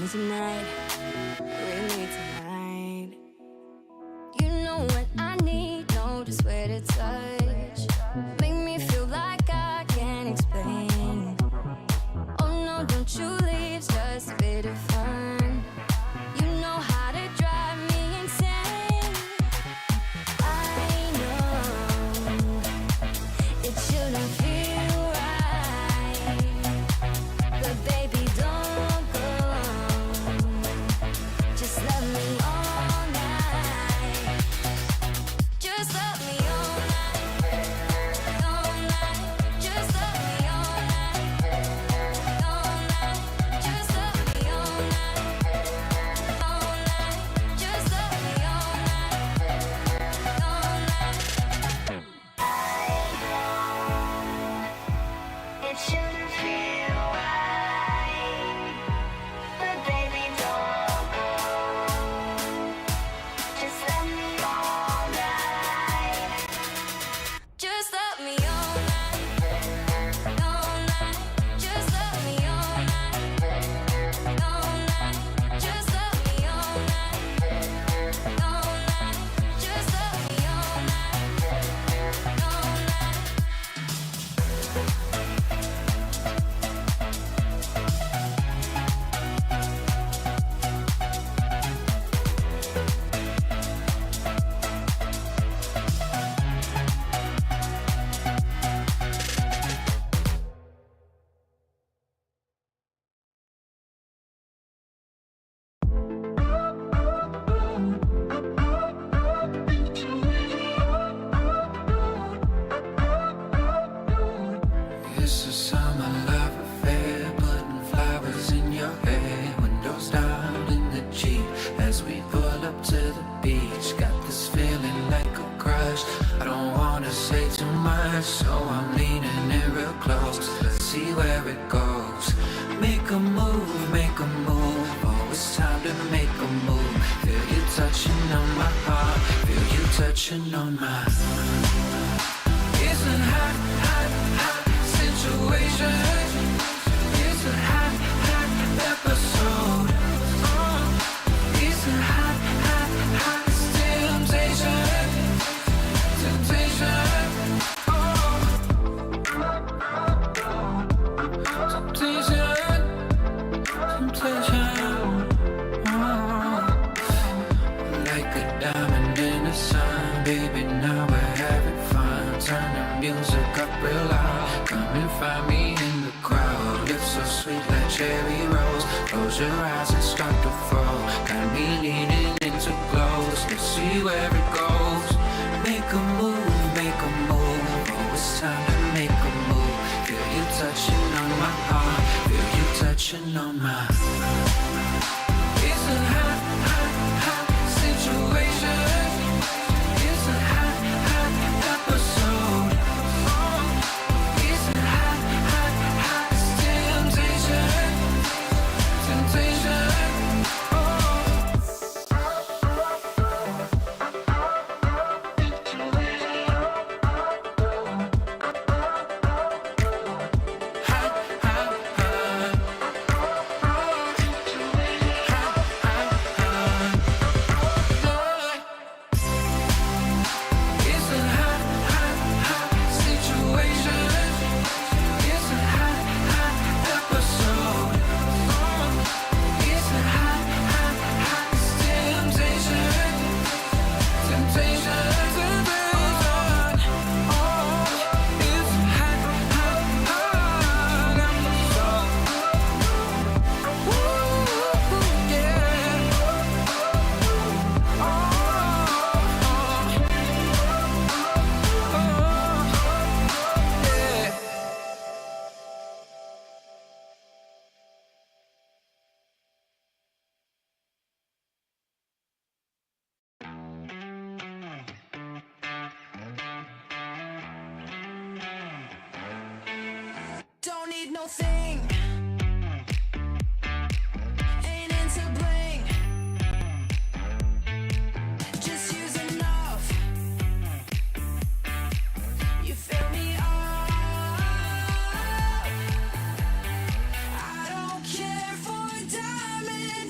me tonight, with me tonight. You know what I need, know just where to touch. Make me feel like I can't explain. Oh no, don't you leave, it's just a bit of fun. You know how to drive me insane. I know it shouldn't feel right, but baby, don't go. Just let me all night. Just let me all night. All night. Just let me all night. All night. Just let me all night. All night. Just let me all night. All night. It shouldn't feel right, but baby, don't go. Just let me all night. Just let me all night. All night. Just let me all night. All night. Just let me all night. All night. Just let me all night. All night. It's a summer love affair, putting flowers in your hair. Windows down in the Jeep as we pull up to the beach. Got this feeling like a crush. I don't wanna say too much, so I'm leaning in real close. Let's see where it goes. Make a move, make a move. Oh, it's time to make a move. Feel you touching on my heart, feel you touching on mine. It's a hot, hot, hot situation. It's a hot, hot episode. It's a hot, hot, hot temptation. Temptation. Temptation. Temptation. Like a diamond in the sun, baby, now we're having fun. Turn the music up real loud. Come and find me in the crowd. Lips so sweet like cherry rose. Close your eyes and start to fall. Got me leaning into close. Let's see where it goes. Make a move, make a move. Oh, it's time to make a move. Feel you touching on my heart, feel you touching on mine. It's a hot, hot, hot situation. It's a hot, hot episode. It's a hot, hot, hot temptation. Temptation. Hot, hot, hot. It's a hot, hot, hot situation. It's a hot, hot episode. It's a hot, hot, hot temptation. Temptation, temptation. Oh, it's a hot, hot, hot episode. Ooh, yeah. Don't need no thing. Ain't into bling. Just use enough. You fill me up. I don't care for diamond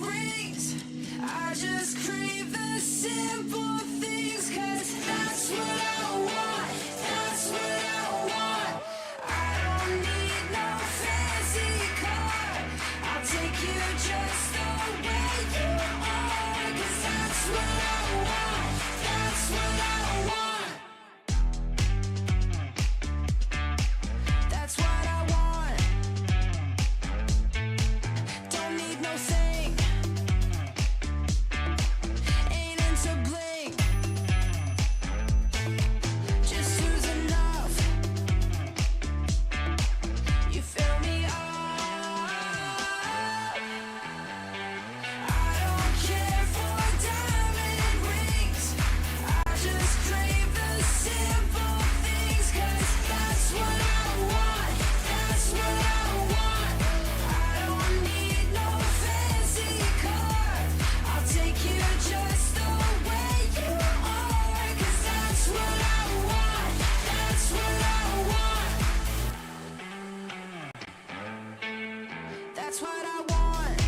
That's what I want.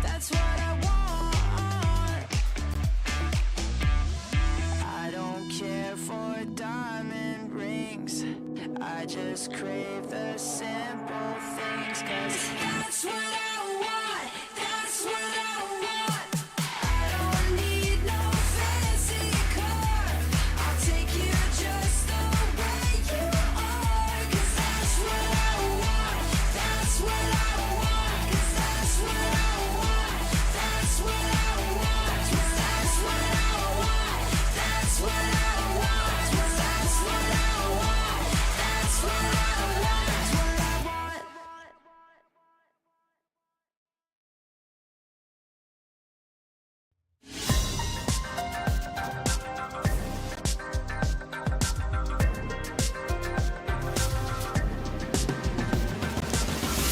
That's what I want. I don't care for diamond rings. I just crave the simple things. 'Cause that's what I want. That's what I want. I don't need no fancy car. I'll take you just the way you are. 'Cause that's what I want. That's what I want. 'Cause that's what I want. That's what I want. 'Cause that's what I want. That's what I want. 'Cause that's what I want. That's what I want. That's what I want.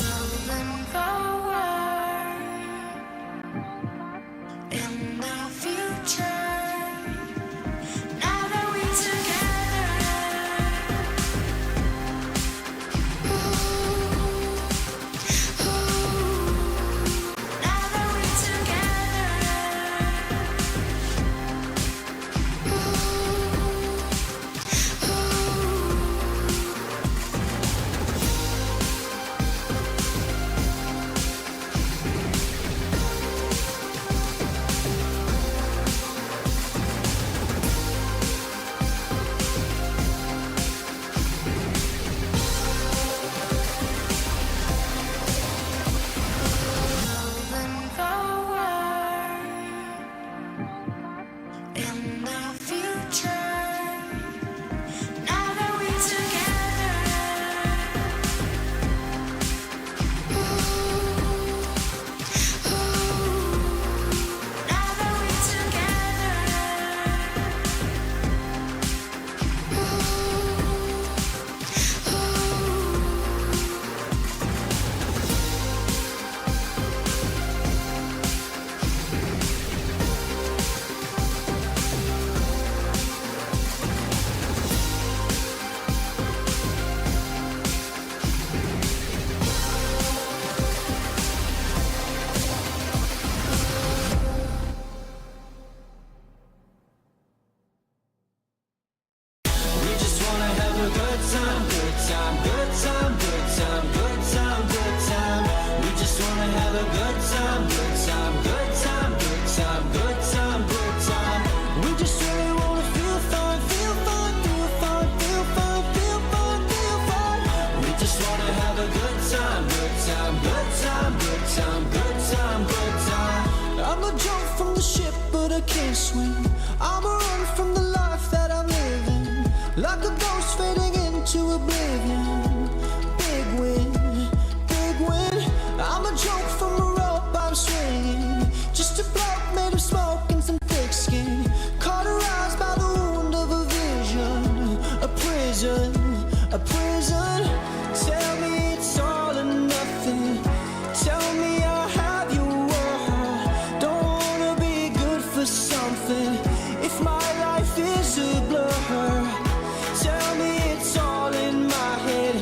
Moving forward in the future. Now that we're together, now that we're moving forward in the future. Now that we're together, now that we're We just wanna have a good time, good time, good time, good time, good time, good time. We just wanna have a good time, good time, good time, good time, good time, good time. We just really wanna feel fun, feel fun, feel fun, feel fun, feel fun, feel fun. We just wanna have a good time, good time, good time, good time, good time, good time. I'm a jump from the ship, but I can't swim. I'm a run from the life that I'm living. Like a ghost fading into oblivion. Big win, big win. I'm a joke from a rope I'm swinging. Just a bloke made of smoke and some thick skin. Cauterized by the wound of a vision. A prison, a prison. Tell me it's all or nothing. Tell me I'll have your word. Don't wanna be good for something if my life is a blur. Tell me it's all in my head.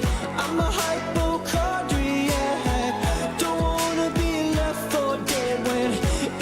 I'm a hypochondriac. Don't wanna be left for dead when,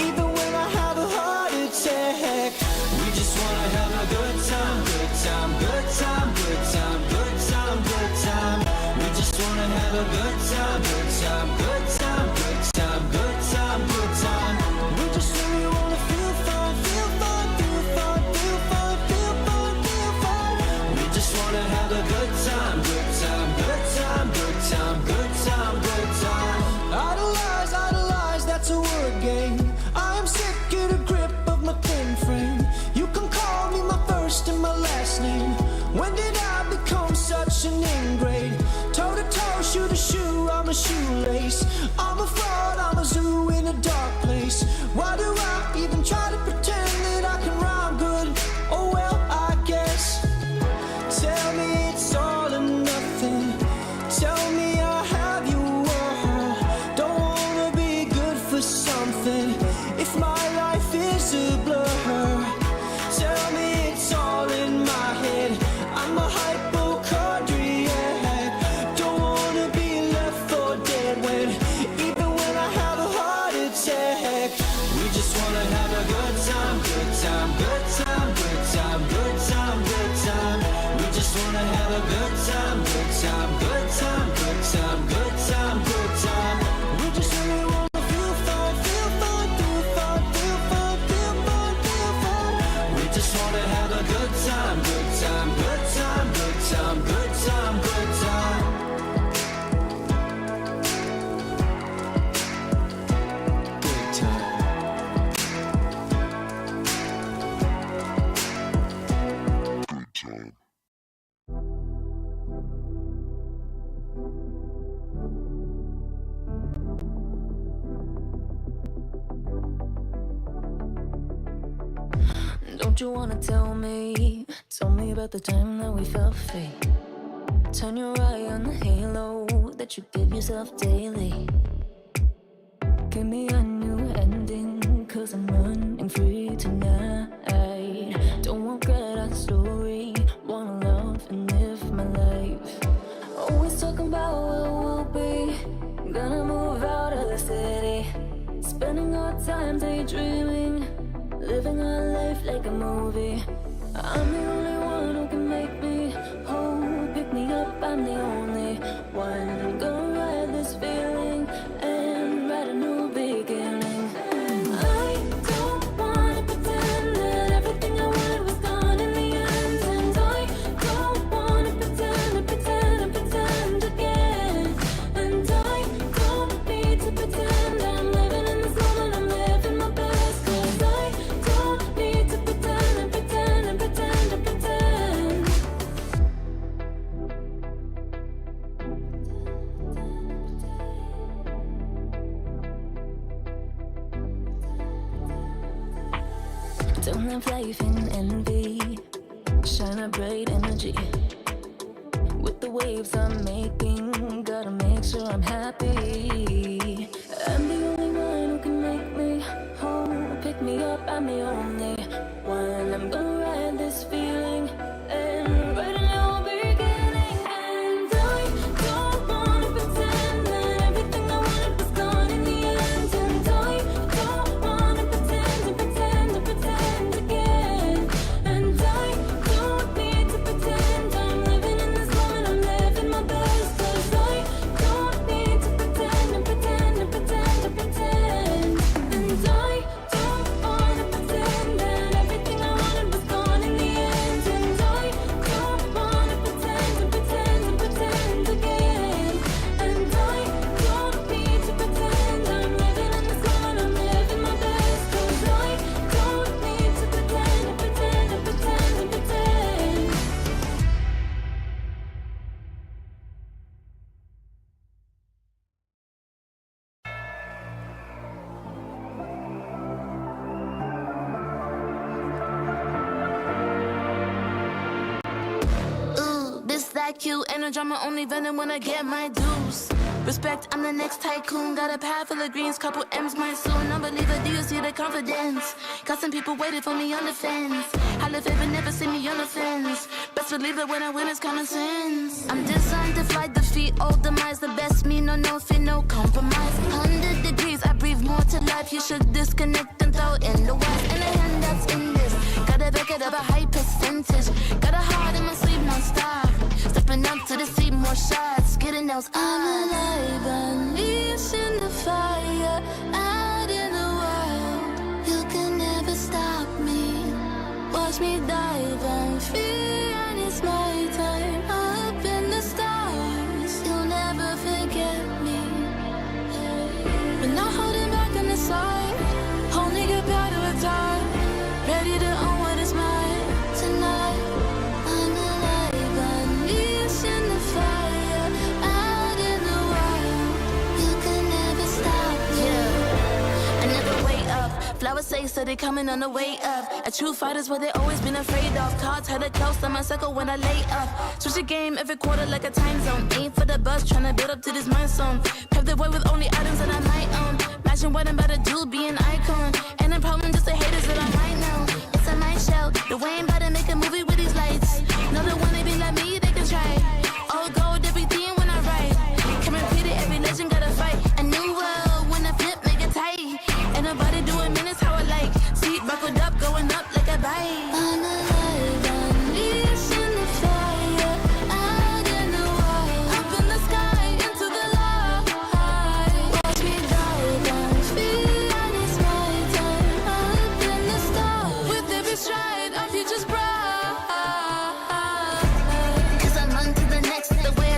even when I have a heart attack. We just wanna have a good time, good time, good time, good time, good time, good time. We just wanna have a good time, good time, good time, good time, good time, good time. We just really wanna feel fun, feel fun, feel fun, feel fun, feel fun, feel fun. We just wanna have a good time, good time, good time, good time, good time, good time. Idolize, idolize, that's a word game. I am sick of the grip of my thin frame. You can call me my first and my last name. When did I become such an ingrate? Toe to toe, shoe to shoe, I'm a shoelace. I'm a fraud, I'm a zoo in a dark place. Why do I even try to pretend that I can rhyme good? Oh well, I guess. Tell me it's all or nothing. Tell me I'll have your word. Don't wanna be good for something if my life is a blur. Tell me it's all in my head. I'm a hypochondriac. Don't wanna be left time, good time, good time, good time, good time. We just really wanna feel fine, feel fine, feel fine, feel fine, feel fine, feel fine. We just wanna have a good time, good time, good time, good time, good time, good time. Good time. Don't you wanna tell me about the time that we felt free? Turn your eye on the halo that you give yourself daily. Give me a new ending, cause I'm running free tonight. Don't regret our story, wanna love and live my life. Always talking about where we'll be, gonna move out of the city. Spending our time daydreaming, living our life like a movie. I'm the only one who can make me whole. Pick me up, I'm the only one. Gonna ride this feeling and write a new beginning. I don't wanna pretend that everything I wanted was gone in the end. And I don't wanna pretend again. And I don't need to pretend I'm living in this moment, I'm living my best. Cause I don't need to pretend. Don't live life in envy, shine a bright energy. With the waves I'm making, gotta make sure I'm happy. I'm the only one who can make me whole. Pick me up, I'm the only one. I'm gonna ride this feeling and write a new beginning. And I don't wanna pretend that everything I wanted was gone in the end. And I don't wanna pretend again. And I don't need to pretend I'm living in this moment, I'm living my best. Cause I don't need to pretend. And I don't wanna pretend that everything I wanted was gone in the end. And I don't wanna pretend again. And I don't need to pretend I'm living in this moment, I'm living my best. Cause I don't need to pretend. Ooh, this like you, and a drama only venom when I get my dues. Respect, I'm the next tycoon. Got a pad full of greens, couple M's my soon. Unbeliever, do you see the confidence? Got some people waiting for me on the fence. I live it, but never see me on the fence. Best believe that when I win, it's common sense. I'm designed to fly, defeat all demise. The best me, no fear, no compromise. 100 degrees, I breathe more to life. You should disconnect and throw in the west. And the hand that's in this. Gotta back it up a high percentage. Got a heart in my sleeve, non-stop. Stepping up to the seat, more shots. Getting those. I'm alive, unleashed in the fire. Out in the wild. You can never stop me. Watch me dive and free, and it's my time. Up in the stars. You'll never forget me. But not holding back on the side. Only get better with time. Ready to own what is mine tonight. I'm alive, unleashed in the fire. Out in the wild. You can never stop me. Yeah, I never wait up. Flowers say so they coming on the way up. A true fighter's what they always been afraid of. Cards had it close on my circle when I lay up. Switch the game every quarter like a time zone. Aim for the buzz, tryna build up to this mind zone. Pave the way with only items that I might own. Imagine what I'm about to do, be an icon. And the problem just the haters that I might know. It's a night show, the way I'm about to make a movie with these lights. No, the one they be like me, they can try. All gold, everything when I write. Come and repeat it, every legend gotta fight. A new world, when I flip, make it tight. Ain't nobody doing minutes how I like. Seat buckled up, going up like a bike. I'm alive, unleashed in the fire. Out in the wild.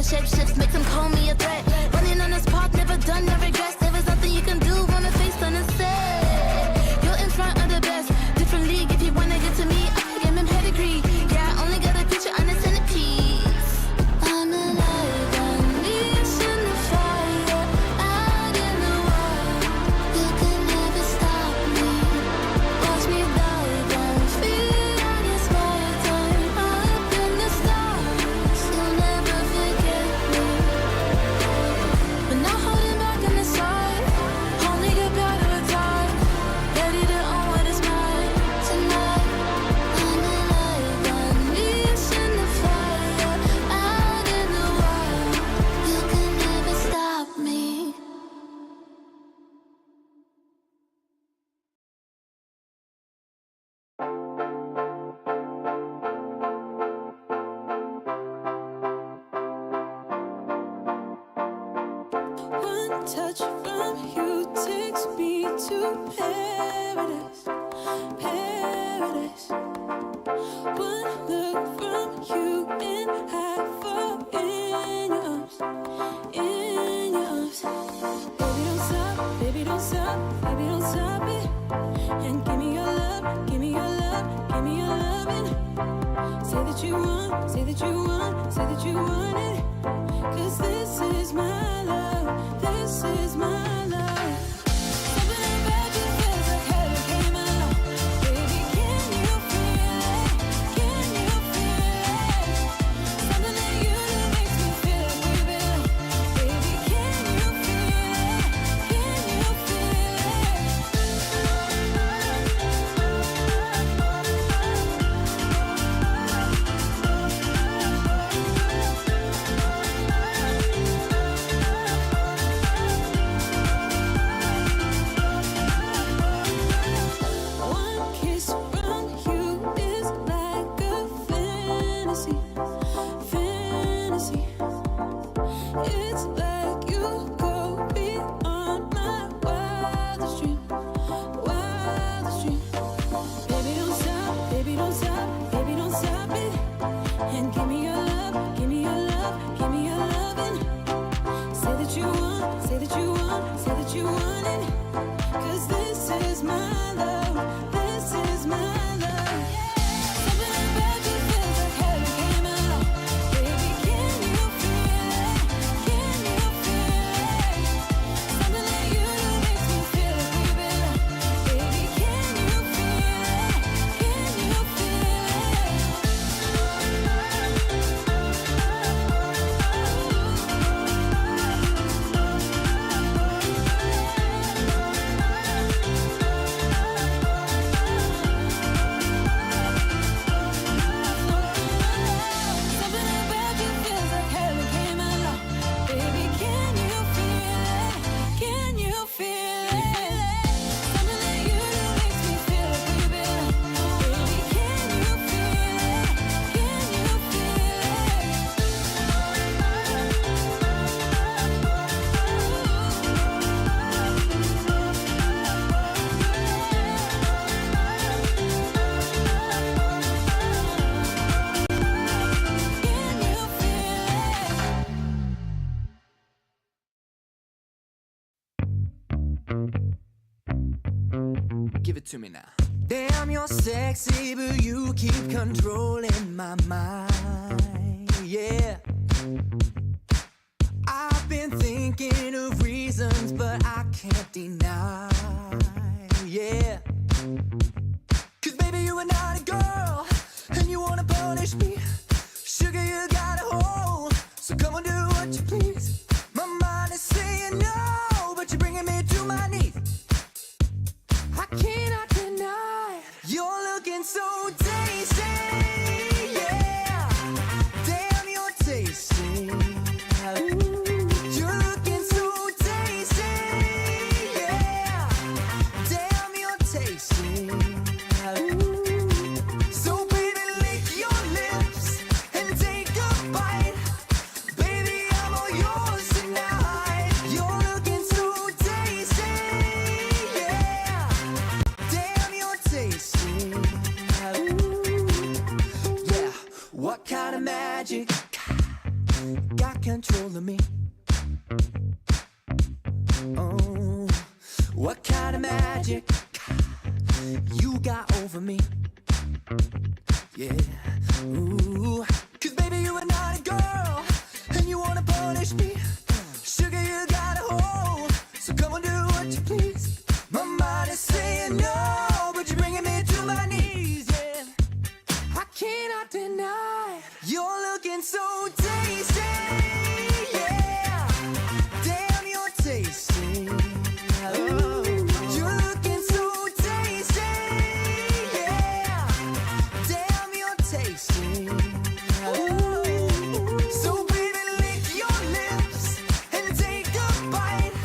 shape shifts, makes them call me a threat. Running on this path, never done, no regrets. There was nothing you can do, wanna face on the set. You're in front of the best, different league. If you wanna get to me, I can give him pedigree. Yeah, I only got a picture on the centerpiece. I'm alive, unleashing the fire out in the wild. You can never stop me. Watch me dive and feel like it's my time. Up in the stars, you'll never forget me. But not holding back on the side, only get better with time. Ready to own what is mine tonight. I'm alive, unleashing the fire out in the wild. You can never stop me. One touch from you takes me to paradise, paradise. One look from you and I fall in your arms, in your arms. Baby, don't stop, baby, don't stop, baby, don't stop it. And give me your love, give me your love, give me your loving. Say that you want, say that you want, say that you want it. 'Cause this is my love, this is my love. Something about you feels like heaven came along. Baby, can you feel it? Can you feel it? Something that you do makes me feel like we belong. Baby, can you feel it? Can you feel One kiss from you is like a fantasy, fantasy. It's like you go beyond my wildest dream, wildest dream. Baby, don't stop, baby, don't stop, baby, don't stop it. And give me your love, give me your love, give me your loving. Say that you want, say that you want, say that you want it. 'Cause this is my love, this is my love. Something about you feels like heaven came along. Baby, can you feel it? Can you feel it? Something that you do makes me feel like we belong. Baby, can you feel it? Can you feel Something about you feels like heaven came along. Baby, can you feel it? Can you feel it? Something that you do makes me feel like we belong. Baby, can you feel it? Can you feel Give it to me now. Damn, you're sexy, but you keep controlling my mind. Yeah. I've been thinking of reasons, but I can't deny. Yeah. 'Cause baby, you are not a girl, and you wanna punish me. Sugar, you got a hold, so come on, do what you please. My mind is saying no, but you're bringing me to my knees. I cannot deny you're looking so tasty, yeah. Damn, you're tasty. Ooh, you're looking so tasty, yeah. Damn, you're tasty. Ooh. So baby, lick your lips and take a bite. Baby, control of me. Oh, what kind of magic you got over me? Yeah, ooh, 'cause baby you're a naughty girl and you wanna punish me. Sugar, you got a hold, so come on, do what you please. My mind is saying no, but you're bringing me to my knees, yeah. I cannot deny you're looking so tasty, yeah. Damn, you're tasty. Oh, you're looking so tasty, yeah. Damn, you're tasty. Oh, so baby, lick your lips and take a bite.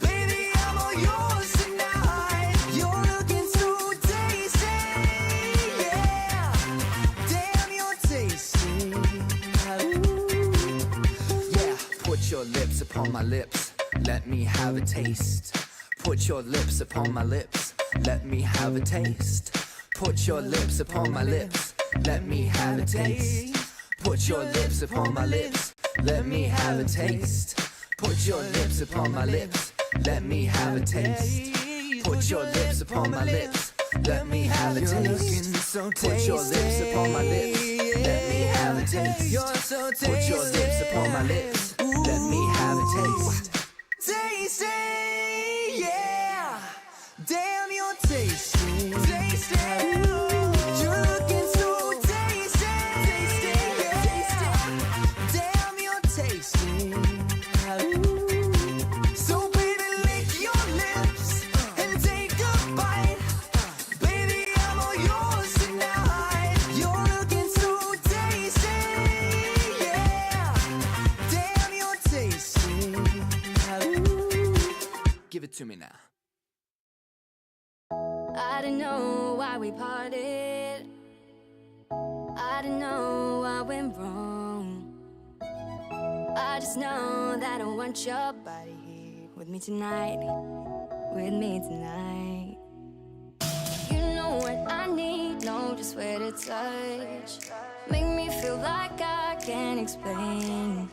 Baby, I'm all yours tonight. You're looking so tasty, yeah. Damn, you're tasty. Yeah, put your lips upon my lips. Let me have a taste. Put your lips upon my lips. Let me have a taste. Put your lips upon my lips. Let me have a taste. Put your lips upon my lips. Let me have a taste. Put your lips upon my lips. Let me have a taste. Put your lips upon my lips. Let me have a taste. Put your lips upon my lips. Let me have a taste. Put your lips upon my lips. Let me have a taste. Tasty, yeah. Damn, you're tasty. Tasty. You're looking so tasty. Tasty, yeah. Damn, you're tasty. So baby, lick your lips and take a bite. Baby, I'm all yours tonight. You're looking so tasty, yeah. Damn, you're tasty. Give it to me now. I don't know why we parted. I don't know what went wrong. I just know that I want your body here with me tonight. With me tonight. You know what I need, know just where to touch. Make me feel like I can't explain.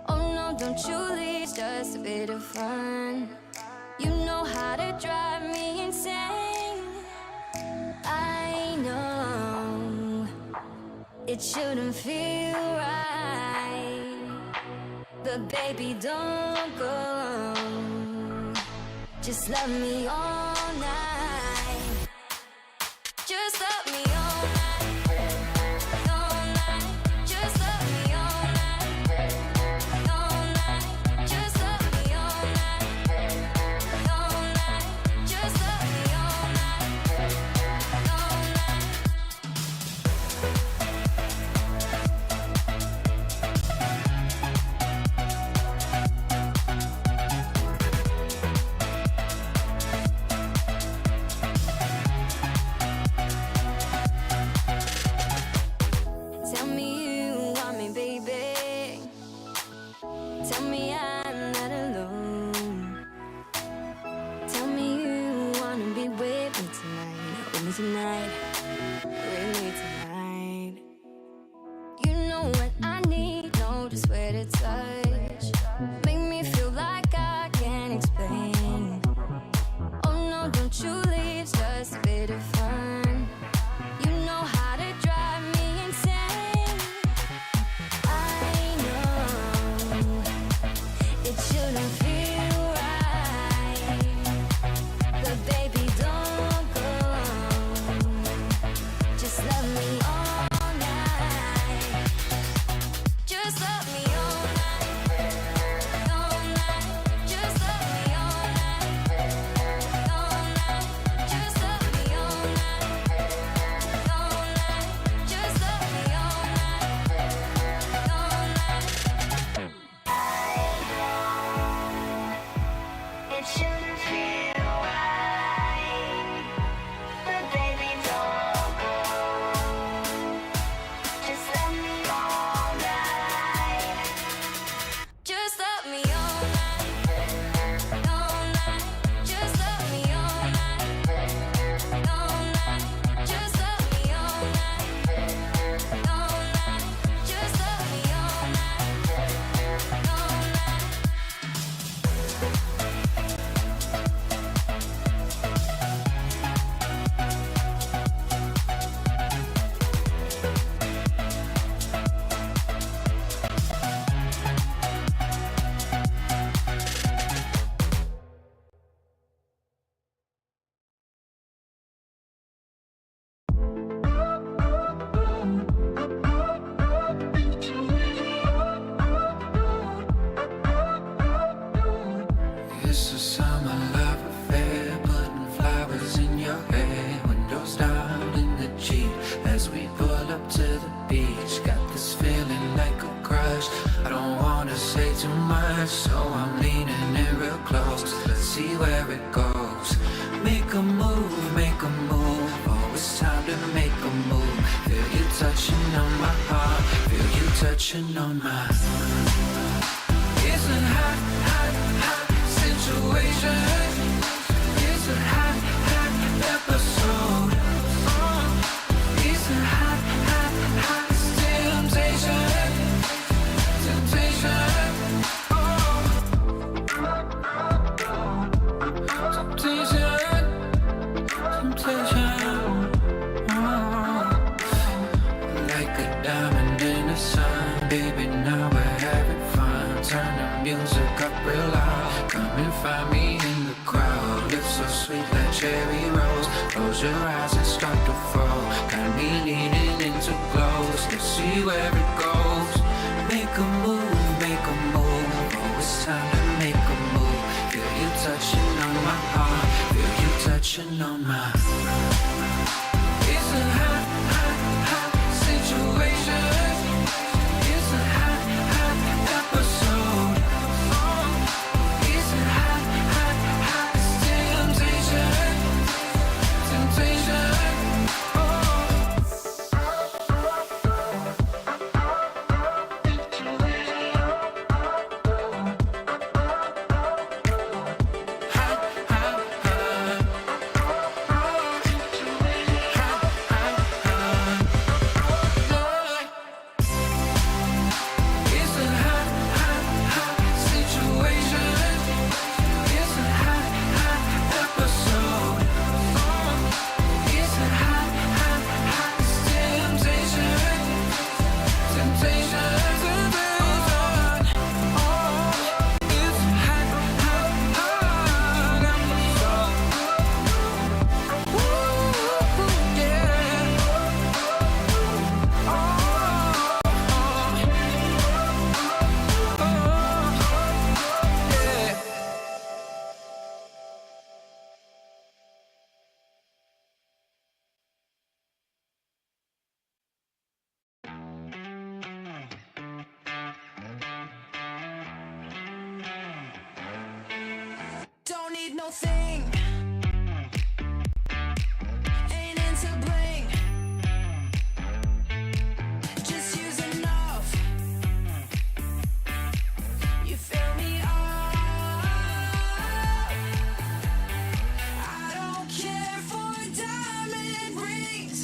Oh no, don't you leave, it's just a bit of fun. You know how to drive me insane. I know it shouldn't feel right, but baby, don't go. Just love me all night. Just love me all night. All night. Just love me all night. All night. Just love me all night. All night. Just love me all night. All night. Tell me you want me, baby. Tell me I'm not alone. Tell me you wanna be with me tonight. With me tonight. With me tonight. You know what I need, know just where to touch. Make me feel like I can't explain. Oh no, don't you leave, it's just a bit of fun. You know how to drive me insane. I know it shouldn't feel right, but baby, don't go. Just love me all night. Just love me all night. wanna say too much, so I'm leaning in real close. Let's see where it goes. Make a move, oh, it's time to make a move. Feel you touching on my heart, feel you touching on mine. It's a hot, hot, hot situation. It's a hot, hot episode. It's a hot, hot, hot temptation. Temptation. Like a diamond in the sun, baby, now we're having fun. Turn the music up real loud, come and find me in the crowd. Lips so sweet like cherry rose, close your eyes and start to fall. Got me leaning into close, let's see where it goes. Make a move, oh, it's time to make a move. Feel you touching on my heart, feel you touching on mine. It's a hot, hot, hot situation. It's a hot, hot episode. It's a hot, hot, hot temptation. Temptation. Don't need no thing. Ain't into bling. Just use enough. You fill me up. I don't care for diamond rings.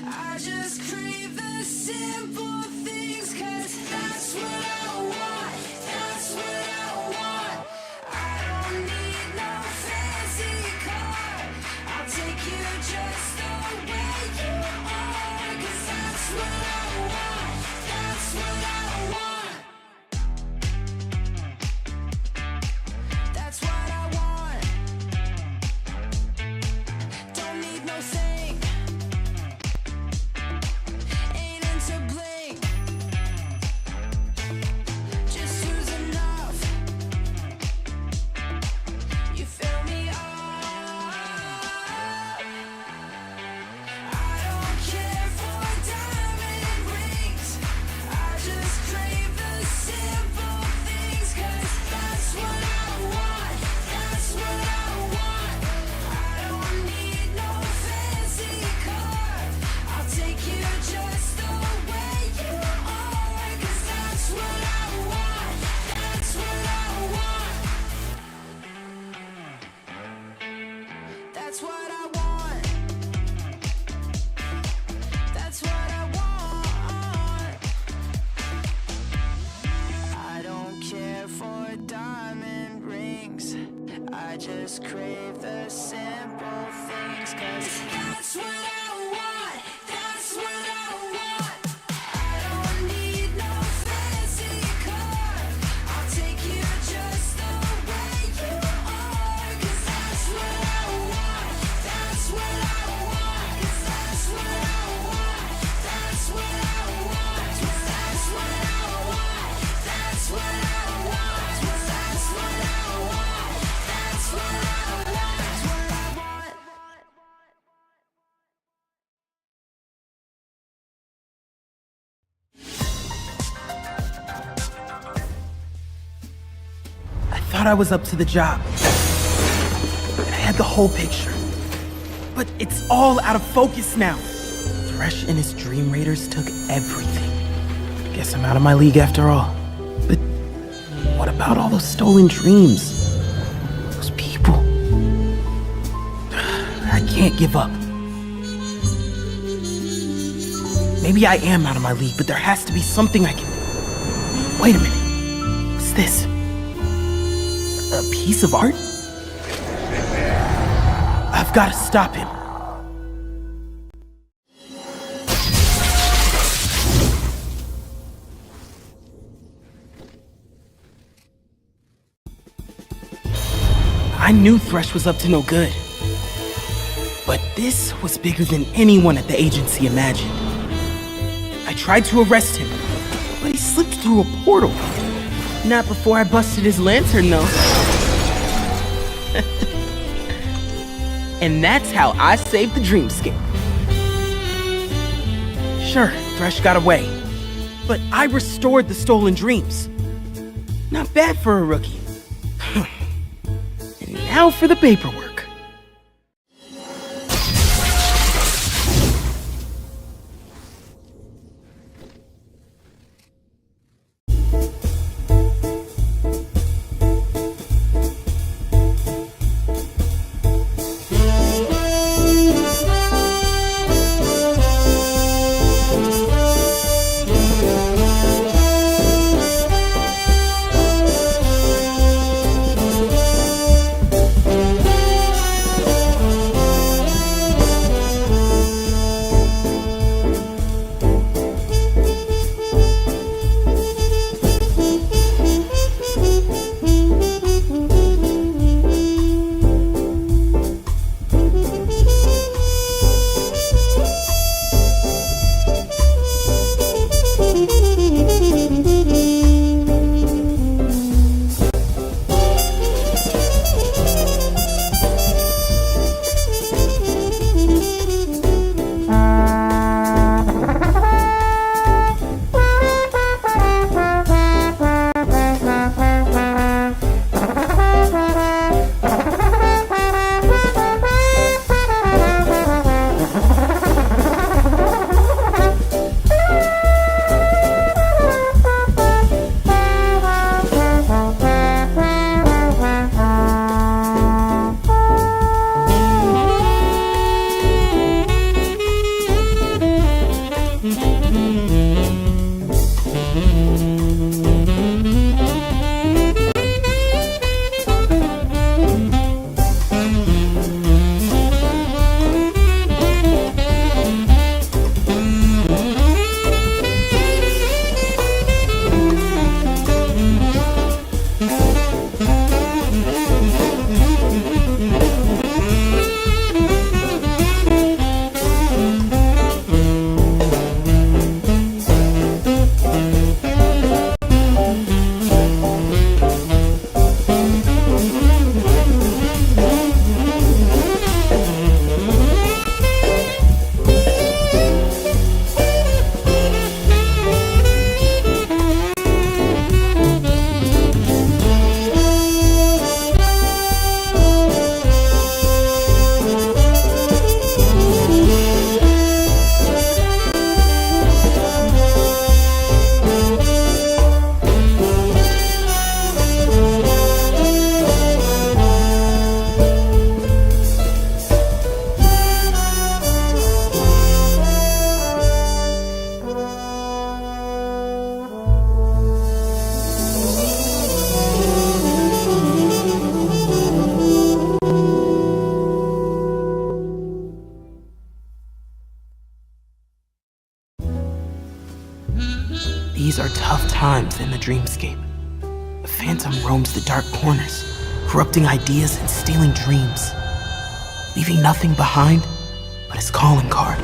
I just crave the simple things, 'cause that's what I want. That's what I want. I don't need no fancy car. I'll take you just the way you are, 'cause that's what I want. That's what I want. That's what I want. Don't need no thing. Ain't into bling. Just use enough. You fill me up. I don't care for diamond rings. I just crave the simple things, 'cause that's what I want. That's what I want. I don't need no fancy car. I'll take you just the way you are, 'cause that's what I want. That's what I want. That's what I want. That's what I want. I don't care for diamond rings. I just crave the simple things, 'cause that's what I want. That's what I want. I don't need no fancy car. I'll take you just the way you are, 'cause that's what I want. That's what I want. 'Cause that's what I want. That's what I want. That's what I want. That's what I want. That's what I want. That's what I want. That's what I want. thought I was up to the job. I had the whole picture. But it's all out of focus now. Thresh and his Dream Raiders took everything. Guess I'm out of my league after all. But what about all those stolen dreams? Those people? I can't give up. Maybe I am out of my league, but there has to be something I can... Wait a minute. What's this? A piece of art? I've got to stop him. I knew Thresh was up to no good. But this was bigger than anyone at the agency imagined. I tried to arrest him, but he slipped through a portal. Not before I busted his lantern, though. And that's how I saved the dreamscape. Sure, Thresh got away, but I restored the stolen dreams. Not bad for a rookie. And now for the paperwork. These are tough times in the dreamscape. The Phantom roams the dark corners, corrupting ideas and stealing dreams, leaving nothing behind but his calling card.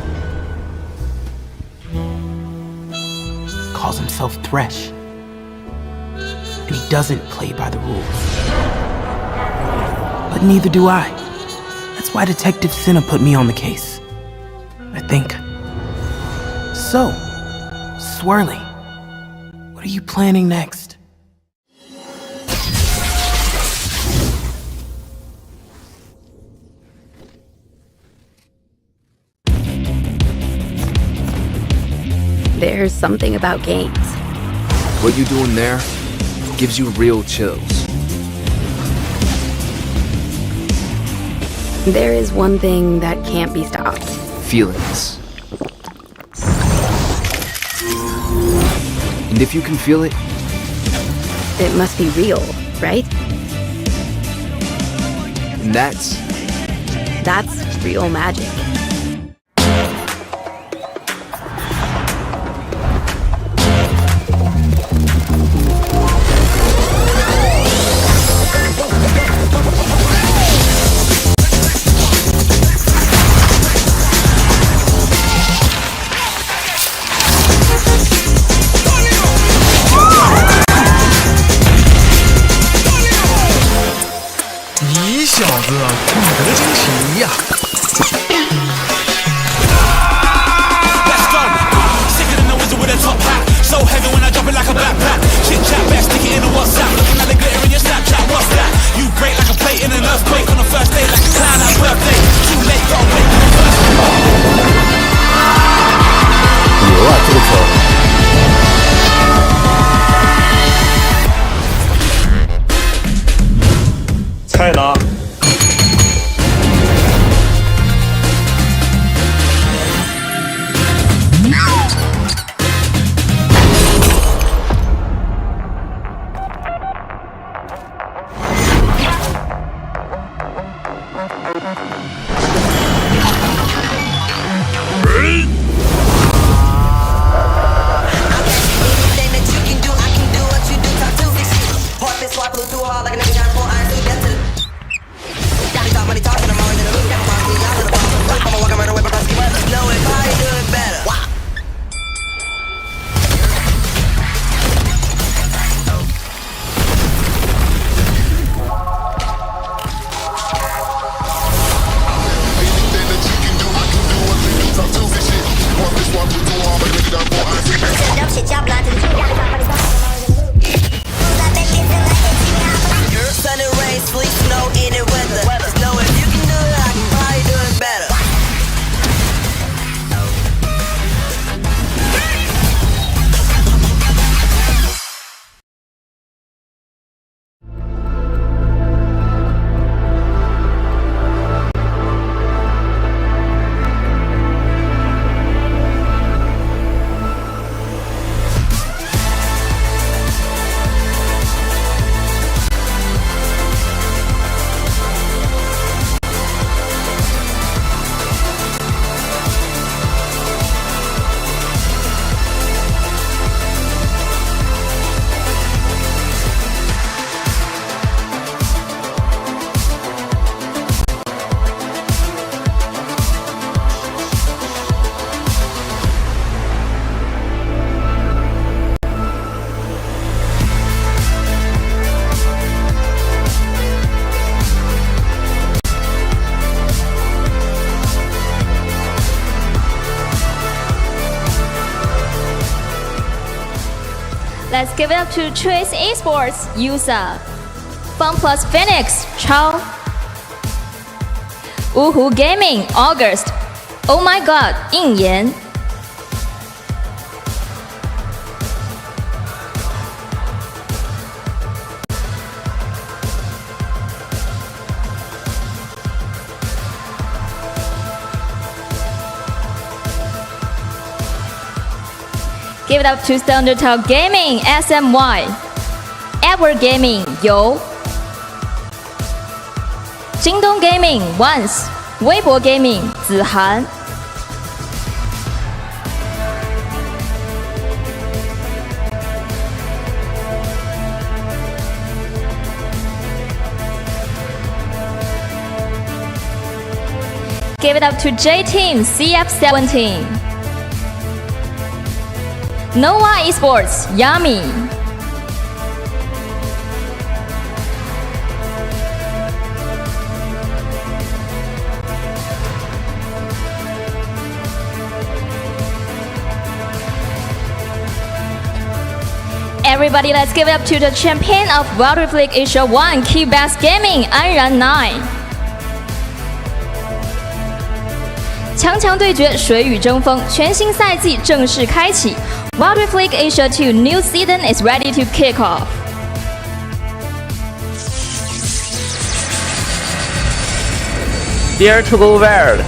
Calls himself Thresh, and he doesn't play by the rules. But neither do I. That's why Detective Cinna put me on the case, I think. So, Swirly, what are you planning next? There's something about games. What you doing there gives you real chills. There is one thing that can't be stopped. Feelings. And if you can feel it, It must be real, right? and that's real magic. Let's go. Sicker than the wizard with a top hat. So heavy when I drop it like a backpack. Chit chat, best stick it in a WhatsApp. Looking at the glitter in your Snapchat. What's that? You break like a plate in an earthquake on the first day, like a clown at birthday. Too late, gotta wait for the first. 牛啊，这个球！菜呢？Let's give it up to Trace Esports, Yusa. Fun Plus Phoenix, Chao. Woohoo Gaming, August. Oh my god, Ying Yan. Give it up to Thundertale Gaming, SMY. Edward Gaming, Yo. Jingdong Gaming, Once. Weibo Gaming, Zihan. Give it up to J-Team, CF17. Noah Esports, Yami. Everybody, let's give it up to the champion of Wild Rift League Asia 1, KBG Gaming, Anran 9. 强强对决，水与争锋，全新赛季正式开启。Wild Rift League Asia 2 new season is ready to kick off. Dare to go wild.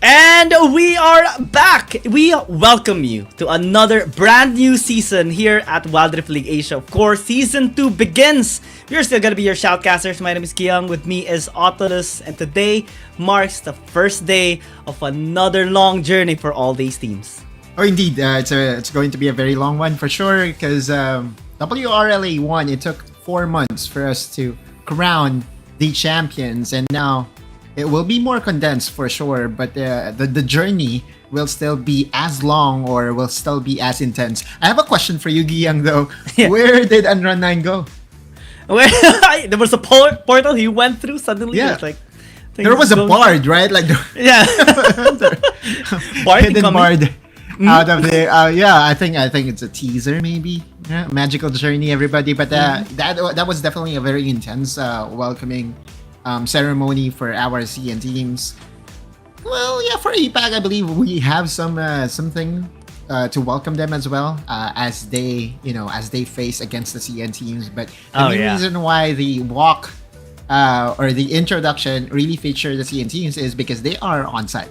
And we are back! We welcome you to another brand new season here at Wild Rift League Asia. Of course, Season 2 begins! We're still gonna be your shoutcasters. My name is Kiyoung, with me is Autolus, and today marks the first day of another long journey for all these teams. Oh, indeed. It's going to be a very long one for sure, because WRLA 1, it took 4 months for us to crown the champions, and now it will be more condensed for sure, but the journey will still be as long or will still be as intense. I have a question for you, Giyang, though. Yeah. Where did Unrun 9 go? Where there was a portal he went through suddenly. Yeah. Like, there was a bard, right? Like yeah, hidden bard out of the yeah. I think it's a teaser, maybe. Yeah, magical journey, everybody. But that was definitely a very intense welcoming ceremony for our CN teams. Well, yeah, for APAC, I believe we have something to welcome them as well, as they face against the CN teams. But the main reason why the walk or the introduction really feature the CN teams is because they are on site.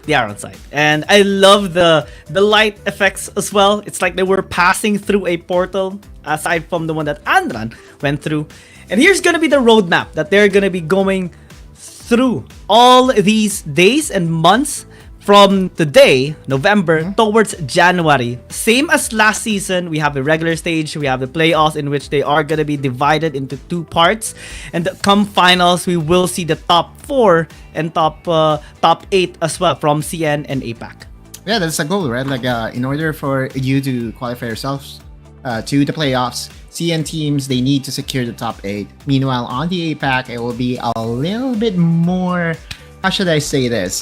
They are on site, and I love the light effects as well. It's like they were passing through a portal, aside from the one that Andran went through. And here's gonna be the roadmap that they're gonna be going through all these days and months from today, November, towards January. Same as last season, we have the regular stage, we have the playoffs, in which they are gonna be divided into 2 parts. And come finals, we will see the top 4 and top 8 as well from CN and APAC. Yeah, that's a goal, right? Like in order for you to qualify yourselves to the playoffs, CN teams, they need to secure the top 8. Meanwhile, on the APAC, it will be a little bit more, how should I say this,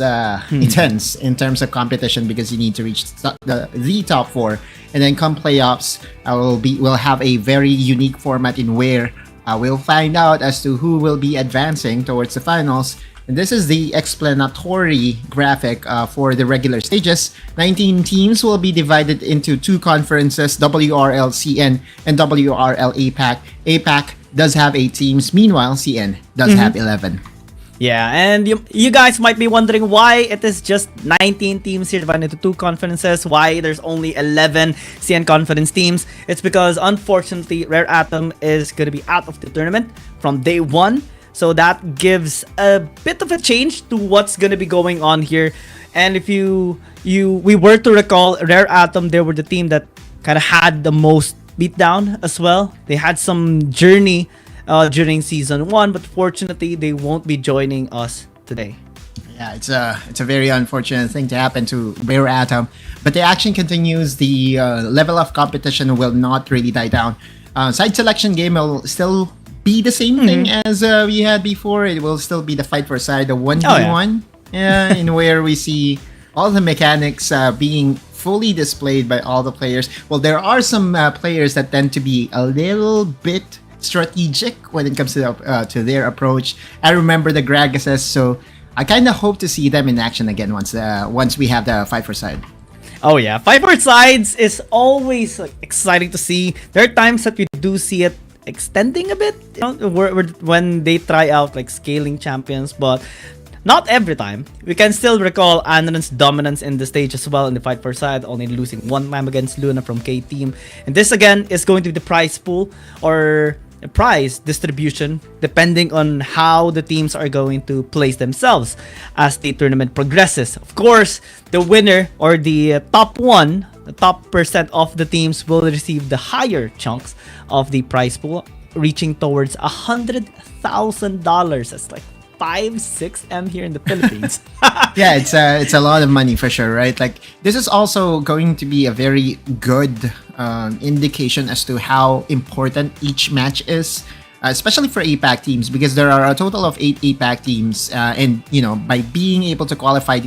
intense in terms of competition, because you need to reach the top 4. And then come playoffs, we'll have a very unique format in where we'll find out as to who will be advancing towards the finals. And this is the explanatory graphic for the regular stages. 19 teams will be divided into 2 conferences, WRL CN and WRL APAC. APAC does have 8 teams, meanwhile CN does have 11. Yeah, and you guys might be wondering why it is just 19 teams here divided into 2 conferences, why there's only 11 CN conference teams. It's because unfortunately Rare Atom is going to be out of the tournament from day 1. So that gives a bit of a change to what's going to be going on here. And if we were to recall, Rare Atom, they were the team that kind of had the most beatdown as well. They had some journey during season 1, but fortunately they won't be joining us today. Yeah, it's a very unfortunate thing to happen to Rare Atom, but the action continues. The level of competition will not really die down. Side selection game will still be the same thing as we had before. It will still be the fight for side, the 1v1, in where we see all the mechanics being fully displayed by all the players. Well, there are some players that tend to be a little bit strategic when it comes to their approach. I remember the Gragas's, so I kind of hope to see them in action again once we have the fight for side. Oh yeah, fight for sides is always exciting to see. There are times that we do see it extending a bit, when they try out like scaling champions, but not every time. We can still recall Anran's dominance in the stage as well in the fight for side, only losing 1 time against Luna from K Team. And this again is going to be the prize pool or prize distribution depending on how the teams are going to place themselves as the tournament progresses. Of course, the winner or the top percent of the teams will receive the higher chunks of the prize pool, reaching towards $100,000. That's like 5-6 M here in the Philippines. Yeah, it's a lot of money for sure, right? Like, this is also going to be a very good indication as to how important each match is, especially for APAC teams, because there are a total of 8 APAC teams, and by being able to qualify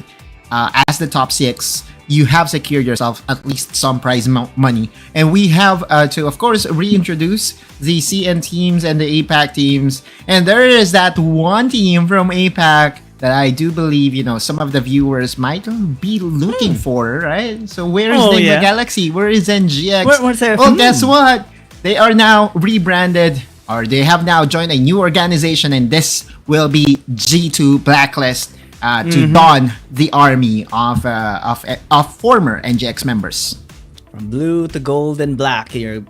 as the top 6, you have secured yourself at least some prize money. And we have to, of course, reintroduce the CN teams and the APAC teams. And there is that one team from APAC that I do believe, some of the viewers might be looking for, right? So where is the Galaxy? Where is NGX? Well, guess what? They are now rebranded, or they have now joined a new organization, and this will be G2 Blacklist. To don the army of former NGX members. From blue to gold and black here.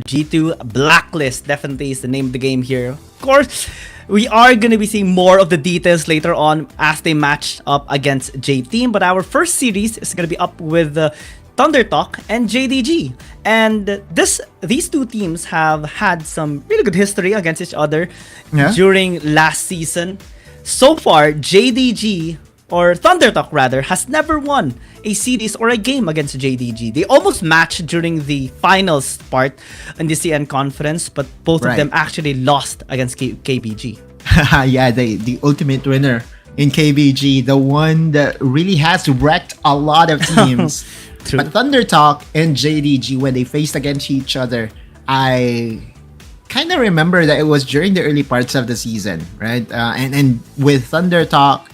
G2 Blacklist definitely is the name of the game here. Of course, we are going to be seeing more of the details later on as they match up against J-Team. But our first series is going to be up with Thunder Talk and JDG. And these two teams have had some really good history against each other during last season. So far, JDG, or Thunder Talk rather, has never won a series or a game against JDG. They almost matched during the finals part in the CN conference, but both of them actually lost against KBG. Yeah, the ultimate winner in KBG, the one that really has wrecked a lot of teams. But Thunder Talk and JDG, when they faced against each other, I kind of remember that it was during the early parts of the season, right? And with Thunder Talk,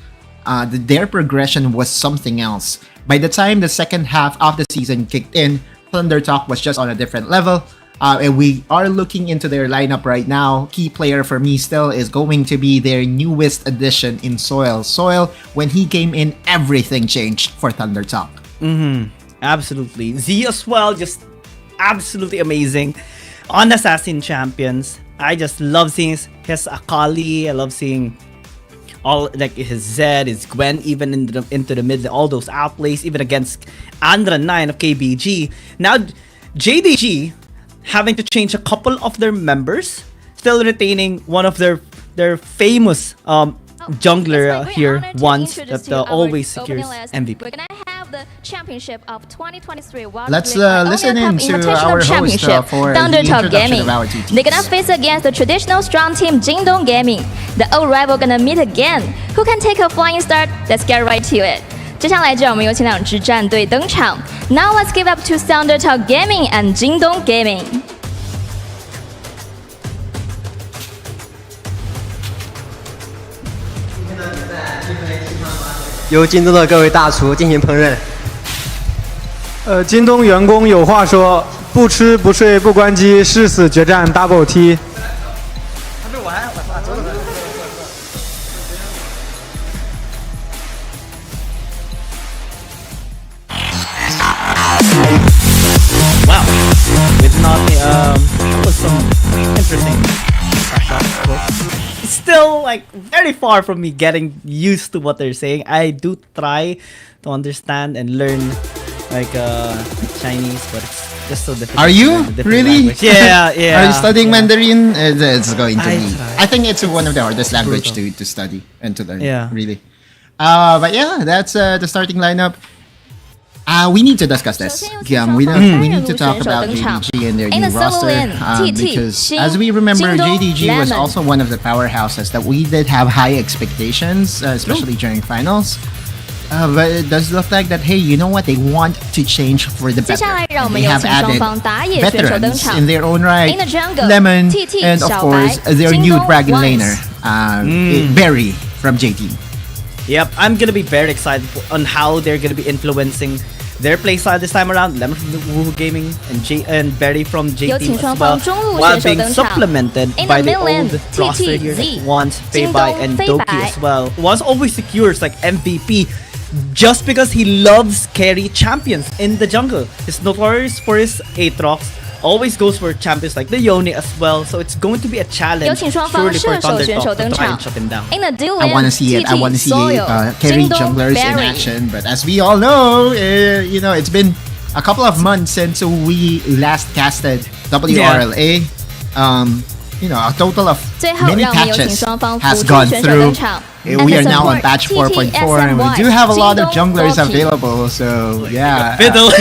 their progression was something else. By the time the second half of the season kicked in, Thunder Talk was just on a different level. And we are looking into their lineup right now. Key player for me still is going to be their newest addition in Soil. Soil, when he came in, everything changed for Thunder Talk. Absolutely. Z as well, just absolutely amazing. On Assassin Champions, I just love seeing his Akali. I love seeing all like his Zed, his Gwen, even into the mid, all those outplays, even against Andra 9 of KBG. Now, JDG having to change a couple of their members, still retaining one of their famous jungler here once that always secures MVP. We're gonna have the championship of 2023. Let's listen in to our host for Thunder the Talk introduction Gaming. of our two teams. They're gonna face against the traditional strong team Jingdong Gaming. The old rival gonna meet again. Who can take a flying start? Let's get right to it. 接下来，就让我们有请两支战队登场。Now let's give up to Thunder Talk Gaming and Jingdong Gaming. 由京东的各位大厨进行烹饪。京东员工有话说：不吃不睡不关机，誓死决战 double T。还没完，我操！走。taught me was some interesting crash outs. Still like very far from me getting used to what they're saying. I do try to understand and learn like Chinese, but it's just so difficult. Are you really? Yeah, yeah. Are you studying Mandarin? It's going to I be. try. I think it's one of the hardest language to study and to learn. Yeah. Really. But yeah, that's the starting lineup. We need to discuss this. We need to talk about JDG and their In new the solo roster lane, TT, because, Xin, as we remember, Jingdong, JDG was Lemon. also one of the powerhouses that we did have high expectations, especially during finals. But it does look like that, hey, you know what? They want to change for the 接 better. 下来让我 And 们 they 有 have 请双 added 方打野选手登 veterans 场。 in their own right. In the jungle, Lemon, TT, and of 小 course, 白 their new Jingdong dragon Wise. laner, Barry from JT. Yep, I'm gonna be very excited on how they're gonna be influencing their playstyle this time around. Lemon from the Woohoo Gaming and Barry from 有 JT 请 as 双 well, 方中路 while 选手 being 登场。 supplemented In by the the mid lane, old roster here TT, like Wants, Jingdong, Feibai, and Doki Feibai. as well. Wants always secures like MVP just because he loves carry champions in the jungle. He's notorious for his Aatrox. Always goes for champions like the Yone as well, so it's going to be a 有 challenge 请双方 surely for 射手选手 Thundertalk 登 to try 场 and shut him down. In the duel I lane, want to see it. I TT, want to see Soil, carry Jingdong, junglers in Barry. action. But as we all know, it's been a couple of months since we last casted WRLA. A total of 最后 many 让我们有请 patches 双方 has 辅助 gone 选手 through. 登场。 We are And the now on support, patch TT, 4.4, and we SMY, do have a lot of Jingdong, junglers Doki. available. So yeah, Fiddle.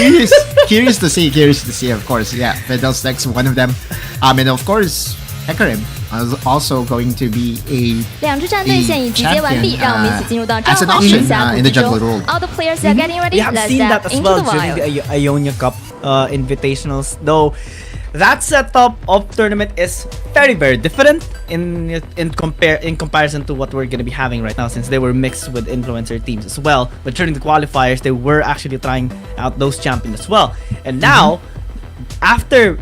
curious to see, of course. Yeah, Fiddle's next one of them. And of course, Hecarim is also going to be a 两支战队现已集结完毕， champion, 让我们一起进入到 as 召 an 唤 option, 师峡谷 in the 之中 jungle role. All the players are getting ready. We have Let's seen step that as into well the during wild. the Ionia Cup invitationals, though that setup of tournament is very different in comparison to what we're gonna be having right now, since they were mixed with influencer teams as well. But during the qualifiers, they were actually trying out those champions as well. And now, after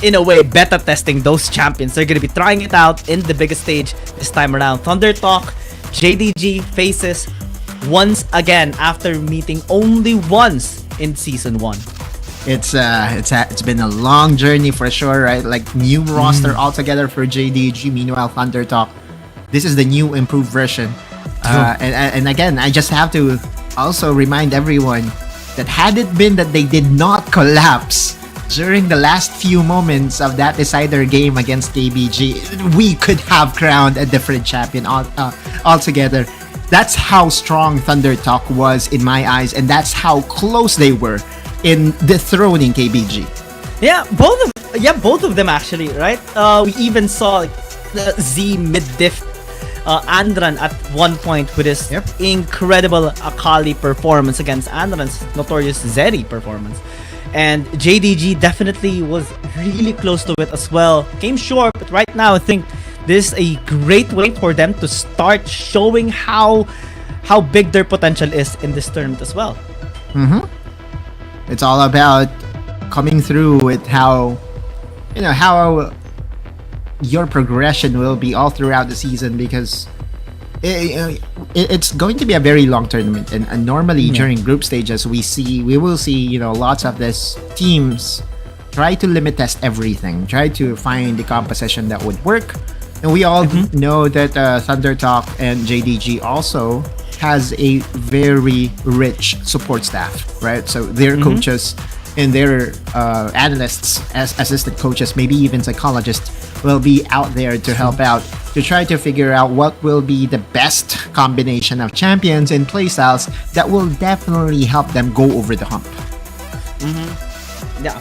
in a way beta testing those champions, they're gonna be trying it out in the biggest stage this time around. Thundertalk, JDG faces once again after meeting only once in season 1. It's been a long journey for sure, right? Like new roster altogether for JDG. Meanwhile, Thundertalk, this is the new improved version. And again, I just have to also remind everyone that had it been that they did not collapse during the last few moments of that decider game against KBG, we could have crowned a different champion altogether. That's how strong Thundertalk was in my eyes, and that's how close they were in dethroning KBG. Yeah, both of them actually, right? We even saw like, the Z mid-diff Andran at one point with his incredible Akali performance against Andran's notorious Zeri performance. And JDG definitely was really close to it as well. Came short, but right now I think this is a great way for them to start showing how big their potential is in this tournament as well. It's all about coming through with how your progression will be all throughout the season, because it's going to be a very long tournament, and normally during group stages we will see lots of these teams try to limit test everything, try to find the composition that would work. And we all know that Thundertalk and JDG also has a very rich support staff, right? So their coaches and their analysts, as assistant coaches, maybe even psychologists, will be out there to help out, to try to figure out what will be the best combination of champions and playstyles that will definitely help them go over the hump. Yeah,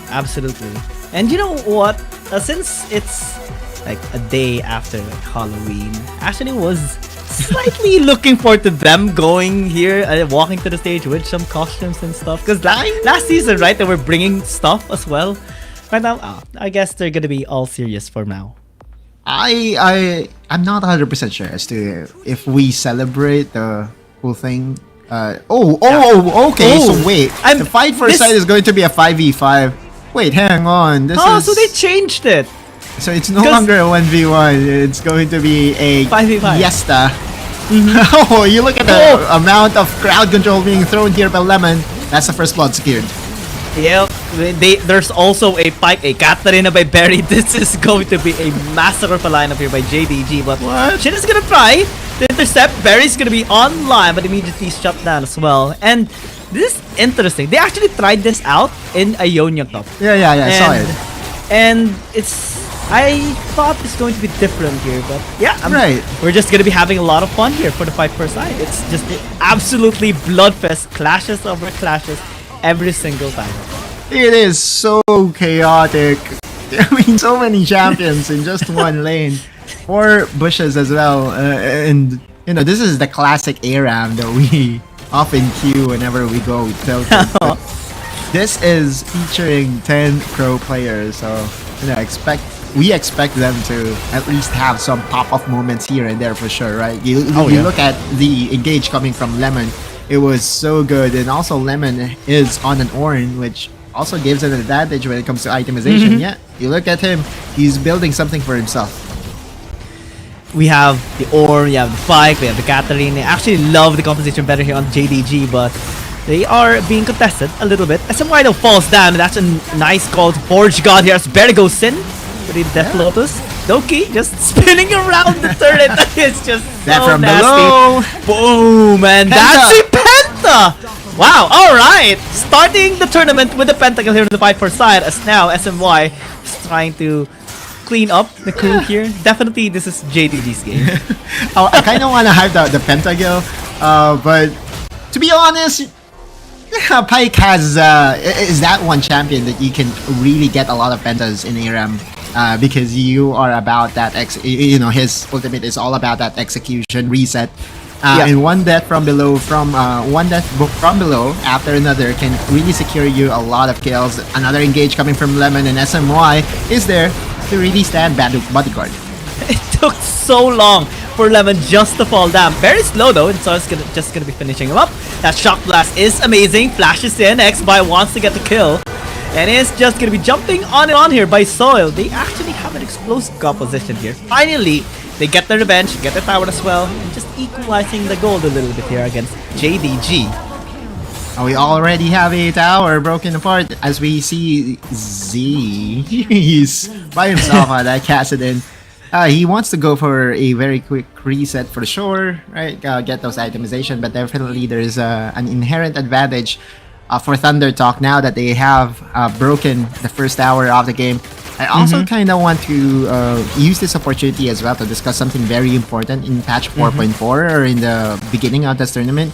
absolutely. And you know what? Since it's like a day after like Halloween, actually was slightly looking forward to them going here, walking to the stage with some costumes and stuff. Because last season, right, they were bringing stuff as well. Right now, I guess they're gonna be all serious for now. I'm not 100% sure as to if we celebrate the whole thing. Okay. So wait, the fight for side is going to be a 5v5. Wait, hang on. So they changed it. So it's no longer a 1v1. It's going to be a 5v5. Fiesta. Oh, you look at the amount of crowd control being thrown here by Lemon. That's the first blood secured. Yep. There's also a Pike, a Katarina by Barry. This is going to be a massacre of a lineup here by JDG. But Shin is gonna try to intercept. Barry's gonna be online, but immediately shut down as well. And this is interesting. They actually tried this out in a Yonya Cup. Yeah, I saw it. And I thought it's going to be different here, but yeah, we're just gonna be having a lot of fun here for the fight per side. It's just absolutely bloodfest, clashes over clashes every single time. It is so chaotic. I mean, so many champions in just one lane. 4 bushes as well. And, you know, this is the classic ARAM that we often queue whenever we go with Tilted. This is featuring 10 pro players, so, you know, we expect them to at least have some pop-off moments here and there for sure, right? You look at the engage coming from Lemon. It was so good, and also Lemon is on an Ornn, which also gives an advantage when it comes to itemization. Yeah, you look at him, he's building something for himself. We have the Ornn, we have the Pike, we have the Katarina. I actually love the composition better here on JDG, but they are being contested a little bit. SMY though falls down, and that's a nice call to Forge God here as Barry goes in with the Death Lotus. Doki just spinning around the turret. It's just that so from nasty. below. Boom, and that's a Penta! Wow, alright! Starting the tournament with the Pentacle here on the 5-4 side, as now SMY is trying to clean up the crew here. Definitely this is JDG's game. I kind of want to hype the Pentakill, but to be honest, Pike has is that one champion that you can really get a lot of pentas in ARAM, because you are about that his ultimate is all about that execution reset. And one death from below after another can really secure you a lot of kills. Another engage coming from Lemon, and SMY is there to really stand bodyguard. It took so long for Lemon just to fall down. Very slow though, and so it's just gonna be finishing him up. That shock blast is amazing. Flashes in, XBY wants to get the kill, and it's just gonna be jumping on and on here by Soil. They actually have an explosive composition here. Finally, they get their revenge, get their tower as well, and just equalizing the gold a little bit here against JDG. We already have a tower broken apart as we see Z. He's by himself on that Kassadin. He wants to go for a very quick reset for sure, right? Get those itemization, but definitely there's an inherent advantage for Thunder Talk now that they have broken the first hour of the game. I also kind of want to use this opportunity as well to discuss something very important in patch 4.4 or in the beginning of this tournament.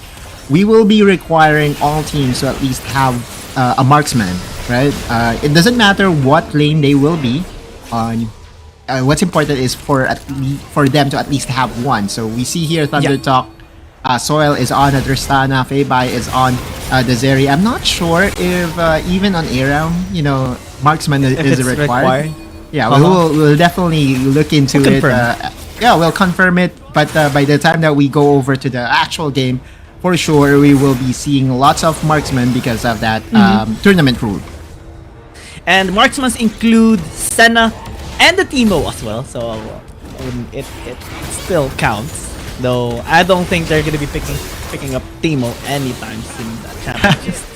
We will be requiring all teams to at least have a marksman, right? It doesn't matter what lane they will be on. What's important is for them to at least have one. So we see here Thunder Talk, Soil is on a Tristana, Feibai is on the Zeri. I'm not sure if even on ARAM, marksman is required. Yeah, we'll definitely look into it. We'll confirm it. But by the time that we go over to the actual game, for sure we will be seeing lots of marksmen because of that tournament rule. And marksmen include Senna and the Teemo as well, so it still counts. Though I don't think they're gonna be picking up Teemo anytime soon. That championship.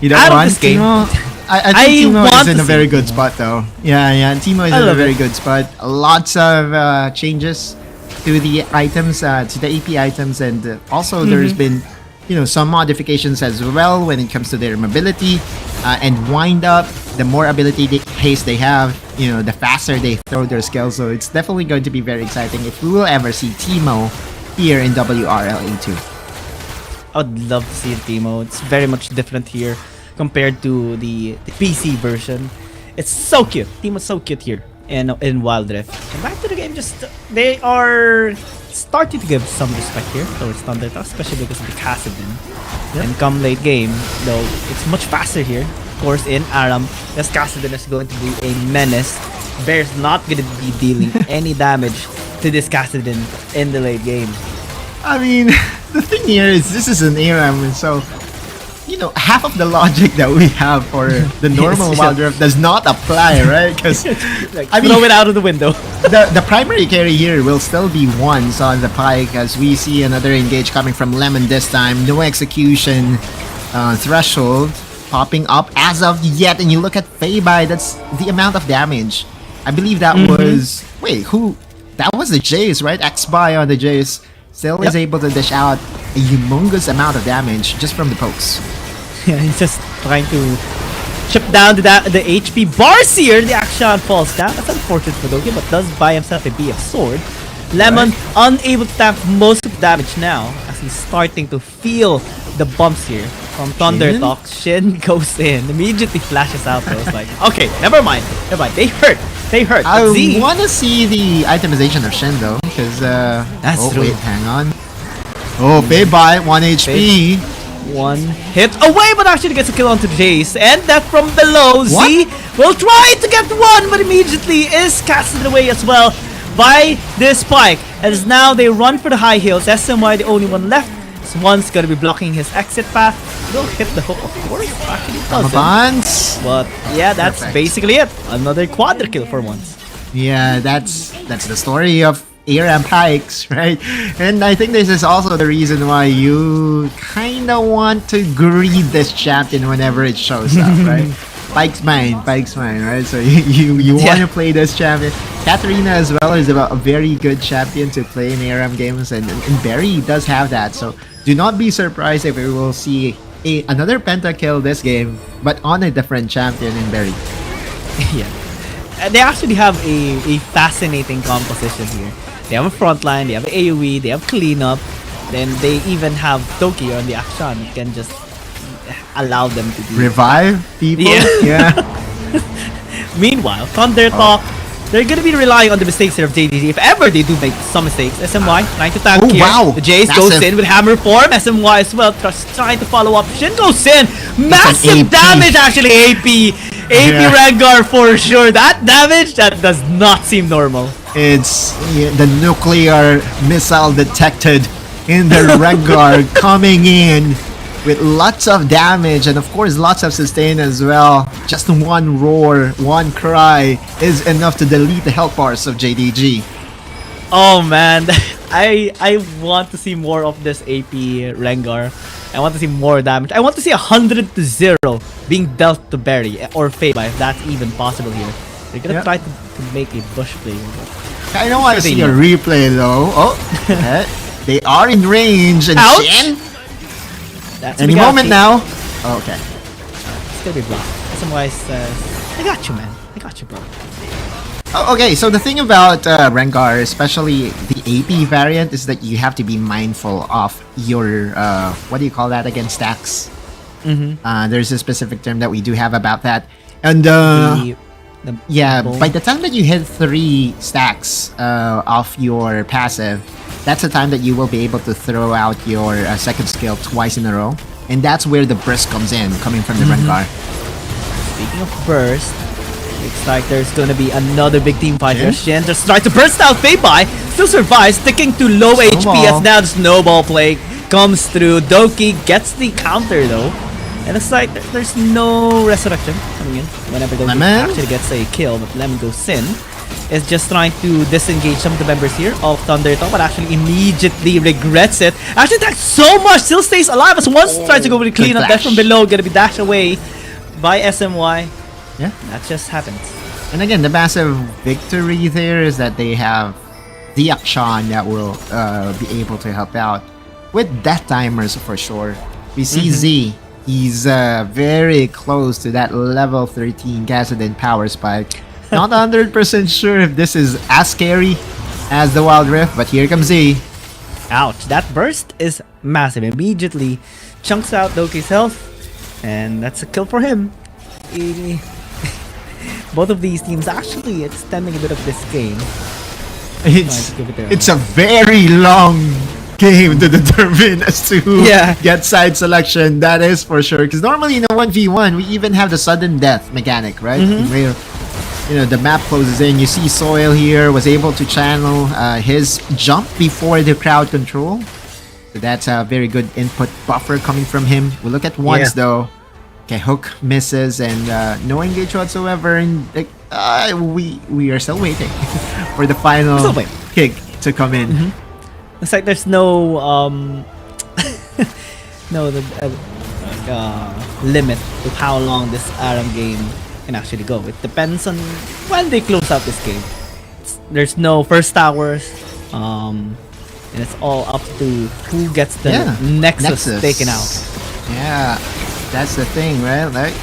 You don't want Teemo? I think Teemo is in a very good spot though. Yeah, Teemo is in a very good spot. Lots of changes to the items, to the AP items, and also there's been some modifications as well when it comes to their mobility and wind up. The more ability pace they have, the faster they throw their skills. So it's definitely going to be very exciting if we will ever see Teemo here in WRLA2. I would love to see a Teemo. It's very much different here compared to the PC version. It's so cute. Teemo's so cute here in Wild Rift. And back to the game, they are starting to give some respect here towards Thunder Talk, especially because of the Kassadin. And come late game, though, it's much faster here. Of course, in ARAM, this Kassadin is going to be a menace. Bear's not going to be dealing any damage to this Kassadin in the late game. I mean, the thing here is this is an ARAM, so half of the logic that we have for the normal Wild Rift does not apply, right? Because throw it out of the window. the primary carry here will still be once on the Pike, as we see another engage coming from Lemon this time. No execution threshold popping up as of yet. And you look at Feibai, that's the amount of damage. I believe that was... Wait, who... That was the Jace, right? X-Buy on the Jace. Still is able to dish out a humongous amount of damage just from the pokes. Yeah, he's just trying to chip down the HP bars here. The action falls down. That's unfortunate for Doki, but does buy himself a BF sword. Lemon unable to tank most of the damage now as he's starting to feel the bumps here from Thunder Talk. Shin goes in, immediately flashes out though. It's like, okay, never mind. They hurt. I want to see the itemization of Shin though, because that's true. Wait, hang on. Oh, Feibai, 1 HP. One hit away, but actually gets a kill onto Jace, and that from below. Z will try to get one, but immediately is casted away as well by this spike. As now they run for the high heels. SMY the only one left. So one's gonna be blocking his exit path. Will hit the hook, of course. Actually doesn't. But yeah, that's basically it. Another quadra kill for once. Yeah, that's the story of ARAM Pikes, right? And I think this is also the reason why you kind of want to greet this champion whenever it shows up, right? Pike's mine, right? So you want to play this champion. Katarina as well is a very good champion to play in ARAM games, and Barry does have that. So do not be surprised if we will see another pentakill this game, but on a different champion in Barry. Yeah. They actually have a fascinating composition here. They have a frontline, they have AoE, they have cleanup, then they even have Toki on the action. You can just allow them to do revive people. Yeah. Meanwhile, Thunder Talk, they're gonna be relying on the mistakes here of JDG. If ever they do make some mistakes, SMY trying to tank here. Wow. The Jace goes in with hammer form. SMY as well trying to follow up. Shin goes in. Massive damage actually. AP Rengar for sure. That damage, that does not seem normal. It's the nuclear missile detected in the Rengar coming in with lots of damage and of course lots of sustain as well. Just one roar, one cry is enough to delete the health bars of JDG. Oh man, I want to see more of this AP Rengar. I want to see more damage. I want to see 100-0 being dealt to Barry or Feibai if that's even possible here. They're gonna try to make a bush play. I don't want to see a replay though. Oh, they are in range and Shin. That's any moment now. Oh, okay. Still be blocked. SMY says, I got you, man. I got you, bro. Oh, okay, so the thing about Rengar, especially the AP variant, is that you have to be mindful of your, what do you call that again, stacks? There's a specific term that we do have about that. And yeah, by the time that you hit 3 stacks off your passive, that's the time that you will be able to throw out your second skill twice in a row. And that's where the burst comes in, coming from the Rengar. Speaking of burst, looks like there's gonna be another big team fight here. Shin just tries to burst out Feibai, still survives, sticking to low HP as now the snowball play comes through. Doki gets the counter though. And it's like there's no resurrection coming in whenever Doki actually gets a kill, but Lemon goes in. Is just trying to disengage some of the members here of Thunder Talk, but actually immediately regrets it. Actually attacks so much, still stays alive as once tries to go with the cleanup. That from below gonna be dashed away by SMY. Yeah, that just happens. And again, the massive victory there is that they have the Akshan that will be able to help out with death timers for sure. We see Z, he's very close to that level 13 Kassadin power spike. Not 100% sure if this is as scary as the Wild Rift, but here comes Z. Ouch, that burst is massive. Immediately chunks out Doki's health, and that's a kill for him. Both of these teams actually extending a bit of this game. It's a very long game to determine as to who gets side selection. That is for sure. Because normally in a 1v1, we even have the sudden death mechanic, right? Where, you know, the map closes in. You see Soil here was able to channel his jump before the crowd control. So that's a very good input buffer coming from him. We look at once though. Okay, hook misses and no engage whatsoever. And we are still waiting for the final kick to come in. It's like there's no limit to how long this Aram game can actually go. It depends on when they close out this game. There's no first towers, and it's all up to who gets the Nexus taken out. Yeah, that's the thing, right? Like,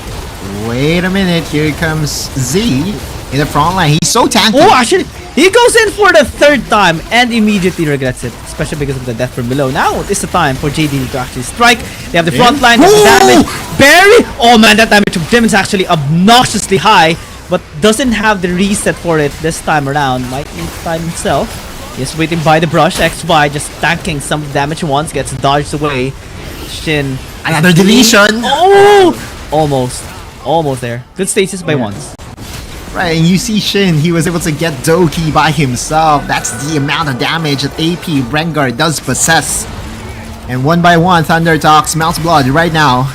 wait a minute, here comes Z in the front line. He's so tanky. Oh, actually, he goes in for the third time and immediately regrets it, especially because of the death from below. Now is the time for JDG to actually strike. They have the front line, there's damage. Barry! Oh man, that damage from Jim is actually obnoxiously high, but doesn't have the reset for it this time around. Might need time himself. He's waiting by the brush. XY just tanking some damage once, gets dodged away. Shin. Another deletion! Oh! Almost there. Good stasis by once. Right, and you see Shin, he was able to get Doki by himself. That's the amount of damage that AP Rengar does possess. And one by one, Thunder Talk smells blood right now.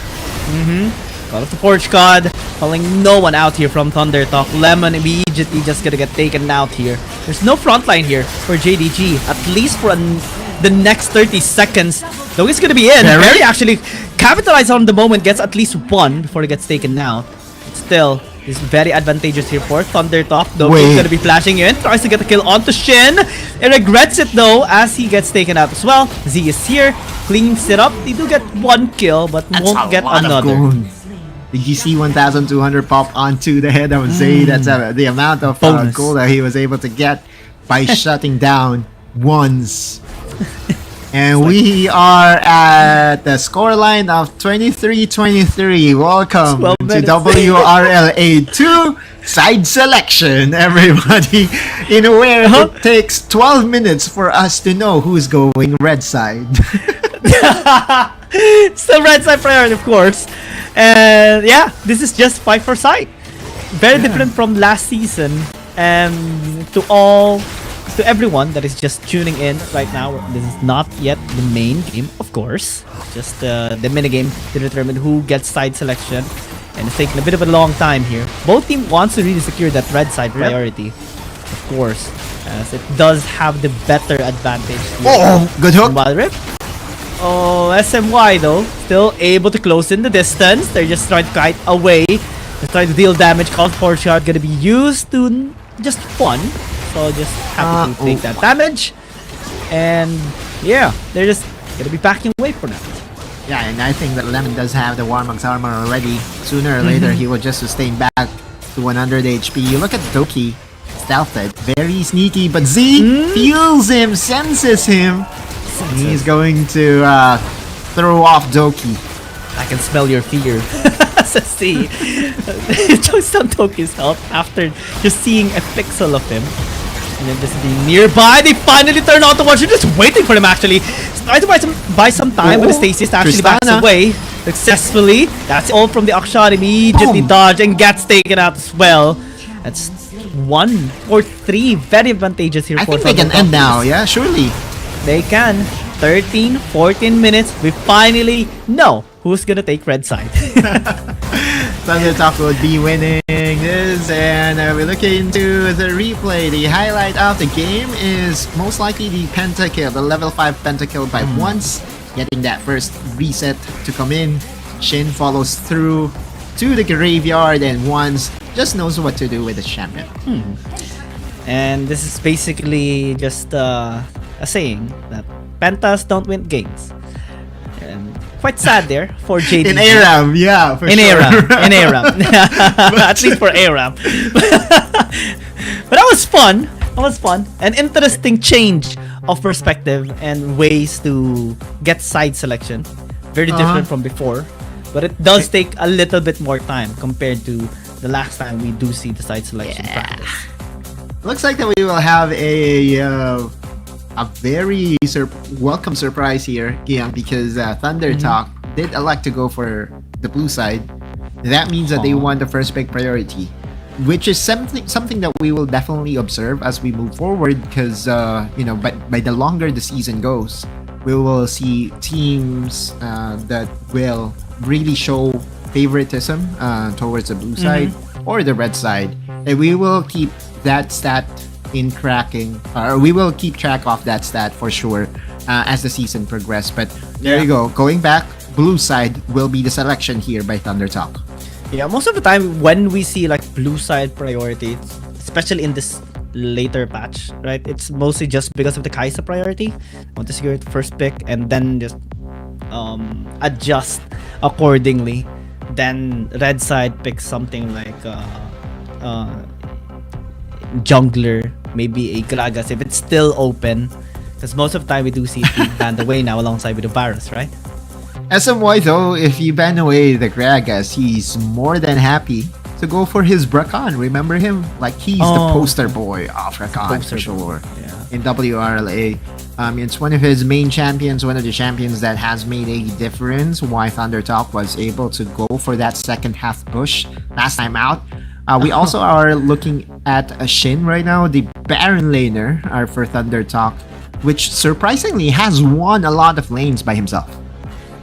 Call of the Porch God, calling no one out here from Thunder Talk. Lemon immediately just gonna get taken out here. There's no frontline here for JDG, at least for the next 30 seconds. Though he's gonna be in. Barry actually capitalizes on the moment, gets at least one before he gets taken out. But still, it's very advantageous here for Thunder Talk. Though he's gonna be flashing in, tries to get the kill onto Shin. He regrets it though as he gets taken out as well. Z is here, cleans it up. They do get one kill, but won't get another. Did you see 1,200 pop onto the head of Zay? That's the amount of gold that he was able to get by shutting down once. And we are at the scoreline of 23-23. Welcome to WRLA 2 side selection, everybody. In a way, it takes 12 minutes for us to know who's going red side. Still red side priority, of course. And yeah, this is just fight for sight. Very different from last season. And to everyone that is just tuning in right now, this is not yet the main game, of course. Just the minigame to determine who gets side selection. And it's taking a bit of a long time here. Both teams wants to really secure that red side priority, of course, as it does have the better advantage. Oh, good hook. Wild Rip. Oh, SMY though, still able to close in the distance. They're just trying to kite away. They're trying to deal damage. Call for shot gonna be used to just one. So just happy to take that damage. And yeah, they're just gonna be backing away for now. Yeah, and I think that Lemon does have the Warmonk's armor already. Sooner or later, he will just sustain back to 100 HP. You look at Doki, stealthed, very sneaky, but Z feels him, senses him. He's going to throw off Doki. I can smell your fear. See, chokes on Doki's health after just seeing a pixel of him. And then just being nearby, they finally turn on to watch him, just waiting for him actually. Trying to buy some time, but the Stasis actually backs away successfully. That's all from the Akshan, immediately dodge and gets taken out as well. That's 1 or 3, very advantageous here. I think they can end now, yeah, surely. They can. 13, 14 minutes, we finally know who's gonna take red side. Thunder Talk would be winning this, and we're looking into the replay. The highlight of the game is most likely the pentakill, the level 5 pentakill by once, getting that first reset to come in. Shin follows through to the graveyard and once just knows what to do with the champion. And this is basically just a saying that pentas don't win games. And quite sad there for JDG. In ARAM, yeah, for in sure. In ARAM. At least for ARAM. But that was fun. That was fun. An interesting change of perspective and ways to get side selection. Very different from before. But it does take a little bit more time compared to the last time we do see the side selection practice. Looks like that we will have a very welcome surprise here, Giang, because Thunder Talk did elect to go for the blue side. That means that they won the first big priority, which is something that we will definitely observe as we move forward, because by the longer the season goes, we will see teams that will really show favoritism towards the blue side or the red side, and we will keep that stat in tracking, or we will keep track of that stat for sure as the season progresses. But there you go, going back, blue side will be the selection here by ThunderTalk. Yeah, most of the time when we see like blue side priority, especially in this later patch, right? It's mostly just because of the Kai'Sa priority. Want to secure the first pick and then just adjust accordingly. Then red side picks something like jungler, maybe a Gragas if it's still open. Because most of the time we do see it banned away now alongside with the Varus, right? SMY though, if you ban away the Gragas, he's more than happy to go for his Brakan. Remember him? Like he's the poster boy of Rakan for sure. Yeah. In WRLA. It's one of his main champions, one of the champions that has made a difference. Why ThunderTalk was able to go for that second half push last time out. We also are looking at a Shin right now, the Baron laner for ThunderTalk, which surprisingly has won a lot of lanes by himself.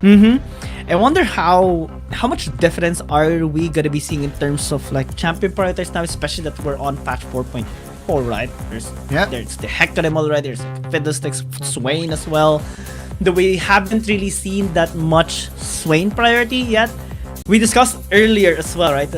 I wonder how much difference are we gonna be seeing in terms of like champion priorities now, especially that we're on patch 4.4, right? There's the Hecarim already, there's Fiddlesticks, Swain as well. We haven't really seen that much Swain priority yet. We discussed earlier as well, right?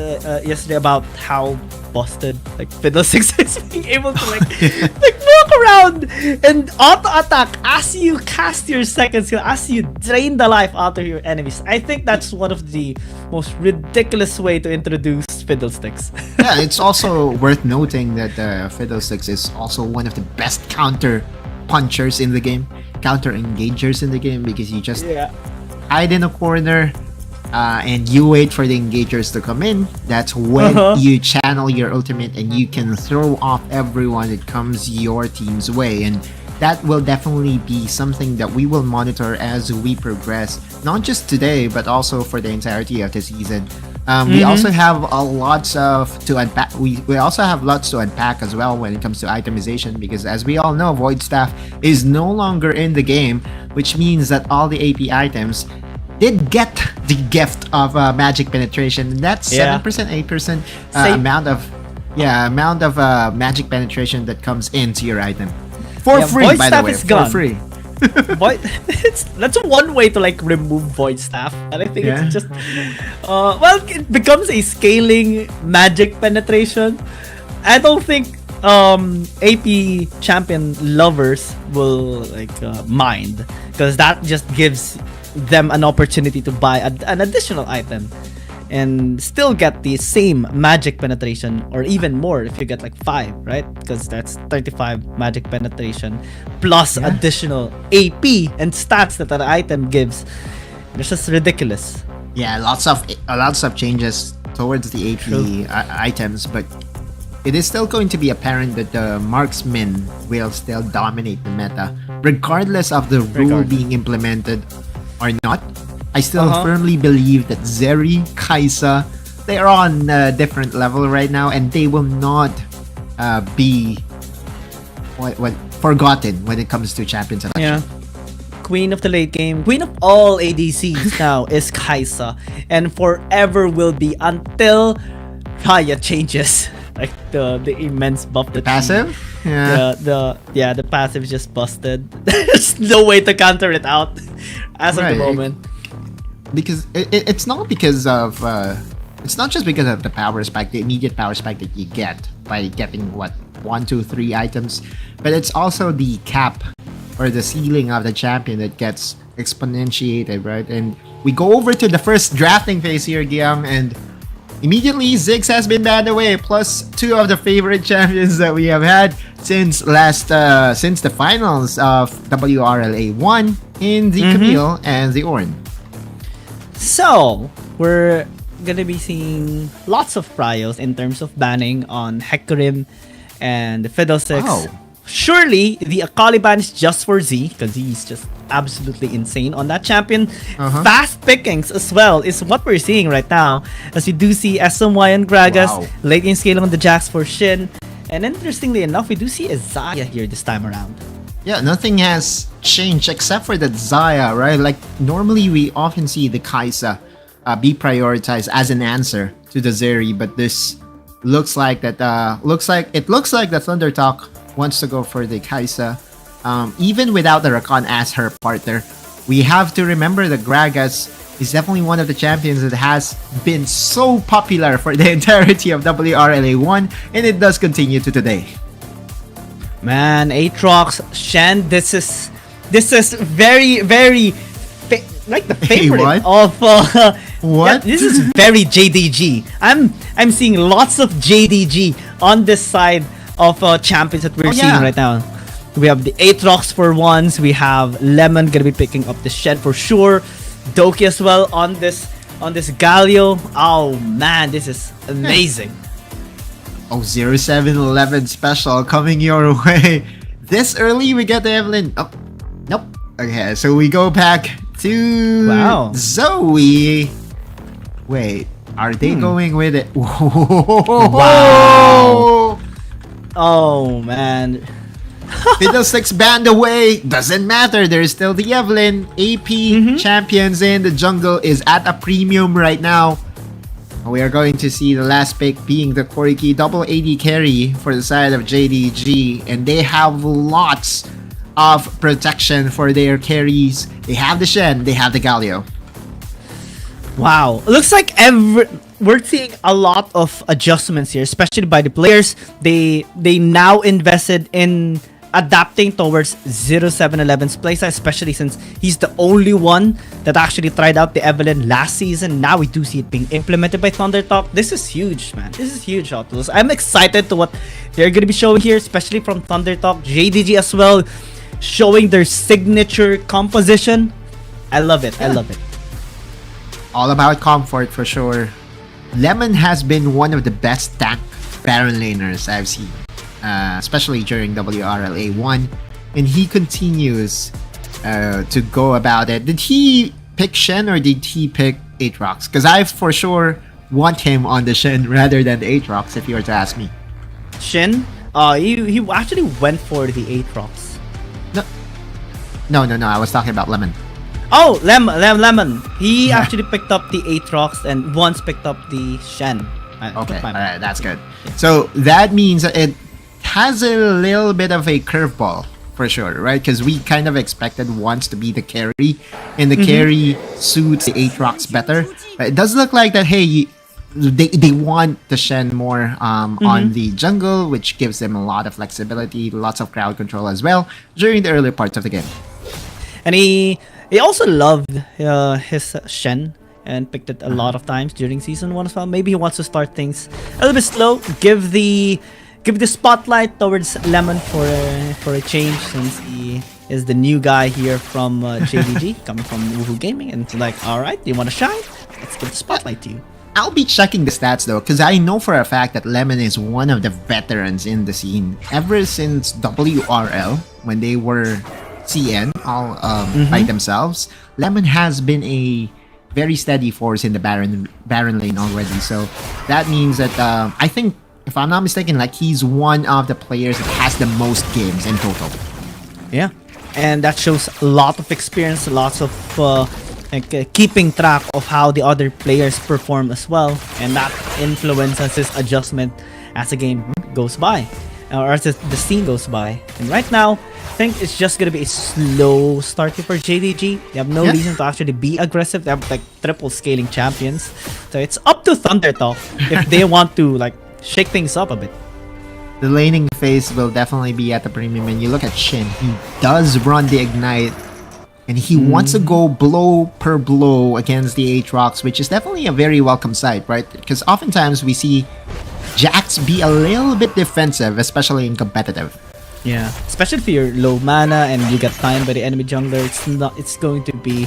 Yesterday about how busted like Fiddlesticks is being able to like walk around and auto attack as you cast your second skill, as you drain the life out of your enemies. I think that's one of the most ridiculous way to introduce Fiddlesticks. Yeah, it's also worth noting that Fiddlesticks is also one of the best counter punchers in the game, counter engagers in the game, because you just hide in a corner. And you wait for the engagers to come in. That's when you channel your ultimate and you can throw off everyone that comes your team's way. And that will definitely be something that we will monitor as we progress, not just today, but also for the entirety of the season. We also have lots to unpack. We also have lots to unpack as well when it comes to itemization, because as we all know, Void Staff is no longer in the game, which means that all the AP items did get the gift of magic penetration, and that's 7%, 8% amount of magic penetration that comes into your item for free. By the way, for free. That's one way to like remove Void Staff, and I think it's just it becomes a scaling magic penetration. I don't think AP champion lovers will like mind, because that just gives them an opportunity to buy an additional item and still get the same magic penetration, or even more if you get like 5, right? Because that's 35 magic penetration plus additional AP and stats that item gives. It's just ridiculous. Yeah, lots of changes towards the AP items, but it is still going to be apparent that the marksman will still dominate the meta, regardless of the rule being implemented or not. I still firmly believe that Zeri, Kai'Sa, they're on a different level right now, and they will not be forgotten when it comes to champion selection. Yeah. Queen of the late game, queen of all ADCs now is Kai'Sa, and forever will be until Raya changes. Like the immense buff. The passive? The passive is just busted. There's no way to counter it out as of the moment. Because it's not because of it's not just because of the power spike, the immediate power spike that you get by getting 1, 2, 3 items, but it's also the cap or the ceiling of the champion that gets exponentiated, right? And we go over to the first drafting phase here, Guillaume, and immediately, Ziggs has been banned away, plus 2 of the favorite champions that we have had since the finals of WRLA 1 in the Camille and the Ornn. So, we're gonna be seeing lots of prios in terms of banning on Hecarim and Fiddlesticks. Oh. Surely, the Akali ban is just for Z, because he's just absolutely insane on that champion. Fast pickings as well is what we're seeing right now, as we do see SMY and Gragas, late game scaling on the Jax for Shin, and interestingly enough, we do see a Xayah here this time around. Yeah, nothing has changed except for the Xayah, right? Like normally we often see the Kai'Sa be prioritized as an answer to the Zeri, but this looks like that the ThunderTalk wants to go for the Kai'Sa. Even without the Rakan as her partner, we have to remember that Gragas is definitely one of the champions that has been so popular for the entirety of WRLA 1, and it does continue to today. Man, Aatrox, Shen, this is very, very like the favorite what? of What? yeah, this is very JDG. I'm seeing lots of JDG on this side of champions that we're seeing right now. We have the Aatrox for once. We have Lemon gonna be picking up the Shen for sure. Doki as well on this Galio. Oh man, this is amazing. Oh, 0711 special coming your way. This early we get the Evelyn. Oh, nope. Okay, so we go back to Zoe. Wait, are they going with it? Wow. Oh man. Fiddlesticks banned away. Doesn't matter. There's still the Evelyn. AP champions in the jungle is at a premium right now. We are going to see the last pick being the Koriki double AD carry for the side of JDG. And they have lots of protection for their carries. They have the Shen. They have the Galio. Wow. Looks like we're seeing a lot of adjustments here, especially by the players. They now invested in adapting towards 0711's playstyle, especially since he's the only one that actually tried out the Evelyn last season. Now we do see it being implemented by ThunderTalk. This is huge, man. This is huge, Oculus. I'm excited to what they're going to be showing here, especially from ThunderTalk. JDG as well, showing their signature composition. I love it. I love it. All about comfort for sure. Lemon has been one of the best tank Baron laners I've seen. Especially during WRLA 1, and he continues to go about it. Did he pick Shen or did he pick Aatrox? Because I for sure want him on the Shen rather than the Aatrox, if you were to ask me. Shen? He actually went for the Aatrox. No, I was talking about Lemon. Oh, Lemon. He actually picked up the Aatrox and once picked up the Shen. Okay, alright, that's good. So that means that it has a little bit of a curveball for sure, right? Because we kind of expected once to be the carry, and the carry suits the Aatrox better. It does look like that. Hey, they want the Shen more on the jungle, which gives them a lot of flexibility, lots of crowd control as well during the early parts of the game. And he also loved his Shen and picked it a lot of times during season 1 as well. Maybe he wants to start things a little bit slow, give the spotlight towards Lemon for a change, since he is the new guy here from JDG, coming from Woohoo Gaming, and it's like, all right, you want to shine? Let's give the spotlight to you. I'll be checking the stats though, because I know for a fact that Lemon is one of the veterans in the scene ever since WRL, when they were CN all by themselves. Lemon has been a very steady force in the Baron lane already, so that means that I think, if I'm not mistaken, like he's one of the players that has the most games in total. Yeah, and that shows a lot of experience, lots of keeping track of how the other players perform as well, and that influences his adjustment as the game goes by, or as the scene goes by. And right now, I think it's just gonna be a slow start for JDG. They have no reason to actually be aggressive. They have like triple scaling champions, so it's up to ThunderTalk if they want to like shake things up a bit. The laning phase will definitely be at the premium, and you look at Shin, he does run the Ignite, and he wants to go blow per blow against the Aatrox, which is definitely a very welcome sight, right? Because oftentimes we see Jax be a little bit defensive, especially in competitive. Yeah, especially if you're low mana and you get timed by the enemy jungler, it's going to be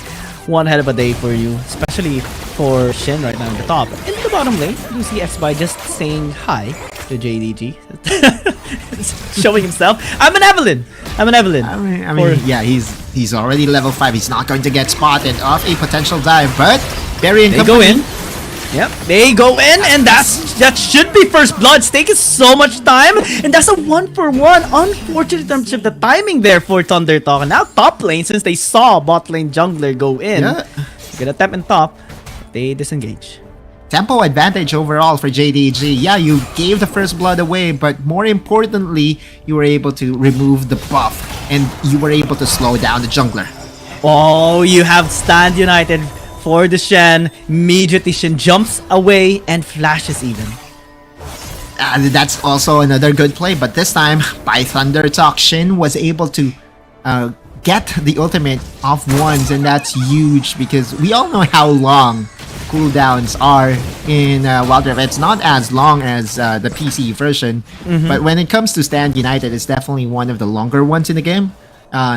one hell of a day for you, especially for Shin right now in the top. In the bottom lane, you see Xby just saying hi to JDG, showing himself. I'm an Evelyn. I mean, yeah, he's already level 5. He's not going to get spotted off a potential dive, but burying they go in. Yep, they go in, and that should be first blood. It's taking so much time, and that's a 1-for-1. Unfortunate in terms of the timing there for ThunderTalk. And now top lane, since they saw bot lane jungler go in, get a tap in top, they disengage. Tempo advantage overall for JDG. Yeah, you gave the first blood away, but more importantly, you were able to remove the buff, and you were able to slow down the jungler. Oh, you have Stand United for the Shen. Immediately Shen jumps away and flashes even. That's also another good play, but this time by Thunder Talk, Shin was able to get the ultimate off once, and that's huge because we all know how long cooldowns are in Wild Rift. It's not as long as the PC version, but when it comes to Stand United, it's definitely one of the longer ones in the game.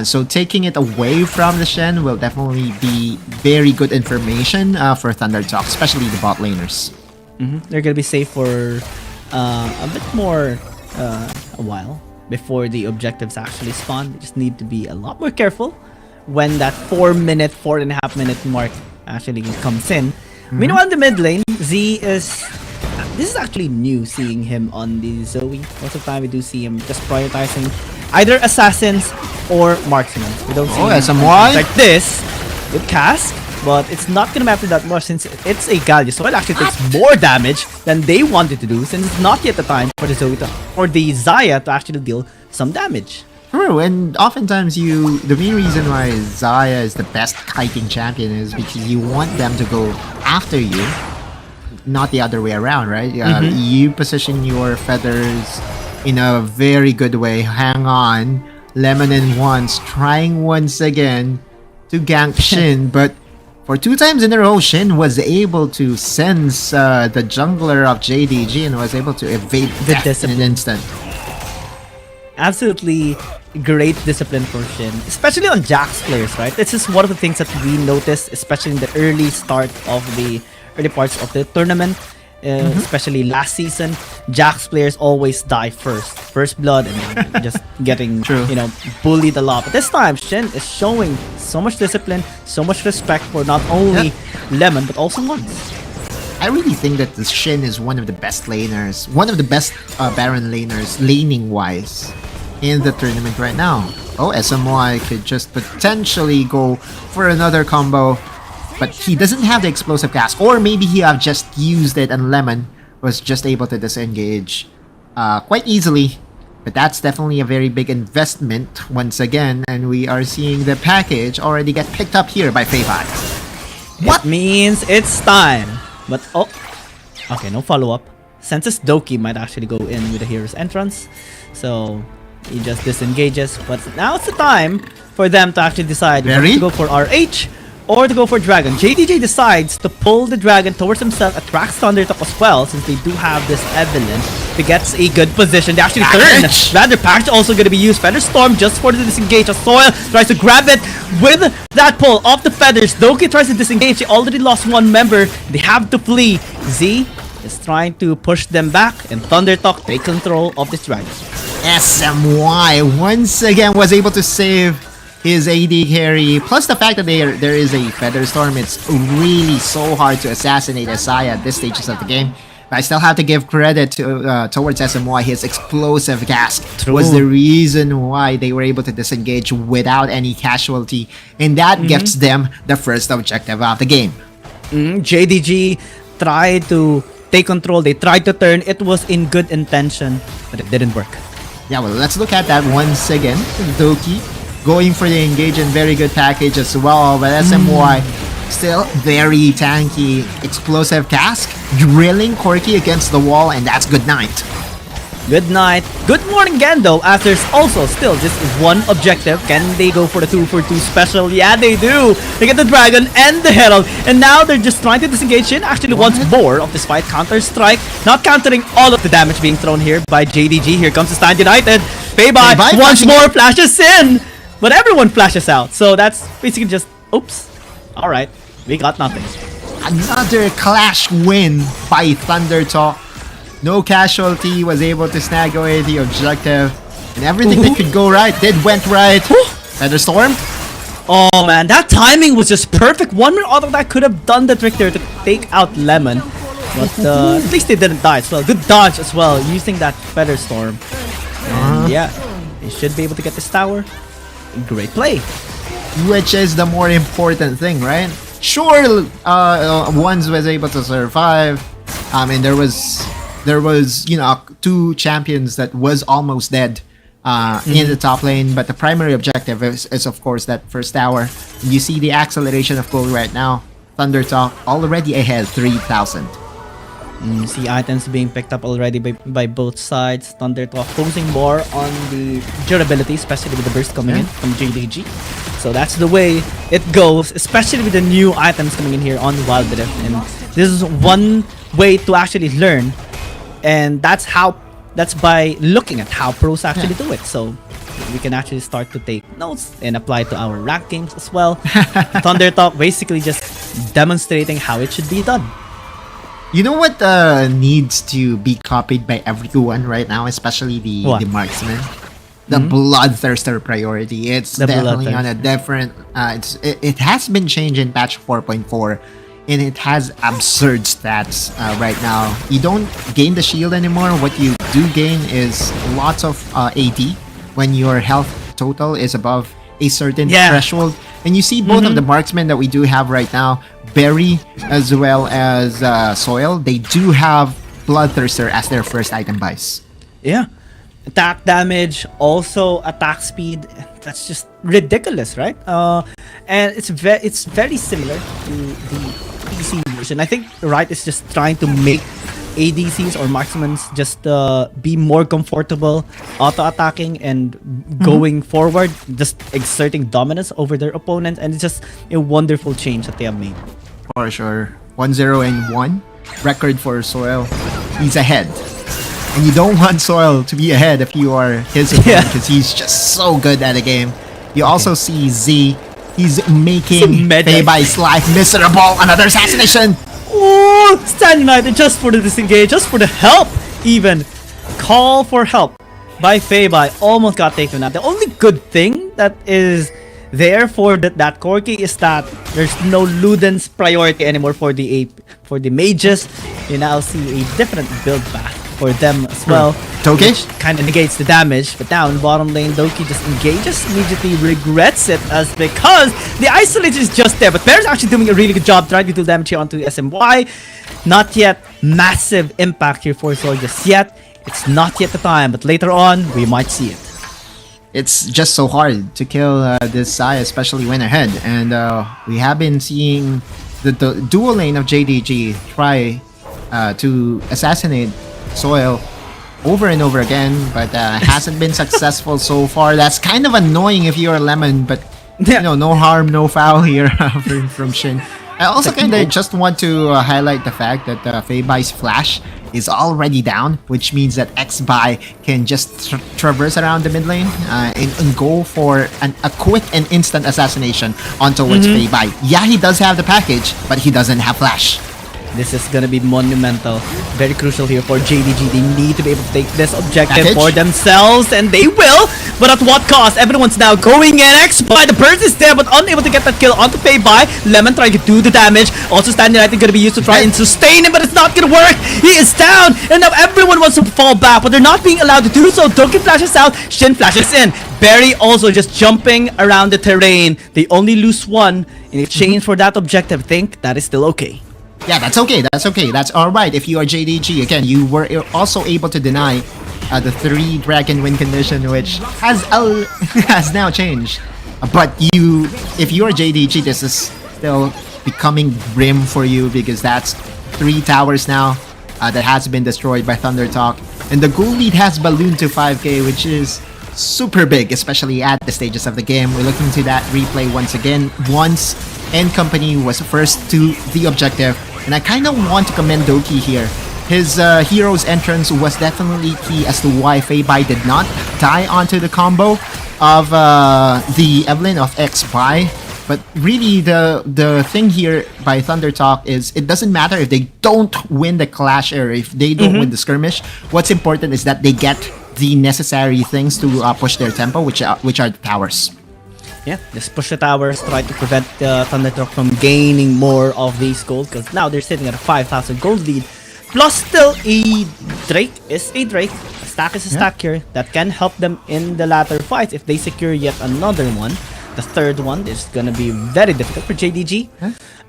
So taking it away from the Shen will definitely be very good information for Thunder Talk, especially the bot laners. They're gonna be safe for a bit more a while before the objectives actually spawn. They just need to be a lot more careful when that 4.5 minute mark actually comes in. Meanwhile, in the mid lane, Z is... This is actually new, seeing him on the Zoe. Most of the time, we do see him just prioritizing either assassins or marksmen. We don't see him like this with Cask, but it's not gonna matter that much since it's a Galio. So it actually takes more damage than they wanted to do, since it's not yet the time for the Zoe or the Xayah to actually deal some damage. True, and oftentimes the main reason why Xayah is the best kiting champion is because you want them to go after you, not the other way around, right? You position your feathers in a very good way. Hang on, Lemon and once, trying once again to gank Shin, but for 2 times in a row, Shin was able to sense the jungler of JDG and was able to evade death in an instant. Absolutely great discipline for Shin, especially on Jax players, right? This is one of the things that we noticed, especially in the early parts of the tournament, especially last season. Jax players always die first blood, and just getting bullied a lot. But this time, Shin is showing so much discipline, so much respect for not only Lemon but also Once. I really think that the Shin is one of the best laners, one of the best Baron laners, laning-wise, in the tournament right now. Oh, SMY could just potentially go for another combo, but he doesn't have the explosive cast, or maybe he have just used it and Lemon was just able to disengage quite easily. But that's definitely a very big investment once again, and we are seeing the package already get picked up here by Feibai. What means it's time? But okay, no follow-up. Senses Doki might actually go in with the hero's entrance, so he just disengages. But now it's the time for them to actually decide whether to go for RH or to go for Dragon. JDG decides to pull the Dragon towards himself, attracts Thundertop as well, since they do have this Evelyn to get a good position. They actually turn. Rather, package also going to be used. Feather Storm just for the disengage. A Soil tries to grab it with that pull off the feathers. Doki tries to disengage. They already lost one member. They have to flee. Z is trying to push them back, and Thundertalk take control of this Dragon. SMY once again was able to save his AD carry, plus the fact that there is a Feather Storm. It's really so hard to assassinate Xayah at this stages of the game. But I still have to give credit to towards SMY. His explosive cast was the reason why they were able to disengage without any casualty, and that gets them the first objective of the game. JDG tried to take control. They tried to turn. It was in good intention, but it didn't work. Yeah, well, let's look at that once again. Doki going for the engage and very good package as well, but SMY still very tanky. Explosive cask, drilling Corki against the wall, and that's good night. Good night. Good morning again though, as there's also still just one objective. Can they go for the 2-for-2 special? Yeah, they do. They get the Dragon and the Herald, and now they're just trying to disengage in. Actually, once more of this fight, counter-strike, not countering all of the damage being thrown here by JDG. Here comes the Stand United. Feibai once more flashes in, but everyone flashes out. So that's basically just, oops. Alright, we got nothing. Another clash win by Thundertalk. No casualty, was able to snag away the objective, and everything that could go right went right. Feather Storm. Oh man, that timing was just perfect. One more auto that could have done the trick there to take out Lemon, but at least they didn't die as well. Good dodge as well, using that Feather Storm. And yeah, they should be able to get this tower. Great play. Which is the more important thing, right? Sure, Ones was able to survive. And there was, you know, 2 champions that was almost dead in the top lane, but the primary objective is of course that first tower. You see the acceleration of gold right now. Thunder Talk already ahead 3,000. See items being picked up already by both sides. Thunder Talk focusing more on the durability, especially with the burst coming in from JDG. So that's the way it goes, especially with the new items coming in here on Wild Rift. And this is one way to actually learn, and that's by looking at how pros actually do it. So we can actually start to take notes and apply to our rank games as well. Thunder Talk basically just demonstrating how it should be done. You know what needs to be copied by everyone right now, especially the marksman? The Bloodthirster priority. It's definitely on a different... it has been changed in patch 4.4, and it has absurd stats right now. You don't gain the shield anymore. What you do gain is lots of AD when your health total is above a certain threshold. And you see both of the marksmen that we do have right now, Berry as well as Soil, they do have Bloodthirster as their first item buys. Yeah. Attack damage, also attack speed. That's just ridiculous, right? And it's very similar to the PC version. I think Riot is just trying to make ADCs or marksmen just be more comfortable auto-attacking and going forward, just exerting dominance over their opponent, and it's just a wonderful change that they have made. For sure. 1-0-1 record for Soil. He's ahead. And you don't want Soil to be ahead if you are his opponent, because he's just so good at the game. You also see Z. He's making Feibai's life miserable. Another assassination. Oh, Stand United just for the disengage, just for the help even. Call for help by Feibai almost got taken out. The only good thing that is there for that Corki is that there's no Luden's priority anymore for the mages. You now see a different build path for them as well. Toki kind of negates the damage, but now in bottom lane, Doki just engages, immediately regrets it as because the isolation is just there. But Bear's actually doing a really good job trying to do damage here onto SMY. Not yet massive impact here for Soul just yet. It's not yet the time, but later on we might see it. It's just so hard to kill this Sai, especially when ahead, and we have been seeing the dual lane of JDG try to assassinate Soil over and over again, but hasn't been successful so far. That's kind of annoying if you're Lemon, but you know, no harm, no foul here from Shin. I also kind of just want to highlight the fact that Feibai's flash is already down, which means that X-Bai can just traverse around the mid lane and go for a quick and instant assassination on towards Feibai. Yeah, he does have the package, but he doesn't have flash. This is gonna be monumental, very crucial here for JDG. They need to be able to take this objective for themselves, and they will, but at what cost? Everyone's now going in. X-Bai, the burst is there, but unable to get that kill onto Feibai. Lemon trying to do the damage. Also, Stand United gonna be used to try and sustain him, but it's not gonna work. He is down, and now everyone wants to fall back, but they're not being allowed to do so. Doki flashes out, Shin flashes in. Barry also just jumping around the terrain. They only lose one in exchange for that objective. I think that is still okay. Yeah, that's okay. That's okay. That's alright. If you are JDG, again, you were also able to deny the 3 dragon win condition, which has now changed. But if you are JDG, this is still becoming grim for you, because that's 3 towers now that has been destroyed by Thunder Talk. And the goal lead has ballooned to 5k, which is super big, especially at the stages of the game. We're looking to that replay once again. Once N Company was first to the objective. And I kind of want to commend Doki here. His hero's entrance was definitely key as to why Feibai did not die onto the combo of the Evelyn of X-Bai. But really, the thing here by Thunder Talk is it doesn't matter if they don't win the clash or if they don't win the skirmish. What's important is that they get the necessary things to push their tempo, which are the towers. Yeah, just push the towers, try to prevent Thunder Talk from gaining more of these gold, because now they're sitting at a 5,000 gold lead. Plus still a Drake is a Drake. A stack is a stack here that can help them in the latter fights if they secure yet another one. The third one is gonna be very difficult for JDG.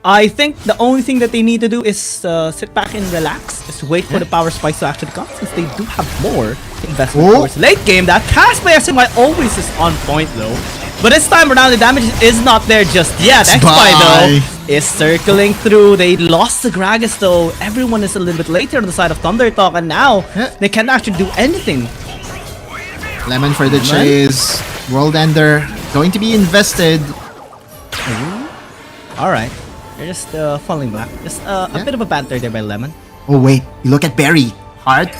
I think the only thing that they need to do is sit back and relax. Just wait for the power spikes to actually come, since they do have more investment towards late game. That cast by SMY always is on point though. But this time around, the damage is not there just yet. X-Bai though is circling through. They lost the Gragas though. Everyone is a little bit later on the side of Thunder Talk, and now they can't actually do anything. Lemon for the chase. World Ender going to be invested. Alright. They're just falling back. Just a bit of a banter there by Lemon. Oh wait, you look at Barry. Heart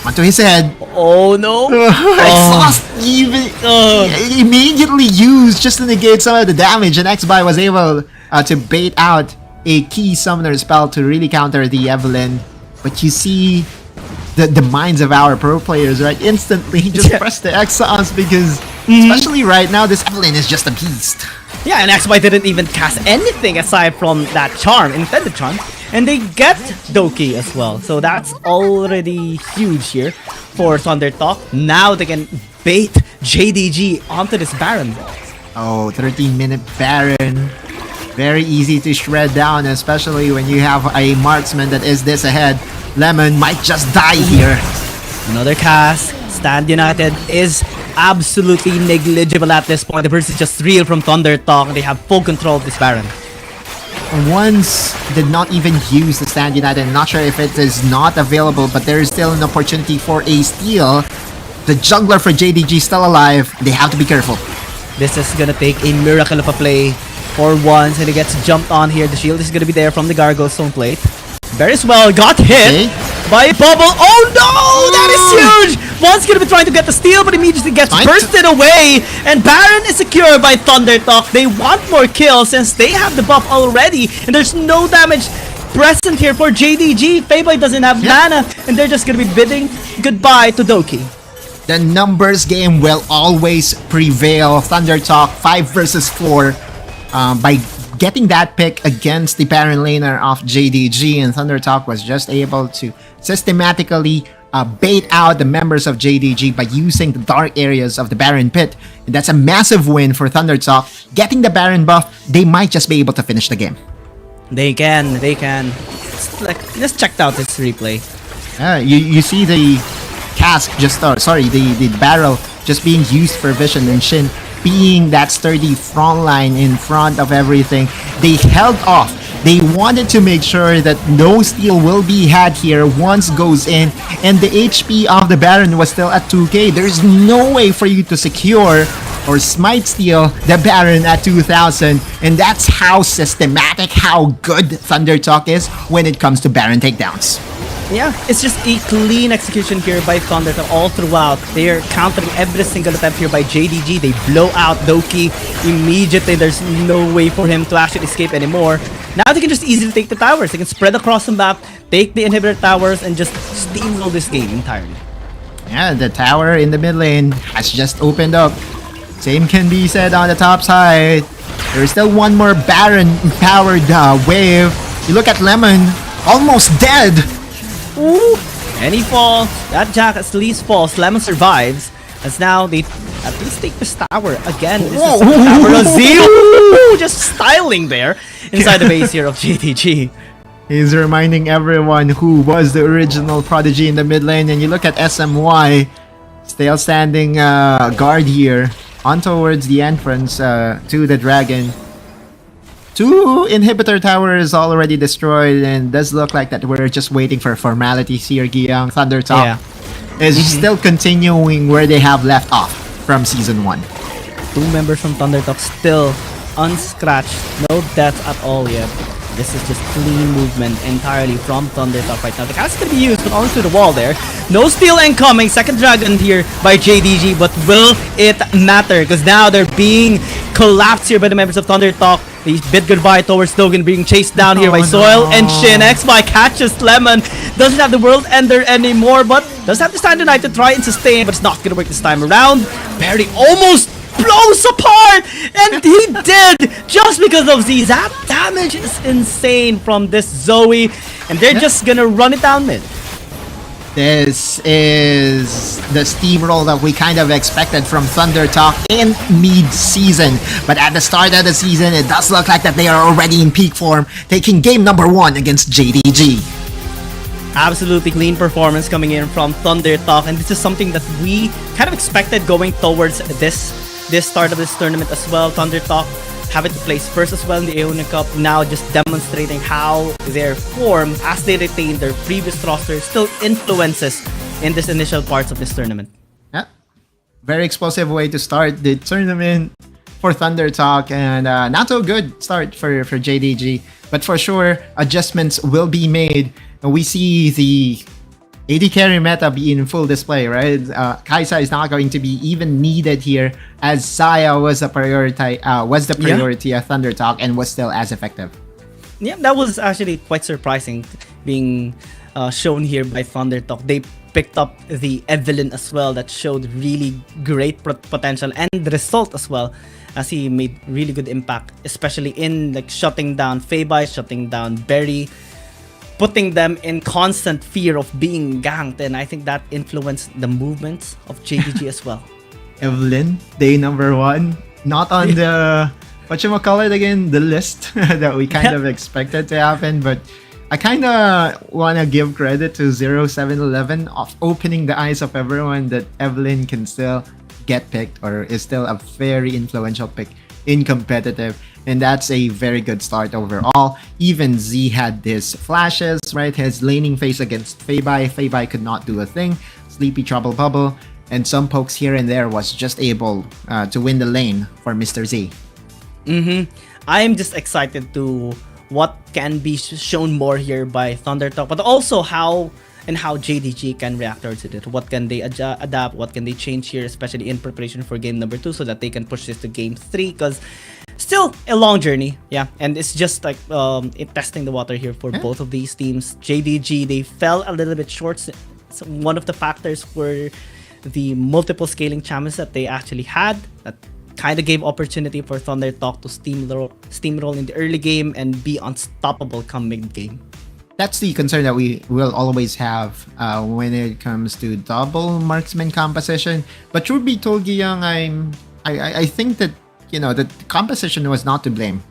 onto his head. Oh no! Exhaust even immediately used just to negate some of the damage, and Xby was able to bait out a key summoner spell to really counter the Evelyn. But you see the minds of our pro players, right? Instantly just press the exhaust because especially right now, this Evelyn is just a beast. Yeah, and XY didn't even cast anything aside from that charm, intended charm. And they get Doki as well. So that's already huge here for Thunder Talk. Now they can bait JDG onto this Baron. Oh, 13-minute Baron. Very easy to shred down, especially when you have a marksman that is this ahead. Lemon might just die here. Another cast. Stand United is absolutely negligible at this point. The burst is just real from Thunder Talk. They have full control of this Baron. Once did not even use the Stand United. I'm not sure if it is not available, but there is still an opportunity for a steal. The jungler for JDG still alive. They have to be careful. This is gonna take a miracle of a play for once, and he gets jumped on here. The shield is gonna be there from the Gargoyle Stone Plate. Very well, got hit by a bubble. Oh no, that is huge! One's gonna be trying to get the steal, but immediately gets bursted away. And Baron is secured by Thunder Talk. They want more kills since they have the buff already, and there's no damage present here for JDG. Feyboy doesn't have mana, and they're just gonna be bidding goodbye to Doki. The numbers game will always prevail. Thunder Talk 5 versus 4 by getting that pick against the Baron laner of JDG, and Thunder Talk was just able to systematically bait out the members of JDG by using the dark areas of the Baron pit. And that's a massive win for Thunder Talk. Getting the Baron buff, they might just be able to finish the game. They can. Let's check out this replay. You see the cask just, the barrel just being used for vision, and Shin being that sturdy front line in front of everything. They held off. They wanted to make sure that no steal will be had here once goes in, and the HP of the Baron was still at 2k. There's no way for you to secure or smite steal the Baron at 2000, and that's how systematic, how good Thunder Talk is when it comes to Baron takedowns. Yeah, it's just a clean execution here by Thunder Talk all throughout. They're countering every single attempt here by JDG. They blow out Doki immediately. There's no way for him to actually escape anymore. Now they can just easily take the towers. They can spread across the map, take the inhibitor towers, and just steamroll this game entirely. Yeah, the tower in the mid lane has just opened up. Same can be said on the top side. There is still one more Baron-powered wave. You look at Lemon, almost dead. Ooh, and he falls. That Jack at least falls. Lemon survives. As now they at least take this tower again. This is Tower of Zeal. Just styling there inside the base here of JDG. He's reminding everyone who was the original prodigy in the mid lane. And you look at SMY, still standing guard here on towards the entrance to the dragon. 2 inhibitor towers already destroyed, and does look like that we're just waiting for formalities here. Giyang Thunder Talk is still continuing where they have left off from Season 1. 2 members from Thunder Talk still unscratched, no death at all yet. This is just clean movement entirely from Thunder Talk right now. The cast is going to be used, but onto the wall there. No steal incoming. Second dragon here by JDG, but will it matter? Because now they're being collapsed here by the members of Thunder Talk. They bid goodbye towards Dogan, being chased down here by Soil and Shin. XY catches Lemon. Doesn't have the World Ender anymore, but does have the Stand United to try and sustain, but it's not going to work this time around. Barely almost blows apart, and he did just because of Z. That damage is insane from this Zoe, and they're just gonna run it down mid. This is the steamroll that we kind of expected from Thunder Talk in mid-season. But at the start of the season, it does look like that they are already in peak form, taking game number 1 against JDG. Absolutely clean performance coming in from Thunder Talk, and this is something that we kind of expected going towards this start of this tournament as well. Thunder Talk having to place first as well in the Aeonian Cup, now just demonstrating how their form, as they retain their previous roster, still influences in this initial parts of this tournament. Yeah, very explosive way to start the tournament for Thunder Talk, and not so good start for JDG, but for sure adjustments will be made. And we see the AD carry meta be in full display, right? Kaisa is not going to be even needed here, as Saya was the priority of Thunder Talk and was still as effective. Yeah, that was actually quite surprising being shown here by Thunder Talk. They picked up the Evelyn as well, that showed really great potential, and the result as well, as he made really good impact, especially in like shutting down Feibai, shutting down Berry, putting them in constant fear of being ganked, and I think that influenced the movements of JDG as well. Evelyn, day number 1, not on the whatchamacallit again, the list that we kind of expected to happen, but I kind of want to give credit to 0711 of opening the eyes of everyone that Evelyn can still get picked, or is still a very influential pick in competitive. And that's a very good start overall. Even Z had his flashes, right? His laning phase against Feibai. Feibai could not do a thing. Sleepy Trouble Bubble, and some pokes here and there was just able to win the lane for Mr. Z. I am just excited to what can be shown more here by Thunder Talk, but also how JDG can react towards it. What can they adapt? What can they change here, especially in preparation for game number 2, so that they can push this to game 3? Because still a long journey, yeah, and it's just like testing the water here for both of these teams. JDG, they fell a little bit short. So one of the factors were the multiple scaling champions that they actually had, that kind of gave opportunity for Thunder Talk to steamroll in the early game and be unstoppable come mid game. That's the concern that we will always have when it comes to double marksman composition. But truth be told, Giyang, I think that the composition was not to blame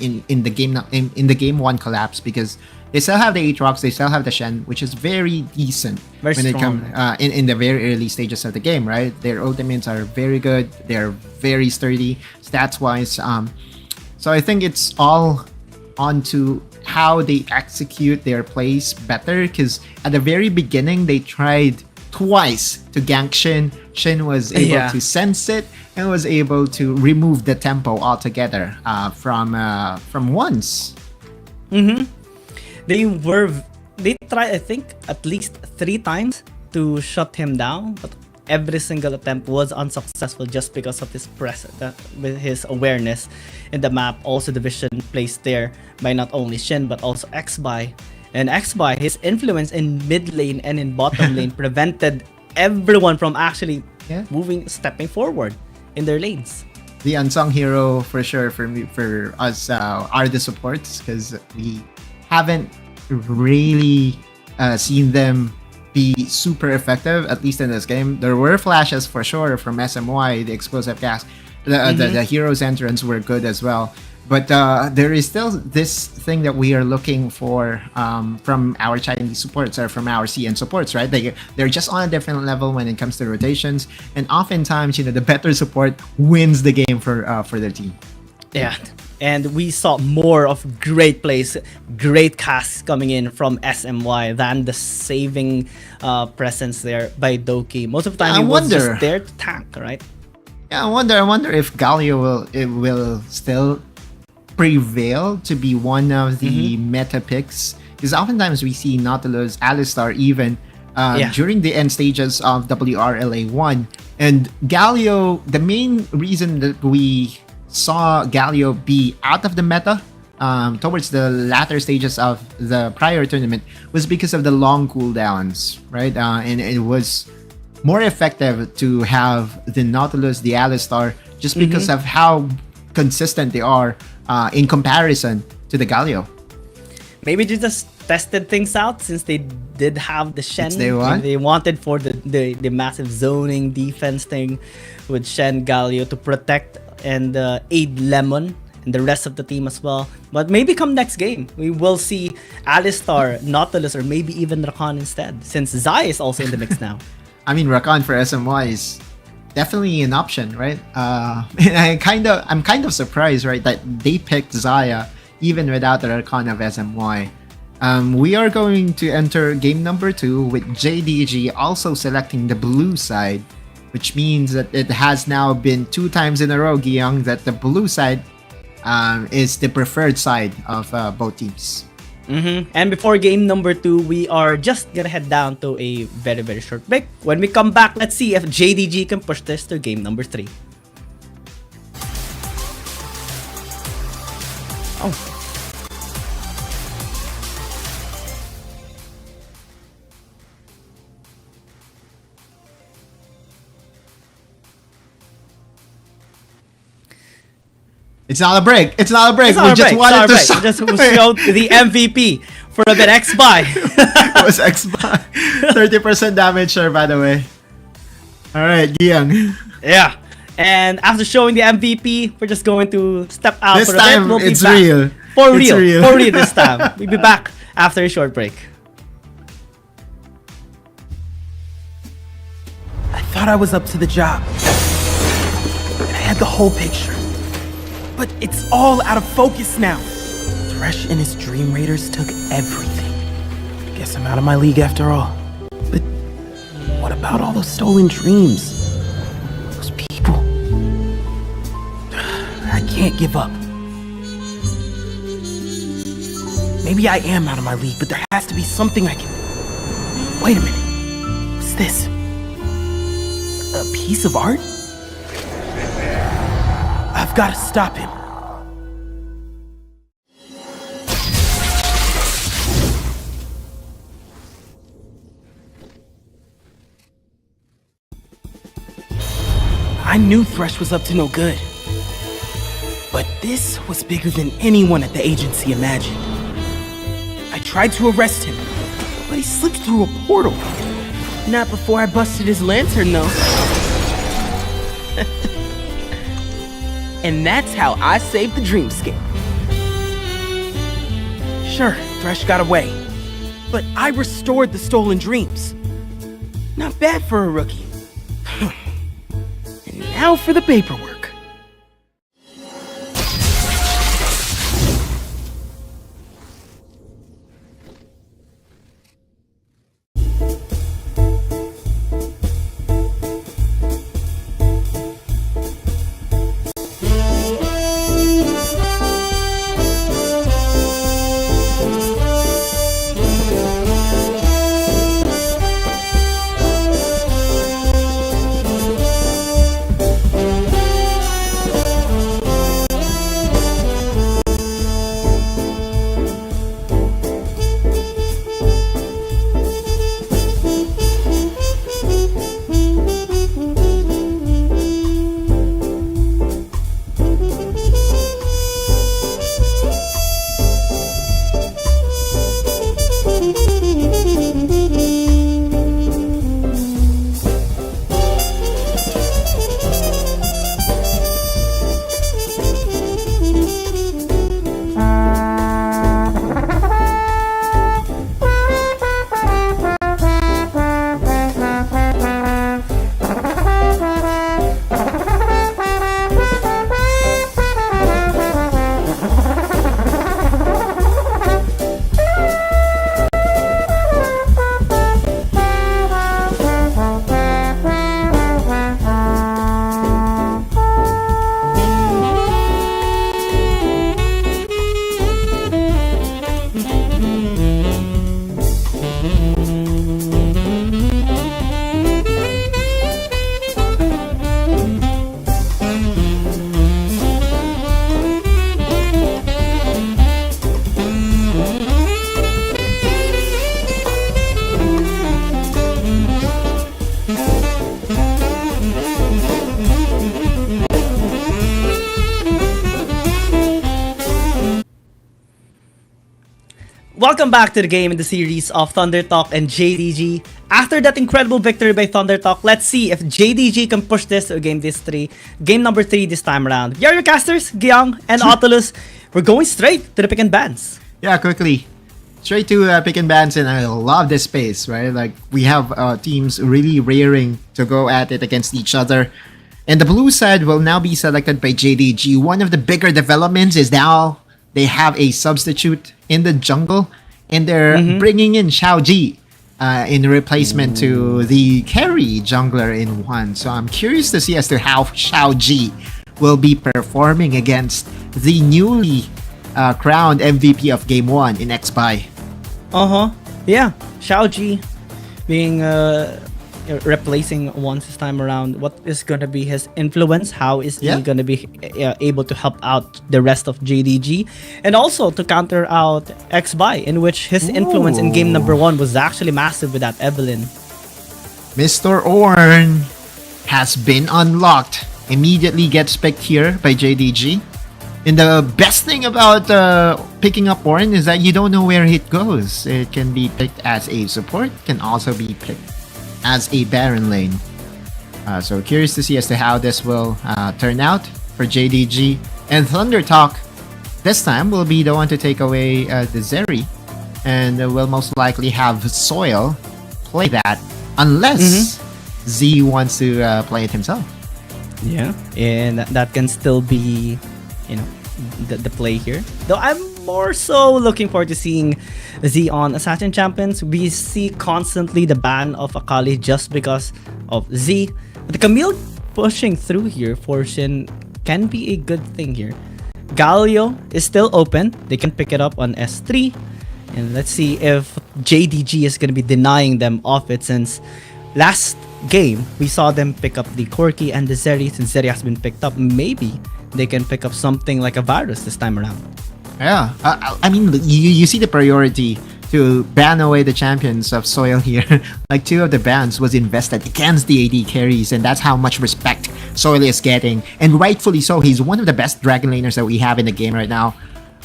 in the game 1 collapse, because they still have the Aatrox, they still have the Shen, which is very decent when it comes in the very early stages of the game, right? Their ultimates are very good, they're very sturdy stats wise. So I think it's all onto how they execute their plays better, because at the very beginning they tried twice to gank Shin. Shin was able to sense it and was able to remove the tempo altogether from once. They tried, I think, at least 3 times to shut him down, but every single attempt was unsuccessful just because of his with his awareness in the map. Also the vision placed there by not only Shin but also Xby. And Xby, his influence in mid lane and in bottom lane prevented everyone from actually stepping forward in their lanes. The unsung hero for sure for us are the supports, because we haven't really seen them be super effective, at least in this game. There were flashes for sure from SMY, the explosive gas. The hero's entrance were good as well. But there is still this thing that we are looking for from our Chinese supports, or from our CN supports, right? They're just on a different level when it comes to rotations, and oftentimes, the better support wins the game for their team. Yeah, and we saw more of great plays, great casts coming in from SMY than the saving presence there by Doki. Most of the time, he was just there to tank, right? Yeah, I wonder if Galio will still prevail to be one of the meta picks, because oftentimes we see Nautilus, Alistar even during the end stages of WRLA1, and Galio, the main reason that we saw Galio be out of the meta towards the latter stages of the prior tournament was because of the long cooldowns, right? And it was more effective to have the Nautilus, the Alistar, just because of how consistent they are in comparison to the Galio. Maybe they just tested things out, since they did have the Shen. They wanted for the massive zoning defense thing with Shen, Galio to protect and aid Lemon and the rest of the team as well. But maybe come next game, we will see Alistar, Nautilus, or maybe even Rakan instead, since Zai is also in the mix now. I mean, Rakan for SMY is definitely an option, right? And I'm kind of surprised, right, that they picked Zaya even without the recon of SMY. We are going to enter game number 2 with JDG also selecting the blue side, which means that it has now been 2 times in a row, Giyang, that the blue side is the preferred side of both teams. And before game number 2, we are just gonna head down to a very, very short break. When we come back, let's see if JDG can push this to game number 3. Oh. It's not a break. It's not a break. It's not We a just break. wanted to It's not a break. We just showed the MVP for a bit. X-Buy. It was X-Buy. 30% damage, sir, by the way. Alright, Giyang. Yeah. And after showing the MVP, we're just going to step out This for a bit. time, We'll be it's back. real. For It's real. real. For real this time. We'll be back after a short break. I thought I was up to the job. I had the whole picture. But it's all out of focus now. Thresh and his Dream Raiders took everything. Guess I'm out of my league after all. But what about all those stolen dreams? Those people. I can't give up. Maybe I am out of my league, but there has to be something I can... Wait a minute. What's this? A piece of art? I've got to stop him. I knew Thresh was up to no good. But this was bigger than anyone at the agency imagined. I tried to arrest him, but he slipped through a portal. Not before I busted his lantern, though. And that's how I saved the dreamscape. Sure, Thresh got away, but I restored the stolen dreams. Not bad for a rookie. And now for the paperwork. Welcome back to the game in the series of Thunder Talk and JDG. After that incredible victory by Thunder Talk, let's see if JDG can push this to game number 3 this time around. We are your casters, Giyang and Autolus. We're going straight to the pick and bans. Yeah, quickly. straight to pick and bans, and I love this space, right? Like, we have teams really rearing to go at it against each other. And the blue side will now be selected by JDG. One of the bigger developments is now they have a substitute in the jungle, and they're bringing in Xiaoji in replacement to the carry jungler in one. So I'm curious to see as to how Xiaoji will be performing against the newly crowned MVP of Game 1 in XBuy. Yeah, Xiaoji being replacing once this time around. What is going to be his influence? How is he going to be able to help out the rest of JDG? And also to counter out XBuy, in which his influence in game number 1 was actually massive with that Evelyn. Mr. Ornn has been unlocked. Immediately gets picked here by JDG. And the best thing about picking up Ornn is that you don't know where it goes. It can be picked as a support, can also be picked as a Baron lane. So curious to see as to how this will turn out for JDG. And Thunder Talk this time will be the one to take away the Zeri, and will most likely have Soil play that, unless Z wants to play it himself. Yeah, and that can still be, you know, the play here. Though I'm more so looking forward to seeing Z on Assassin Champions. We see constantly the ban of Akali just because of Z. But the Camille pushing through here for Shin can be a good thing here. Galio is still open. They can pick it up on S3. And let's see if JDG is going to be denying them of it, since last game we saw them pick up the Corki and the Zeri. Since Zeri has been picked up, maybe they can pick up something like a Varus this time around. Yeah, I mean, you see the priority to ban away the champions of Soil here. Like, 2 of the bans was invested against the AD carries, and that's how much respect Soil is getting. And rightfully so, he's one of the best dragon laners that we have in the game right now.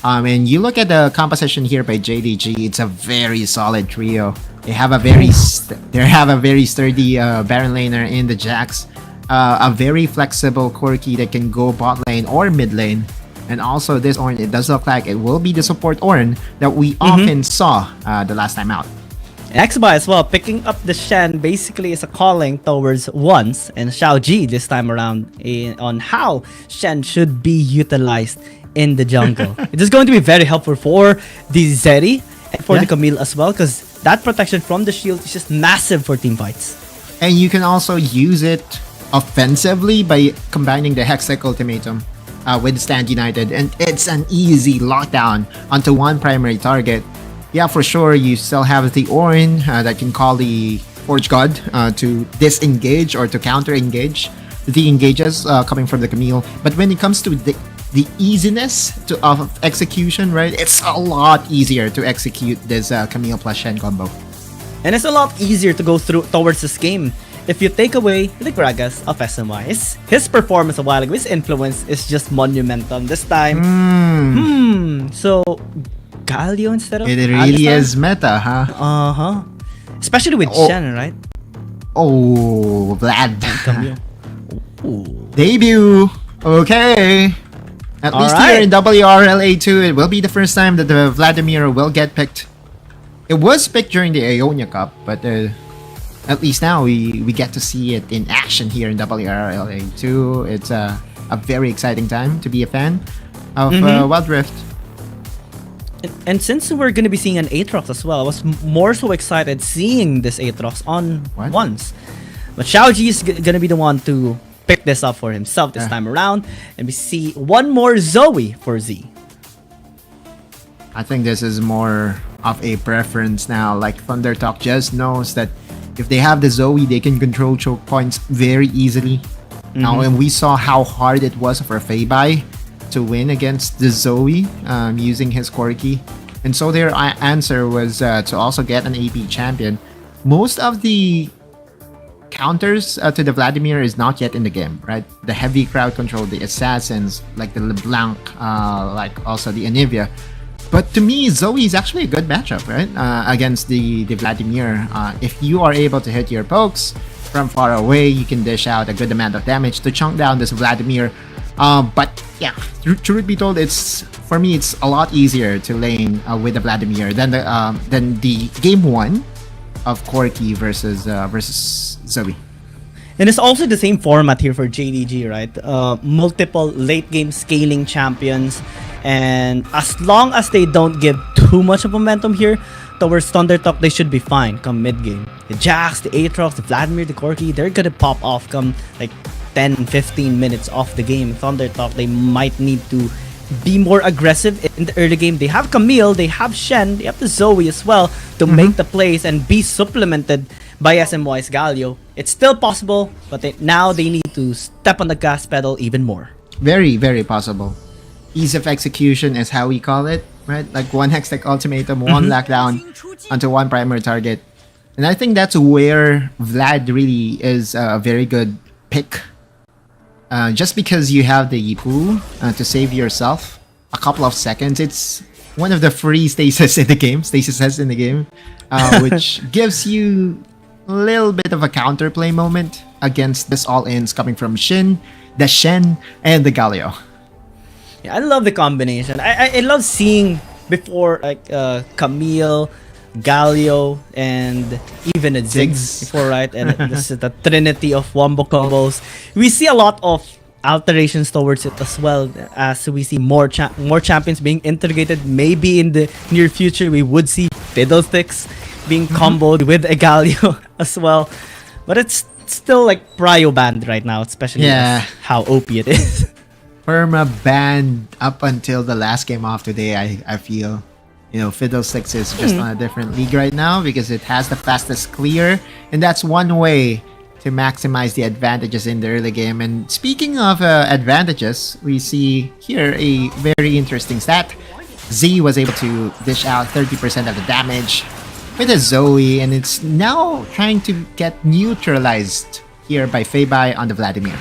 And you look at the composition here by JDG, it's a very solid trio. They have a very sturdy Baron laner in the Jax, a very flexible Corki that can go bot lane or mid lane. And also this Ornn, it does look like it will be the support Ornn that we often saw the last time out. XBuy as well, picking up the Shen basically is a calling towards Once and Xiaoji this time around on how Shen should be utilized in the jungle. It is going to be very helpful for the Zeri and for the Camille as well, because that protection from the shield is just massive for team fights. And you can also use it offensively by combining the Hextech Ultimatum with Stand United, and it's an easy lockdown onto one primary target. Yeah, for sure, you still have the Ornn that can call the Forge God to disengage or to counter-engage the engages coming from the Camille. But when it comes to the easiness of execution, right, it's a lot easier to execute this Camille plus Shen combo. And it's a lot easier to go through towards this game if you take away the Gragas of SMY. His performance a while ago, his influence is just monumental. This time, so Galio instead of it really Alistar? is meta, huh? Especially with Shen, right? Oh, Vlad. Ooh. Debut. Okay. At least here in WRLA2, it will be the first time that the Vladimir will get picked. It was picked during the Ionia Cup, but at least now we get to see it in action here in WRLA2. It's a very exciting time to be a fan of Wild Rift. And since we're going to be seeing an Aatrox as well, I was more so excited seeing this Aatrox on Once. But Xiaoji is going to be the one to pick this up for himself this time around. And we see one more Zoe for Z. I think this is more of a preference now. Like, Thunder Talk just knows that if they have the Zoe, they can control choke points very easily. Now, and we saw how hard it was for Feibai to win against the Zoe using his Corki. And so their answer was to also get an AP champion. Most of the counters to the Vladimir is not yet in the game, right? The heavy crowd control, the assassins, like the LeBlanc, like also the Anivia. But to me, Zoe is actually a good matchup, right? Against the Vladimir. If you are able to hit your pokes from far away, you can dish out a good amount of damage to chunk down this Vladimir. But yeah, truth be told, it's for me it's a lot easier to lane with the Vladimir than the game 1 of Corki versus Zoe. And it's also the same format here for JDG, right? Multiple late game scaling champions, and as long as they don't give too much of momentum here towards Thundertalk, they should be fine come mid game. The Jax, the Aatrox, the Vladimir, the Corki, they're gonna pop off come like 10-15 minutes off the game. Thundertalk, they might need to be more aggressive in the early game. They have Camille, they have Shen, they have the Zoe as well to make the plays and be supplemented by SMY's Galio. It's still possible, but now they need to step on the gas pedal even more. Very, very possible. Ease of execution is how we call it, right? Like one Hextech ultimatum, one lockdown onto one primary target. And I think that's where Vlad really is a very good pick. Just because you have the Yipu to save yourself a couple of seconds, it's one of the free stasis in the game, which gives you a little bit of a counterplay moment against this all-ins coming from Shen, the Shen, and the Galio. Yeah, I love the combination. I love seeing before like Camille, Galio, and even a Ziggs before, right? And this is the trinity of wombo combos. We see a lot of alterations towards it as well, as we see more champions being integrated. Maybe in the near future we would see Fiddlesticks being comboed with a Galio as well. But it's still like prio banned right now, especially how OP it is. Perma banned up until the last game of today, I feel. You know, Fiddlesticks is just on a different league right now because it has the fastest clear, and that's one way to maximize the advantages in the early game. And speaking of advantages, we see here a very interesting stat. Z was able to dish out 30% of the damage with a Zoe, and it's now trying to get neutralized here by Feibai on the Vladimir.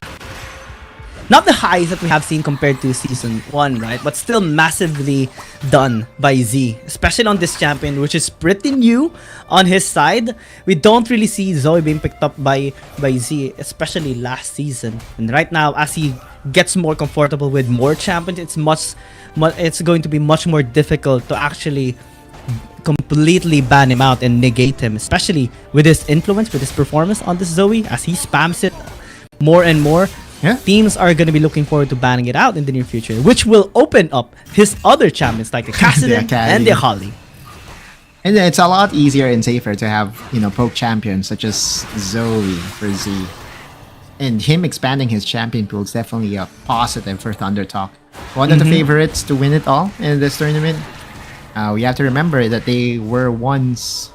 Not the highs that we have seen compared to Season 1, right? But still massively done by Z, especially on this champion, which is pretty new on his side. We don't really see Zoe being picked up by Z, especially last season. And right now, as he gets more comfortable with more champions, it's going to be much more difficult to actually completely ban him out and negate him, especially with his influence, with his performance on this Zoe, as he spams it more and more. Yeah. Teams are going to be looking forward to banning it out in the near future, which will open up his other champions like the Cassidy and the Holly. And it's a lot easier and safer to have, you know, poke champions such as Zoe for Z. And him expanding his champion pool is definitely a positive for Thundertalk. One of the favorites to win it all in this tournament. We have to remember that they were once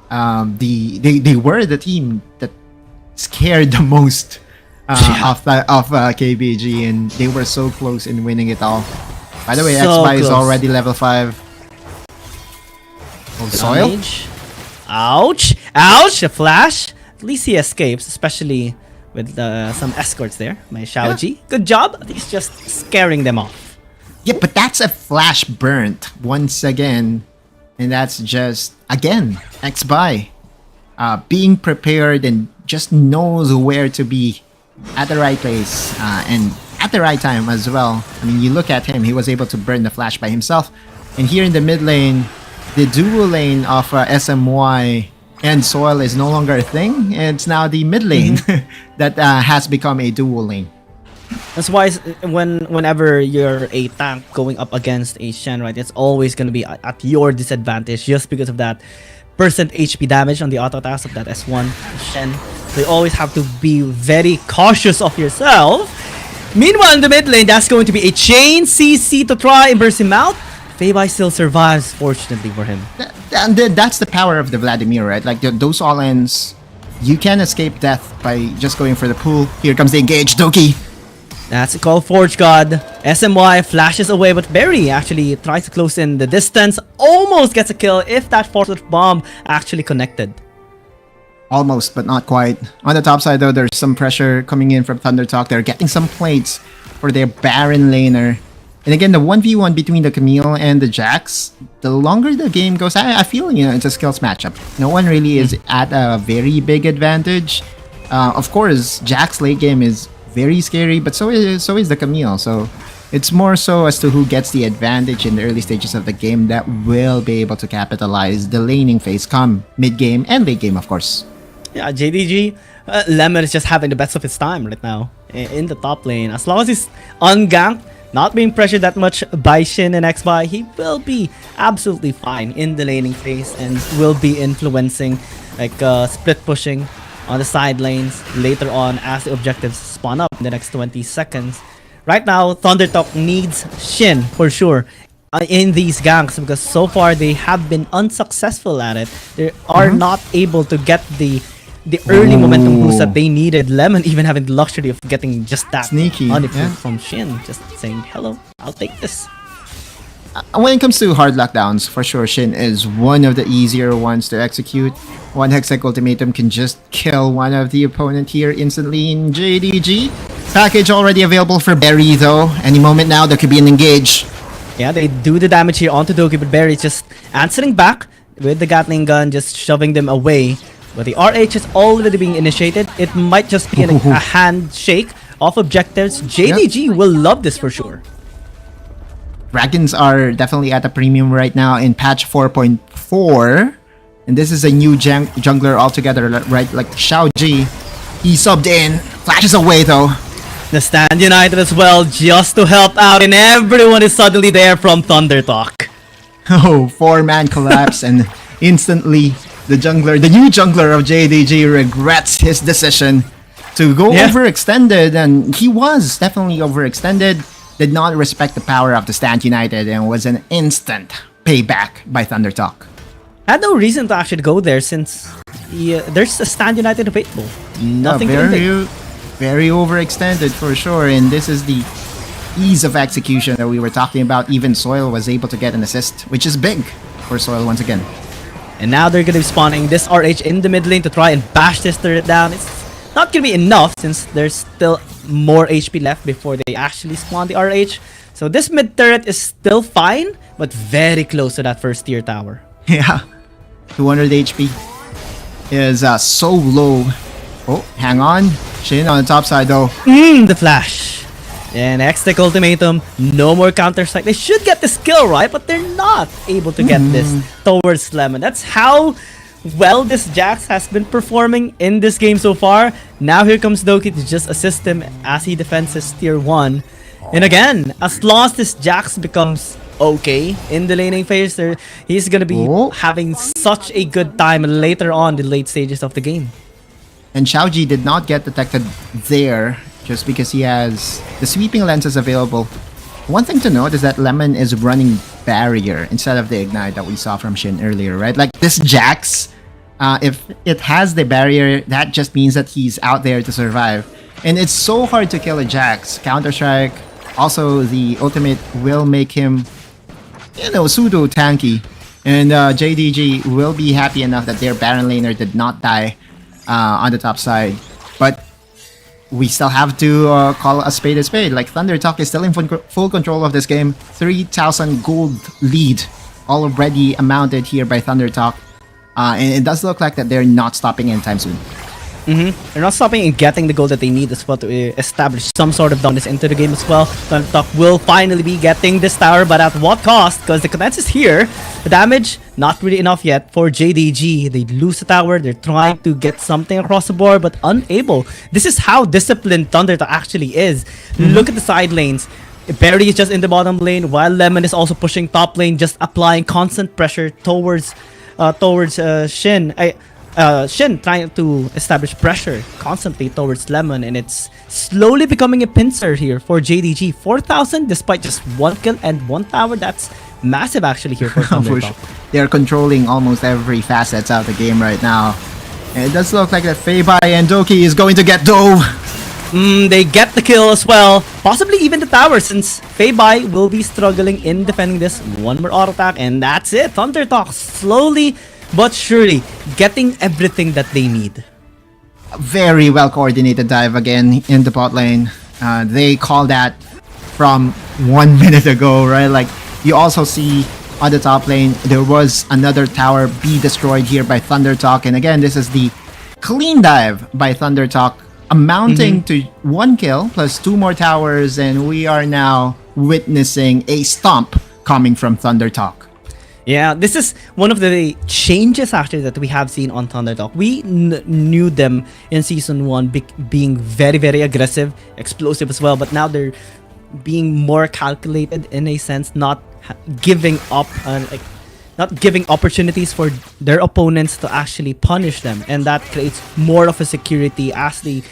they were the team that scared the most of KBG, and they were so close in winning it all. By the way, XY is already level 5. Oh, Soil? Damage. Ouch! Ouch! A flash! At least he escapes, especially with some escorts there. My Xiaoji. Good job! He's just scaring them off. Yeah, but that's a flash burnt once again. And that's just, again, XY. Being prepared and just knows where to be at the right place and at the right time as well. I mean, you look at him, he was able to burn the flash by himself. And here in the mid lane, the dual lane of SMY and Soil is no longer a thing. It's now the mid lane that has become a dual lane. That's why whenever you're a tank going up against a Shen, right, it's always going to be at your disadvantage just because of that percent HP damage on the auto task of that S1 Shen. So you always have to be very cautious of yourself. Meanwhile, in the mid lane, that's going to be a chain CC to try and burst him out. Feibai still survives, fortunately for him. That's the power of the Vladimir, right? Like those all-ins, you can escape death by just going for the pool. Here comes the engage, Doki. That's a call, Forge God. SMY flashes away, but Barry actually tries to close in the distance. Almost gets a kill if that force bomb actually connected. Almost, but not quite. On the top side, though, there's some pressure coming in from Thundertalk. They're getting some plates for their Baron laner. And again, the 1v1 between the Camille and the Jax, the longer the game goes, I feel, you know, it's a skills matchup. No one really is at a very big advantage. Of course, Jax late game is very scary, but so is the Camille. So It's more so as to who gets the advantage in the early stages of the game that will be able to capitalize the laning phase come mid-game and late game, of course. Yeah, JDG, Lemon is just having the best of his time right now in the top lane. As long as he's unganked, not being pressured that much by Shin and Xby, he will be absolutely fine in the laning phase and will be influencing like split pushing on the side lanes later on as the objectives spawn up in the next 20 seconds. Right now, ThunderTalk needs Shin for sure in these ganks because so far they have been unsuccessful at it. They are not able to get the early momentum boost that they needed. Lemon even having the luxury of getting just that sneaky from Shin, just saying hello, I'll take this. When it comes to hard lockdowns, for sure Shin is one of the easier ones to execute. One Hextech Ultimatum can just kill one of the opponent here instantly in JDG. Package already available for Berry though. Any moment now there could be an engage. Yeah, they do the damage here onto Doki, but Berry just answering back with the Gatling gun, just shoving them away. But the RH is already being initiated. It might just be a handshake of objectives. JDG will love this for sure. Dragons are definitely at a premium right now in patch 4.4. And this is a new jungler altogether, right? Like Xiaoji. He subbed in. Flashes away though. The Stand United as well, just to help out, and everyone is suddenly there from ThunderTalk. Oh, 4-man collapse, and instantly the new jungler of JDG regrets his decision to go overextended, and he was definitely overextended. Did not respect the power of the Stand United, and was an instant payback by ThunderTalk. Had no reason to actually go there since there's a Stand United available. Nothing very overextended for sure, and this is the ease of execution that we were talking about. Even Soil was able to get an assist, which is big for Soil once again. And now they're going to be spawning this RH in the mid lane to try and bash this turret down. It's not going to be enough since there's still more HP left before they actually spawn the RH. So this mid turret is still fine, but very close to that first tier tower. Yeah, 200 HP is so low. Oh, hang on. Shin on the top side though. The flash. And Hextech Ultimatum, no more counter strike. They should get the skill right, but they're not able to get this towards Lemon. That's how well this Jax has been performing in this game so far. Now here comes Doki to just assist him as he defends his tier 1. And again, as long as this Jax becomes okay in the laning phase, he's gonna be having such a good time later on the late stages of the game. And Xiaoji did not get detected there just because he has the sweeping lenses available. One thing to note is that Lemon is running barrier instead of the ignite that we saw from Shin earlier, right? Like this Jax, if it has the barrier, that just means that he's out there to survive. And it's so hard to kill a Jax. Counter-Strike, also the ultimate will make him, pseudo tanky. And JDG will be happy enough that their Baron laner did not die on the top side. But we still have to call a spade. Like ThunderTalk is still in full control of this game. 3,000 gold lead already amounted here by ThunderTalk. And it does look like that they're not stopping anytime soon. They're not stopping and getting the goal that they need as well to establish some sort of dominance into the game as well. ThunderTalk will finally be getting this tower, but at what cost? Because the Cadence is here. The damage, not really enough yet for JDG. They lose the tower. They're trying to get something across the board, but unable. This is how disciplined ThunderTalk actually is. Look at the side lanes. Barry is just in the bottom lane, while Lemon is also pushing top lane, just applying constant pressure towards Shin. Shin trying to establish pressure constantly towards Lemon, and it's slowly becoming a pincer here for JDG. 4,000 despite just 1 kill and 1 tower. That's massive actually here for ThunderTalk. They're controlling almost every facet of the game right now. And it does look like that Feibai and Doki is going to get dove. They get the kill as well. Possibly even the tower, since Feibai will be struggling in defending this. One more auto attack, and that's it. ThunderTalk slowly but surely getting everything that they need. Very well coordinated dive again in the bot lane. They call that from 1 minute ago, right? Like, you also see on the top lane, there was another tower be destroyed here by ThunderTalk. And again, this is the clean dive by ThunderTalk, amounting to 1 kill plus 2 more towers. And we are now witnessing a stomp coming from Thunder Talk. Yeah, this is one of the changes actually that we have seen on Thunder Talk. We knew them in Season 1 being very, very aggressive, explosive as well, but now they're being more calculated in a sense, not giving up, not giving opportunities for their opponents to actually punish them, and that creates more of a security as they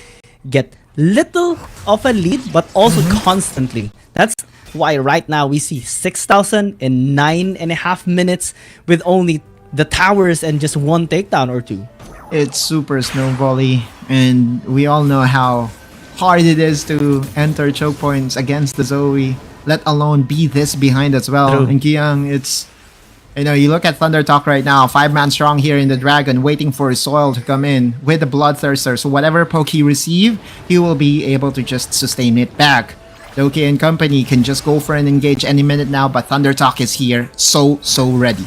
get little of a lead, but also constantly. That's why right now we see 6,000 in 9.5 minutes with only the towers and just one takedown or two. It's super snowbally, and we all know how hard it is to enter choke points against the Zoe, let alone be this behind as well. True. And Kiyoung, it's, you know, you look at Thunder Talk right now, 5-man strong here in the Dragon, waiting for Soil to come in with the Bloodthirster. So whatever poke he receive, he will be able to just sustain it back. Doki and company can just go for an engage any minute now, but Thunder Talk is here, so ready.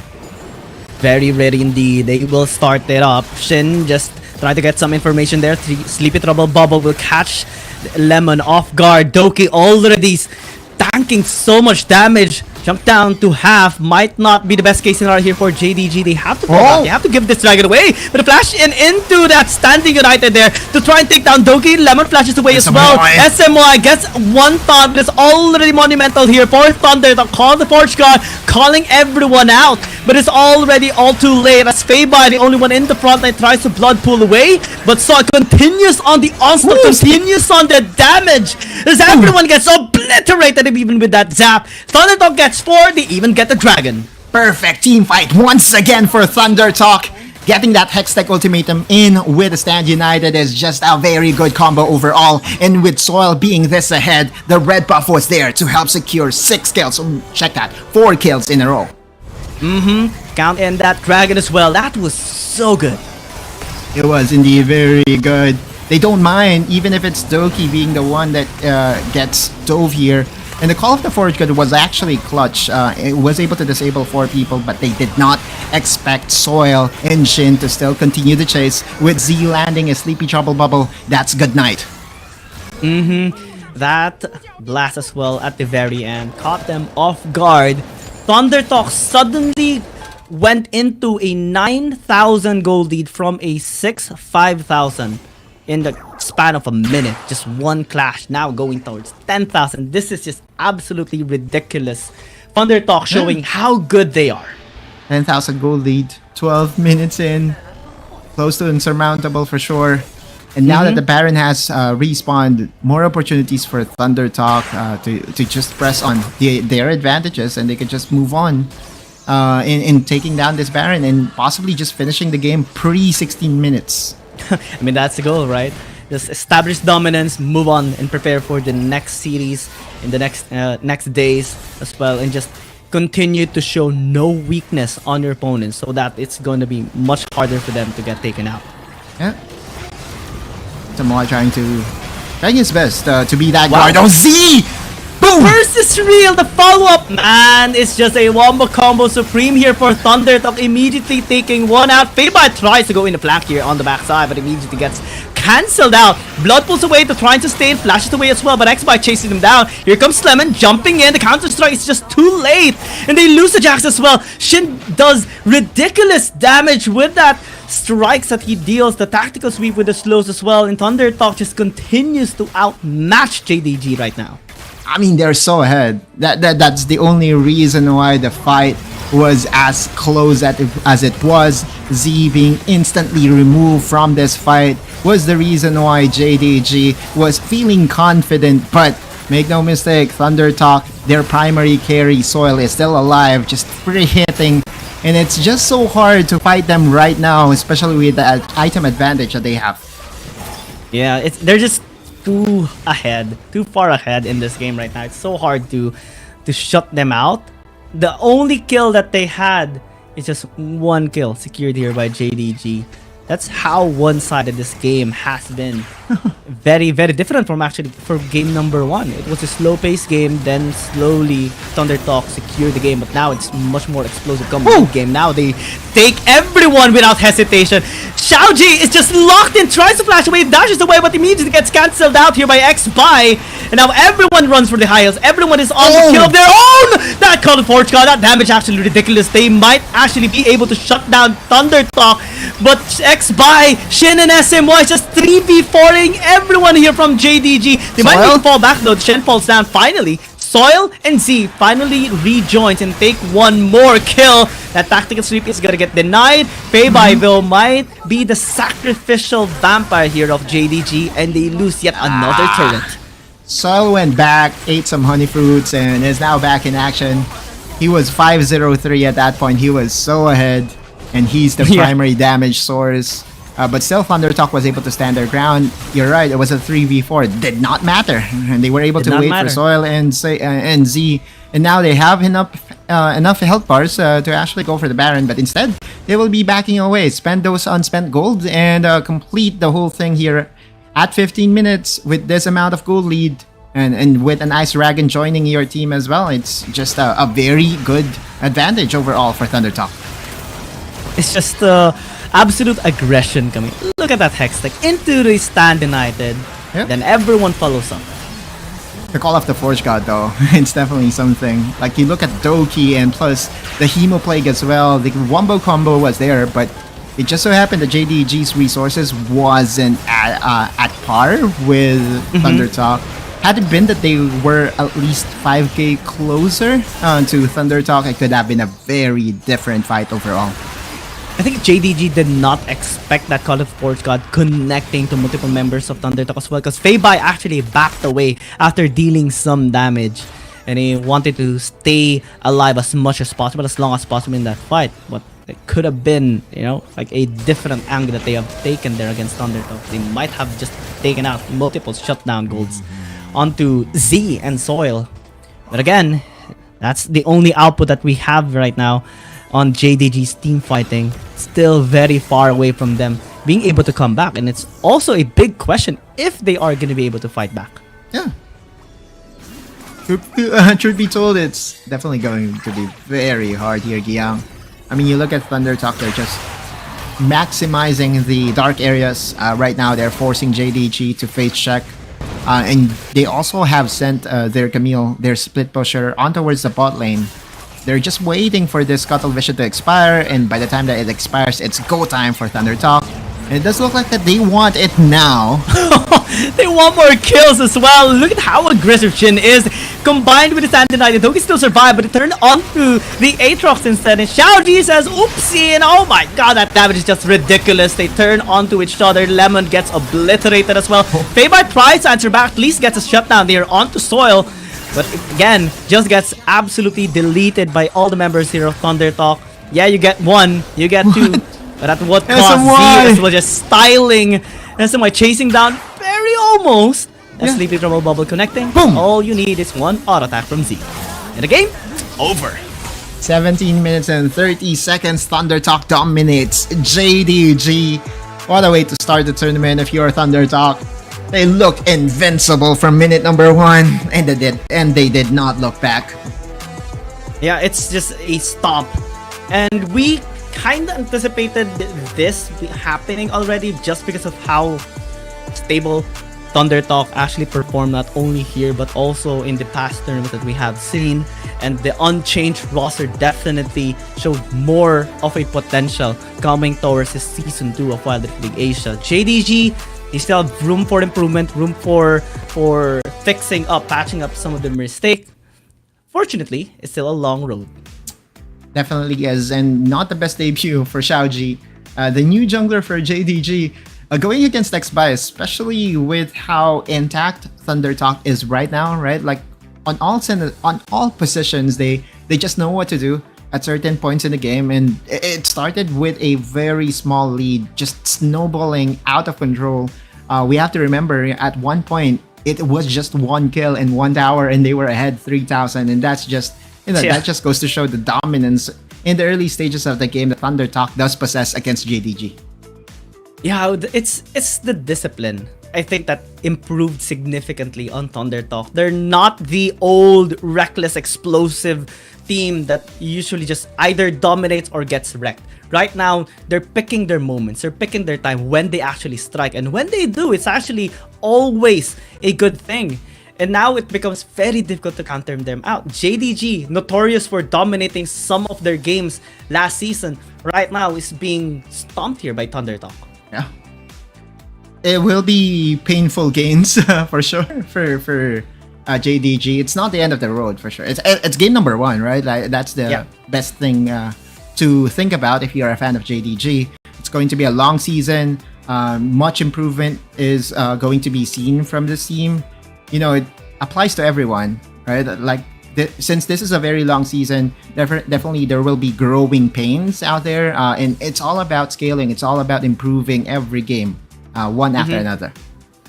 Very ready indeed. They will start it up. Shin just try to get some information there. Sleepy Trouble Bubble will catch Lemon off guard. Doki already tanking so much damage. Jump down to half. Might not be the best case scenario here for JDG. They have to fall back. They have to give this dragon away. But a flash in into that standing United there to try and take down Doki. Lemon flashes away as well. SMY gets one thought. But it's already monumental here for Thunder to call the Forge God, calling everyone out. But it's already all too late as Feibai, the only one in the front line, tries to blood pull away. But Saw continues on the onslaught, continues on the damage as everyone gets obliterated even with that zap. Thunderdog gets 4, they even get the dragon. Perfect team fight once again for Thunder Talk. Getting that Hextech Ultimatum in with the Stand United is just a very good combo overall. And with Soil being this ahead, the red buff was there to help secure 6 kills. Check that, 4 kills in a row. Count in that dragon as well. That was so good. It was indeed very good. They don't mind, even if it's Doki being the one that gets dove here. And the Call of the Forge God was actually clutch. It was able to disable 4 people, but they did not expect Soil and Shin to still continue the chase. With Z landing a Sleepy Trouble Bubble, that's good night. That blast as well at the very end caught them off guard. Thunder Talk suddenly went into a 9,000 gold lead from a 5,000 in the span of a minute. Just one clash, now going towards 10,000. This is just absolutely ridiculous. Thunder Talk showing how good they are. 10,000 gold lead, 12 minutes in, close to insurmountable for sure. And now that the Baron has respawned, more opportunities for Thunder Talk to just press on their advantages, and they could just move on in taking down this Baron and possibly just finishing the game pre-16 minutes. I mean, that's the goal, right? Just establish dominance, move on, and prepare for the next series in the next days as well, and just continue to show no weakness on your opponents so that it's going to be much harder for them to get taken out. Yeah. Samoa trying his best to be that guard. Oh, Z! Boom! Burst is real. The follow-up, man, it's just a wombo combo supreme here for Thunder Talk, immediately taking one out. Feibai tries to go in the flank here on the backside, but immediately gets cancelled out. Blood pulls away to try and sustain, flashes away as well, but X-Bite chasing him down. Here comes Lemon jumping in. The counter strike is just too late, and they lose the Jax as well. Shin does ridiculous damage with that strikes that he deals, the tactical sweep with the slows as well, and Thunder Talk just continues to outmatch JDG right now. I mean, they're so ahead. That's the only reason why the fight was as close as it was. Z being instantly removed from this fight was the reason why JDG was feeling confident, but make no mistake, Thunder Talk, their primary carry, Soil, is still alive, just hitting. And it's just so hard to fight them right now, especially with the item advantage that they have. Yeah, they're just too far ahead in this game right now. It's so hard to shut them out. The only kill that they had is just one kill secured here by JDG. That's how one-sided this game has been. very, very different from actually for game number 1. It was a slow-paced game, then slowly Thunder Talk secured the game, but now it's much more explosive come game. Now they take everyone without hesitation. Xiaoji is just locked in, tries to flash away, dashes away, but immediately gets cancelled out here by X-Spy. And now everyone runs for the high heels. Everyone is on the kill of their own! That Call of Forge God, that damage actually ridiculous. They might actually be able to shut down Thunder Talk, but X-Spy, Shin and SMY just 3v4ing everyone here from JDG. They might need to fall back though. Shin falls down finally. Soil and Z finally rejoins and take one more kill. That tactical sweep is gonna get denied. Feibai though might be the sacrificial vampire here of JDG, and they lose yet another turret. Soil went back, ate some honey fruits, and is now back in action. He was 5-0-3 at that point. He was so ahead, and he's the primary damage source. But still, Thunder Talk was able to stand their ground. You're right, it was a 3v4. It did not matter. And they were able to wait for Soil and Z. And now they have enough health bars to actually go for the Baron. But instead, they will be backing away. Spend those unspent gold and complete the whole thing here at 15 minutes with this amount of gold lead. And with an Ice Dragon joining your team as well. It's just a very good advantage overall for Thunder Talk. It's just absolute aggression coming. Look at that Hextech into the stand united. Then everyone follows up. The Call of the Forge God though, it's definitely something. Like you look at Doki and plus the Hemo Plague as well. The Wombo combo was there, but it just so happened that JDG's resources wasn't at par with Thunder Talk. Had it been that they were at least 5k closer to Thunder Talk, it could have been a very different fight overall. I think JDG did not expect that Call of Forge God connecting to multiple members of Thunder Talk as well, because Feibai actually backed away after dealing some damage, and he wanted to stay alive as much as possible, as long as possible in that fight. But it could have been, you know, like a different angle that they have taken there against Thunder Talk. They might have just taken out multiple shutdown golds onto Z and Soil. But again, that's the only output that we have right now on JDG's team fighting. Still very far away from them being able to come back, and it's also a big question if they are going to be able to fight back. Yeah. Truth be told, it's definitely going to be very hard here, Giang. I mean, you look at Thunder Talk, they're just maximizing the dark areas. Right now, they're forcing JDG to face check. And they also have sent their Camille, their split pusher, on towards the bot lane. They're just waiting for this Scuttle Vision to expire, and by the time that it expires, it's go time for Thunder Talk. And it does look like that they want it now. They want more kills as well. Look at how aggressive Shin is. Combined with the Stand United, Doki still survived, but it turned onto the Aatrox instead. And Xiaoji says, oopsie, and oh my god, that damage is just ridiculous. They turn onto each other. Lemon gets obliterated as well. Feibai tries to answer back, at least gets a shutdown there onto Soil. But again, just gets absolutely deleted by all the members here of Thunder Talk. Yeah, you get one, you get two. But at what cost? Z was just styling SMY, chasing down very almost. A Sleepy Trouble Bubble connecting. Boom! All you need is one auto attack from Z. And the game, over. 17 minutes and 30 seconds. Thunder Talk dominates JDG. What a way to start the tournament if you're Thunder Talk. They look invincible from minute number 1, and they did not look back. Yeah, it's just a stomp. And we kind of anticipated this happening already just because of how stable Thunder Talk actually performed, not only here but also in the past tournaments that we have seen. And the unchanged roster definitely showed more of a potential coming towards the Season 2 of Wild Rift League Asia. JDG, they still have room for improvement, room for fixing up, patching up some of their mistakes. Fortunately, it's still a long road. Definitely is, and not the best debut for Xiaoji. The new jungler for JDG, going against X-Spy, especially with how intact Thunder Talk is right now, right? Like on all positions, they just know what to do at certain points in the game, and it started with a very small lead, just snowballing out of control. We have to remember at one point it was just one kill in 1 tower, and they were ahead 3,000, and that's just, you know, that just goes to show the dominance in the early stages of the game that Thunder Talk does possess against JDG. Yeah, it's the discipline. I think that improved significantly on Thunder Talk. They're not the old, reckless, explosive team that usually just either dominates or gets wrecked. Right now, they're picking their moments. They're picking their time when they actually strike. And when they do, it's actually always a good thing. And now it becomes very difficult to counter them out. JDG, notorious for dominating some of their games last season, right now is being stomped here by Thunder Talk. Yeah. It will be painful gains for sure for JDG. It's not the end of the road for sure. It's game number 1, right? Like, that's the best thing to think about if you're a fan of JDG. It's going to be a long season. Much improvement is going to be seen from this team. You know, it applies to everyone, right? Like, since this is a very long season, definitely there will be growing pains out there, and it's all about scaling. It's all about improving every game, one after another.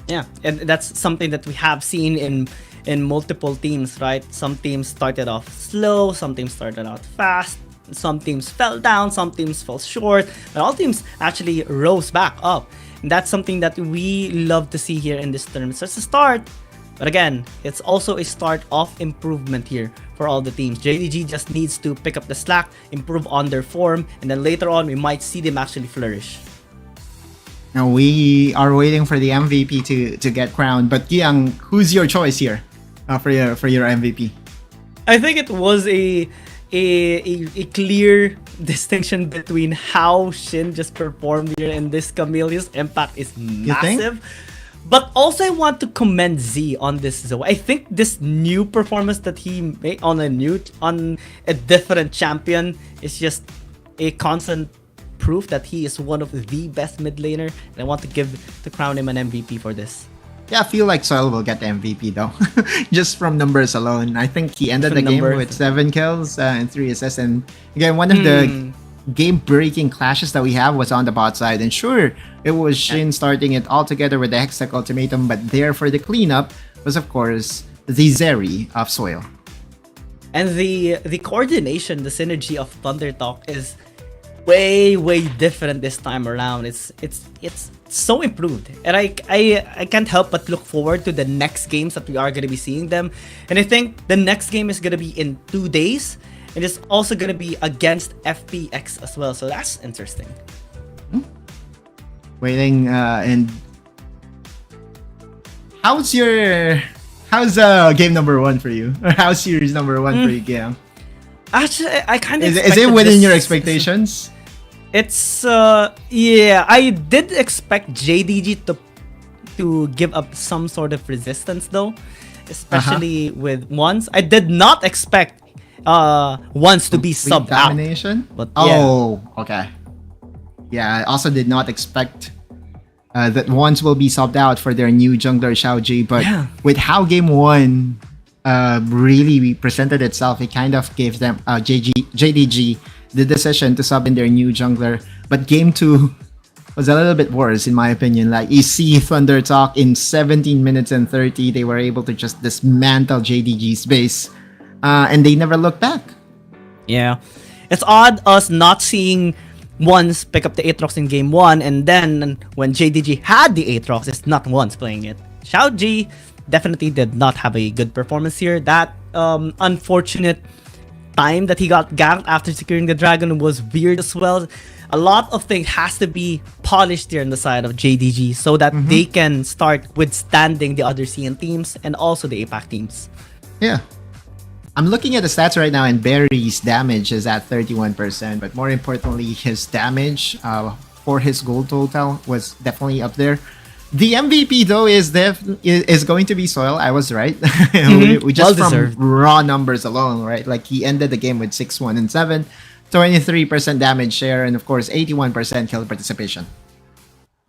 Yeah, and that's something that we have seen in multiple teams, right? Some teams started off slow, some teams started out fast, some teams fell down, some teams fell short, but all teams actually rose back up. And that's something that we love to see here in this tournament. So it's a start. But again, it's also a start of improvement here for all the teams. JDG just needs to pick up the slack, improve on their form, and then later on, we might see them actually flourish. Now, we are waiting for the MVP to get crowned. But Giang, who's your choice here for your MVP? I think it was a clear distinction between how Shin just performed here and this Camille. His impact is massive. But also, I want to commend Z on this Zoe. I think this new performance that he made on a different champion is just a constant proof that he is one of the best mid laner. And I want to crown him an MVP for this. Yeah, I feel like Soil will get the MVP though, just from numbers alone. I think he ended the game with 7 kills and 3 assists. And again, one of the game-breaking clashes that we have was on the bot side. And sure, it was Shin starting it all together with the Hextech ultimatum, but there for the cleanup was, of course, the Zeri of Soil. And the coordination, the synergy of Thunder Talk is way different this time around. It's so improved, and I can't help but look forward to the next games that we are going to be seeing them. And I think the next game is going to be in 2 days, and it's also going to be against FPX as well, so that's interesting. Waiting, and how's game number 1 for you, or how's series number 1 for you, Giang? Actually, I kind of is it within your expectations? It's yeah, I did expect JDG to give up some sort of resistance though, especially with Once. I did not expect Once to be subbed domination? But okay. Yeah, I also did not expect that Once will be subbed out for their new jungler Xiaoji, but with how game 1 really presented itself, it kind of gave them JDG the decision to sub in their new jungler. But game 2 was a little bit worse in my opinion. Like, you see Thunder Talk in 17 minutes and 30, they were able to just dismantle JDG's base, and they never looked back. Yeah, it's odd us not seeing Once pick up the Aatrox in game 1, and then when JDG had the Aatrox, it's not Once playing it. Xiaoji definitely did not have a good performance here. That unfortunate time that he got ganked after securing the dragon was weird as well. A lot of things has to be polished here on the side of JDG so that they can start withstanding the other CN teams and also the APAC teams. Yeah. I'm looking at the stats right now, and Barry's damage is at 31%, but more importantly, his damage for his gold total was definitely up there. The MVP though is going to be Soil. I was right. we just from raw numbers alone, right? Like, he ended the game with 6-1-7, 23% damage share, and of course 81% kill participation.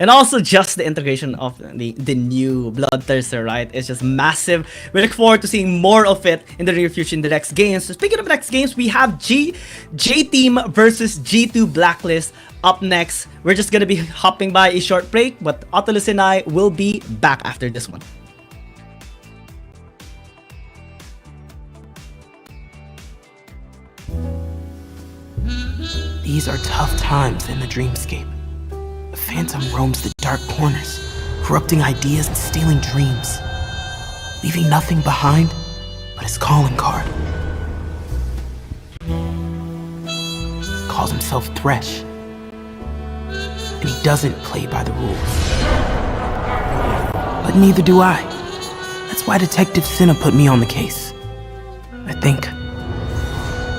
And also just the integration of the new Bloodthirster, right? It's just massive. We look forward to seeing more of it in the near future in the next games. So speaking of the next games, we have J-Team versus G2 Blacklist up next. We're just going to be hopping by a short break, but Oculus and I will be back after this one. These are tough times in the dreamscape. A phantom roams the dark corners, corrupting ideas and stealing dreams, leaving nothing behind but his calling card. Calls himself Thresh, and he doesn't play by the rules. But neither do I. That's why Detective Cinna put me on the case, I think.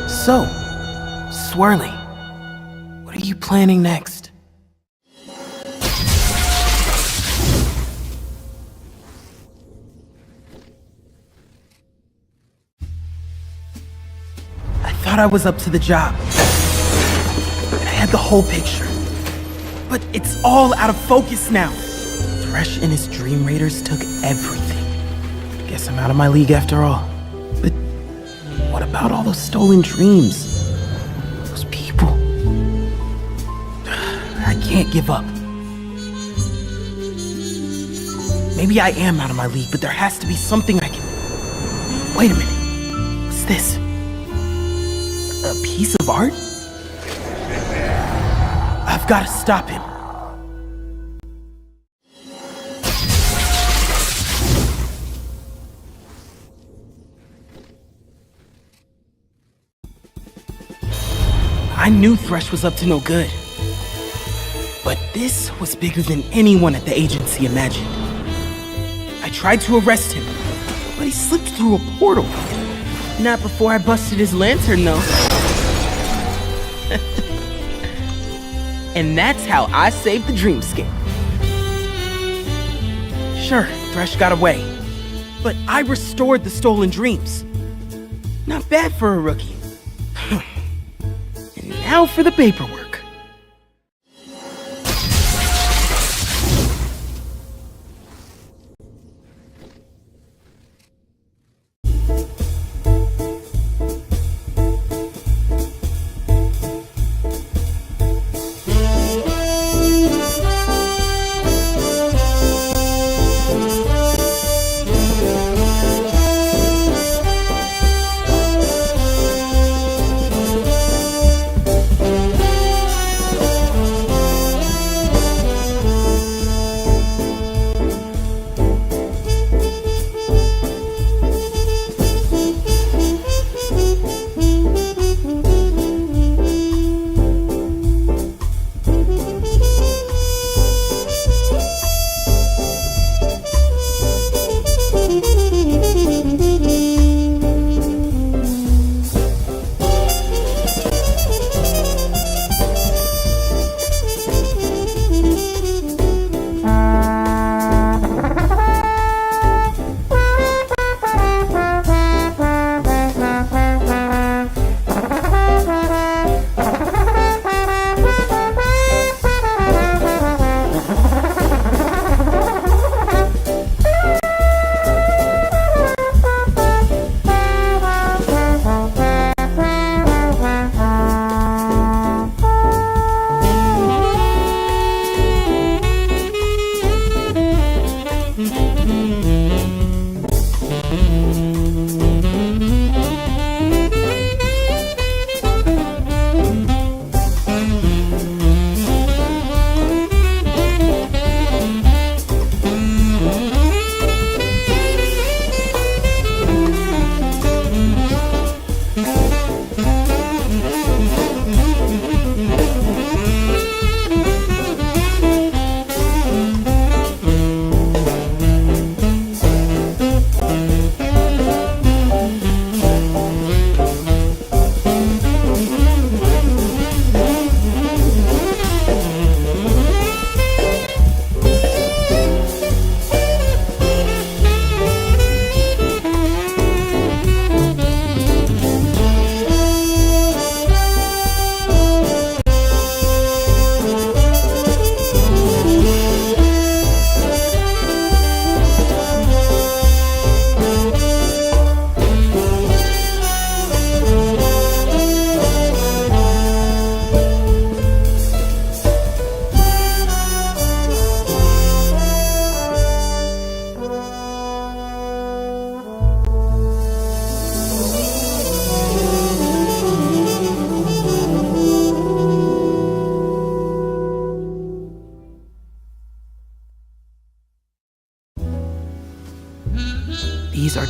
So, Swirly, what are you planning next? I thought I was up to the job. I had the whole picture. But it's all out of focus now. Thresh and his Dream Raiders took everything. Guess I'm out of my league after all. But what about all those stolen dreams? Those people? I can't give up. Maybe I am out of my league, but there has to be something I can... Wait a minute. What's this? A piece of art? I've got to stop him. I knew Thresh was up to no good. But this was bigger than anyone at the agency imagined. I tried to arrest him, but he slipped through a portal. Not before I busted his lantern, though. And that's how I saved the dreamscape. Sure, Thresh got away, but I restored the stolen dreams. Not bad for a rookie. And now for the paperwork.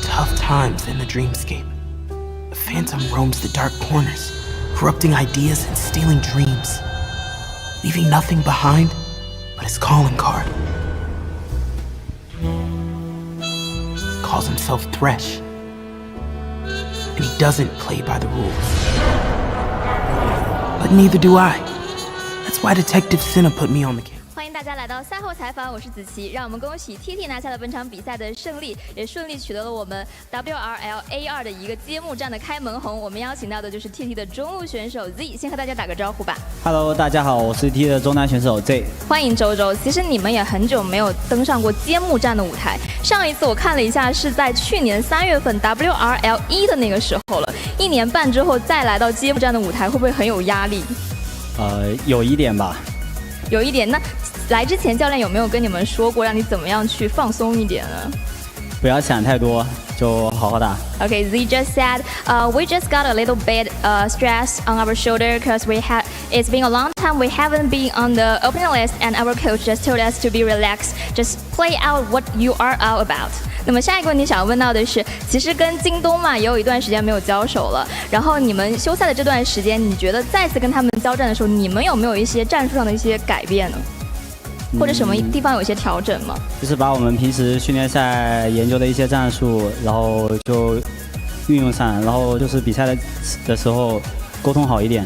tough times in the dreamscape. A phantom roams the dark corners, corrupting ideas and stealing dreams, leaving nothing behind but his calling card. Calls himself Thresh, and he doesn't play by the rules. But neither do I. That's why Detective Cinna put me on the case. 欢迎大家来到赛后采访，我是子琪。让我们恭喜 TT 拿下了本场比赛的胜利，也顺利取得了我们 WRL A2 的一个揭幕战的开门红。我们邀请到的就是 TT 的中路选手 Z， 先和大家打个招呼吧。Hello， 大家好，我是 TT 的中单选手 Z。欢迎周周。其实你们也很久没有登上过揭幕战的舞台，上一次我看了一下是在去年3月份 WRL 1的那个时候了。1年半之后再来到揭幕战的舞台，会不会很有压力？有一点吧。有一点。那来之前教练有没有跟你们说过，让你怎么样去放松一点呢？不要想太多，就好好打。Okay, Z just said, we just got a little bit stress on our shoulder because it's been a long time we haven't been on the opening list, and our coach just told us to be relaxed, just play out what you are all about. 那么下一个问题想要问到的是，其实跟京东嘛也有一段时间没有交手了，然后你们休赛的这段时间，你觉得再次跟他们交战的时候，你们有没有一些战术上的一些改变呢？或者什么地方有一些调整吗？就是把我们平时训练赛研究的一些战术，然后就运用上，然后就是比赛的时候沟通好一点，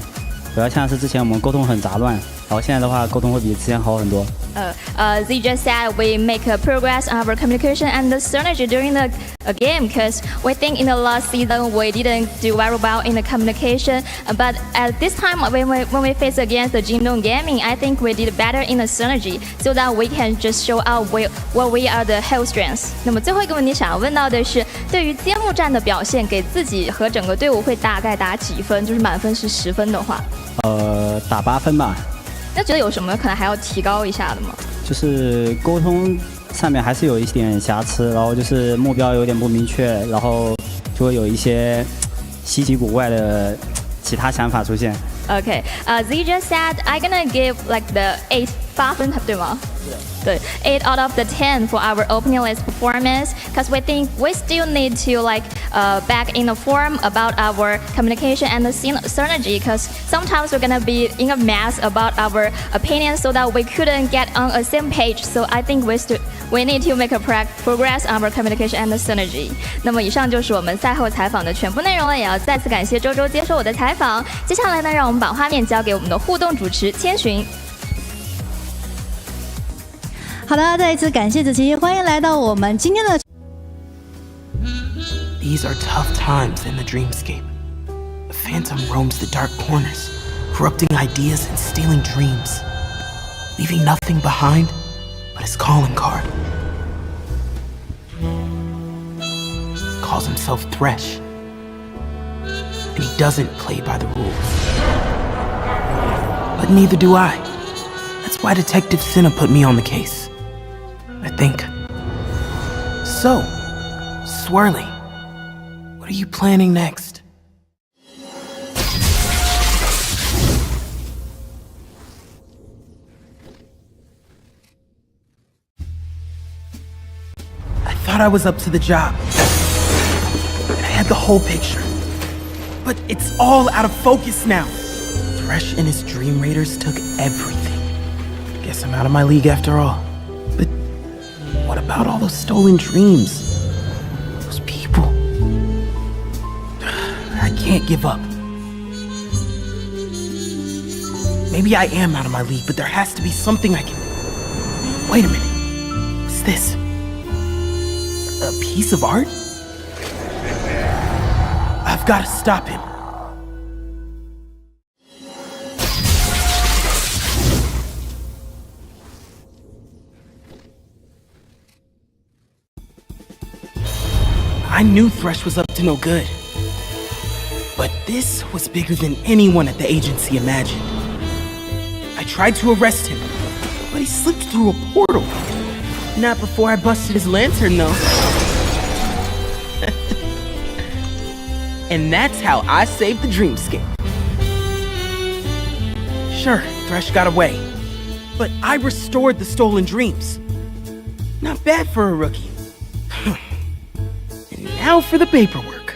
不要像是之前我们沟通很杂乱，然后现在的话沟通会比之前好很多。Z just said we make progress on our communication and the synergy during the game because we think in the last season we didn't do very well in the communication, but at this time when we face against the Jingdong Gaming, I think we did better in the synergy so that we can just show out what we are the whole strengths. 那么最后一个问题想要问到的是，对于揭幕战的表现，给自己和整个队伍会大概打几分？就是满分是10分的话，打8分吧。那觉得有什么可能还要提高一下的吗？就是沟通上面还是有一点瑕疵，然后就是目标有点不明确，然后就会有一些稀奇古怪的其他想法出现。Okay, Z just said I'm gonna give like the 8分，对吗？对，8 out of the 10 for our opening list performance, because we think we still need to like back in the form about our communication and the synergy, because sometimes we're gonna be in a mess about our opinions so that we couldn't get on a same page. So I think we need to make a progress on our communication and the synergy. 那么以上就是我们赛后采访的全部内容了，也要再次感谢周周接受我的采访。接下来呢，让我们把画面交给我们的互动主持千寻。好的，再一次感谢子琪，欢迎来到我们今天的。These are tough times in the dreamscape. A phantom roams the dark corners, corrupting ideas and stealing dreams, leaving nothing behind but his calling card. Calls himself Thresh, and he doesn't play by the rules. But neither do I. That's why Detective Cinna put me on the case, I think. So, Swirly, what are you planning next? I thought I was up to the job. And I had the whole picture. But it's all out of focus now. Thresh and his Dream Raiders took everything. Guess I'm out of my league after all. But what about all those stolen dreams? Those people. I can't give up. Maybe I am out of my league, but there has to be something I can... Wait a minute. What's this? A piece of art? I've got to stop him. I knew Thresh was up to no good. But this was bigger than anyone at the agency imagined. I tried to arrest him, but he slipped through a portal. Not before I busted his lantern, though. And that's how I saved the dreamscape. Sure, Thresh got away, but I restored the stolen dreams. Not bad for a rookie. And Now for the paperwork.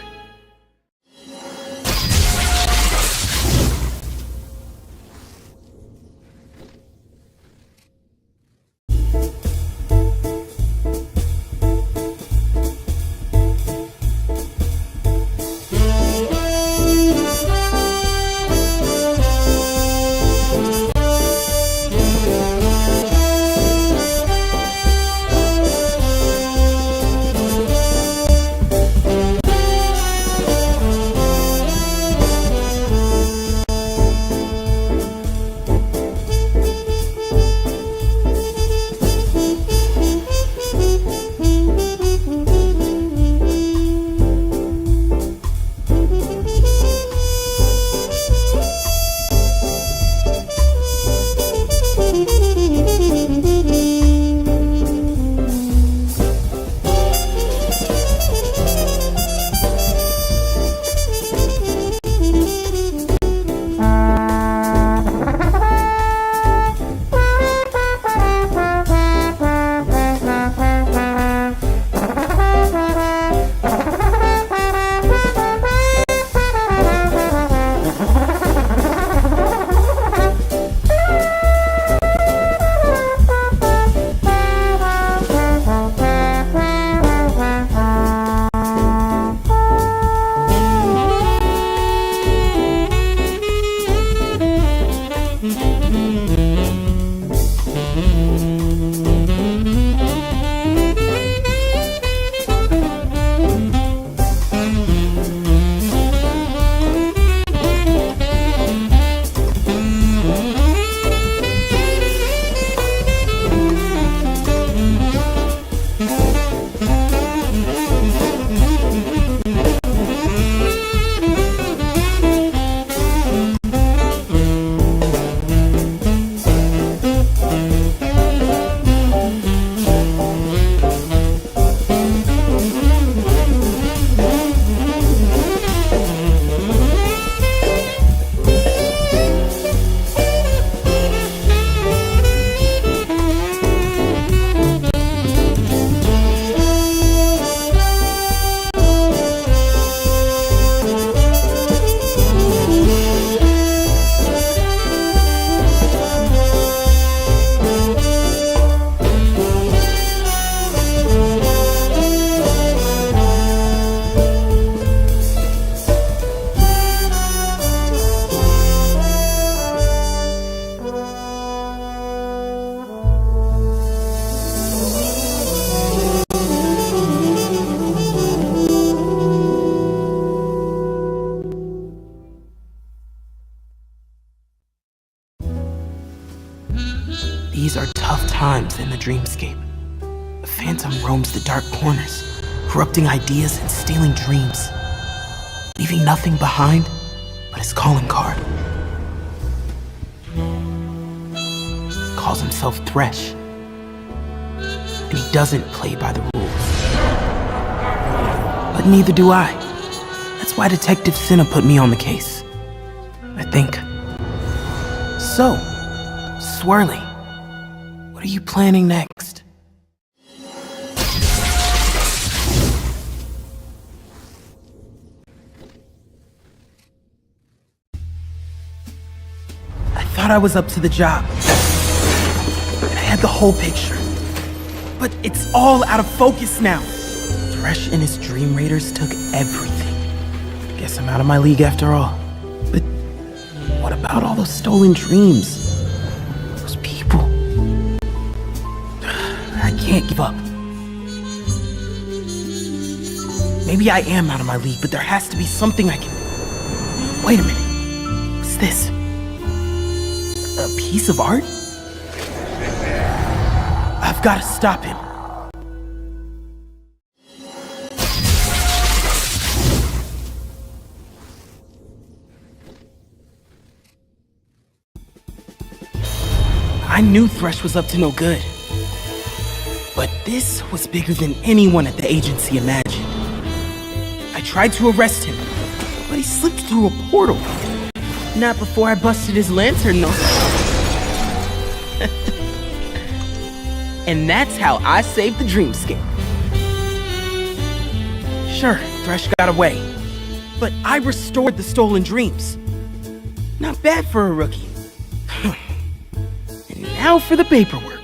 These are tough times in the dreamscape. A phantom roams the dark corners, corrupting ideas and stealing dreams, leaving nothing behind but his calling card. Calls himself Thresh, and he doesn't play by the rules. But neither do I. That's why Detective Cinna put me on the case, I think. So, Swirly, what are you planning next? I thought I was up to the job. I had the whole picture. But it's all out of focus now. Thresh and his Dream Raiders took everything. Guess I'm out of my league after all. But what about all those stolen dreams? Those people? I can't give up. Maybe I am out of my league, but there has to be something I can... Wait a minute. What's this? A piece of art? I've got to stop him. I knew Thresh was up to no good. But this was bigger than anyone at the agency imagined. I tried to arrest him, but he slipped through a portal. Not before I busted his lantern, though. And that's how I saved the dreamscape. Sure, Thresh got away, but I restored the stolen dreams. Not bad for a rookie. And now for the paperwork.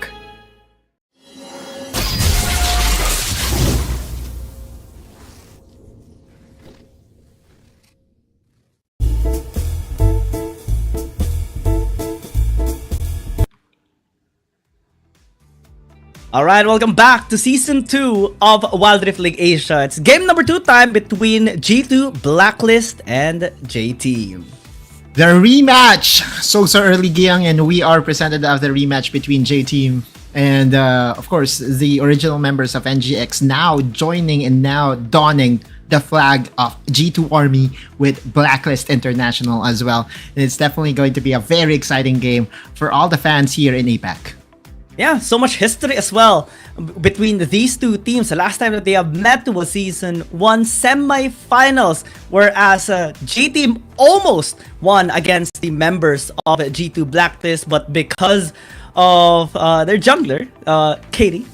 Alright, welcome back to Season 2 of Wild Rift League Asia. It's game number 2 time between G2, Blacklist, and J-Team. The rematch! So early, Giang, and we are presented of the rematch between J-Team and, of course, the original members of NGX now joining and now donning the flag of G2 Army with Blacklist International as well. And it's definitely going to be a very exciting game for all the fans here in APAC. Yeah, so much history as well between these two teams. The last time that they have met was Season 1 semi-finals, whereas J-Team almost won against the members of G2 Blacklist, but because of their jungler, Katie,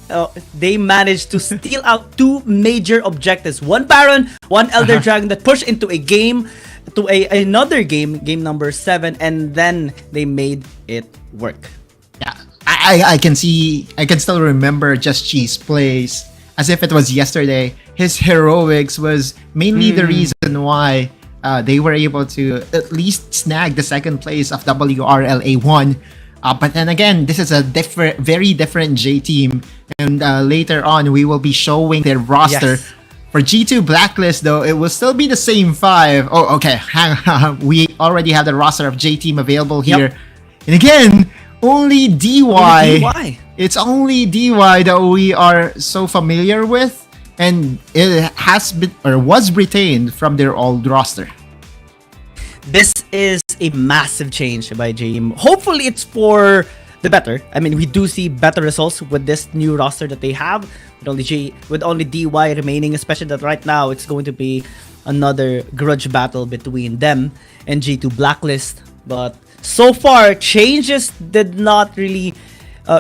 they managed to steal out 2 major objectives. 1 Baron, 1 Elder Dragon that pushed into a game, to another game, game number 7, and then they made it work. Yeah. I can still remember Just Cheese plays as if it was yesterday. His heroics was mainly the reason why they were able to at least snag the 2nd place of WRLA1. But then again, this is a very different J-Team, and later on we will be showing their roster. Yes. For G2 Blacklist, though, it will still be the same 5. Oh, okay. We already have the roster of J-Team available here. Yep. And again, only DY. It's only DY that we are so familiar with, and it has been or was retained from their old roster. This is a massive change by J-Team. Hopefully it's for the better. I mean, we do see better results with this new roster that they have, with only DY remaining, especially that right now it's going to be another grudge battle between them and G2 Blacklist. But so far, changes did not really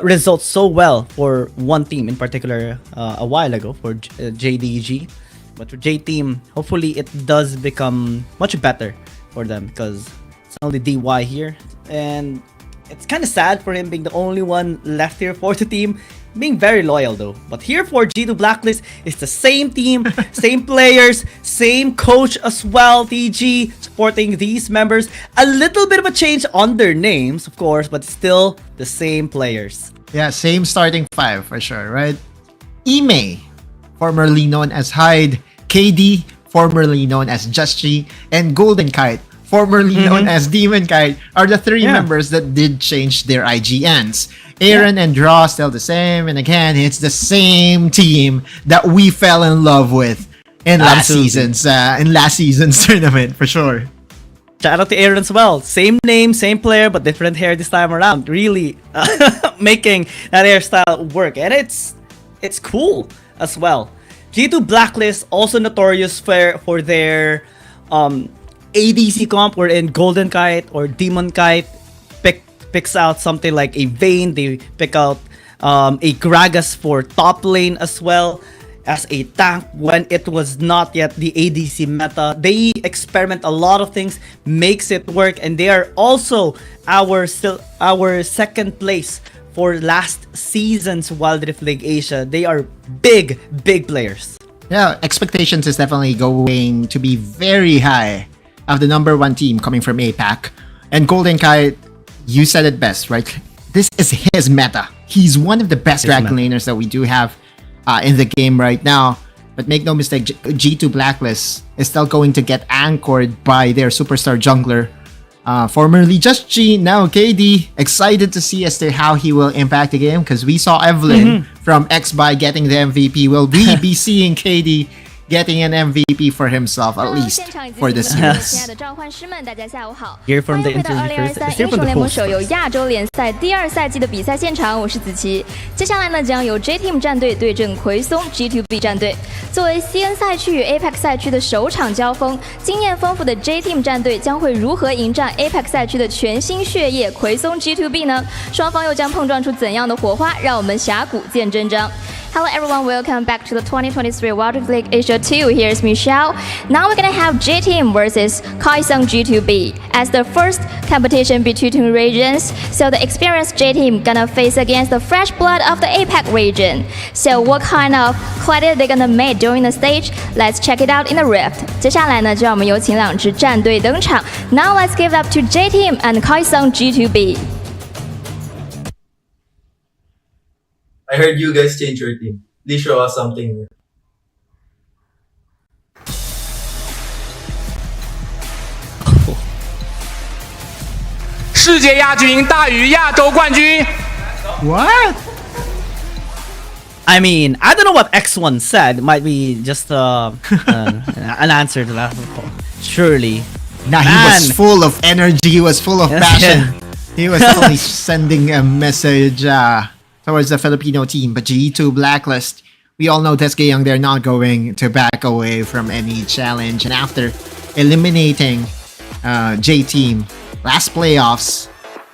result so well for one team in particular a while ago, for JDG. But for J-Team, hopefully it does become much better for them, because it's only DY here. And it's kind of sad for him being the only one left here for the team, being very loyal though. But here for G2 Blacklist, it's the same team, same players, same coach as well, TG, supporting these members. A little bit of a change on their names, of course, but still the same players. Yeah, same starting 5 for sure, right? Ime, formerly known as Hyde, KD, formerly known as Just G, and Golden Kite, formerly known as Demon Kite, are the 3 members that did change their IGNs. Aaron and Draw still the same, and again, it's the same team that we fell in love with in last season's tournament for sure. Shout out to Aaron as well. Same name, same player, but different hair this time around. Really making that hairstyle work, and it's cool as well. G2 Blacklist also notorious for their ADC comp, wherein Golden Kite or Demon Kite picks out something like a Vayne. They pick out a Gragas for top lane as well as a tank when it was not yet the ADC meta. They experiment a lot of things, makes it work, and they are also our 2nd place for last season's Wild Rift League Asia. They are big players. Yeah, expectations is definitely going to be very high of the number 1 team coming from APAC. And Golden Kite, you said it best, right? This is his meta. He's one of the best dragon laners that we do have in the game right now. But make no mistake, G2 Blacklist is still going to get anchored by their superstar jungler, formerly Just G, now KD. Excited to see as to how he will impact the game, because we saw Evelyn from XBuy getting the MVP. Will we be seeing KD getting an MVP for himself, at least for this year? Here from the interview first. 英雄联盟手游亚洲联赛第2赛季的比赛现场，我是子琪。接下来呢，将由 J-Team 战队对阵奎松 G2B 战队。作为 CN 赛区与 APAC 赛区的首场交锋，经验丰富的 J-Team 战队将会如何迎战 APAC 赛区的全新血液奎松 G2B 呢？双方又将碰撞出怎样的火花？让我们峡谷见真章。Hello everyone, welcome back to the 2023 World League Asia 2. Here's Michelle. Now we're gonna have J Team versus QUEZON G2B as the first competition between two regions. So the experienced J Team gonna face against the fresh blood of the APAC region. So what kind of credit they're gonna make during the stage? Let's check it out in the rift. 接下来呢，就让我们有请两支战队登场。Now let's give it up to J Team and QUEZON G2B. I heard you guys change your team. Please show us something. 世界亚军大于亚洲冠军。 What? I mean, I don't know what X1 said. It might be just an answer to that. Surely. Nah, he was full of energy. He was full of passion. He was only sending a message towards the Filipino team. But G2 Blacklist, we all know Teske Young, they're not going to back away from any challenge. And after eliminating J Team last playoffs,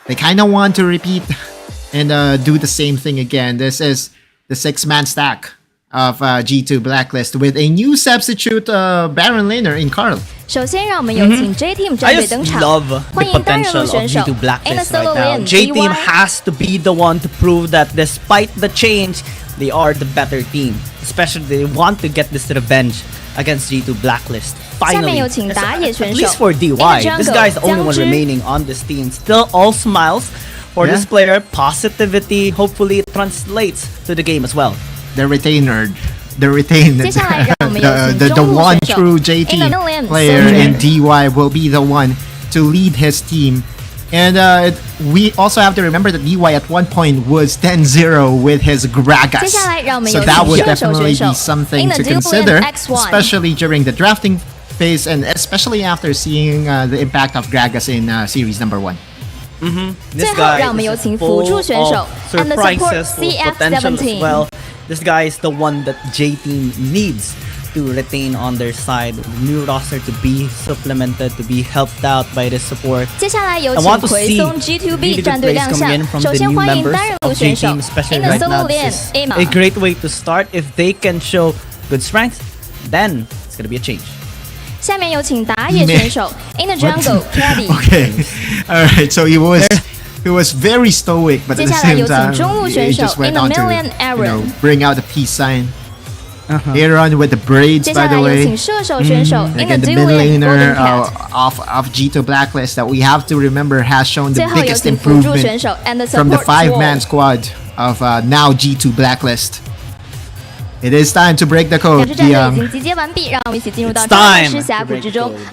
they kind of want to repeat and do the same thing again. This is the 6-man stack of G2 Blacklist with a new substitute Baron laner in Carl. 首先，让我们有请 J Team 战队登场。 love the potential of G2 Blacklist right now. J Team has to be the one to prove that despite the change, they are the better team. Especially they want to get this revenge against G2 Blacklist. Finally, at least for DY, this guy is the only one remaining on this team. Still all smiles for this player. Positivity, hopefully it translates to the game as well. The retainer. The one true JT player in DY will be the one to lead his team. And we also have to remember that DY at one point was 10-0 with his Gragas. So that would definitely be something to consider, especially during the drafting phase and especially after seeing the impact of Gragas in series number 1. This guy is full of surprises, full of potential as well. This guy is the one that J Team needs to retain on their side. New roster to be supplemented, to be helped out by the support. I want to see really good plays coming in from the new members of J Team, especially right now. This is a great way to start. If they can show good strength, then it's gonna be a change. 下面有请打野选手 In the Jungle Caddy. Okay, alright, so he was very stoic, but at the same time, he just went on to bring out the peace sign. Aaron with the braids, by the way. Again, the mid laner of G2 Blacklist that we have to remember has shown the biggest improvement from the 5-man squad of now G2 Blacklist. It is time to break the code. It's time.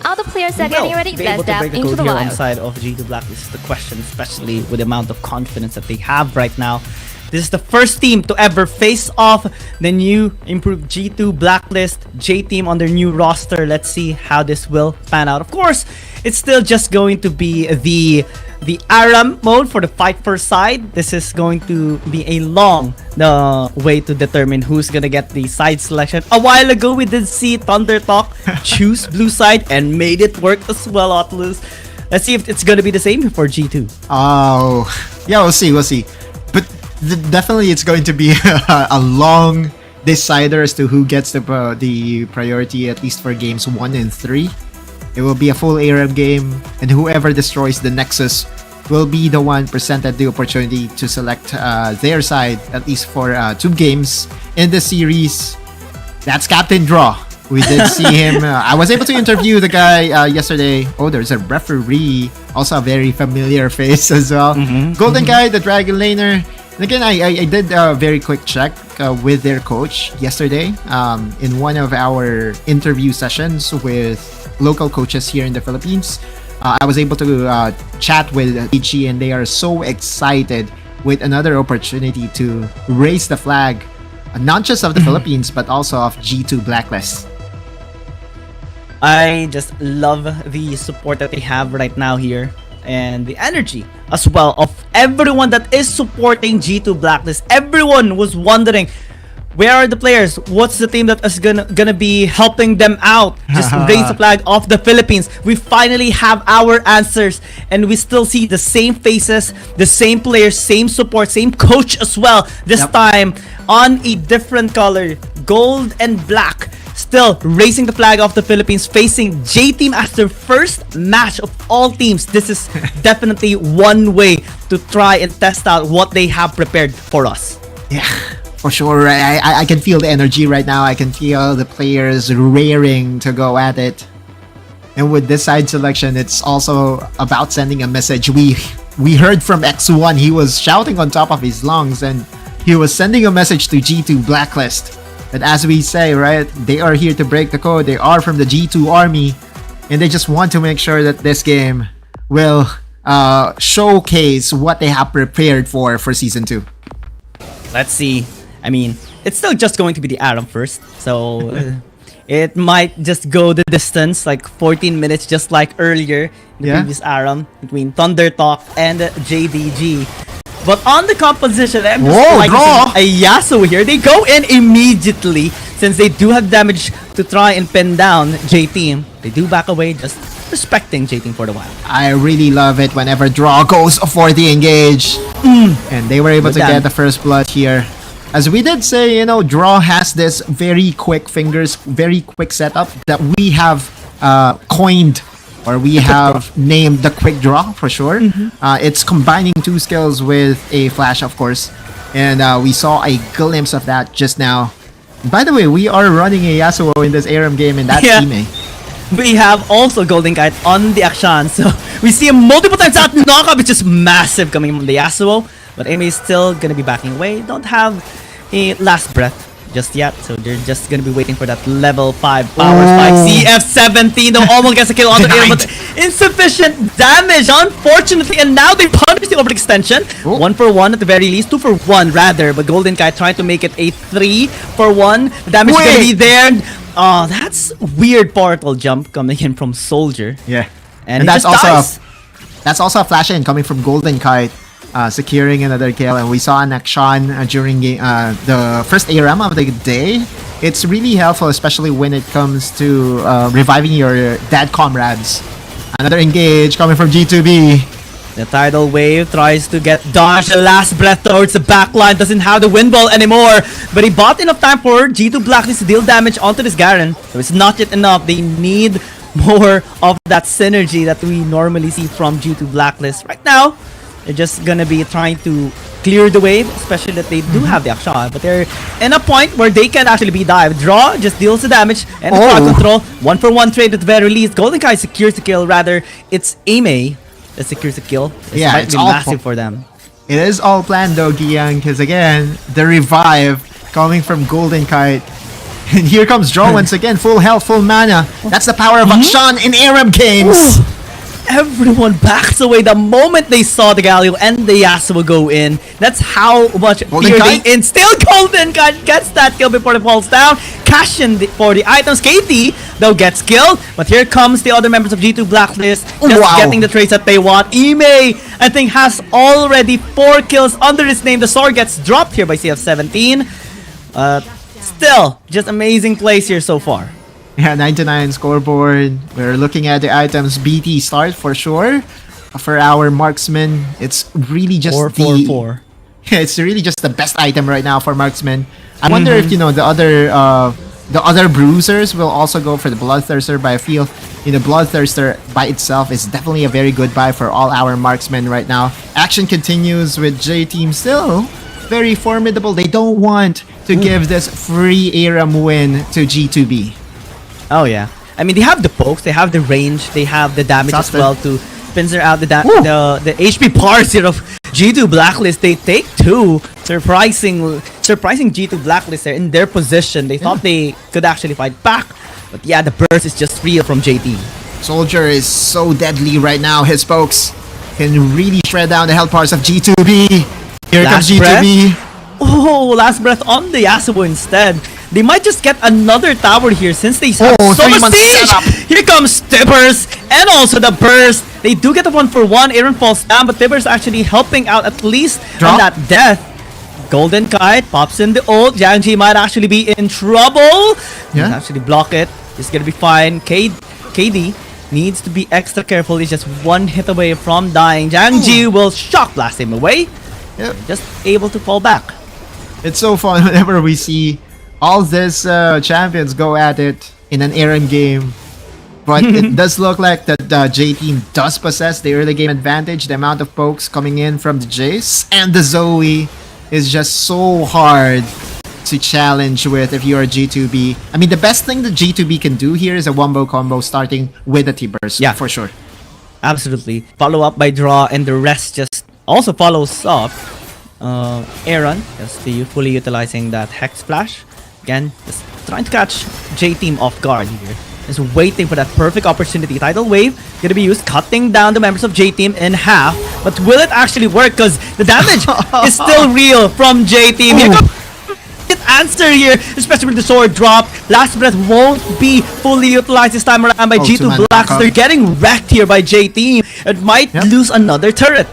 All the players are getting ready. Let's step into the wild. Side of G2 Blacklist is the question, especially with the amount of confidence that they have right now. This is the first team to ever face off the new improved G2 Blacklist J Team on their new roster. Let's see how this will pan out. Of course, it's still just going to be the ARAM mode for the fight first side. This is going to be a long way to determine who's gonna get the side selection. A while ago, we did see Thunder Talk choose blue side and made it work as well, Otlus. Let's see if it's gonna be the same for G2. Oh, yeah, we'll see. But definitely it's going to be a long decider as to who gets the priority, at least for games 1 and 3. It will be a full ARAM game, and whoever destroys the Nexus will be the one presented the opportunity to select their side, at least for 2 games in the series. That's Captain Draw. We did see him. I was able to interview the guy yesterday. Oh, there's a referee. Also a very familiar face as well. Golden Guy, the Dragon Laner. And again, I did a very quick check with their coach yesterday in one of our interview sessions with local coaches here in the Philippines. I was able to chat with JDG, and they are so excited with another opportunity to raise the flag, not just of the Philippines, but also of G2 Blacklist. I just love the support that they have right now here, and the energy as well of everyone that is supporting G2 Blacklist. Everyone was wondering, Where are the players? What's the team that is gonna be helping them out? Just raise the flag of the Philippines. We finally have our answers, and we still see the same faces, the same players, same support, same coach as well. This time on a different color, gold and black. Still raising the flag of the Philippines, facing J Team as their first match of all teams. This is definitely one way to try and test out what they have prepared for us. Yeah. For sure, I can feel the energy right now. I can feel the players raring to go at it. And with this side selection, it's also about sending a message. We heard from X1, he was shouting on top of his lungs, and he was sending a message to G2 Blacklist. But as we say, right, they are here to break the code. They are from the G2 army, and they just want to make sure that this game will showcase what they have prepared for Season 2. Let's see. I mean, it's still just going to be the Aram first, so it might just go the distance, like 14 minutes, just like earlier in the previous Aram between Thunder Talk and JDG. But on the composition, I'm just like a Yasuo here. They go in immediately since they do have damage to try and pin down J Team. They do back away, just respecting J Team for the while. I really love it whenever Draw goes for the engage, and they were able to get the first blood here. As we did say, you know, Draw has this very quick fingers, very quick setup that we have coined, or we have named the quick draw for sure. It's combining two skills with a flash, of course, and we saw a glimpse of that just now. By the way, we are running a Yasuo in this ARAM game, and that's Ime. We have also Golden Kite on the action, so we see him multiple times. That knockup is just massive coming from the Yasuo, but Ime is still gonna be backing away. Don't have a last breath just yet, so they're just gonna be waiting for that level 5 power spike. CF17 though almost gets a kill on the air, but insufficient damage, unfortunately, and now they punish the overextension. 1 for 1 at the very least, 2 for 1 rather, but Golden Kite trying to make it a 3 for 1. The damage is gonna be there. Oh, that's weird portal jump coming in from Soldier. Yeah, and that's also a flash in coming from Golden Kite. Securing another kill, and we saw an action during the first ARAM of the day. It's really helpful, especially when it comes to reviving your dead comrades. Another engage coming from G2B. The tidal wave tries to get dodged. The last breath towards the backline, doesn't have the wind ball anymore, but he bought enough time for G2 Blacklist to deal damage onto this Garen. So it's not yet enough. They need more of that synergy that we normally see from G2 Blacklist. Right now, they're just gonna be trying to clear the wave, especially that they do have the action, but they're in a point where they can actually be dived. Draw just deals the damage and the crowd control. 1 for 1 trade at the very least. Golden Kai secures the kill, rather. It's Ime that secures the kill. This might be massive for them. It is all planned though, Gian, because again, the revive coming from Golden Kite. And here comes Draw once again, full health, full mana. That's the power of action in ARAM games. Everyone backs away the moment they saw the Galio and the Yasuo go in. That's how much fear they instill. Golden Kite gets that kill before it falls down. Cash in for the items. KT though gets killed, but here comes the other members of G2 Blacklist just getting the trades that they want. Ime, I think, has already 4 kills under his name. The sword gets dropped here by CF17. Still, just amazing plays here so far. Yeah, 99 scoreboard. We're looking at the items. BT start for sure. For our marksman, it's really just 4-4-4. It's really just the best item right now for marksman. I wonder if, you know, the other bruisers will also go for the Bloodthirster, but I feel, you know, Bloodthirster by itself is definitely a very good buy for all our marksmen right now. Action continues with J Team still very formidable. They don't want to give this free ARAM win to G2B. Oh yeah, I mean, they have the pokes, they have the range, they have the damage as well to pincer out the HP parts here of G2 Blacklist. They take 2, surprising G2 Blacklist there in their position. They thought they could actually fight back, but yeah, the burst is just real from JT. Soldier is so deadly right now. His pokes can really shred down the health parts of G2B. Here comes G2B. Oh, last breath on the Yasuo instead. They might just get another tower here since they have so much siege. Here comes Tibbers and also the burst. They do get a 1 for 1. Aaron falls down, but Tibbers actually helping out at least on that death. Golden Kite pops in the ult. Jiangji might actually be in trouble. Yeah. He'll actually block it. He's gonna be fine. KD needs to be extra careful. He's just one hit away from dying. Jiangji will shock blast him away. Yep. Just able to fall back. It's so fun whenever we see all these champions go at it in an Aaron game. But it does look like that the J team does possess the early game advantage. The amount of pokes coming in from the Jace and the Zoe is just so hard to challenge with if you are G2B. I mean, the best thing that G2B can do here is a wombo combo starting with a T-burst. Yeah, for sure. Absolutely. Follow up by draw, and the rest just also follows up. Aaron just fully utilizing that Hex Flash. Again, just trying to catch J team off guard here. Just waiting for that perfect opportunity. Tidal Wave gonna be used, cutting down the members of J team in half. But will it actually work? Because the damage is still real from J team. Here comes answer here, especially with the sword drop. Last breath won't be fully utilized this time around by G2 Blacks. They're getting wrecked here by J team. It might lose another turret.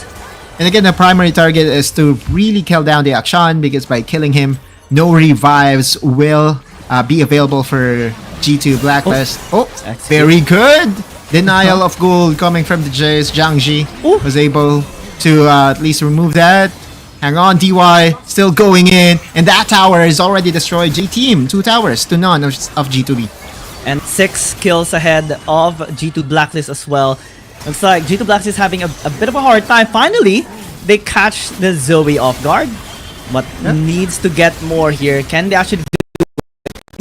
And again, the primary target is to really kill down the Akshan, because by killing him, no revives will be available for G2 Blacklist. Oh, very good! Denial of gold coming from the Jace. Jiangji was able to at least remove that. Hang on, DY still going in, and that tower is already destroyed. J team 2 towers to none of G2B, and 6 kills ahead of G2 Blacklist as well. Looks like G2 Blacklist is having a bit of a hard time. Finally, they catch the Zoe off guard, but needs to get more here. Can they actually do?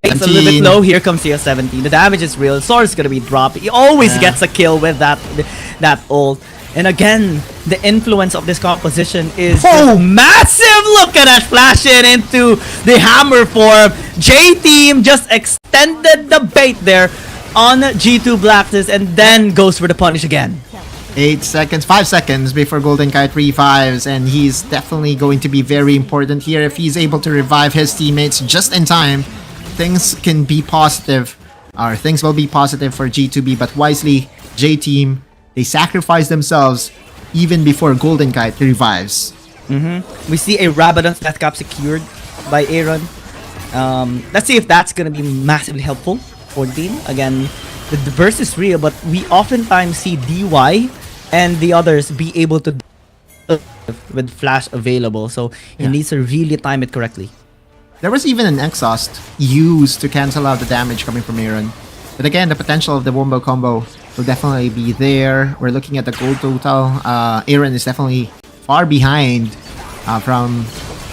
It's a little bit low. Here comes CS17. The damage is real. Sword is gonna be dropped. He always gets a kill with that ult. And again, the influence of this composition is massive. Look at that, flashing into the hammer form. J team just extended the bait there on G2 Blacklist and then goes for the punish again. 5 seconds before Golden Kite revives, and he's definitely going to be very important here. If he's able to revive his teammates just in time, things can be positive, or things will be positive for G2B. But wisely, J team, they sacrifice themselves even before Golden Kite revives. We see a Rabadon's death cap secured by Aaron. Let's see if that's gonna be massively helpful for the team. Again, the burst is real, but we oftentimes see DY and the others be able to with flash available, so he needs to really time it correctly. There was even an exhaust used to cancel out the damage coming from Aaron. But again, the potential of the wombo combo will definitely be there. We're looking at the gold total. Aaron is definitely far behind from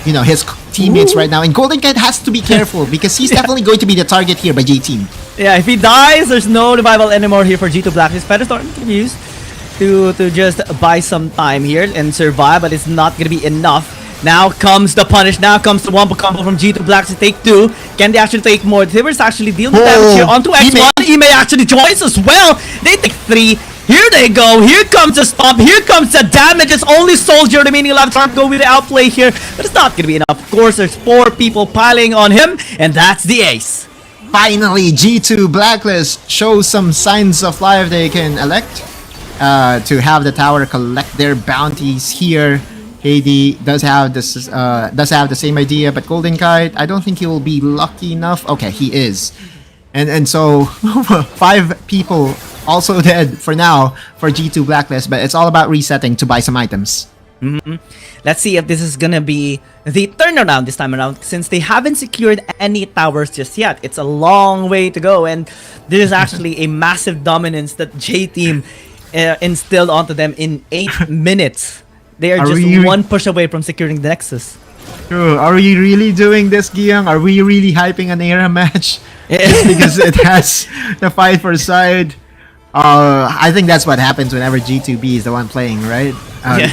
his teammates right now. And Golden Kite has to be careful because he's definitely going to be the target here by J team. Yeah, if he dies, there's no revival anymore here for G2 Black. His Featherstorm can be used to just buy some time here and survive, but it's not gonna be enough. Now comes the punish. Now comes the wombo combo from G2 Blacks to take 2. Can they actually take more? Tivers actually deal the damage here onto X1. Ime actually joins as well. They take 3. Here they go. Here comes the stomp. Here comes the damage. It's only Soldier remaining alive. Trying to go with the outplay here, but it's not gonna be enough. Of course, there's 4 people piling on him, and that's the ace. Finally, G2 Blacklist shows some signs of life. They can elect to have the tower collect their bounties here. KD does have the same idea, but Golden Kite, I don't think he will be lucky enough. Okay, he is, and so 5 people also dead for now for G2 Blacklist. But it's all about resetting to buy some items. Let's see if this is gonna be the turnaround this time around, since they haven't secured any towers just yet. It's a long way to go, and this is actually a massive dominance that J team instilled onto them in 8 minutes. They are just one push away from securing the Nexus. True. Are we really doing this, Giang? Are we really hyping an era match? Just because it has the fight for side. I think that's what happens whenever G2B is the one playing, right?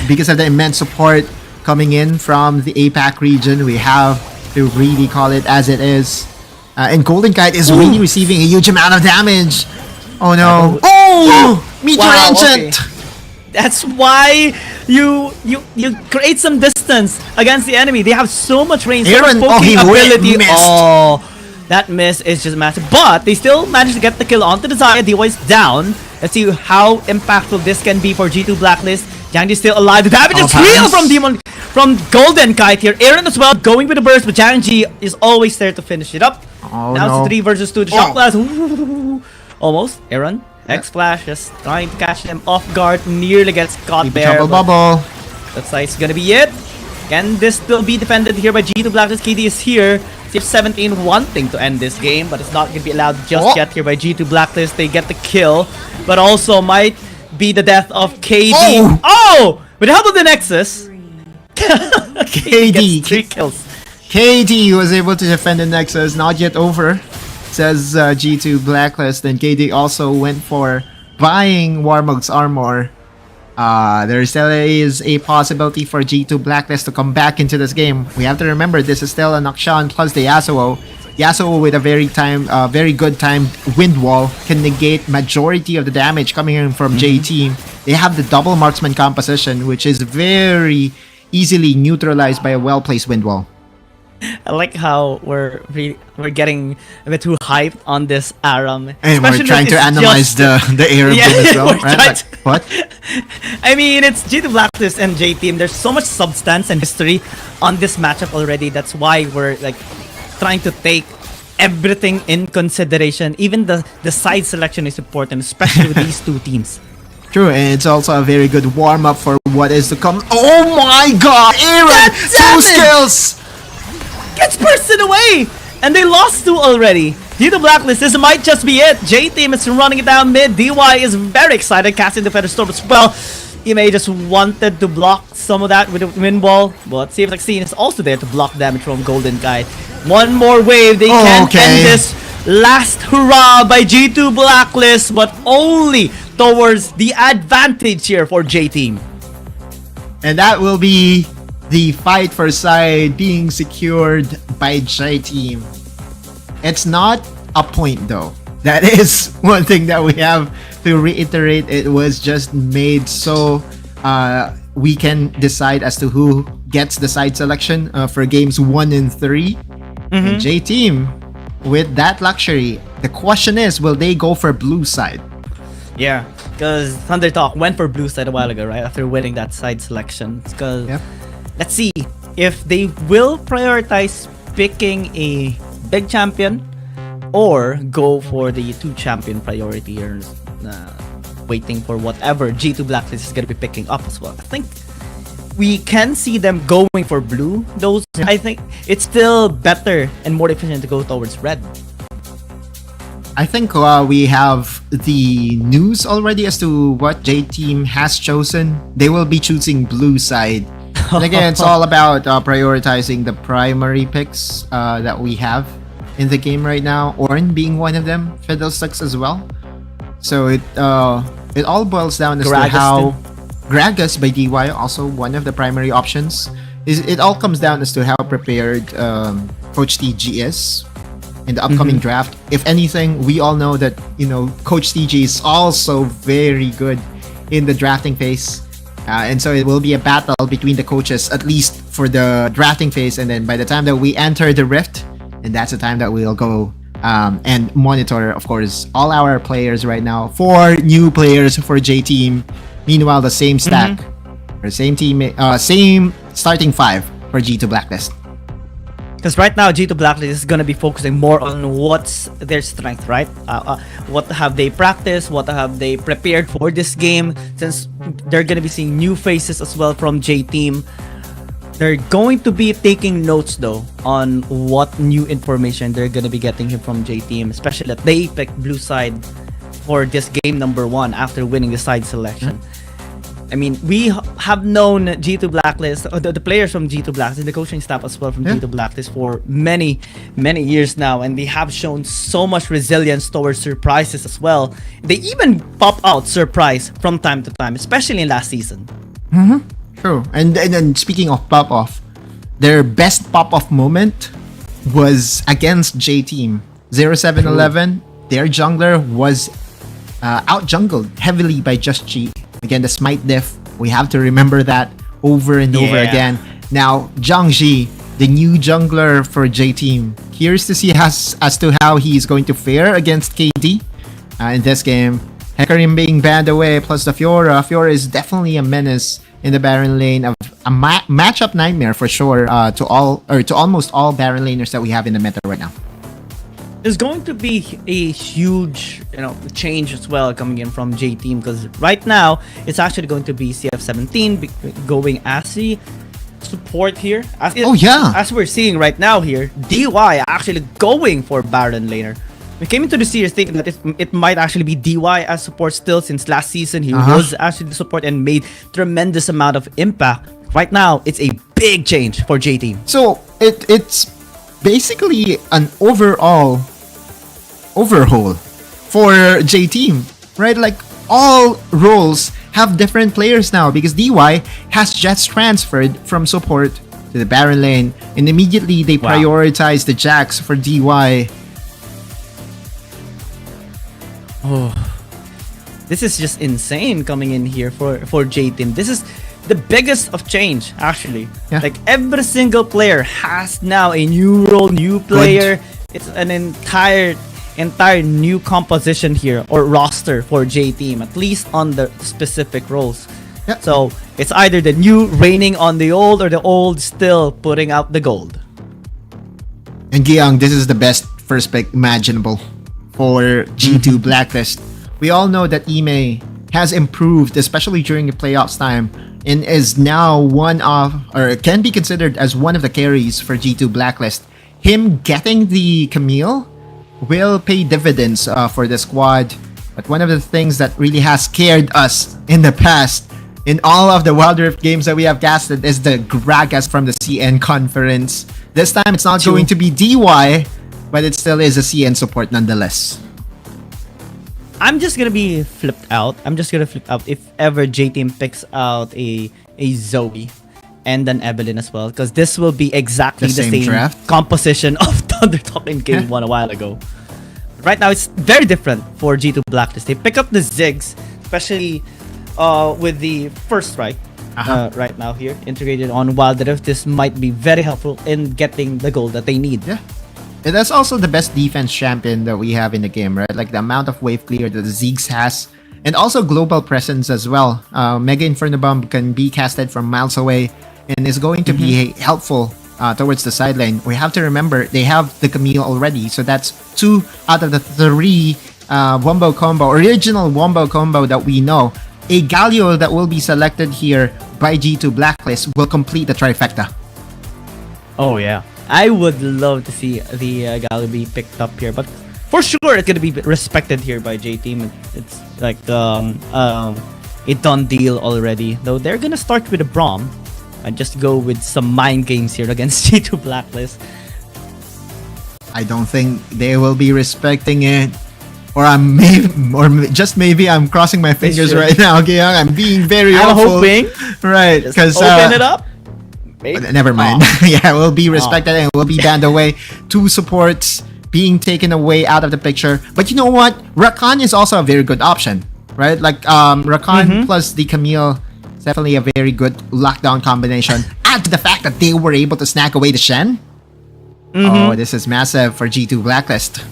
Because of the immense support coming in from the APAC region, we have to really call it as it is. And Golden Kite is really receiving a huge amount of damage. Oh no! Meteor Ancient! Okay. That's why you create some distance against the enemy. They have so much range, so much poking ability. That miss is just massive. But they still managed to get the kill onto the Zaya. DY is down. Let's see how impactful this can be for G2 Blacklist. Jiangji is still alive. The damage is real from Demon. from Golden Kite here. Aaron as well going with the burst, but JDG is always there to finish it up. Oh, now no. it's 3 versus 2. The shot blast. Almost. Aaron. X-Flash just trying to catch him off guard. Nearly gets caught there. Trouble bubble. Looks like it's gonna be it. Can this still be defended here by G2 Blacklist? KD is here. CF17 wanting to end this game, but it's not gonna be allowed just yet here by G2 Blacklist. They get the kill, but also might be the death of KD. Oh! With the help of the Nexus, KD gets 3 kills. KD was able to defend the Nexus. Not yet over, says G2 Blacklist. And KD also went for buying Warmog's armor. There still is a possibility for G2 Blacklist to come back into this game. We have to remember this is still an Akshan plus the Yasuo. Yasuo with a very good timed wind wall can negate majority of the damage coming in from J Team. They have the double marksman composition, which is very easily neutralized by a well-placed wind wall. I like how we're getting a bit too hyped on this Aram. And we're trying to analyze the Aram game as well, right? Like, what? I mean, it's G2 Blacklist and J Team. There's so much substance and history on this matchup already. That's why we're like trying to take everything in consideration. Even the side selection is important, especially with these two teams. True, and it's also a very good warm-up for what is to come. Oh my god! Aaron! 2 skills! Gets bursted away! And they lost 2 already. G2 Blacklist, this might just be it. J-Team is running it down mid. DY is very excited, casting the Feather Storm as well. He may just wanted to block some of that with the wind wall, but CF16 is also there to block damage from Golden Kite. One more wave, they can end this last hurrah by G2 Blacklist, but only towards the advantage here for J-Team. And that will be the fight for side being secured by J-Team. It's not a point though. That is one thing that we have to reiterate. It was just made so we can decide as to who gets the side selection for games 1 and 3. And J-Team, with that luxury, the question is, will they go for blue side? Yeah, because Thunder Talk went for blue side a while ago, right? After winning that side selection. Because let's see if they will prioritize picking a big champion or go for the 2 champion priority or waiting for whatever G2 Blacklist is going to be picking up as well. I think we can see them going for blue. I think it's still better and more efficient to go towards red. I think we have the news already as to what J-Team has chosen. They will be choosing blue side. And again, it's all about prioritizing the primary picks that we have in the game right now. Ornn being one of them, Fiddlesticks as well. So it all boils down as to how Gragas by DY also one of the primary options. It all comes down as to how prepared Coach TG is in the upcoming draft. If anything, we all know that Coach TG is also very good in the drafting phase. And so it will be a battle between the coaches, at least for the drafting phase. And then by the time that we enter the Rift, and that's the time that we'll go and monitor, of course, all our players right now. 4 new players for J-Team. Meanwhile, the same stack, or same team, same starting 5 for G2 Blacklist. Because right now, G2 Blacklist is going to be focusing more on what's their strength, right? What have they practiced? What have they prepared for this game? Since they're going to be seeing new faces as well from J-Team. They're going to be taking notes though on what new information they're going to be getting here from J-Team. Especially that they picked blue side for this game number 1 after winning the side selection. I mean, we have known G2 Blacklist, the players from G2 Blacklist, the coaching staff as well from G2 Blacklist for many years now, and they have shown so much resilience towards surprises as well. They even pop out surprise from time to time, especially in last season. True. And then speaking of pop off, their best pop off moment was against J-Team. 0711, their jungler was out jungled heavily by Just G. Again, the smite diff, we have to remember that over and over again. Now, Zhangji, the new jungler for J-Team, curious to see as to how he's going to fare against KD in this game. Hecarim being banned away, plus the Fiora. Fiora is definitely a menace in the Baron lane of a matchup nightmare for sure to almost all Baron laners that we have in the meta right now. There's going to be a huge, change as well coming in from J Team, because right now it's actually going to be CF17 going as the support here. As we're seeing right now here, DY actually going for Baron laner. We came into the series thinking that it might actually be DY as support still, since last season he was actually the support and made tremendous amount of impact. Right now, it's a big change for J Team. So it's basically an overhaul for J Team, right? Like all roles have different players now, because DY has just transferred from support to the Baron lane, and immediately they prioritize the Jax for DY. Oh, this is just insane coming in here for J Team. This is the biggest of change, actually. Like every single player has now a new role, new player. It's an entire new composition here, or roster for J Team, at least on the specific roles. So it's either the new reigning on the old, or the old still putting out the gold. And Giang, this is the best first pick imaginable for G2 Blacklist. We all know that Ime has improved, especially during the playoffs time, and is now can be considered as one of the carries for G2 Blacklist. Him getting the Camille will pay dividends for the squad. But one of the things that really has scared us in the past, in all of the Wild Rift games that we have casted, is the Gragas from the CN conference. This time it's not going to be DY, but it still is a CN support nonetheless. I'm just gonna be flipped out. If ever J Team picks out a Zoe and an Evelyn as well, because this will be exactly the same draft composition of Thundertalk in game 1 a while ago. Right now it's very different for G2 Blacklist. They pick up the Ziggs, especially with the first strike right now here integrated on Wild Rift. This might be very helpful in getting the goal that they need. And that's also the best defense champion that we have in the game, right? Like the amount of wave clear that the Ziggs has, and also global presence as well. Mega Inferno Bomb can be casted from miles away and is going to be helpful towards the sideline. We have to remember they have the Camille already, so that's 2 out of the 3 original wombo combo that we know. A Galio that will be selected here by G2 Blacklist will complete the trifecta. Oh yeah, I would love to see the Galio be picked up here, but for sure it's gonna be respected here by J Team. It's like a done deal already. Though they're gonna start with a Braum and just go with some mind games here against G2 Blacklist. I don't think they will be respecting it. Or just maybe I'm crossing my fingers right now, Giang. I'm being very hopeful. hoping. Right, because open it up. Never mind. Yeah, we'll be respected and we'll be banned away. 2 supports being taken away out of the picture. But you know what? Rakan is also a very good option, right? Like Rakan plus the Camille is definitely a very good lockdown combination. Add to the fact that they were able to snack away the Shen. Oh, this is massive for G2 Blacklist.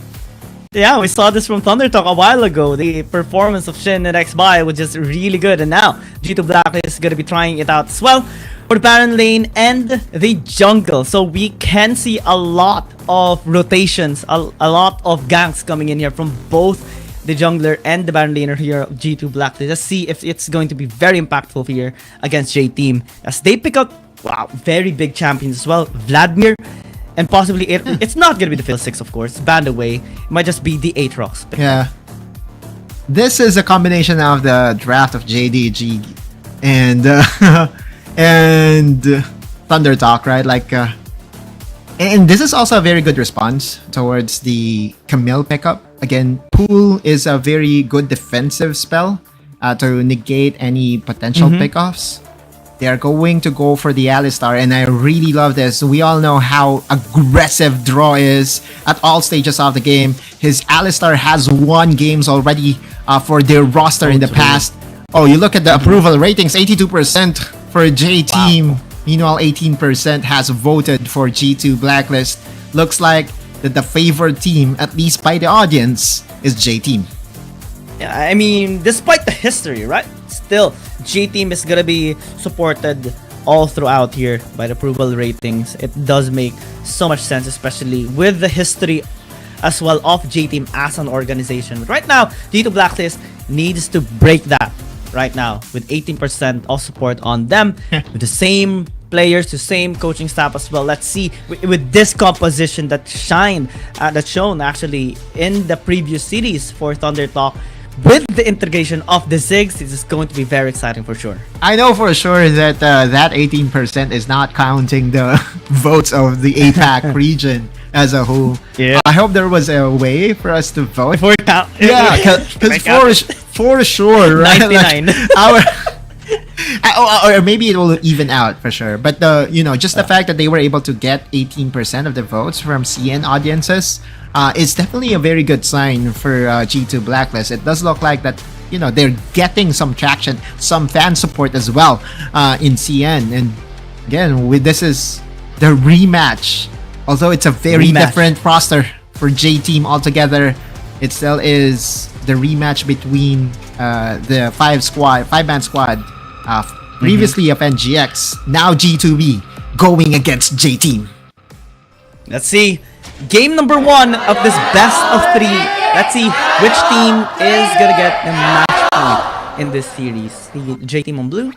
Yeah, we saw this from Thundertalk a while ago. The performance of Shin and X-Buy was just really good. And now, G2 Blacklist is going to be trying it out as well for the Baron lane and the jungle. So we can see a lot of rotations, a lot of ganks coming in here from both the jungler and the Baron laner here of G2 Blacklist. Let's see if it's going to be very impactful here against J Team, as they pick up, very big champions as well. Vladimir. And possibly, it's not going to be the Phil 6, of course. Banned away. It might just be the Aatrox. Yeah. This is a combination of the draft of JDG and and Thunder Talk, right? Like, and this is also a very good response towards the Camille pickup. Again, Pool is a very good defensive spell to negate any potential pickoffs. They are going to go for the Alistar, and I really love this. We all know how aggressive Draw is at all stages of the game. His Alistar has won games already for their roster in the past. Oh, you look at the approval ratings, 82% for J Team. Meanwhile, 18% has voted for G2 Blacklist. Looks like that the favored team, at least by the audience, is J Team. Yeah, I mean, despite the history, right? Still, J Team is gonna be supported all throughout here by the approval ratings. It does make so much sense, especially with the history as well of J-Team as an organization. But right now, G2 Blacklist needs to break that right now with 18% of support on them, with the same players, the same coaching staff as well. Let's see with this composition that that's shown actually in the previous series for Thunder Talk. With the integration of the Ziggs, this is going to be very exciting for sure. I know for sure that that 18% is not counting the votes of the APAC region as a whole. Yeah. I hope there was a way for us to vote. Before we count. Yeah, because for sure, right? 99. Like or maybe it will even out for sure. But just the fact that they were able to get 18% of the votes from CN audiences is definitely a very good sign for G2 Blacklist. It does look like that they're getting some traction, some fan support as well in CN. And again, this is the rematch. Although it's a very different roster for J-Team altogether, it still is the rematch between the five-man squad previously of NGX, now G2B going against J-Team. Let's see. Game number 1 of this best of 3. Let's see which team is gonna get the match point in this series. The J-Team on blue,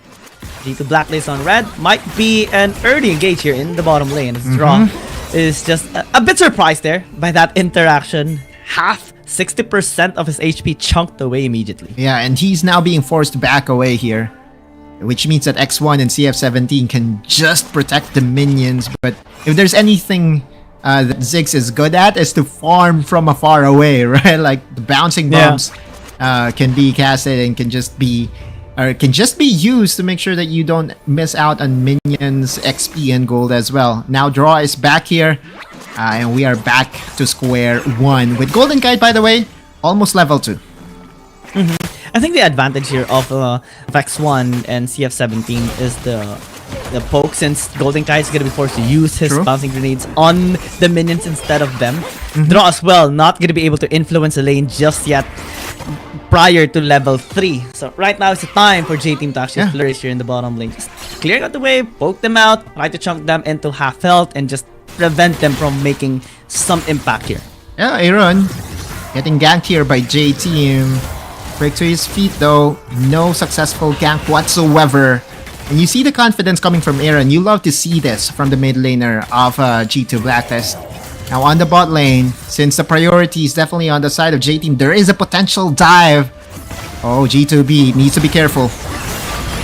G2 Blacklist on red. Might be an early engage here in the bottom lane. It's draw is just a bit surprised there by that interaction. Half 60% of his HP chunked away immediately. Yeah, and he's now being forced to back away here, which means that X1 and CF17 can just protect the minions. But if there's anything that Ziggs is good at, is to farm from afar away, right? Like the bouncing bombs can be casted and can just be used to make sure that you don't miss out on minions, XP, and gold as well. Now Draw is back here, and we are back to square one with Golden Kite, by the way, almost level 2. I think the advantage here of X1 and CF17 is the poke, since Golden Kite is going to be forced to use his bouncing grenades on the minions instead of them. Draw as well, not going to be able to influence the lane just yet prior to level 3. So right now it's the time for J-Team to actually flourish here in the bottom lane. Just clear out the way, poke them out, try to chunk them into half health, and just prevent them from making some impact here. Yeah, Aaron getting ganked here by J-Team. Quick to his feet though, no successful gank whatsoever. And you see the confidence coming from Aaron. You love to see this from the mid laner of G2 Blacklist. Now on the bot lane, since the priority is definitely on the side of J-Team, there is a potential dive. Oh, G2B needs to be careful.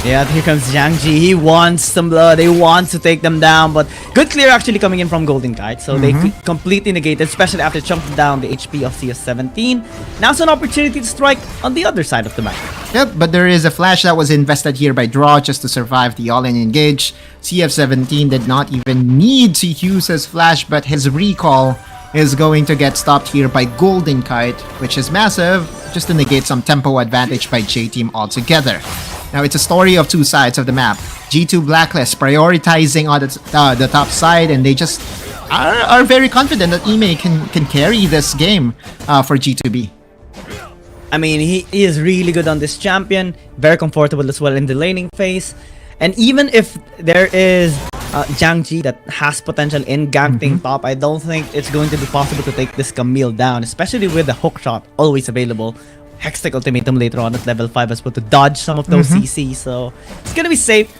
Yeah, here comes Zhang Ji. He wants some blood. He wants to take them down, but good clear actually coming in from Golden Kite. So they completely negated, especially after chunking down the HP of CS17. Now it's an opportunity to strike on the other side of the map. Yep, but there is a flash that was invested here by Draw just to survive the all-in engage. CF17 did not even need to use his flash, but his recall is going to get stopped here by Golden Kite, which is massive, just to negate some tempo advantage by J-Team altogether. Now it's a story of two sides of the map. G2 Blacklist prioritizing on the top side, and they just are very confident that Ime can carry this game for G2B. I mean, he is really good on this champion, very comfortable as well in the laning phase. And even if there is Zhang Ji that has potential in ganking top, I don't think it's going to be possible to take this Camille down, especially with the hook shot always available. Hextech Ultimatum later on at level 5 as well to dodge some of those CC, so it's gonna be safe.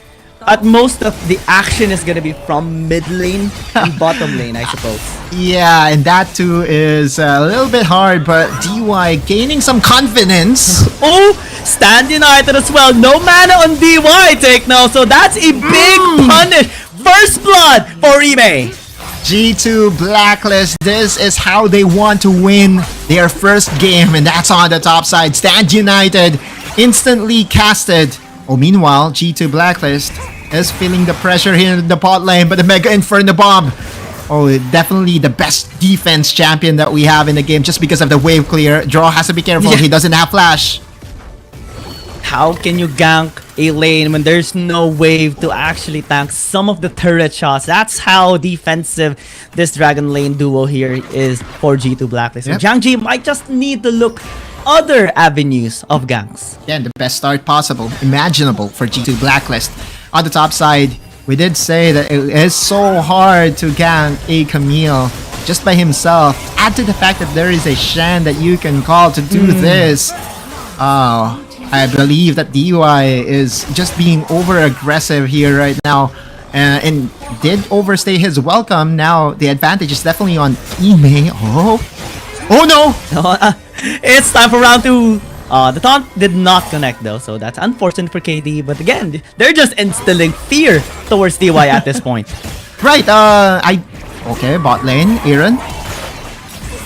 At most of the action is gonna be from mid lane and bottom lane, I suppose. Yeah, and that too is a little bit hard, but DY gaining some confidence. Oh, Stand United as well. No mana on DY take now, so that's a big punish. First blood for Ime. G2 Blacklist, this is how they want to win their first game, and that's on the top side. Stand United instantly casted. Oh, meanwhile, G2 Blacklist is feeling the pressure here in the bot lane, but the Mega Inferno Bomb. Oh, definitely the best defense champion that we have in the game just because of the wave clear. Draw has to be careful, he doesn't have flash. How can you gank a lane when there's no wave to actually tank some of the turret shots? That's how defensive this Dragon Lane duo here is for G2 Blacklist. So Zhang Ji might just need to look other avenues of ganks. Again, the best start possible, imaginable for G2 Blacklist. On the top side, We did say that it is so hard to gank a Camille just by himself. Add to the fact that there is a Shen that you can call to do this. Oh, I believe that DY is just being over aggressive here right now. And did overstay his welcome. Now the advantage is definitely on Ime. Oh no! It's time for round 2. The taunt did not connect though, so that's unfortunate for KD. But again, they're just instilling fear towards DY at this point. Right, okay, bot lane, Aaron.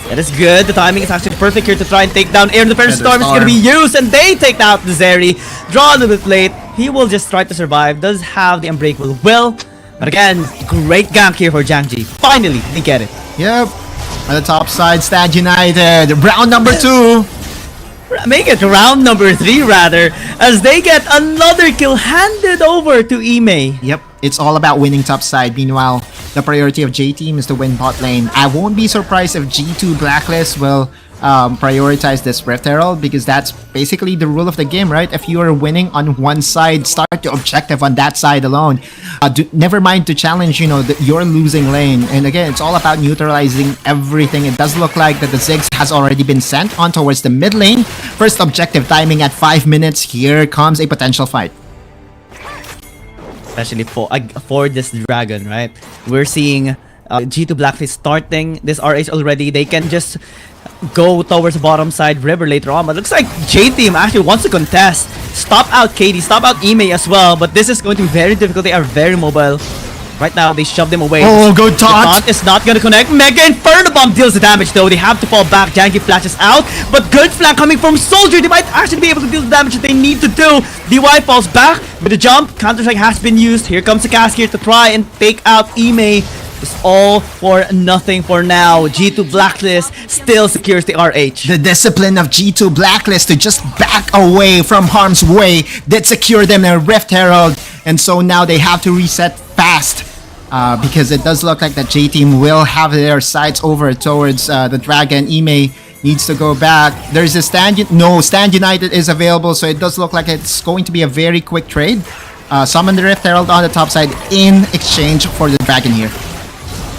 That is good. The timing is actually perfect here to try and take down Aaron. The Feather Storm is going to be used, and they take out the Zeri. Draw a little bit late. He will just try to survive. Does have the Unbreakable Will. But again, great gank here for Jiangji. Finally, they get it. Yep. On the top side, Stand United. Round number 2. Make it round number 3 rather, as they get another kill handed over to Ime. Yep, it's all about winning top side. Meanwhile, the priority of J Team is to win bot lane. I won't be surprised if G2 Blacklist will prioritize this Rift Herald, because that's basically the rule of the game, right? If you are winning on one side, start the objective on that side alone. Never mind to challenge, your losing lane. And again, it's all about neutralizing everything. It does look like that the Ziggs has already been sent on towards the mid lane. First objective timing at 5 minutes. Here comes a potential fight. Especially for this dragon, right? We're seeing G2 Blacklist starting this RH already. They can just go towards the bottom side river later on, but looks like J-Team actually wants to contest. Stop out KD, stop out Ime as well, but this is going to be very difficult. They are very mobile. Right now, they shoved them away. Oh, good taunt! The taunt is not going to connect. Mega Inferno Bomb deals the damage though. They have to fall back. Janky flashes out, but good flank coming from Soldier. They might actually be able to deal the damage that they need to do. DY falls back with the jump. Counter-strike has been used. Here comes the cast here to try and take out Ime. It's all for nothing for now. G2 Blacklist still secures the RH. The discipline of G2 Blacklist to just back away from harm's way did secure them a Rift Herald. And so now they have to reset fast. Because it does look like that J-Team will have their sights over towards the Dragon. Ime needs to go back. There's a Stand United is available, so it does look like it's going to be a very quick trade. Summon the Rift Herald on the top side in exchange for the Dragon here.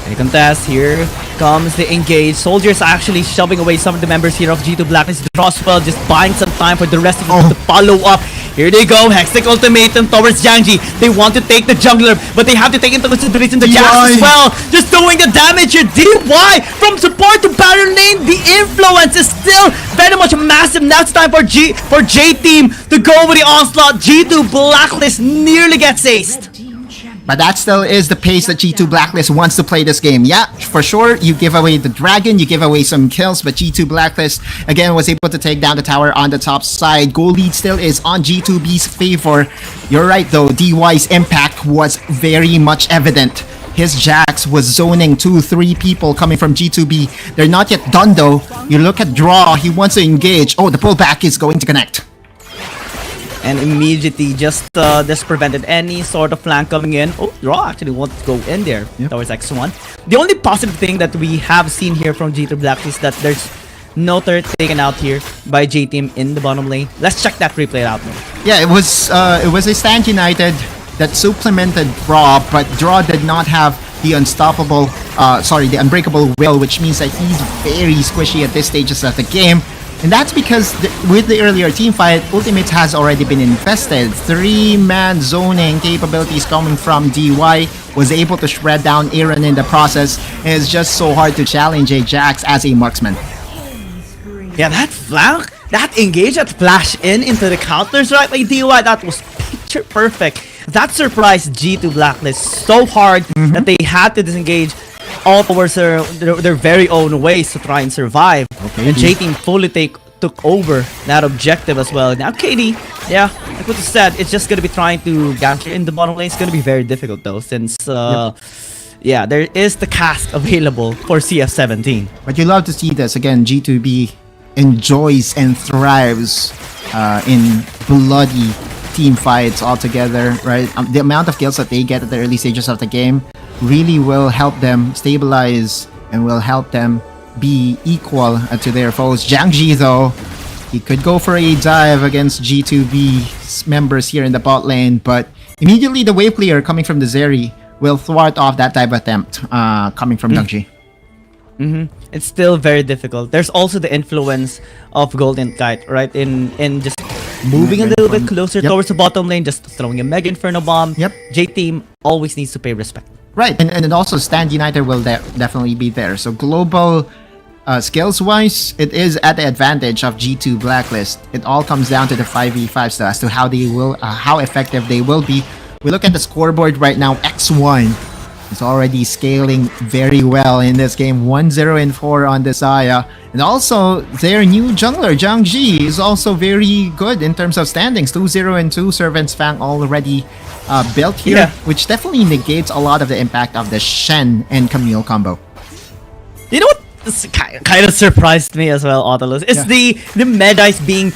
Any contest, here comes the engage. Soldiers actually shoving away some of the members here of G2 Blacklist. Drospel just buying some time for the rest of them to follow up. Here they go, Hextech Ultimatum towards Jiangji. They want to take the jungler, but they have to take into consideration the Jax as well. Just doing the damage here. DY from support to Baron Lane. The influence is still very much massive. Now it's time for J-Team to go with the onslaught. G2 Blacklist nearly gets aced. But that still is the pace that G2 Blacklist wants to play this game. Yeah, for sure, you give away the Dragon, you give away some kills, but G2 Blacklist, again, was able to take down the tower on the top side. Goal lead still is on G2B's favor. You're right, though, DY's impact was very much evident. His Jax was zoning 2-3 people coming from G2B. They're not yet done, though. You look at Draw, he wants to engage. Oh, the pullback is going to connect. And immediately just prevented any sort of flank coming in. Oh, Raw actually wants to go in there towards X1. The only positive thing that we have seen here from G2 Black is that there's no turret taken out here by J-Team in the bottom lane. Let's check that replay out now. Yeah, it was a Stand United that supplemented Draw, but Draw did not have the the Unbreakable Will, which means that he's very squishy at this stages of the game. And that's because with the earlier team fight, Ultimates has already been invested. 3-man zoning capabilities coming from DY was able to shred down Aaron in the process. And it's just so hard to challenge a Jax as a marksman. Yeah, that flank, that engage, that flash into the counters right by DY, that was picture perfect. That surprised G2 Blacklist so hard that they had to disengage all towards their very own ways to try and survive. Okay, and J-Team fully took over that objective as well. Now KD, yeah, like what you said, it's just going to be trying to gank in the bottom lane. It's going to be very difficult though, since yeah, there is the cast available for CF17. But you love to see this. Again, G2B enjoys and thrives in bloody team fights altogether, right? The amount of kills that they get at the early stages of the game really will help them stabilize and will help them be equal to their foes. Jiangji, though, he could go for a dive against G2B members here in the bot lane, but immediately the wave clear coming from the Zeri will thwart off that dive attempt coming from Dungji. It's still very difficult. There's also the influence of Golden Kite, right? In just moving a little bit closer towards the bottom lane, just throwing a Mega Inferno Bomb. J-Team always needs to pay respect. Right, and also Stand United will definitely be there. So global skills-wise, it is at the advantage of G2 Blacklist. It all comes down to the 5v5 still as to how they will, how effective they will be. We look at the scoreboard right now. X1 is already scaling very well in this game. 1-0-4 on Desaya. And also, their new jungler, Zhang Ji, is also very good in terms of standings. 2-0-2, Servant's Fang already built here, which definitely negates a lot of the impact of the Shen and Camille combo. You know what? This kind of surprised me as well, Autolus. It's the meta being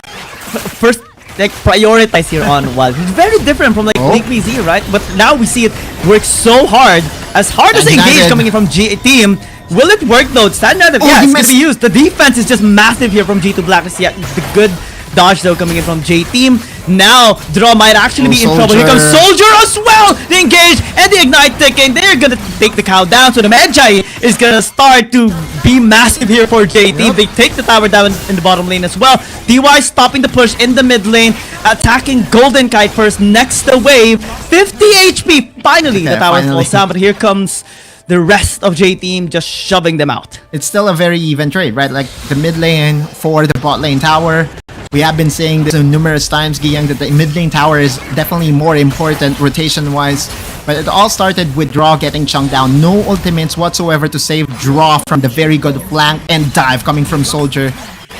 first like prioritized here on Wild. It's very different from like KBG, right? But now we see it work so hard as the engage coming in from G-Team. Will it work though? Standard, yeah, it's gonna be used. The defense is just massive here from G2 Blacklist. Yeah, the good dodge though coming in from J-Team. Now, Draw might actually be in trouble. Here comes Soldier as well! The engage and the ignite ticking. They're gonna take the cow down. So the Magi is gonna start to be massive here for J-Team. They take the tower down in the bottom lane as well. DY stopping the push in the mid lane. Attacking Golden Kite first. Next the wave. 50 HP. Finally, the tower falls down. But here comes the rest of J-Team just shoving them out. It's still a very even trade, right? Like the mid lane for the bot lane tower. We have been saying this numerous times, Giyang, that the mid lane tower is definitely more important rotation-wise. But it all started with Draw getting chunked down. No ultimates whatsoever to save Draw from the very good flank and dive coming from Soldier.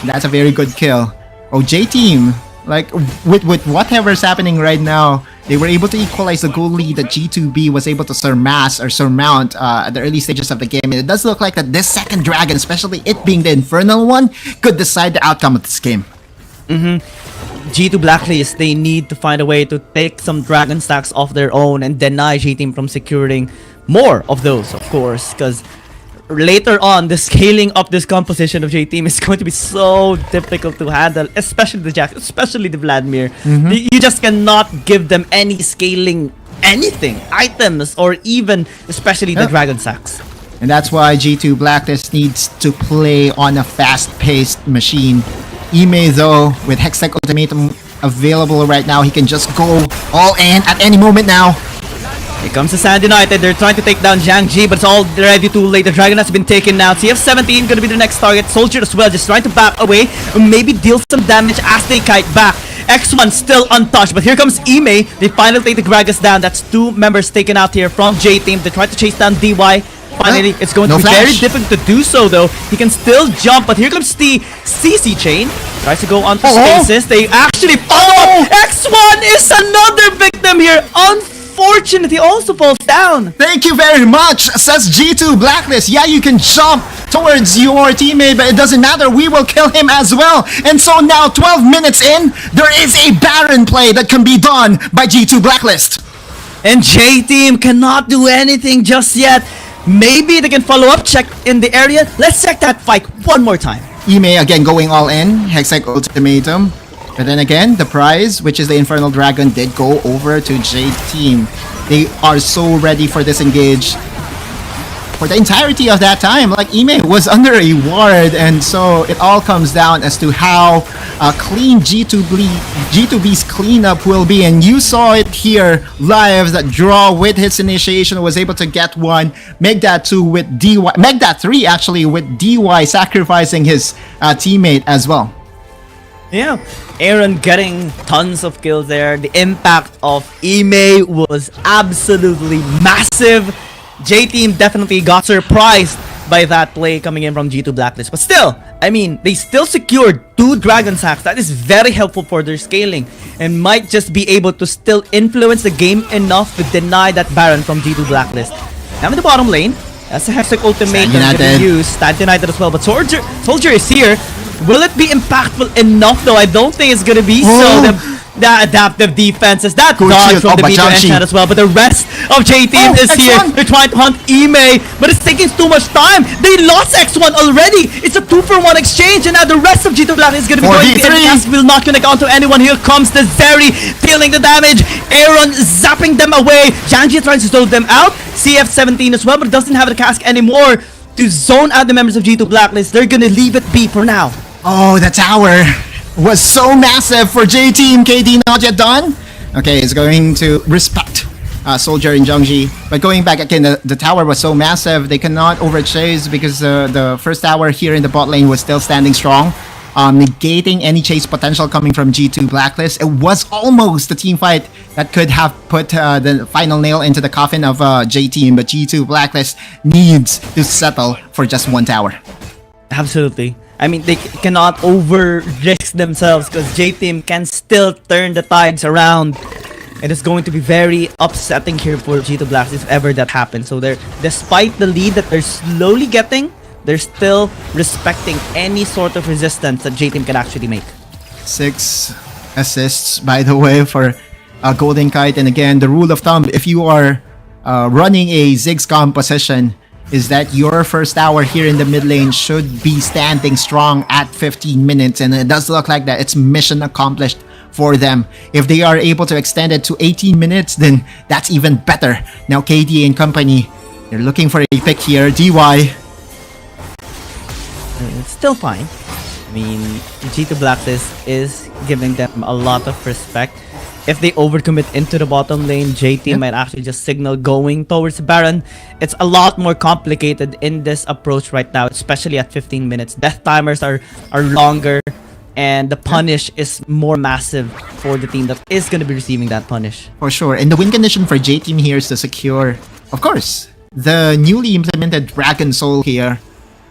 That's a very good kill. Oh, J-Team, like with whatever's happening right now, they were able to equalize the goal lead that G2B was able to surmount at the early stages of the game. And it does look like that this second dragon, especially it being the Infernal one, could decide the outcome of this game. G2 Blacklist, they need to find a way to take some dragon stacks off their own and deny J-Team from securing more of those, of course, because later on, the scaling up this composition of J-Team is going to be so difficult to handle, especially the Jack, especially the Vladimir. You just cannot give them any scaling, anything, items, or even, especially the dragon stacks. And that's why G2 Blacklist needs to play on a fast-paced machine. Ime though, with Hextech Ultimatum available right now, he can just go all in at any moment now. Here comes the Sand United. They're trying to take down Zhang Ji, but it's already too late. The Dragon has been taken now. CF17 gonna be the next target. Soldier as well, just trying to back away and maybe deal some damage as they kite back. X1 still untouched, but here comes Ime. They finally take the Gragas down. That's 2 members taken out here from J-Team. They try to chase down DY. Finally, it's going to be very difficult to do so though. He can still jump, but here comes the CC chain. Tries to go onto spaces. They actually follow up. X1 is another victim here. Unfortunately, he also falls down. Thank you very much, says G2 Blacklist. Yeah, you can jump towards your teammate, but it doesn't matter. We will kill him as well. And so now, 12 minutes in, there is a Baron play that can be done by G2 Blacklist. And J-Team cannot do anything just yet. Maybe they can follow up, check in the area. Let's check that fight one more time. Ime again going all in, Hextech Ultimatum. But then again, the prize, which is the Infernal Dragon, did go over to J-Team. They are so ready for this engage. For the entirety of that time, like Ime was under a ward, and so it all comes down as to how clean G2B's cleanup will be. And you saw it here live, that Draw with his initiation was able to get one, make that 2 with DY, make that 3 actually with DY sacrificing his teammate as well. Yeah, Aaron getting tons of kills there. The impact of Ime was absolutely massive. J-Team definitely got surprised by that play coming in from G2 Blacklist. But still, I mean, they still secured 2 Dragon Sacks. That is very helpful for their scaling and might just be able to still influence the game enough to deny that Baron from G2 Blacklist. Now in the bottom lane, that's a Hextech Ultimate that can be used. Stand United as well, but Soldier is here. Will it be impactful enough though? I don't think it's gonna be so. That adaptive defenses, that Good dodge shield. from the but meter Janshi. enchant as well. But the rest of J-Team is here. X1. They're trying to hunt Ime, but it's taking too much time. They lost X1 already. It's a 2-for-1 exchange, and now the rest of G2 Black is going to be going. V3. Will not connect onto anyone. Here comes the Zeri, dealing the damage. Aaron zapping them away. Janji tries to slow them out. CF17 as well, but doesn't have the cask anymore to zone out the members of G2 Blacklist. They're gonna leave it be for now. Oh, the tower was so massive for J-Team. KD not yet done. Okay, it's going to respect Soldier in Zhongji. But going back again, the tower was so massive, they cannot overchase because the first tower here in the bot lane was still standing strong. Negating any chase potential coming from G2 Blacklist. It was almost the team fight that could have put the final nail into the coffin of J-Team, but G2 Blacklist needs to settle for just one tower. Absolutely. I mean, they cannot over-risk themselves because J-Team can still turn the tides around. It is going to be very upsetting here for G2 Blacklist if ever that happens. So they're, despite the lead that they're slowly getting, they're still respecting any sort of resistance that J-Team can actually make. 6 assists, by the way, for Golden Kite. And again, the rule of thumb, if you are running a Ziggs composition, is that your first tower here in the mid lane should be standing strong at 15 minutes. And it does look like that it's mission accomplished for them. If they are able to extend it to 18 minutes, then that's even better. Now KD and company, they're looking for a pick here. DY. It's still fine. I mean, G2 Blacklist is giving them a lot of respect. If they overcommit into the bottom lane, J-Team might actually just signal going towards Baron. It's a lot more complicated in this approach right now, especially at 15 minutes. Death timers are longer, and the punish is more massive for the team that is going to be receiving that punish. For sure. And the win condition for J-Team here is to secure, of course, the newly implemented Dragon Soul here.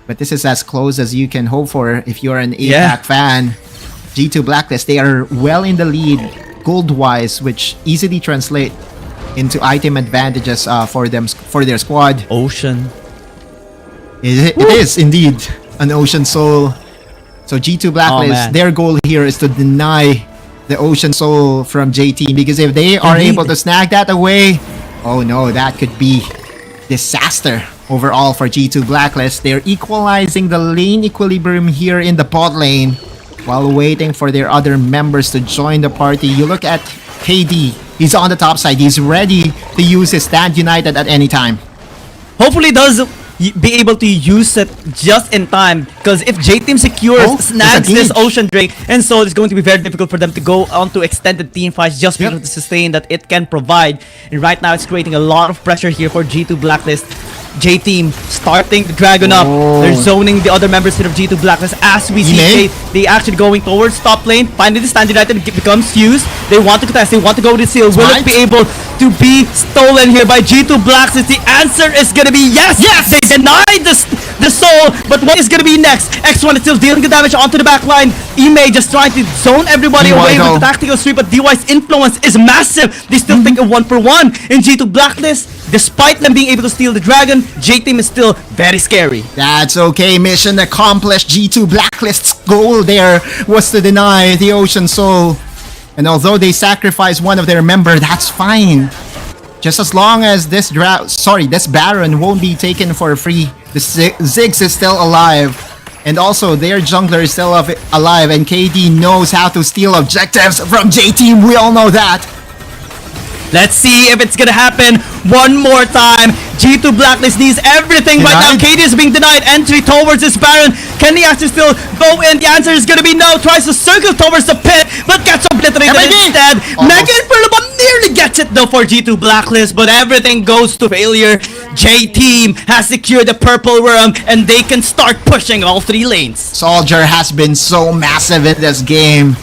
But this is as close as you can hope for if you're an APAC fan. G2 Blacklist, they are well in the lead gold-wise, which easily translate into item advantages for their squad. Ocean. It is indeed an Ocean Soul. So G2 Blacklist, their goal here is to deny the Ocean Soul from J-Team, because if they are able to snag that away, oh no, that could be disaster overall for G2 Blacklist. They're equalizing the lane equilibrium here in the bot lane while waiting for their other members to join the party. You look at KD, he's on the top side. He's ready to use his Stand United at any time. Hopefully does be able to use it just in time, because if J-Team secures, snags this Ocean Drake, and so it's going to be very difficult for them to go on to extended team fights just because of the sustain that it can provide. And right now it's creating a lot of pressure here for G2 Blacklist. J-Team starting the Dragon up. They're zoning the other members of G2 Blacklist as we see they actually going towards top lane. Finally the Stand United becomes fused. They want to contest, they want to go to seal. Will it be able to be stolen here by G2 Blacklist? The answer is gonna be yes! Yes! They denied the soul, but what is gonna be next? X1 is still dealing the damage onto the back line. Ime just trying to zone everybody away with the tactical sweep, but DY's influence is massive. They still think of 1-for-1 in G2 Blacklist. Despite them being able to steal the Dragon, J-Team is still very scary. That's okay, mission accomplished. G2 Blacklist's goal there was to deny the Ocean Soul. And although they sacrificed one of their members, that's fine. Just as long as this Baron won't be taken for free. The Ziggs is still alive. And also their jungler is still alive, and KD knows how to steal objectives from J-Team. We all know that. Let's see if it's gonna happen one more time. G2 Blacklist needs everything right now. KD is being denied entry towards this Baron. Can he actually still go in? The answer is gonna be no. Tries to circle towards the pit, but gets obliterated instead. Megan Perlabon nearly gets it though for G2 Blacklist, but everything goes to failure. J-Team has secured the purple worm, and they can start pushing all three lanes. Soldier has been so massive in this game.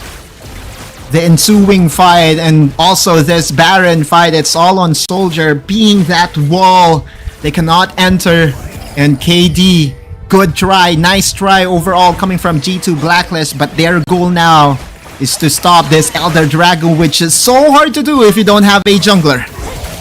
The ensuing fight and also this Baron fight, it's all on Soldier being that wall. They cannot enter. And KD, good try, nice try overall coming from G2 Blacklist, but their goal now is to stop this Elder Dragon, which is so hard to do if you don't have a jungler.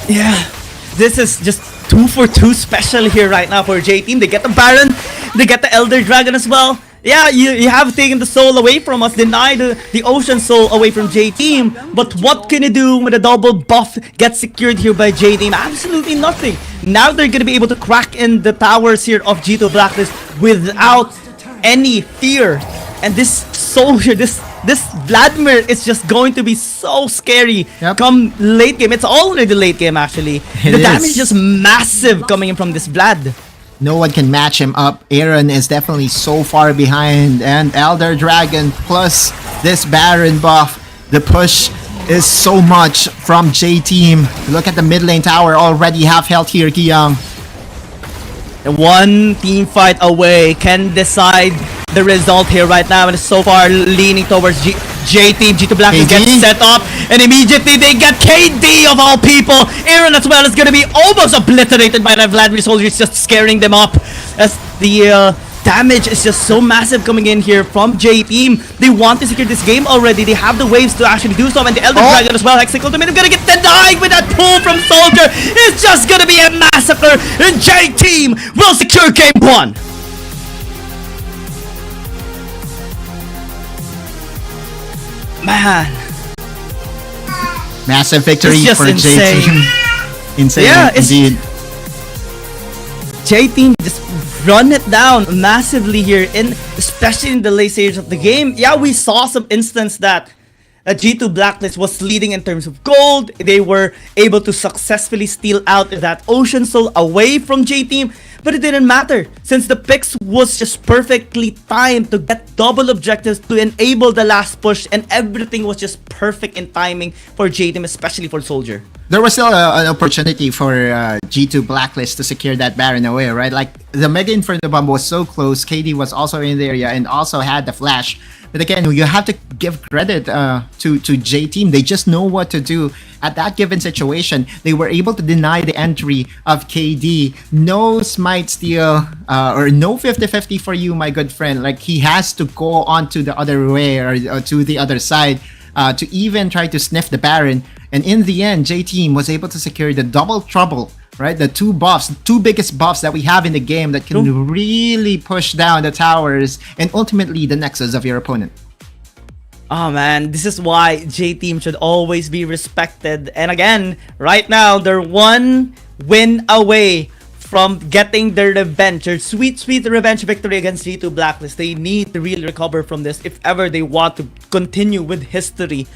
Yeah, this is just 2-for-2 special here right now for J-Team. They get the Baron, they get the Elder Dragon as well. Yeah, you have taken the soul away from us, denied the ocean soul away from J-Team, but what can you do when a double buff gets secured here by J-Team? Absolutely nothing. Now they're gonna be able to crack in the towers here of G2 Blacklist without any fear. And this soldier, this Vladimir is just going to be so scary come late game. It's already late game actually. The damage is just massive coming in from this Vlad. No one can match him up. Aaron is definitely so far behind, and Elder Dragon plus this Baron buff. The push is so much from J-Team. Look at the mid lane tower, already half health here, Kiyang. One team fight away can decide the result here right now, and so far leaning towards J-Team. G2 Blacklist gets set up, and immediately they get KD of all people. Aaron as well is going to be almost obliterated by that Vladimir soldier. It's just scaring them up as the damage is just so massive coming in here from J-Team. They want to secure this game already. They have the waves to actually do so, and the Elder Dragon as well. Hexic Ultimate gonna get denied with that pull from Soldier. It's just gonna be a massacre, and J-Team will secure game 1. Man, massive victory for J-Team. Insane, yeah, indeed. J-Team just run it down massively here, especially in the late stage of the game. Yeah, we saw some instance that G2 Blacklist was leading in terms of gold. They were able to successfully steal out that Ocean Soul away from J-Team, but it didn't matter since the picks was just perfectly timed to get double objectives to enable the last push, and everything was just perfect in timing for J-Team, especially for Soldier. There was still an opportunity for G2 Blacklist to secure that Baron away, right? Like, the Mega Inferno Bomb was so close. KD was also in the area and also had the flash. But again, you have to give credit to J-Team. They just know what to do at that given situation. They were able to deny the entry of KD. No smite steal or no 50-50 for you, my good friend. Like, he has to go on to the other way or to the other side to even try to sniff the Baron. And in the end, J-Team was able to secure the double trouble, right? The two biggest buffs that we have in the game that can really push down the towers and ultimately the nexus of your opponent. Oh man, this is why J-Team should always be respected. And again, right now, they're one win away from getting their revenge, their sweet revenge victory against G2 Blacklist. They need to really recover from this if ever they want to continue with history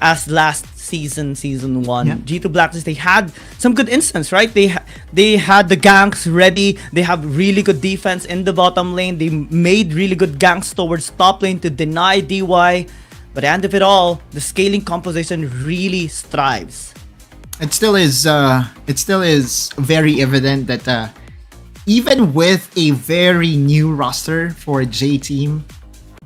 as last season 1. Yeah. G2 Blacklist, they had some good instance, right? They had the ganks ready. They have really good defense in the bottom lane. They made really good ganks towards top lane to deny DY. But at the end of it all, the scaling composition really strives. It still is very evident that even with a very new roster for J-Team,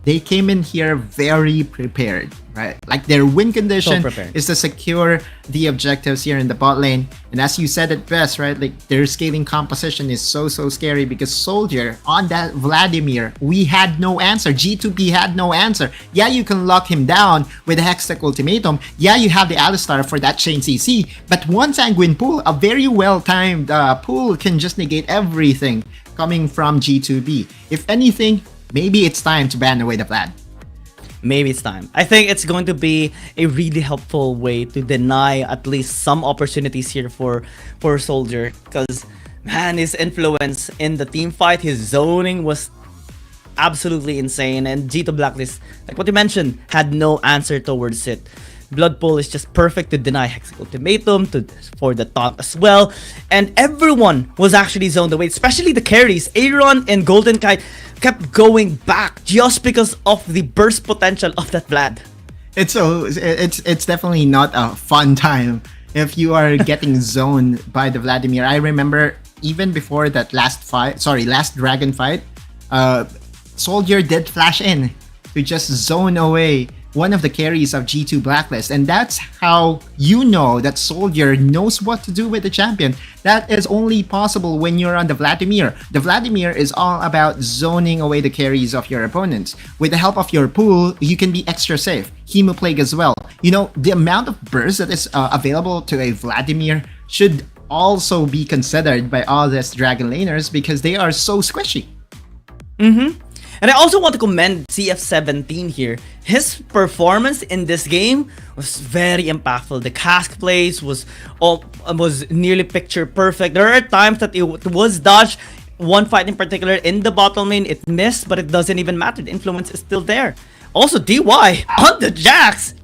they came in here very prepared, right? Like, their win condition is to secure the objectives here in the bot lane. And as you said it best, right? Like, their scaling composition is so scary because Soldier on that Vladimir, we had no answer. G2B had no answer. Yeah, you can lock him down with a Hextech Ultimatum. Yeah, you have the Alistar for that chain CC. But one Sanguine Pool, a very well-timed pool, can just negate everything coming from G2B. If anything, maybe it's time to ban away the Vlad. Maybe it's time. I think it's going to be a really helpful way to deny at least some opportunities here for Soldier. Because, man, his influence in the team fight, his zoning was absolutely insane. And G2 Blacklist, like what you mentioned, had no answer towards it. Blood Pool is just perfect to deny Hextech Ultimatum for the taunt as well. And everyone was actually zoned away, especially the carries. Aaron and Golden Kite kept going back just because of the burst potential of that Vlad. It's definitely not a fun time if you are getting zoned by the Vladimir. I remember even before that last dragon fight, Soldier did flash in to just zone away one of the carries of G2 Blacklist, and that's how you know that Soldier knows what to do with the champion. That is only possible when you're on the Vladimir. The Vladimir is all about zoning away the carries of your opponents. With the help of your pool, you can be extra safe. Hemoplague as well. You know, the amount of burst that is available to a Vladimir should also be considered by all these dragon laners because they are so squishy. And I also want to commend CF17 here. His performance in this game was very impactful. The cask plays was nearly picture perfect. There are times that it was dodged. One fight in particular in the bottom lane, it missed, but it doesn't even matter. The influence is still there. Also, DY on the Jax.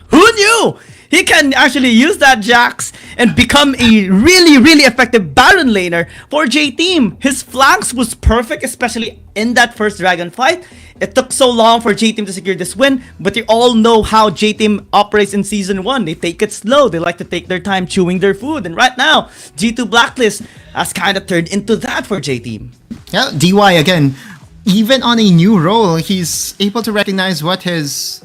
Who knew? He can actually use that Jax and become a really effective Baron laner for J-Team. His flanks was perfect, especially in that first dragon fight. It took so long for J-Team to secure this win, but you all know how J-Team operates in Season 1. They take it slow. They like to take their time chewing their food. And right now, G2 Blacklist has kind of turned into that for J-Team. Yeah, DY again, even on a new role, he's able to recognize what his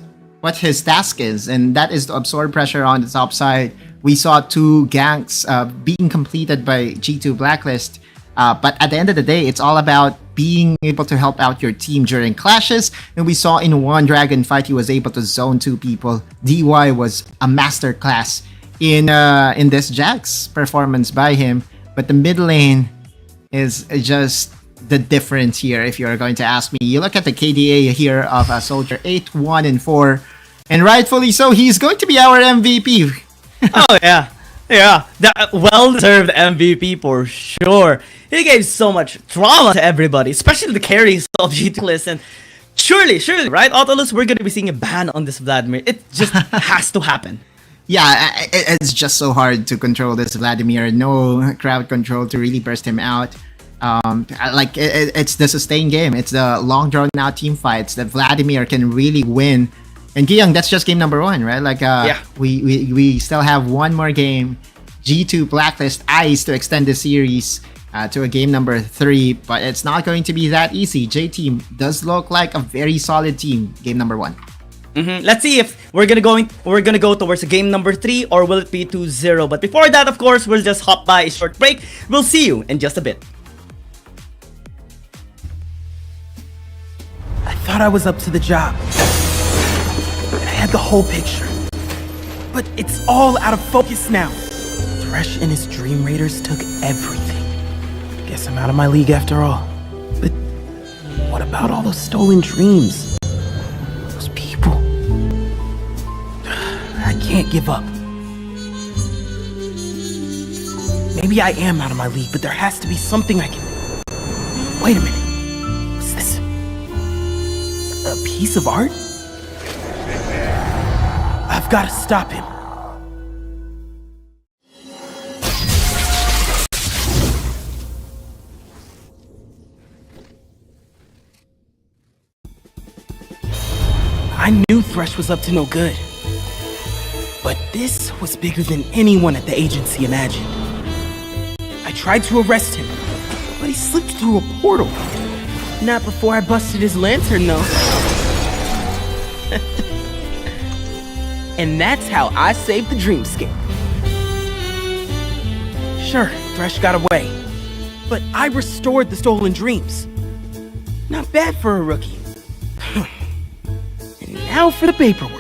task is, and that is to absorb pressure on the top side. We saw 2 ganks being completed by G2 Blacklist, but at the end of the day, it's all about being able to help out your team during clashes. And we saw in one dragon fight, he was able to zone 2 people. DY was a masterclass in this Jax performance by him, but the mid lane is just the difference here, if you're going to ask me. You look at the KDA here of a Soldier 8, 1, and 4, and rightfully so, he's going to be our MVP. Oh yeah, the well-deserved MVP for sure. He gave so much drama to everybody, especially the carries of G2 List. And surely, right, Autolus, we're gonna be seeing a ban on this Vladimir. It just has to happen. Yeah, it's just so hard to control this Vladimir. No crowd control to really burst him out. It's the sustained game. It's the long drawn out team fights that Vladimir can really win. And Giyang, that's just game number 1, right? We still have one more game. G2 Blacklist eyes to extend the series to a game number 3, but it's not going to be that easy. J-Team does look like a very solid team. Game number 1. Let's see if we're gonna go towards a game number 3, or will it be 2-0? But before that, of course, we'll just hop by a short break. We'll see you in just a bit. I thought I was up to the job. I had the whole picture. But it's all out of focus now. Thresh and his Dream Raiders took everything. Guess I'm out of my league after all. But what about all those stolen dreams? Those people. I can't give up. Maybe I am out of my league, but there has to be something I can... Wait a minute. What's this? A piece of art? I've got to stop him. I knew Thresh was up to no good. But this was bigger than anyone at the agency imagined. I tried to arrest him, but he slipped through a portal. Not before I busted his lantern, though. And that's how I saved the dreamscape. Sure, Thresh got away, but I restored the stolen dreams. Not bad for a rookie. And now for the paperwork.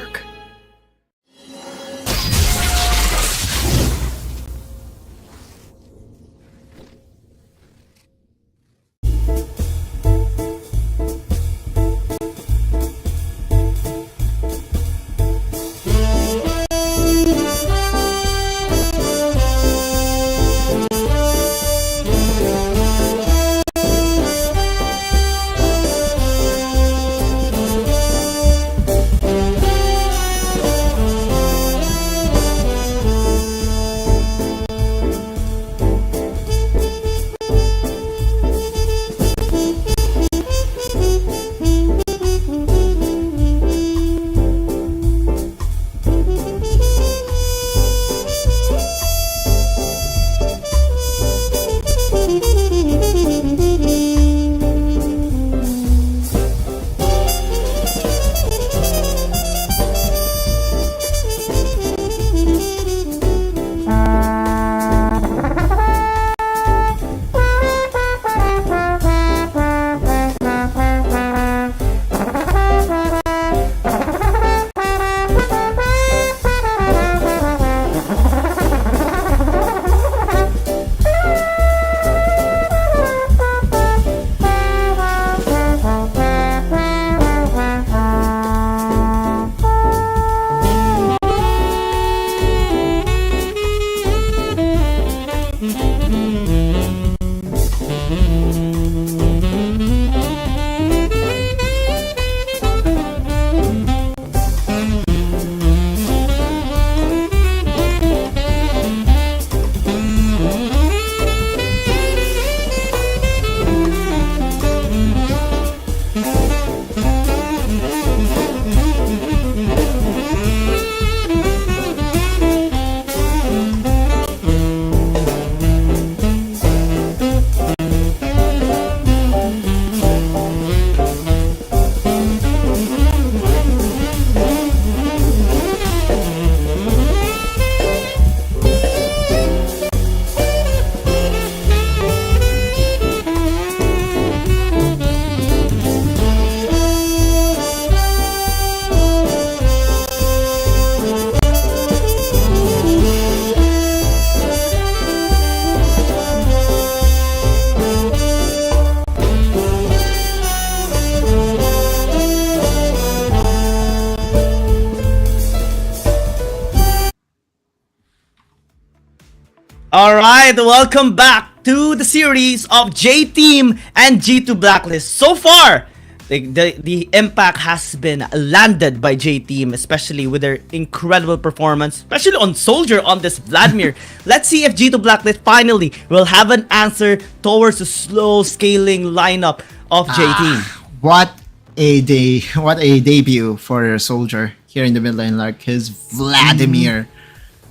All right, welcome back to the series of J Team and G2 Blacklist. So far, the impact has been landed by J Team, especially with their incredible performance, especially on Soldier on this Vladimir. Let's see if G2 Blacklist finally will have an answer towards the slow scaling lineup of J Team. What a day! What a debut for Soldier here in the mid lane. Like his Vladimir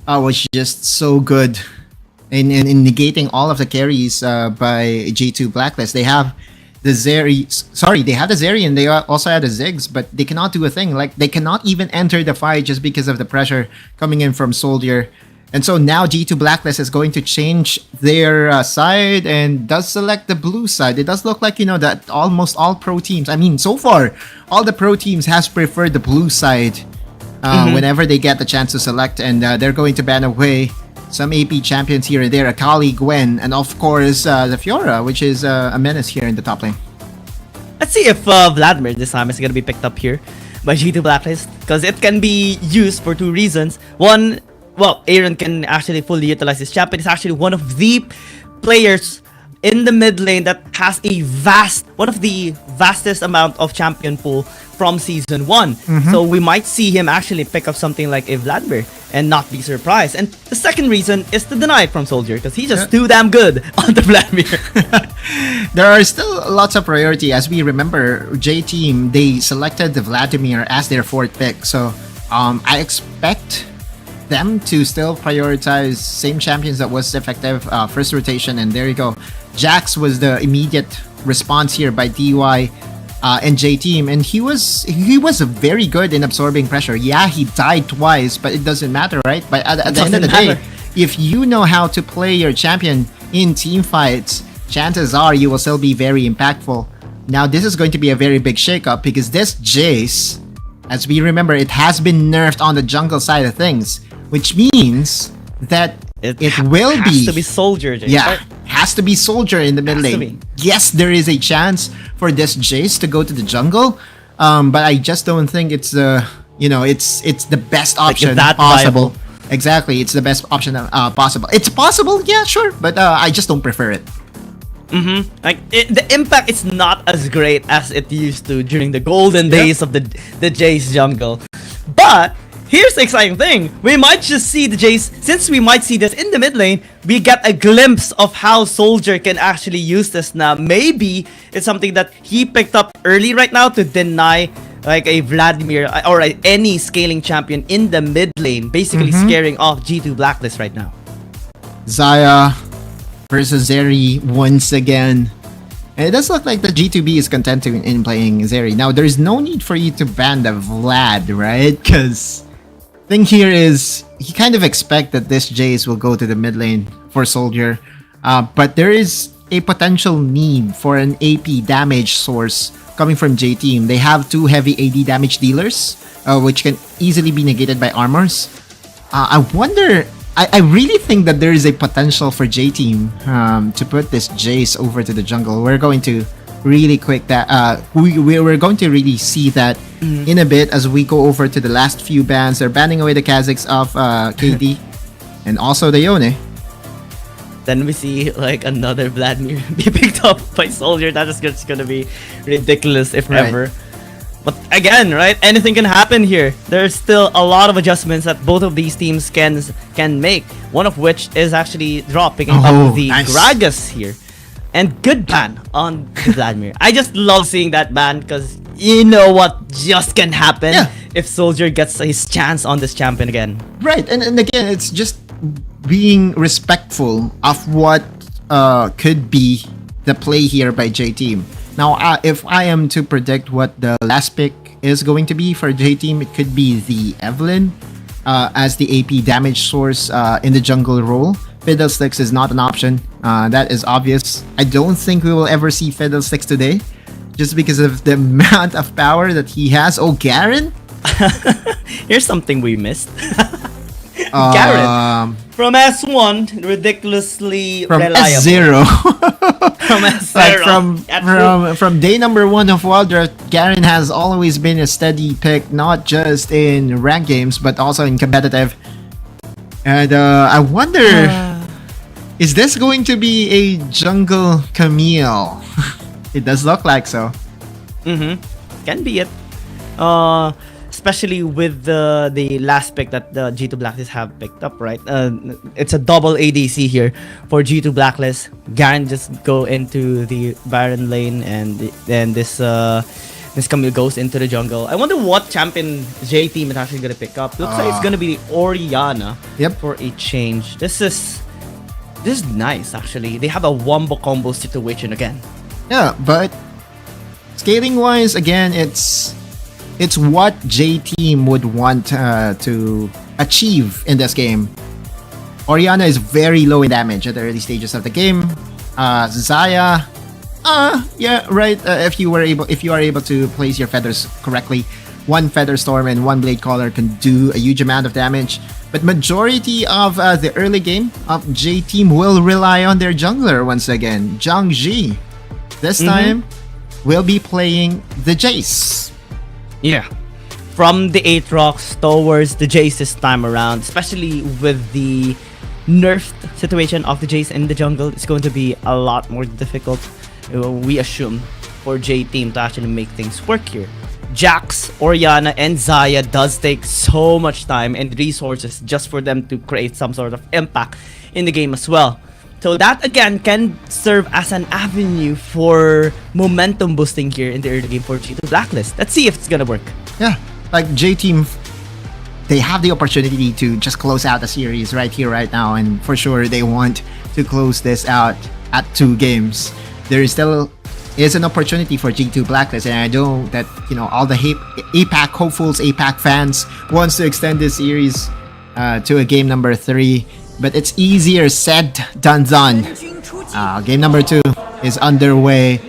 was just so good. In negating all of the carries by G2 Blacklist. They have the Zeri, they have the Zeri and they also have the Ziggs, but they cannot do a thing. Like, they cannot even enter the fight just because of the pressure coming in from Soldier. And so now G2 Blacklist is going to change their side and does select the blue side. It does look like, that almost all pro teams, I mean, so far, all the pro teams has preferred the blue side whenever they get the chance to select, and they're going to ban away some AP champions here and there, Akali, Gwen, and of course the Fiora, which is a menace here in the top lane. Let's see if Vladimir this time is going to be picked up here by G2 Blacklist, because it can be used for two reasons. One, well, Aaron can actually fully utilize this champion. It's actually one of the players in the mid lane that has one of the vastest amount of champion pool from season 1. So we might see him actually pick up something like a Vladimir and not be surprised. And the second reason is to deny it from Soldier, because he's just too damn good on the Vladimir. There are still lots of priority. As we remember, J Team, they selected the Vladimir as their fourth pick. So I expect them to still prioritize same champions that was effective first rotation, and there you go. Jax was the immediate response here by DY and J Team, and he was very good in absorbing pressure. Yeah, he died twice, but it doesn't matter, right? But at the end of the day, if you know how to play your champion in team fights, chances are you will still be very impactful. Now this is going to be a very big shakeup, because this Jace, as we remember, it has been nerfed on the jungle side of things, which means that it will has to be Soldier, Jace. Yeah, right? Has to be Soldier in the mid lane. Yes, there is a chance for this Jace to go to the jungle, but I just don't think it's it's the best option possible. Viable. Exactly, it's the best option possible. It's possible, yeah, sure, but I just don't prefer it. The impact is not as great as it used to during the golden days of the Jace jungle. But here's the exciting thing. We might just see the Jace, since we might see this in the mid lane, we get a glimpse of how Soldier can actually use this now. Maybe it's something that he picked up early right now to deny like a Vladimir or any scaling champion in the mid lane, basically scaring off G2 Blacklist right now. Xayah versus Zeri once again. And it does look like the G2B is content in playing Zeri. Now, there's no need for you to ban the Vlad, right? Because thing here is, he kind of expect that this Jace will go to the mid lane for Soldier. But there is a potential need for an AP damage source coming from J Team. They have two heavy AD damage dealers, which can easily be negated by armors. I wonder... I really think that there is a potential for J Team to put this Jace over to the jungle. We're going to really we're going to really see that in a bit as we go over to the last few bans. They're banning away the Kazakhs of KD and also the Yone. Then we see like another Vladimir be picked up by Soldier. That is just gonna be ridiculous if ever. But again, right? Anything can happen here. There's still a lot of adjustments that both of these teams can make. One of which is actually picking up the Gragas here. And good ban on Vladimir. I just love seeing that ban, because you know what just can happen if Soldier gets his chance on this champion again. Right, and again, it's just being respectful of what could be the play here by J Team. Now, if I am to predict what the last pick is going to be for J Team, it could be the Evelynn as the AP damage source in the jungle role. Fiddlesticks is not an option. That is obvious. I don't think we will ever see Fiddlesticks today, just because of the amount of power that he has. Oh, Garen? Here's something we missed. Garen from S1, ridiculously from reliable. S0. From S0. Like from day number 1 of Wild Rift, Garen has always been a steady pick, not just in ranked games but also in competitive. And I wonder Is this going to be a jungle Camille? It does look like so. Can be it. Especially with the last pick that the G2 Blacklist have picked up, right? It's a double ADC here for G2 Blacklist. Garen just go into the Baron lane, and then this Camille goes into the jungle. I wonder what champion J team is actually gonna pick up. Looks like it's gonna be Orianna. Yep. For a change. This is nice actually. They have a wombo combo situation again. Yeah, but scaling wise, again, it's what J team would want to achieve in this game. Orianna is very low in damage at the early stages of the game. Xayah, yeah, right. If you are able to place your feathers correctly, one Feather Storm and one Blade Caller can do a huge amount of damage. But majority of the early game of J team will rely on their jungler once again, Zhang Ji. This time, we'll be playing the Jace. Yeah. From the Aatrox towards the Jace this time around, especially with the nerfed situation of the Jace in the jungle, it's going to be a lot more difficult, we assume, for J team to actually make things work here. Jax, Orianna, and Xayah does take so much time and resources just for them to create some sort of impact in the game as well. So that again can serve as an avenue for momentum boosting here in the early game for G2 Blacklist. Let's see if it's gonna work. Yeah, like J team, they have the opportunity to just close out the series right here, right now, and for sure they want to close this out at 2 games. There is still an opportunity for G2 Blacklist, and I know that all the APAC hopefuls, APAC fans wants to extend this series to a game number 3. But it's easier said than done. Game number 2 is underway.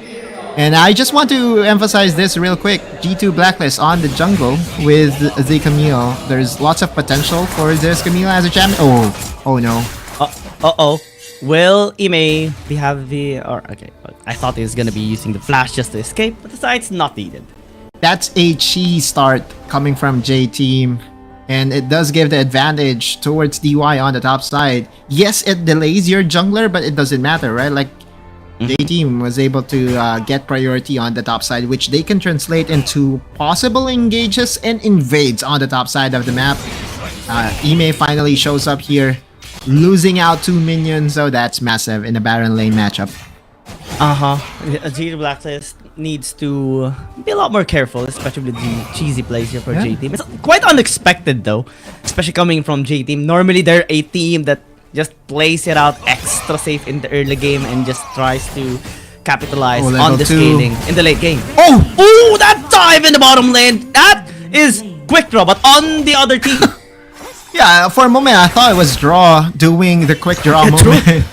And I just want to emphasize this real quick. G2 Blacklist on the jungle with the Camille. There's lots of potential for this Camille as a champion. Oh no. Uh-oh. Will Ime have the... okay, I thought he was going to be using the flash just to escape, but besides, not needed. That's a cheese start coming from J team. And it does give the advantage towards DY on the top side. Yes, it delays your jungler, but it doesn't matter, right? Like, J team was able to get priority on the top side, which they can translate into possible engages and invades on the top side of the map. Ime finally shows up here, losing out 2 minions, so that's massive in the Baron lane matchup. G2 Blacklist needs to be a lot more careful, especially with the cheesy plays here for J team. It's quite unexpected though, especially coming from J team. Normally they're a team that just plays it out extra safe in the early game and just tries to capitalize on the scaling in the late game. Oh, that dive in the bottom lane! That is quick draw, but on the other team. Yeah, for a moment I thought it was Draw doing the quick draw moment.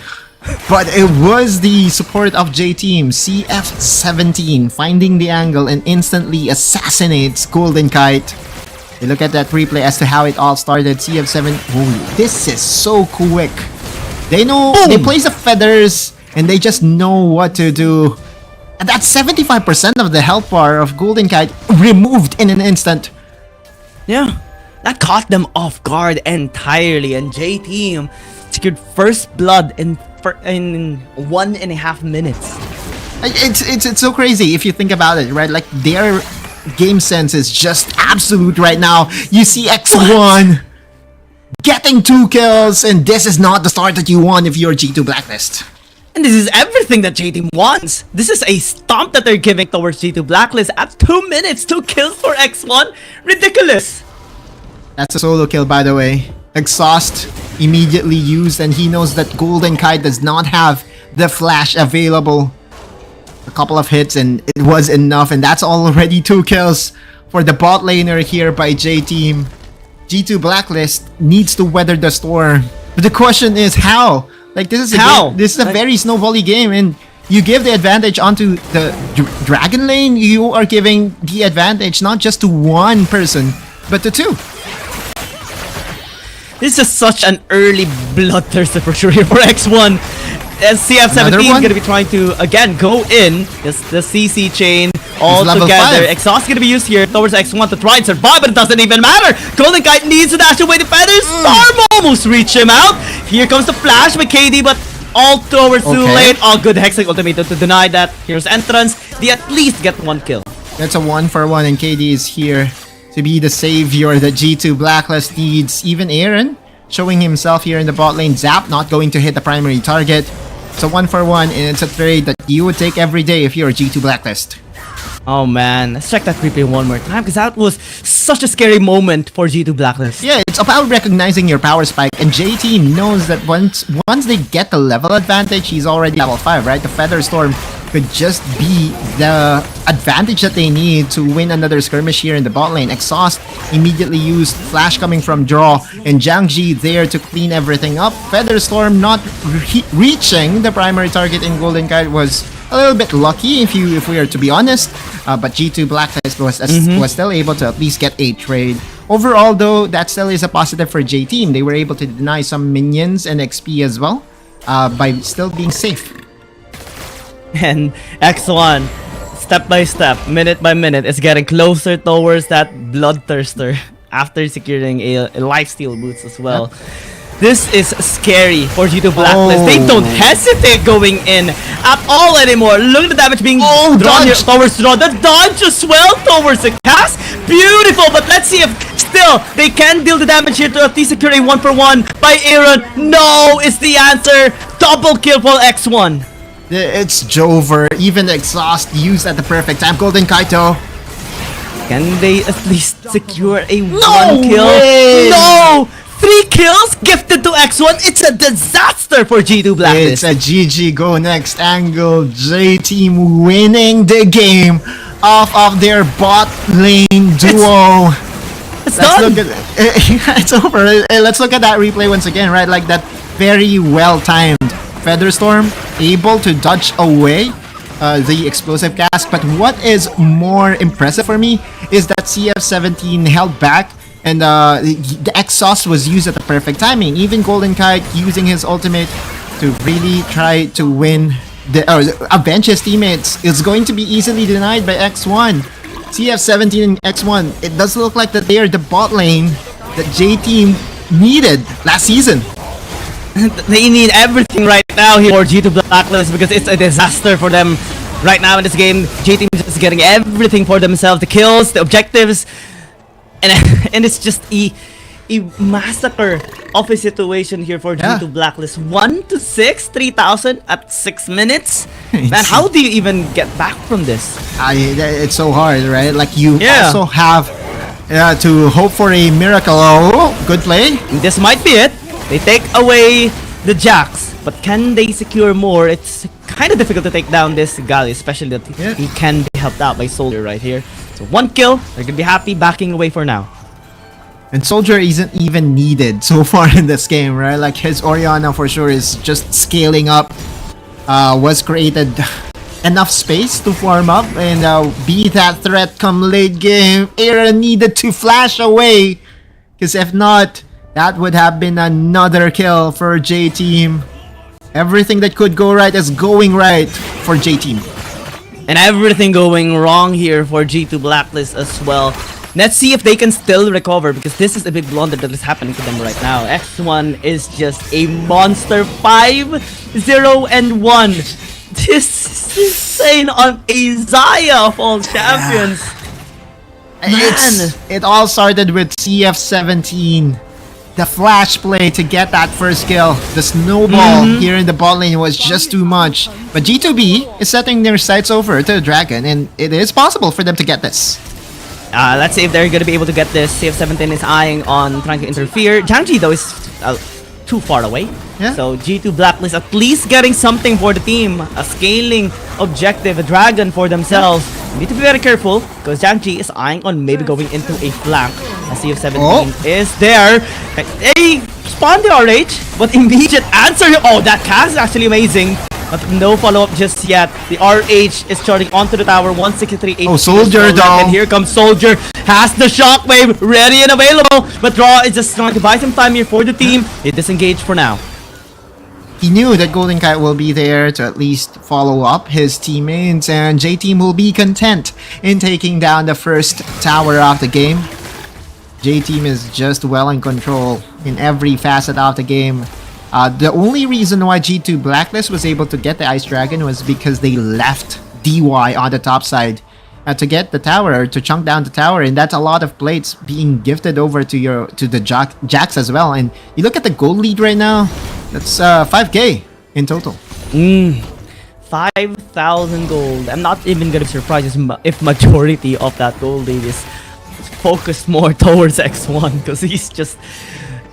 But it was the support of J team, CF17, finding the angle and instantly assassinates Golden Kite. You look at that replay as to how it all started. CF7, oh, this is so quick. They know, they place the feathers and they just know what to do. And that's 75% of the health bar of Golden Kite removed in an instant. Yeah, that caught them off guard entirely, and J team secured first blood in 1.5 minutes. It's so crazy if you think about it, right? Like, their game sense is just absolute right now. You see X1 getting 2 kills, and this is not the start that you want if you're G2 Blacklist. And this is everything that J team wants. This is a stomp that they're giving towards G2 Blacklist at 2 minutes. 2 kills for X1. Ridiculous. That's a solo kill, by the way. Exhaust immediately used, and he knows that Golden Kite does not have the flash available. A couple of hits and it was enough, and that's already 2 kills for the bot laner here by J team. G2 Blacklist needs to weather the storm, but the question is how? Like, this is a very snowbally game, and you give the advantage onto the dragon lane. You are giving the advantage not just to one person but to 2. This is such an early bloodthirster for sure here for X1. And CF17 is going to be trying to, again, go in. The CC chain all together. Exhaust going to be used here towards X1 to try and survive, but it doesn't even matter. Golden Kite needs to dash away the feathers. Storm almost reach him out. Here comes the flash with KD, but all towards too Okay. late. Oh, good hexing ultimate to deny that. Here's entrance. They at least get 1 kill. That's a 1-for-1, and KD is here to be the savior that G2 Blacklist needs. Even Aaron showing himself here in the bot lane. Zap not going to hit the primary target. It's a 1-for-1, and it's a trade that you would take every day if you're a G2 Blacklist. Oh man, let's check that replay one more time because that was such a scary moment for G2 Blacklist. Yeah, it's about recognizing your power spike, and JT knows that once they get the level advantage, he's already level 5, right? The Feather Storm could just be the advantage that they need to win another skirmish here in the bot lane. Exhaust immediately used, flash coming from draw, and Jiang Ji there to clean everything up. Feather Storm not reaching the primary target in Golden Kite was a little bit lucky if we are to be honest, but G2 Blacklist was still able to at least get a trade. Overall though, that still is a positive for J Team. They were able to deny some minions and XP as well by still being safe. And X1, step by step, minute by minute, is getting closer towards that Bloodthirster after securing a lifesteal boots as well. This is scary for G2 Blacklist. They don't hesitate going in at all anymore. Look at the damage being drawn here towards draw. The dodge as well towards the cast. Beautiful, but let's see if still they can deal the damage here to at least secure a 1-for-1 by Aaron. No is the answer. Double kill for X1. It's Jover, even the exhaust used at the perfect time. Golden Kaito. Can they at least secure a 1 No kill? way! No! 3 kills gifted to X1. It's a disaster for G2 Blacklist. It's a GG go next angle. J Team winning the game off of their bot lane duo. It's done. Look at it's over. Let's look at that replay once again, right? Like that very well timed Featherstorm able to dodge away the explosive cast. But what is more impressive for me is that CF17 held back. And the exhaust was used at the perfect timing. Even Golden Kite using his ultimate to really try to win, avenge his teammates. It's going to be easily denied by X1. CF17 and X1, it does look like that they are the bot lane that J Team needed last season. They need everything right now here for G2 Blacklist because it's a disaster for them right now in this game. J Team is just getting everything for themselves. The kills, the objectives. And it's just a massacre of a situation here for G2 Blacklist. 1-6, 3,000 at 6 minutes. Man, how do you even get back from this? It's so hard, right? Like you also have to hope for a miracle. Oh, good play. This might be it. They take away the Jax, but can they secure more? It's kind of difficult to take down this Gali, especially that he can be helped out by Soldier right here. So 1 kill, they're gonna be happy backing away for now. And Soldier isn't even needed so far in this game, right? Like his Orianna for sure is just scaling up. Was created enough space to farm up and be that threat come late game. Aaron needed to flash away, because if not, that would have been another kill for J Team. Everything that could go right is going right for J Team. And everything going wrong here for G2 Blacklist as well. Let's see if they can still recover, because this is a big blunder that is happening to them right now. X1 is just a monster. 5-0-1. This is insane on a Zaya of all champions. It all started with CF17. The flash play to get that first kill. The snowball here in the bot lane was just too much. But G2B is setting their sights over to the Dragon, and it is possible for them to get this. Let's see if they're gonna be able to get this. CF17 is eyeing on trying to interfere. Jiangji though is too far away. So G2 Blacklist at least getting something for the team. A scaling objective, a dragon for themselves. You need to be very careful because Jiangji is eyeing on maybe going into a flank. CF17 is there. They spawned the RH, but immediate answer. Oh, that cast is actually amazing. But no follow-up just yet. The RH is charging onto the tower. 163 HP. Oh, Soldier though. And here comes Soldier. Has the shockwave ready and available. But Raw is just trying to buy some time here for the team. They disengage for now. He knew that Golden Kite will be there to at least follow up his teammates, and J Team will be content in taking down the first tower of the game. J Team is just well in control in every facet of the game. The only reason why G2 Blacklist was able to get the Ice Dragon was because they left DY on the top side to get the tower, to chunk down the tower, and that's a lot of plates being gifted over to the Jacks as well. And you look at the gold lead right now, that's 5k in total. 5,000 gold. I'm not even gonna be surprised if majority of that gold lead is focused more towards X1, because he's just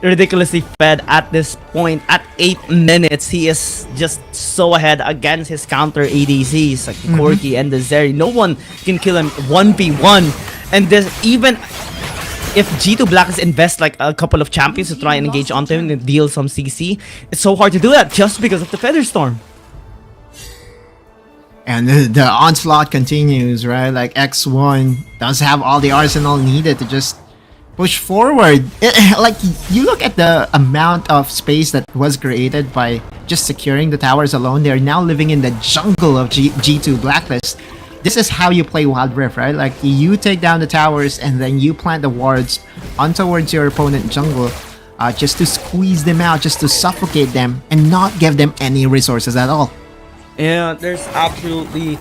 ridiculously fed at this point. At 8 minutes, he is just so ahead against his counter ADCs like Corki and the Zeri. No one can kill him 1v1, and this, even if G2 Blacklist invest like a couple of champions to try and engage onto him and deal some CC, it's so hard to do that just because of the Feather Storm. And the onslaught continues, right? Like X1 does have all the arsenal needed to just push forward. Like, you look at the amount of space that was created by just securing the towers alone. They're now living in the jungle of G2 Blacklist. This is how you play Wild Rift, right? Like, you take down the towers and then you plant the wards on towards your opponent jungle, just to squeeze them out, just to suffocate them and not give them any resources at all. Yeah, there's absolutely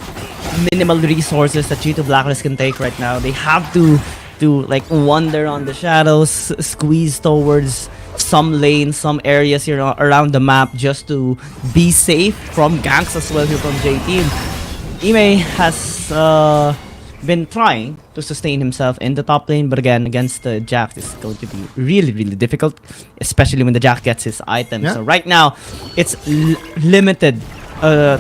minimal resources that G2 Blacklist can take right now. They have to like wander on the shadows, squeeze towards some lanes, some areas here around the map just to be safe from ganks as well here from J Team. Ime has been trying to sustain himself in the top lane, but again, against the Jack, it's going to be really, really difficult, especially when the Jack gets his items. Yeah. So right now, it's limited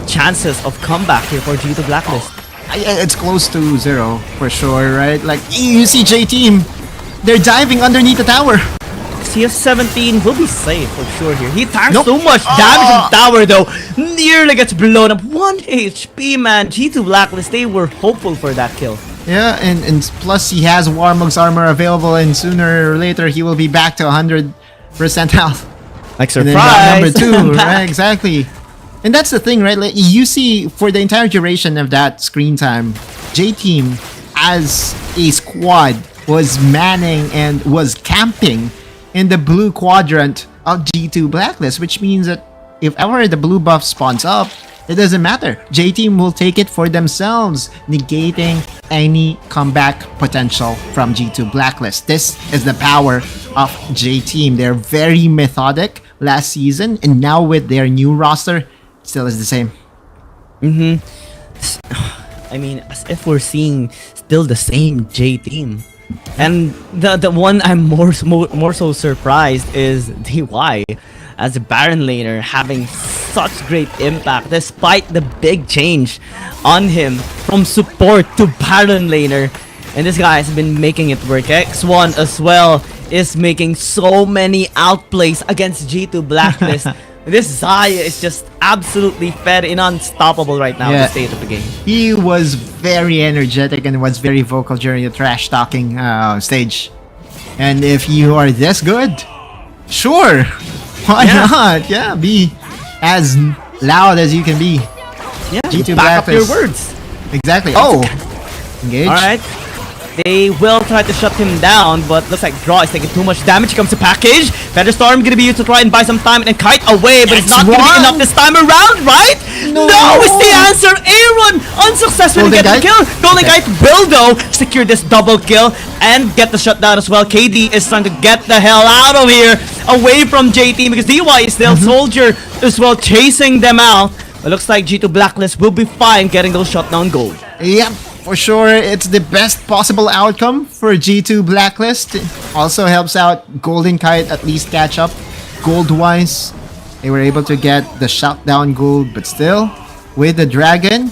chances of comeback here for G2 Blacklist. It's close to 0 for sure, right? Like, you see J Team, they're diving underneath the tower. CS17 will be safe for sure here. He tanks so much damage on the tower though. Nearly gets blown up. 1 HP, man. G2 Blacklist, they were hopeful for that kill. Yeah, and plus he has Warmog's armor available, and sooner or later he will be back to 100% health. Like, surprise! And then number 2, right? Exactly. And that's the thing, right? Like, you see, for the entire duration of that screen time, J-Team as a squad was manning and was camping in the blue quadrant of G2 Blacklist, which means that if ever the blue buff spawns up, it doesn't matter. J-Team will take it for themselves, negating any comeback potential from G2 Blacklist. This is the power of J-Team. They're very methodic last season, and now with their new roster, still is the same. I mean, as if we're seeing still the same J Team. And the one I'm more so surprised is DY as a Baron laner having such great impact despite the big change on him from support to Baron laner. And this guy has been making it work. X1 as well is making so many outplays against G2 Blacklist. This Zaya is just absolutely fed and unstoppable right now in the state of the game. He was very energetic and was very vocal during the trash talking stage. And if you are this good, sure, why not? Yeah, be as loud as you can be. Yeah, G2 back up your Blacklist. words. Exactly. Oh, engage. Alright. They will try to shut him down, but looks like Draw is taking too much damage. Here comes the package. Featherstorm gonna be used to try and buy some time and kite away, but it's not gonna be enough this time around, right? No, it's the answer. Aaron unsuccessfully getting the kill. Golden Kite will though secure this double kill and get the shutdown as well. KD is trying to get the hell out of here, away from JT, because DY is still Soldier as well chasing them out. It looks like G2 Blacklist will be fine getting those shutdown gold. Yep. For sure, it's the best possible outcome for G2 Blacklist. It also helps out Golden Kite at least catch up gold-wise. They were able to get the shutdown gold, but still, with the Dragon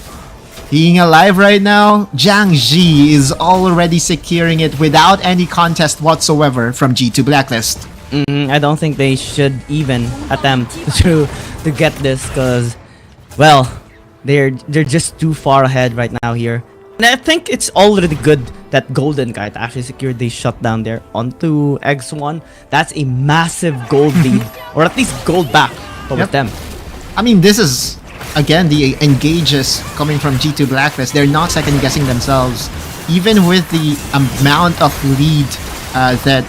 being alive right now, Zhang Ji is already securing it without any contest whatsoever from G2 Blacklist. I don't think they should even attempt to get this, because, well, they're just too far ahead right now here. And I think it's already good that Golden Kite actually secured the shutdown there onto X1. That's a massive gold lead, or at least gold back towards them. I mean, this is, again, the engages coming from G2 Blacklist. They're not second-guessing themselves. Even with the amount of lead that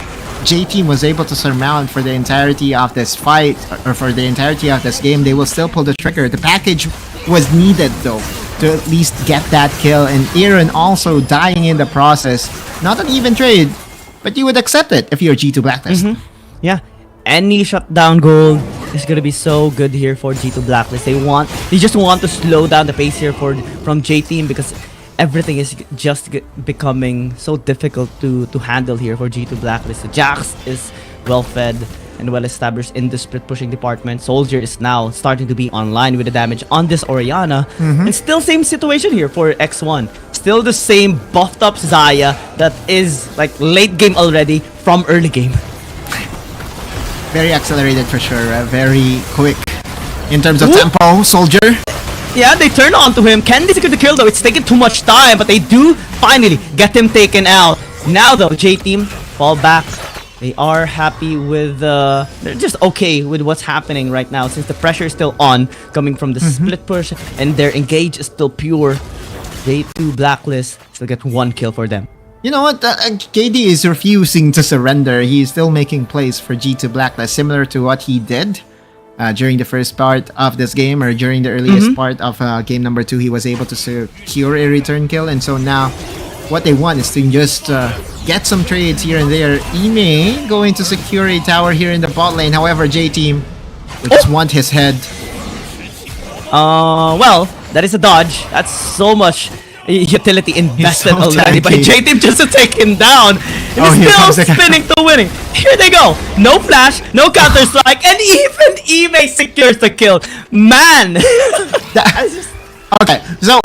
J-Team was able to surmount for the entirety of this fight, or for the entirety of this game, they will still pull the trigger. The package was needed though, to at least get that kill, and Aaron also dying in the process. Not an even trade, but you would accept it if you're G2 Blacklist. Yeah, any shutdown goal is gonna be so good here for G2 Blacklist. They just want to slow down the pace here from J-Team, because everything is just becoming so difficult to handle here for G2 Blacklist. So Jax is well fed and well established in the split pushing department. Soldier is now starting to be online with the damage on this Orianna. And still same situation here for X1. Still the same buffed up Xayah that is like late game already from early game. Very accelerated for sure, very quick in terms of tempo. Soldier. Yeah, they turn on to him. Can they secure the kill though? It's taking too much time, but they do finally get him taken out. Now though, J-Team fall back. They are happy with, they're just okay with what's happening right now, since the pressure is still on, coming from the split push, and their engage is still pure. J2 Blacklist still get 1 kill for them. You know what? KD is refusing to surrender. He's still making plays for G2 Blacklist, similar to what he did during the first part of this game, or during the earliest part of game number 2. He was able to secure a return kill, and so now what they want is to just get some trades here and there. Ime going to secure a tower here in the bot lane. However, J-Team, they just want his head. Well, that is a dodge. That's so much utility invested so already by tanky. J-Team just to take him down. And here he's comes still the spinning to winning. Here they go. No flash, no counter strike, and even Ime secures the kill. Man! Okay, so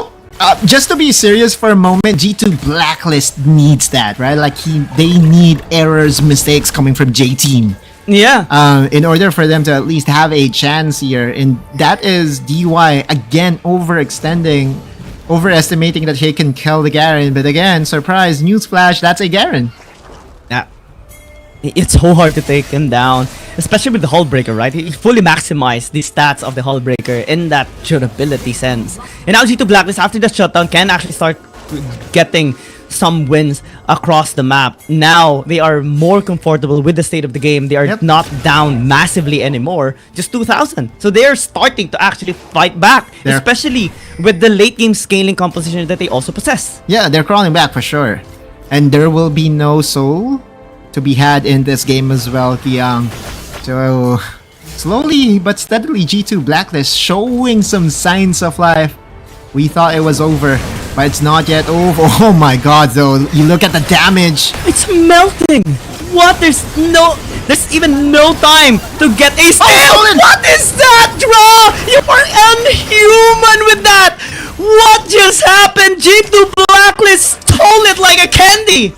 just to be serious for a moment, G2 Blacklist needs that, right? Like they need errors, mistakes coming from J-Team. Yeah. In order for them to at least have a chance here, and that is DY again overestimating that he can kill the Garen. But again, surprise, newsflash, that's a Garen. Yeah. It's so hard to take him down, especially with the Hullbreaker, right? He fully maximized the stats of the Hullbreaker in that durability sense. And now G2 Blacklist, after the shutdown, can actually start getting some wins across the map. Now they are more comfortable with the state of the game. They are not down massively anymore, just 2,000. So they are starting to actually fight back, especially with the late game scaling composition that they also possess. Yeah, they're crawling back for sure. And there will be no soul to be had in this game as well, Kiang. So slowly but steadily, G2 Blacklist showing some signs of life. We thought it was over, but it's not yet over. Oh my god, though. You look at the damage. It's melting. What? There's even no time to get a steal. What is that, Draw? You are unhuman with that. What just happened? G2 Blacklist stole it like a candy.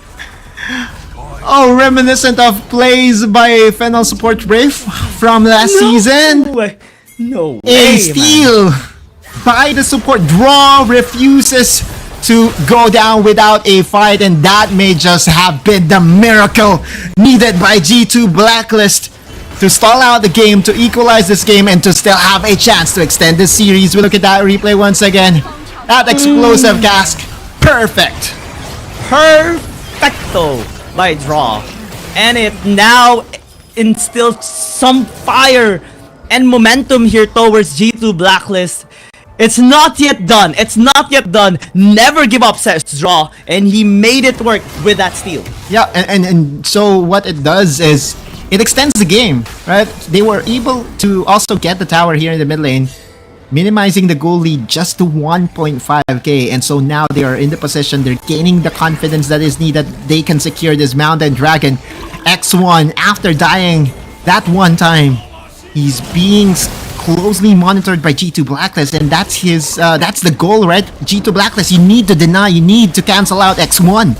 Oh, reminiscent of plays by Fennel Support Brave from last season. No way, A steal by the support. Draw refuses to go down without a fight, and that may just have been the miracle needed by G2 Blacklist to stall out the game, to equalize this game, and to still have a chance to extend this series. We look at that replay once again. That explosive cask. Perfect. Perfecto by Draw. And it now instills some fire and momentum here towards G2 Blacklist. It's not yet done. It's not yet done. Never give up, says Draw. And he made it work with that steal. Yeah, and so what it does is it extends the game, right? They were able to also get the tower here in the mid lane, minimizing the goal lead just to 1.5k. And so now they are in the position, they're gaining the confidence that is needed. They can secure this Mountain Dragon. X1, after dying that one time, he's being closely monitored by G2 Blacklist, and that's the goal, right? G2 Blacklist, you need to deny, you need to cancel out X1.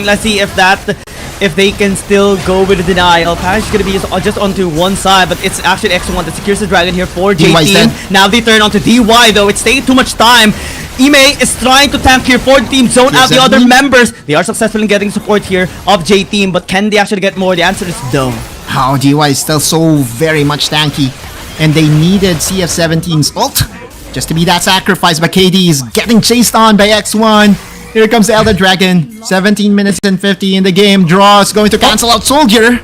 Let's see if they can still go with the denial. Panic is gonna be just onto one side, but it's actually X1 that secures the dragon here for J-Team. Now they turn onto DY though. It's taking too much time. Ime is trying to tank here for the team, zone out the other members. They are successful in getting support here of J-Team, but can they actually get more? The answer is no. How DY is still so very much tanky, and they needed CF17's ult just to be that sacrifice, but KD is getting chased on by X1. Here comes the Elder Dragon. 17 minutes and 50 in the game. Draw is going to cancel out Soldier.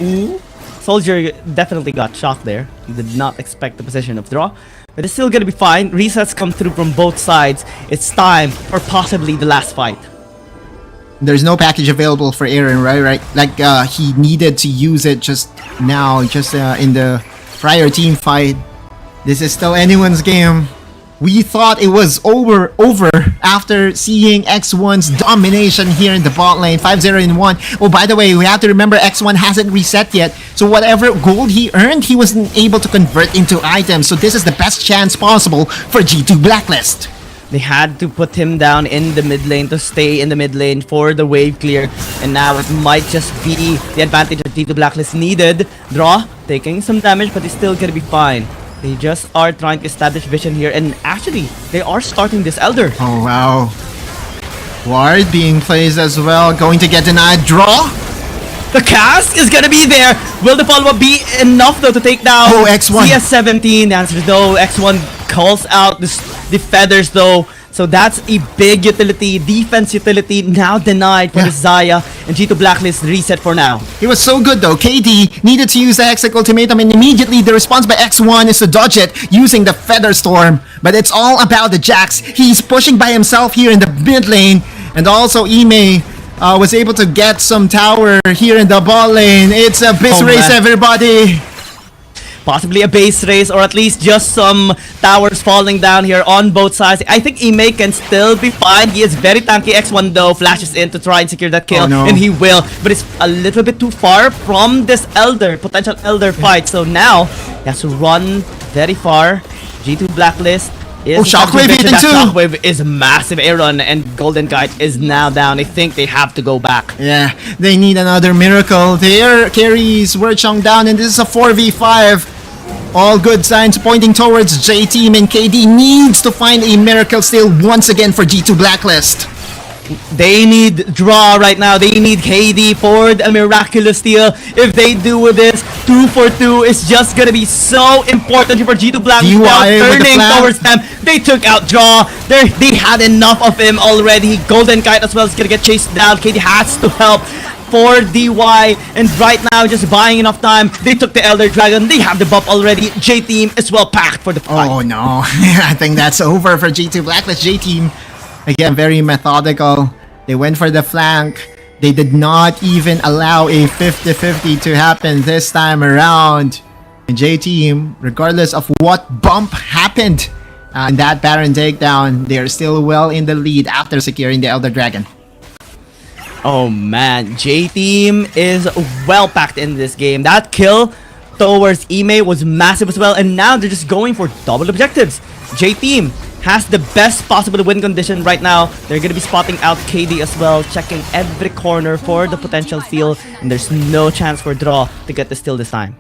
Ooh. Soldier definitely got shocked there. He did not expect the position of draw. But it's still gonna be fine. Resets come through from both sides. It's time for possibly the last fight. There's no package available for Aaron, right? Like, he needed to use it just now, in the prior team fight. This is still anyone's game. We thought it was over after seeing X1's domination here in the bot lane, 5-0 in 1. Oh, by the way, we have to remember X1 hasn't reset yet, so whatever gold he earned, he wasn't able to convert into items. So this is the best chance possible for G2 Blacklist. They had to put him down in the mid lane to stay in the mid lane for the wave clear. And now it might just be the advantage that G2 Blacklist needed. Draw, taking some damage, but he's still gonna be fine. They just are trying to establish vision here, and actually, they are starting this Elder. Oh, wow. Ward being placed as well, going to get denied. Draw? The cast is gonna be there. Will the follow-up be enough, though, to take down X1? CS17? The answer is no. X1 calls out the feathers, though. So that's a big utility, defense utility, now denied for the Xayah, and G2 Blacklist reset for now. It was so good though. KD needed to use the Hexic Ultimatum, and immediately the response by X1 is to dodge it using the Feather Storm. But it's all about the Jax. He's pushing by himself here in the mid lane, and also Ime was able to get some tower here in the bot lane. It's a base race, everybody. Possibly a base race, or at least just some towers falling down here on both sides. I think Ime can still be fine. He is very tanky. X1 though flashes in to try and secure that kill, and he will. But it's a little bit too far from this potential Elder fight. So now he has to run very far. G2 Blacklist is Shockwave hitting too. Shockwave is massive. Aaron and Golden Kite is now down. I think they have to go back. Yeah, they need another miracle. Their carries were chunked down, and this is a 4v5. All good signs pointing towards J-Team, and KD needs to find a miracle steal once again for G2 Blacklist. They need draw right now. They need KD for a miraculous steal. If they do this, 2 for 2 is just gonna be so important for G2 Blacklist. Now turning towards them. They took out draw. They had enough of him already. Golden Kite as well is gonna get chased down. KD has to help for DY, and right now just buying enough time. They took the Elder Dragon. They have the buff already. J-Team is well packed for the fight. Oh no, I think that's over for G2 Blacklist. J-Team, again, very methodical. They went for the flank. They did not even allow a 50-50 to happen this time around. And J-Team, regardless of what bump happened in that Baron takedown, they are still well in the lead after securing the Elder Dragon. Oh man, J-Team is well packed in this game. That kill towards Ime was massive as well, and now they're just going for double objectives. J-Team has the best possible win condition right now. They're gonna be spotting out KD as well, checking every corner for the potential steal, and there's no chance for draw to get the steal this time.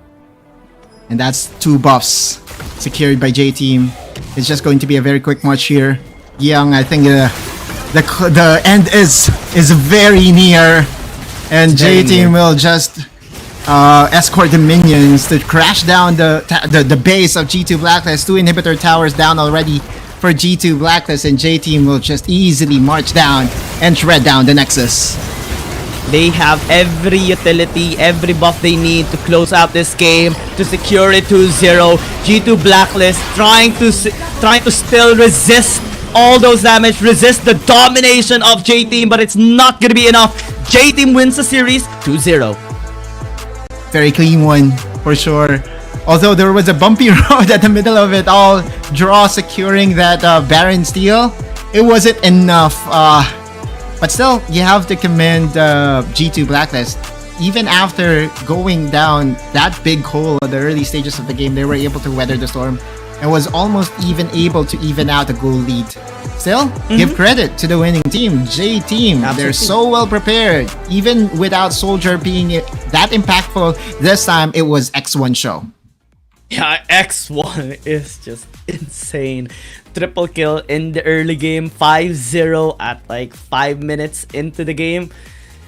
And that's 2 buffs secured by J-Team. It's just going to be a very quick match here. Young, I think the end is very near, and J-Team will just escort the minions to crash down the base of G2 Blacklist. 2 inhibitor towers down already for G2 Blacklist, and J-Team will just easily march down and shred down the Nexus. They have every utility, every buff they need to close out this game, to secure it 2-0. G2 Blacklist trying to still resist all those damage, resist the domination of J-Team, but it's not gonna be enough. J-Team wins the series 2-0. Very clean one, for sure. Although there was a bumpy road at the middle of it all, draw securing that Baron steal, it wasn't enough. But still, you have to commend G2 Blacklist. Even after going down that big hole at the early stages of the game, they were able to weather the storm and was almost even able to even out a goal lead. Still, give credit to the winning team, J-Team. They're so well prepared. Even without Soldier being that impactful, this time it was X1 show. Yeah, X1 is just insane. Triple kill in the early game, 5-0 at like 5 minutes into the game.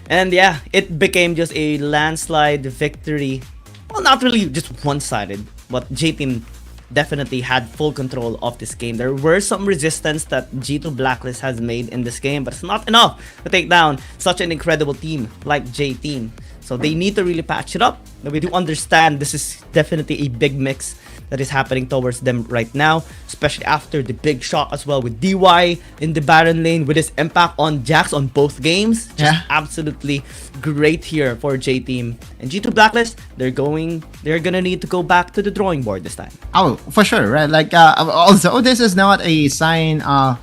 And yeah, it became just a landslide victory. Well, not really just one-sided, but J-Team definitely had full control of this game. There were some resistance that G2 Blacklist has made in this game, but it's not enough to take down such an incredible team like J Team. So they need to really patch it up. We do understand this is definitely a big mix that is happening towards them right now, especially after the big shot as well with DY in the Baron lane with his impact on Jax on both games. Just absolutely great here for J Team. And G2 Blacklist, they're gonna need to go back to the drawing board this time. Oh, for sure, right? Like, although this is not a sign of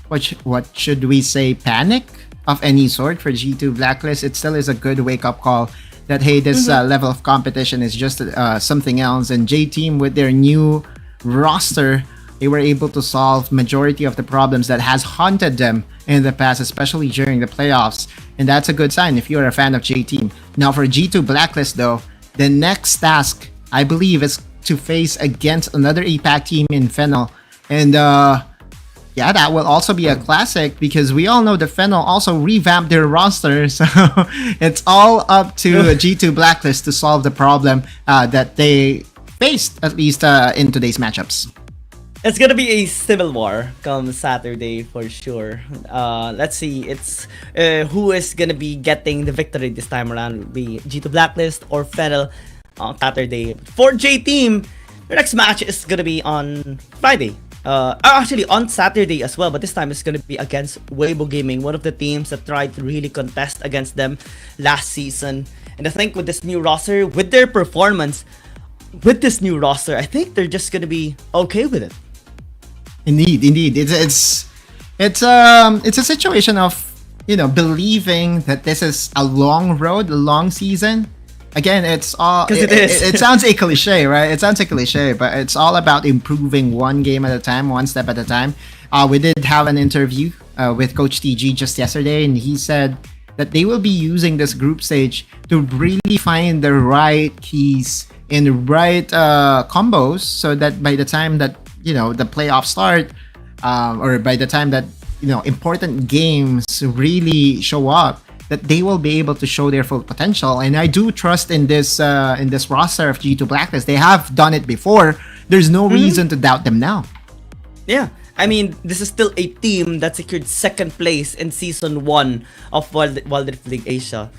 what should we say, panic of any sort for G2 Blacklist, it still is a good wake-up call that, hey, this level of competition is just something else. And J Team, with their new roster, they were able to solve majority of the problems that has haunted them in the past, especially during the playoffs. And that's a good sign if you're a fan of J Team. Now for G2 Blacklist though, the next task, I believe, is to face against another APAC team in Fennel. And yeah, that will also be a classic because we all know that Fennel also revamped their roster. So it's all up to G2 Blacklist to solve the problem that they faced, at least in today's matchups. It's gonna be a civil war come Saturday for sure. Let's see, it's who is gonna be getting the victory this time around. Will be G2 Blacklist or Fennel on Saturday. For J Team, their next match is gonna be on Friday. Actually on Saturday as well, but this time it's gonna be against Weibo Gaming, one of the teams that tried to really contest against them last season. And I think with this new roster, with their performance, with this new roster, I think they're just gonna be okay with it. Indeed. It's a situation of, you know, believing that this is a long road, a long season. Again, it's all it sounds a cliche, right? It sounds a cliche, but it's all about improving one game at a time, one step at a time. We did have an interview with Coach TG just yesterday, and he said that they will be using this group stage to really find the right keys and the right combos, so that by the time that, you know, the playoffs start, or by the time that, you know, important games really show up, that they will be able to show their full potential. And I do trust in this roster of G2 Blacklist. They have done it before. There's no reason to doubt them now. Yeah, I mean, this is still a team that secured second place in Season 1 of Wild Rift League Asia.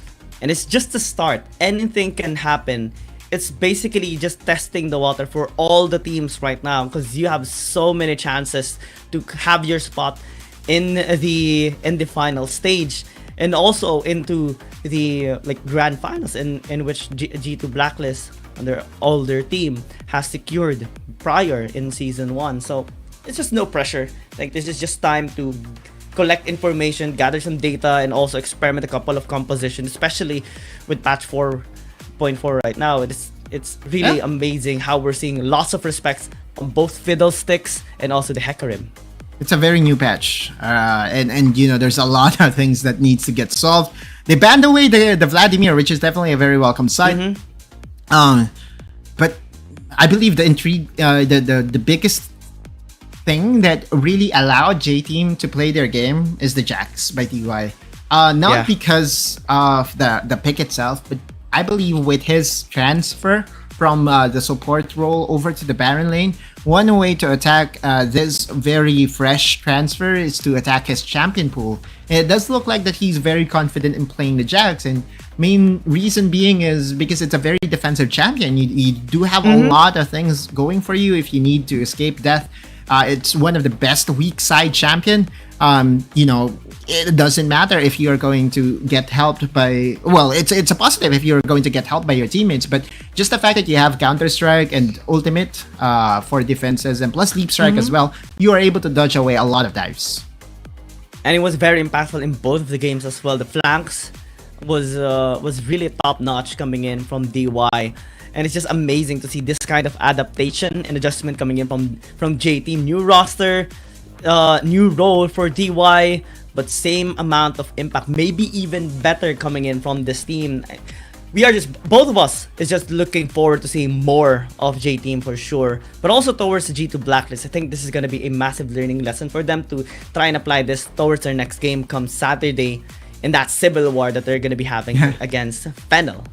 And it's just the start. Anything can happen. It's basically just testing the water for all the teams right now, because you have so many chances to have your spot in the final stage, and also into the grand finals in which G2 Blacklist under all their team has secured prior in Season 1. So it's just no pressure. Like, this is just time to collect information, gather some data, and also experiment a couple of compositions, especially with patch 4.4 right now. It's really amazing how we're seeing lots of respects on both Fiddlesticks and also the Hecarim. It's a very new patch, and you know, there's a lot of things that needs to get solved. They banned away the Vladimir, which is definitely a very welcome sight. But I believe the intrigue, the biggest thing that really allowed J Team to play their game is the Jax by DY. Not because of the pick itself, but I believe with his transfer from the support role over to the Baron lane, one way to attack this very fresh transfer is to attack his champion pool. And it does look like that he's very confident in playing the Jax, and main reason being is because it's a very defensive champion. You do have a lot of things going for you if you need to escape death. It's one of the best weak side champion. You know, it doesn't matter if you're going to get helped by, well, it's a positive if you're going to get helped by your teammates, but just the fact that you have Counter Strike and Ultimate for defenses, and plus Leap Strike as well, you are able to dodge away a lot of dives. And it was very impactful in both of the games as well. The flanks was really top notch coming in from DY. And it's just amazing to see this kind of adaptation and adjustment coming in from J Team. New roster, new role for DY, but same amount of impact, maybe even better coming in from this team. We are just, both of us is just looking forward to seeing more of J Team for sure, but also towards the G2 Blacklist. I think this is going to be a massive learning lesson for them to try and apply this towards their next game come Saturday in that civil war that they're going to be having against Fennel.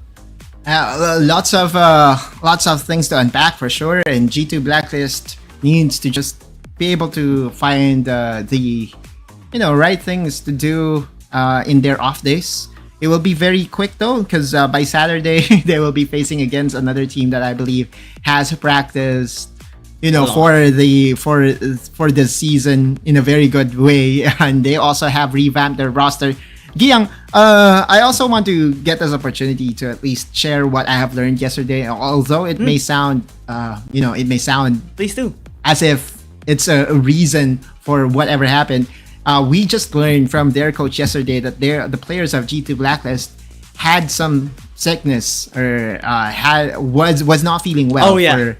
Lots of things to unpack for sure, and G2 Blacklist needs to just be able to find the right things to do in their off days. It will be very quick though, because by Saturday they will be facing against another team that I believe has practiced, for the season in a very good way, and they also have revamped their roster. Giyang, I also want to get this opportunity to at least share what I have learned yesterday. Although it may sound, Please do. as if it's a reason for whatever happened. We just learned from their coach yesterday that the players of G2 Blacklist had some sickness or was not feeling well for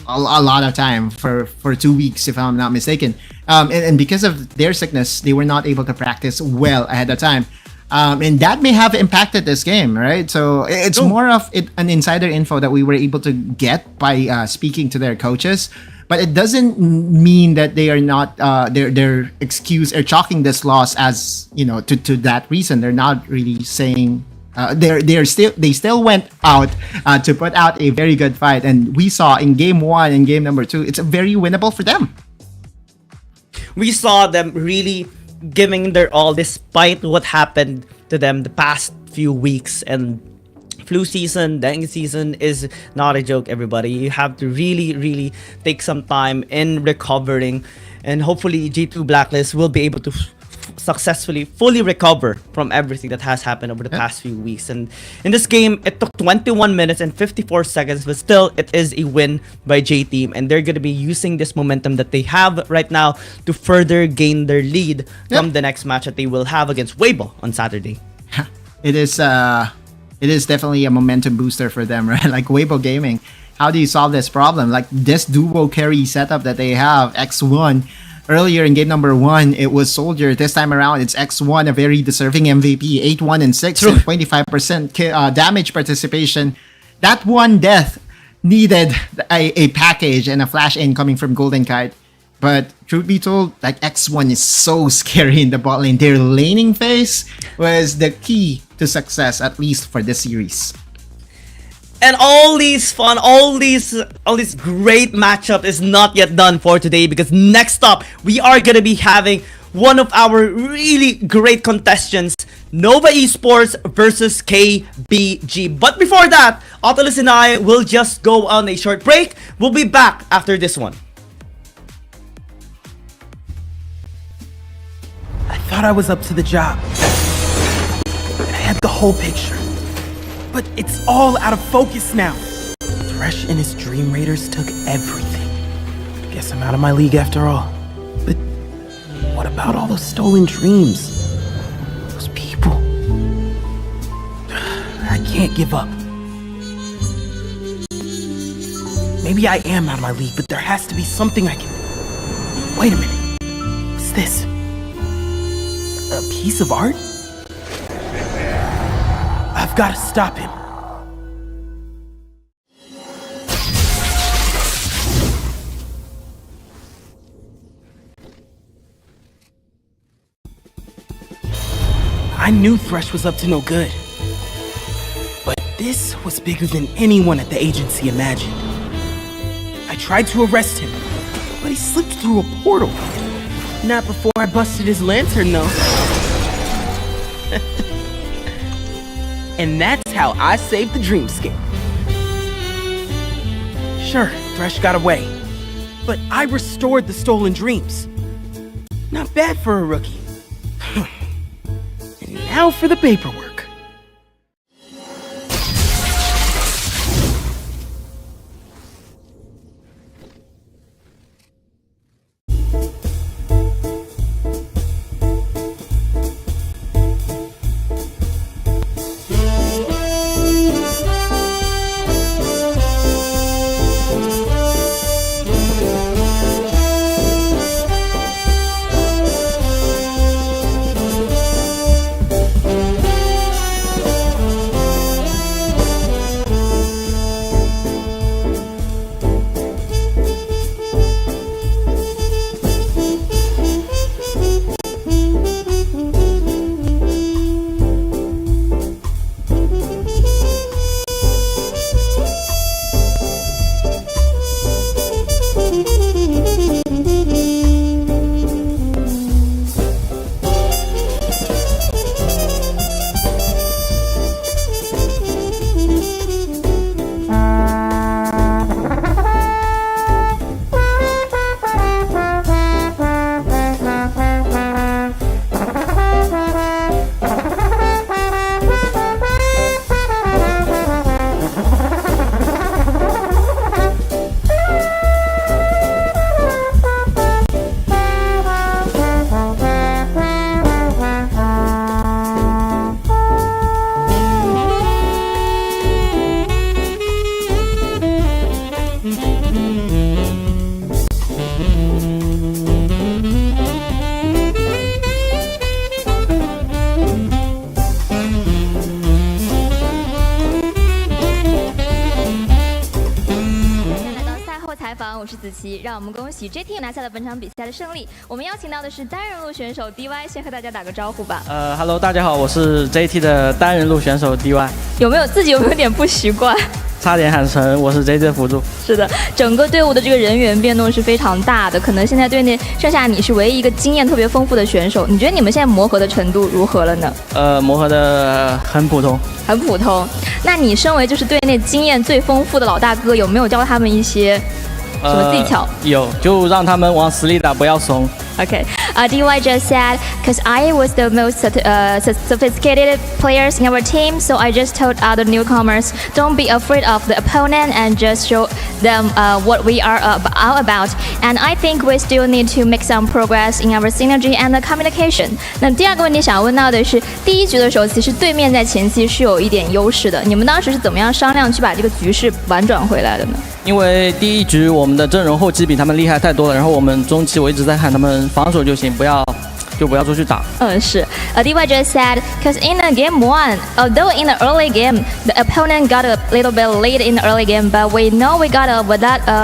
a lot of time for 2 weeks, if I'm not mistaken. And because of their sickness, they were not able to practice well ahead of time. And that may have impacted this game, right? So it's more of an insider info that we were able to get by speaking to their coaches. But it doesn't mean that they are not their excuse or chalking this loss as to that reason. They're not really saying they still went out to put out a very good fight, and we saw in game 1 and game number 2 it's very winnable for them. We saw them really giving their all despite what happened to them the past few weeks. And flu season, dengue season is not a joke, everybody. You have to really take some time in recovering, and hopefully G2 Blacklist will be able to successfully fully recover from everything that has happened over the past few weeks. And in this game, it took 21 minutes and 54 seconds, but still it is a win by J Team, and they're going to be using this momentum that they have right now to further gain their lead from the next match that they will have against Weibo on Saturday. It is definitely a momentum booster for them, right? Like Weibo Gaming, how do you solve this problem? Like this duo carry setup that they have, X1. Earlier in game number 1, it was Soldier. This time around, it's X1, a very deserving MVP, 8-1 and 6, and 25% damage participation. That one death needed a package and a flash in coming from Golden Kite. But truth be told, like X1 is so scary in the bot lane. Their laning phase was the key to success, at least for this series. And all these great matchup is not yet done for today, because next up we are gonna be having one of our really great contestants, Nova Esports versus KBG. But before that, Autolus and I will just go on a short break. We'll be back after this one. I thought I was up to the job. I had the whole picture. But it's all out of focus now. Thresh and his Dream Raiders took everything. Guess I'm out of my league after all. But what about all those stolen dreams? Those people. I can't give up. Maybe I am out of my league, but there has to be something I can... Wait a minute. What's this? A piece of art? I've got to stop him. I knew Thresh was up to no good. But this was bigger than anyone at the agency imagined. I tried to arrest him, but he slipped through a portal. Not before I busted his lantern, though. And that's how I saved the dreamscape. Sure, Thresh got away, but I restored the stolen dreams. Not bad for a rookie. And now for the paperwork. 我是子琪，让我们恭喜 J Team 拿下了本场比赛的胜利。我们邀请到的是单人路选手 DY， 先和大家打个招呼吧。Hello， 大家好，我是 JT 的单人路选手 DY。有没有点不习惯？差点喊成我是 JT 的辅助。是的，整个队伍的这个人员变动是非常大的，可能现在队内剩下你是唯一一个经验特别丰富的选手。你觉得你们现在磨合的程度如何了呢？磨合的很普通。很普通。那你身为就是队内经验最丰富的老大哥，有没有教他们一些什么技巧？有，就让他们往死里打，不要怂。Okay. DY just said, because I was the most sophisticated players in our team, so I just told other newcomers, don't be afraid of the opponent and just show them what we are all about. And I think we still need to make some progress in our synergy and communication. 那第二个问题想要问到的是，第一局的时候，其实对面在前期是有一点优势的，你们当时是怎么样商量去把这个局势婉转回来的呢？因为第一局我们的阵容后期比他们厉害太多了，然后我们中期我一直在喊他们防守就行，不要出去打。是。DY just said, because in the game one, although in the early game the opponent got a little bit lead in the early game, but we know we got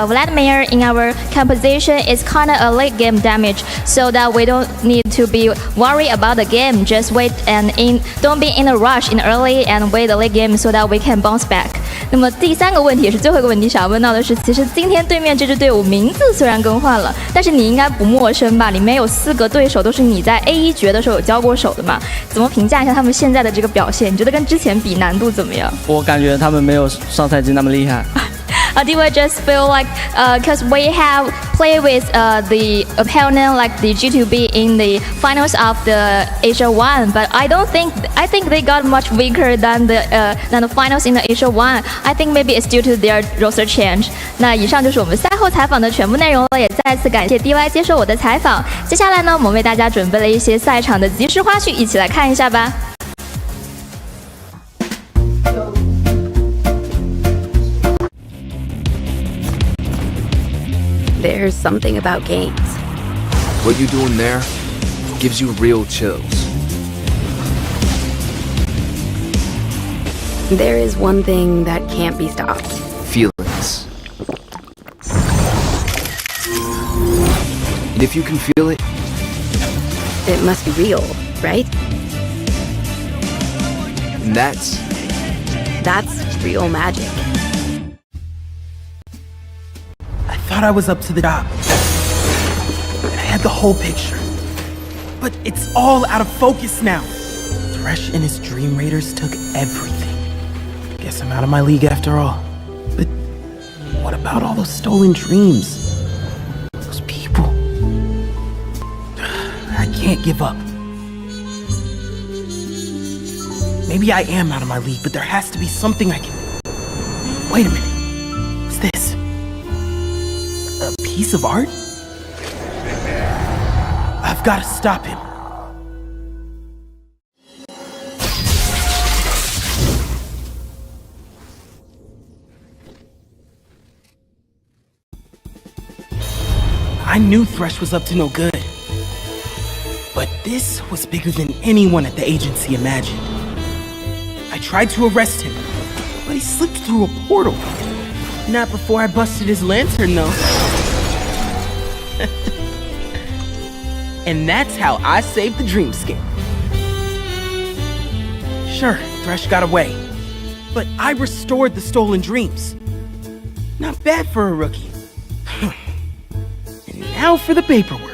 Vladimir in our composition is kind of a late game damage, so that we don't need to be worried about the game. Just wait and don't be in a rush in early and wait the late game, so that we can bounce back. 那么第三个问题也是最后一个问题想要问到的是，其实今天对面这支队伍名字虽然更换了，但是你应该不陌生吧？里面有4个对手都是你在 A1 决的时候有交过手的嘛？怎么评价一下他们现在的这个表现？你觉得跟之前比难度怎么样？我感觉他们没有上赛季那么厉害。DY just feel like because we have played with the opponent like the G2B in the finals of the Asia 1, but I think they got much weaker than the finals in the Asia 1. I think maybe it's due to their roster change. 那以上就是我们赛后采访的全部内容了，也再次感谢 DY 接受我的采访。接下来呢，我们为大家准备了一些赛场的即时花絮，一起来看一下吧。There's something about games. What you doing there gives you real chills. There is one thing that can't be stopped. Feelings. And if you can feel it, It must be real, right? and that's real magic. I thought I was up to the job. I had the whole picture. But it's all out of focus now. Thresh and his Dream Raiders took everything. Guess I'm out of my league after all. But what about all those stolen dreams? Those people. I can't give up. Maybe I am out of my league, but there has to be something I can... Wait a minute. What's this? A piece of art? I've got to stop him. I knew Thresh was up to no good. But this was bigger than anyone at the agency imagined. I tried to arrest him, but he slipped through a portal. Not before I busted his lantern, though. And that's how I saved the dreamscape. Sure, Thresh got away, but I restored the stolen dreams. Not bad for a rookie. And now for the paperwork.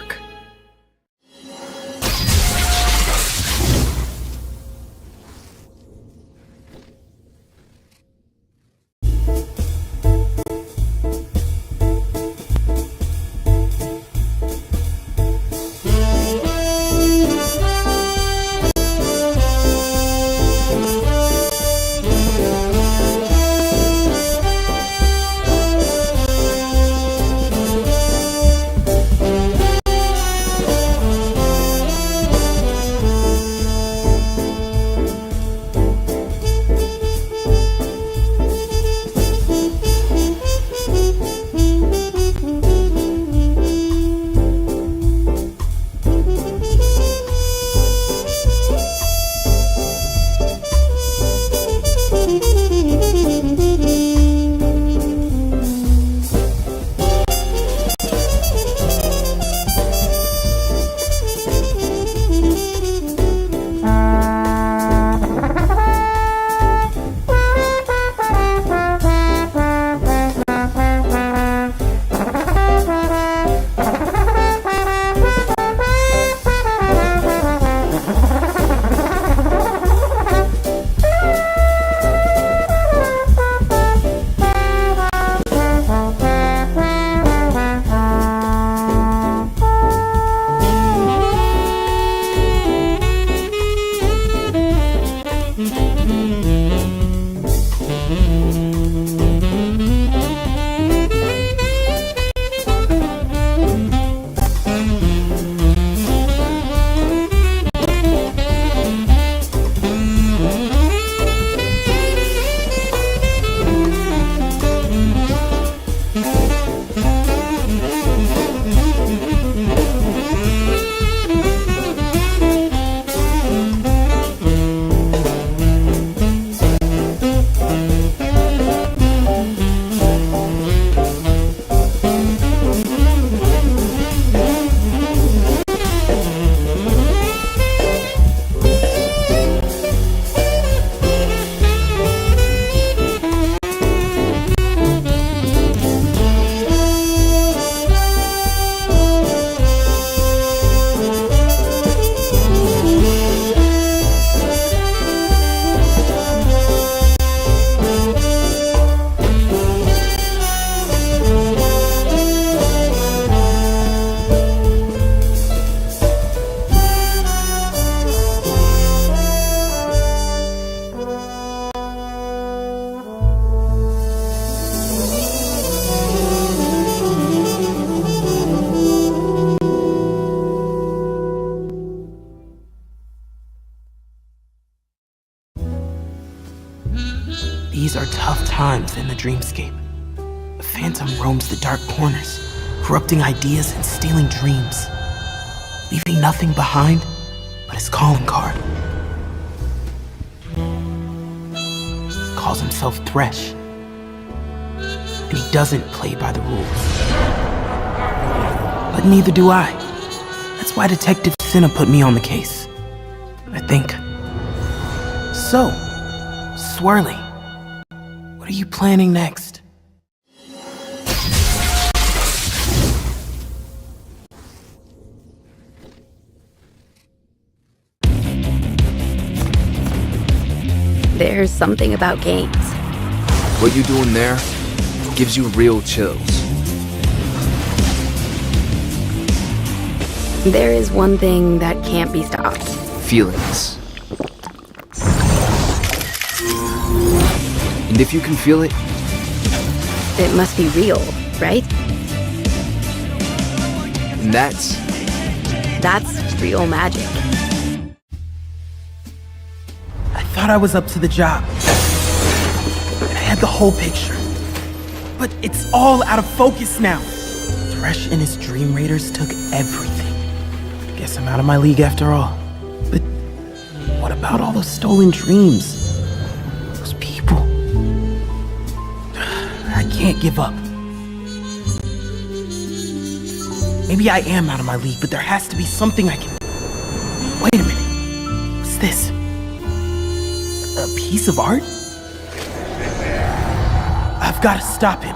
dreamscape. A phantom roams the dark corners, corrupting ideas and stealing dreams, leaving nothing behind but his calling card. Calls himself Thresh, and he doesn't play by the rules. But neither do I. That's why Detective Cinna put me on the case, I think. So, Swirly, what are you planning next? There's something about games. What you doing there gives you real chills. There is one thing that can't be stopped. Feelings. And if you can feel it, it must be real, right? And that's real magic. I thought I was up to the job. I had the whole picture. But it's all out of focus now. Thresh and his Dream Raiders took everything. Guess I'm out of my league after all. But what about all those stolen dreams? Those people? I can't give up. Maybe I am out of my league, but there has to be something I can... Wait a minute. What's this? A piece of art? I've got to stop him.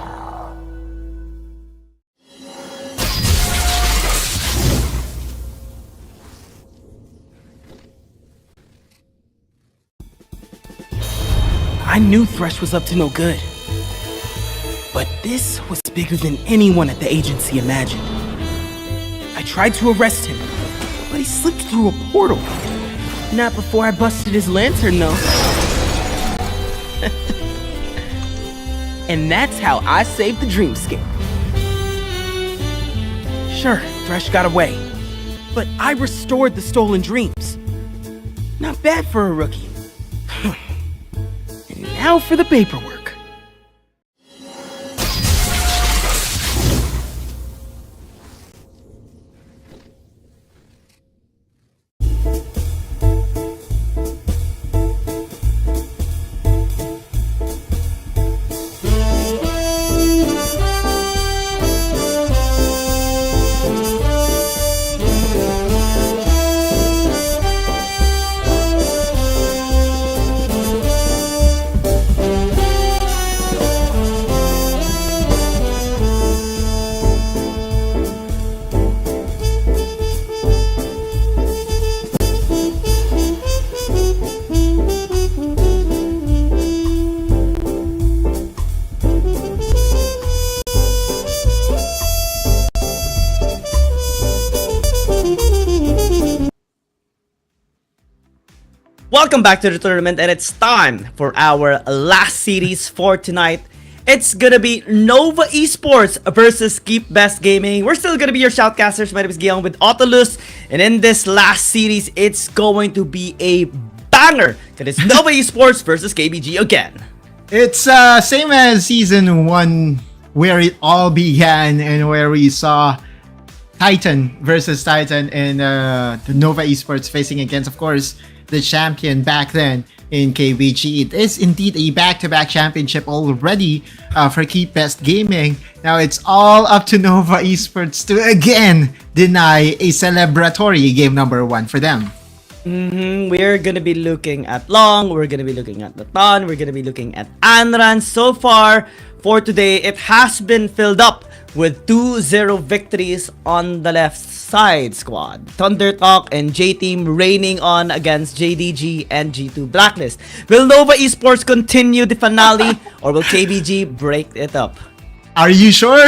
I knew Thresh was up to no good. But this was bigger than anyone at the agency imagined. I tried to arrest him, but he slipped through a portal. Not before I busted his lantern, though. And that's how I saved the dreamscape. Sure, Thresh got away, but I restored the stolen dreams. Not bad for a rookie. And now for the paperwork. Welcome back to the tournament, and it's time for our last series for tonight. It's gonna be Nova Esports versus Keep Best Gaming. We're still gonna be your shoutcasters. My name is Guillaume with Autolus, and in this last series, it's going to be a banger. That is Nova Esports versus KBG again. It's same as season 1, where it all began and where we saw Titan versus Titan and the Nova Esports facing against, of course, the champion back then in KBG. It is indeed a back-to-back championship already for Keep Best Gaming. Now it's all up to Nova Esports to again deny a celebratory game number 1 for them. We're gonna be looking at Long, we're gonna be looking at Natan, we're gonna be looking at Anran. So far for today, it has been filled up with 2-0 victories on the left side squad. Thunder Talk and J-Team reigning on against JDG and G2 Blacklist. Will Nova Esports continue the finale, or will KBG break it up? Are you sure?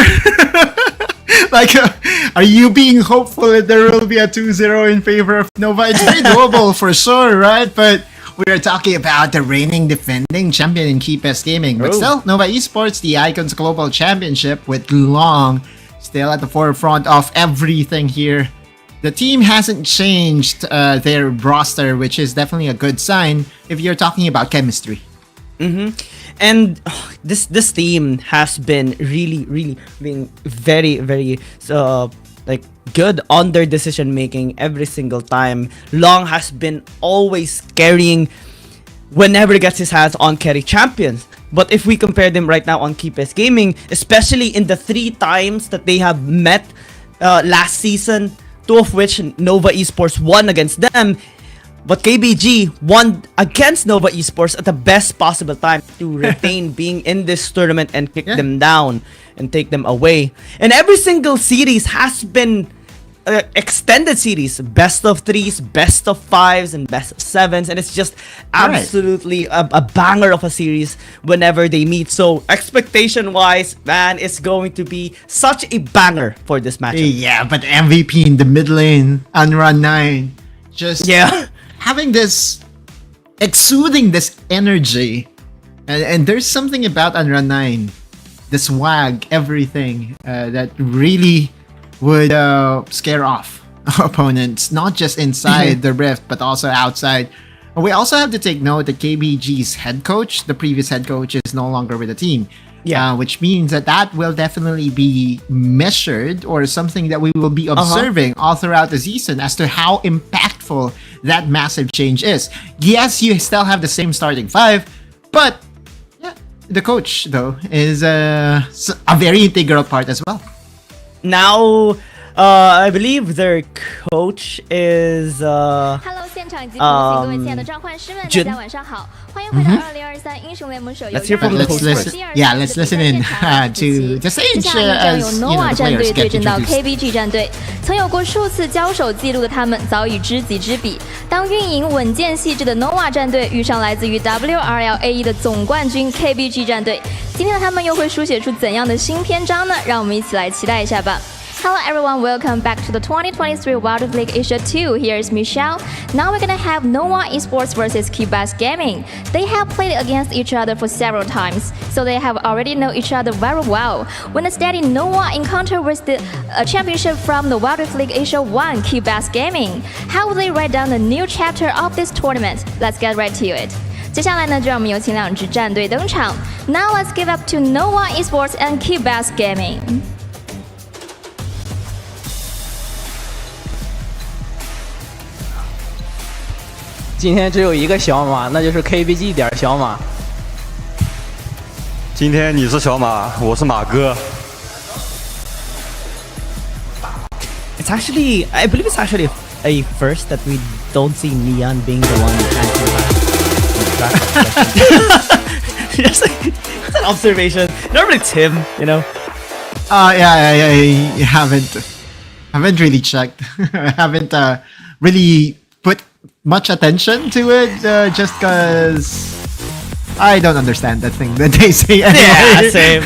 Are you being hopeful that there will be a 2-0 in favor of Nova? It's very doable for sure, right? But we are talking about the reigning defending champion in Keep Best Gaming. But still, Nova Esports, the Icons Global Championship, with Long still at the forefront of everything here. The team hasn't changed their roster, which is definitely a good sign if you're talking about chemistry. And this team has been really being very like good on their decision making every single time. Long has been always carrying whenever he gets his hands on carry champions. But if we compare them right now on KBG Gaming, especially in the 3 times that they have met last season, 2 of which Nova Esports won against them, but KBG won against Nova Esports at the best possible time to retain being in this tournament and kick them down and take them away. And every single series has been extended series, best of 3s, best of 5s, and best of 7s, and it's just absolutely a banger of a series whenever they meet. So expectation wise, man, it's going to be such a banger for this matchup. Yeah, but MVP in the mid lane, Unrun 9, just having this, exuding this energy, and there's something about Unrun 9, the swag, everything that really would scare off opponents, not just inside the Rift, but also outside. We also have to take note that KBG's head coach, the previous head coach, is no longer with the team. Which means that will definitely be measured, or something that we will be observing all throughout the season as to how impactful that massive change is. Yes, you still have the same starting 5, but the coach, though, is a very integral part as well. Now, I believe their coach is Hello， 现场以及各位亲爱的召唤师们，大家晚上好，欢迎回到2023英雄联盟手游。 Let's hear from the coach first. Yeah, let's listen in to the Sage 接下来将由 Nova 战队 players 对 get 阵到 introduced. KBG 战队。曾有过数次交手记录的他们，早已知己知彼。当运营稳健细致的 Nova 战队遇上来自于 WRLAE 的总冠军 KBG 战队，今天的他们又会书写出怎样的新篇章呢？让我们一起来期待一下吧。Hello everyone, welcome back to the 2023 Wild Rift League Asia 2. Here's Michelle. Now we're gonna have Nova Esports versus QUEZON Gaming. They have played against each other for several times, so they have already know each other very well. When the steady Nova encounter with the championship from the Wild Rift League Asia 1, QUEZON Gaming, how will they write down the new chapter of this tournament? Let's get right to it. 接下来呢，就让我们有请2支战队登场。Now let's give up to Nova Esports and QUEZON Gaming. 今天只有一个小马，那就是 KBG 点小马。今天你是小马，我是马哥。 It's actually, I believe it's actually a first that we don't see Neon being the one answering that. Just it's an observation. Normally it's him, you know. I haven't really checked. I haven't really put much attention to it, just because I don't understand that thing that they say anyway. Yeah, same.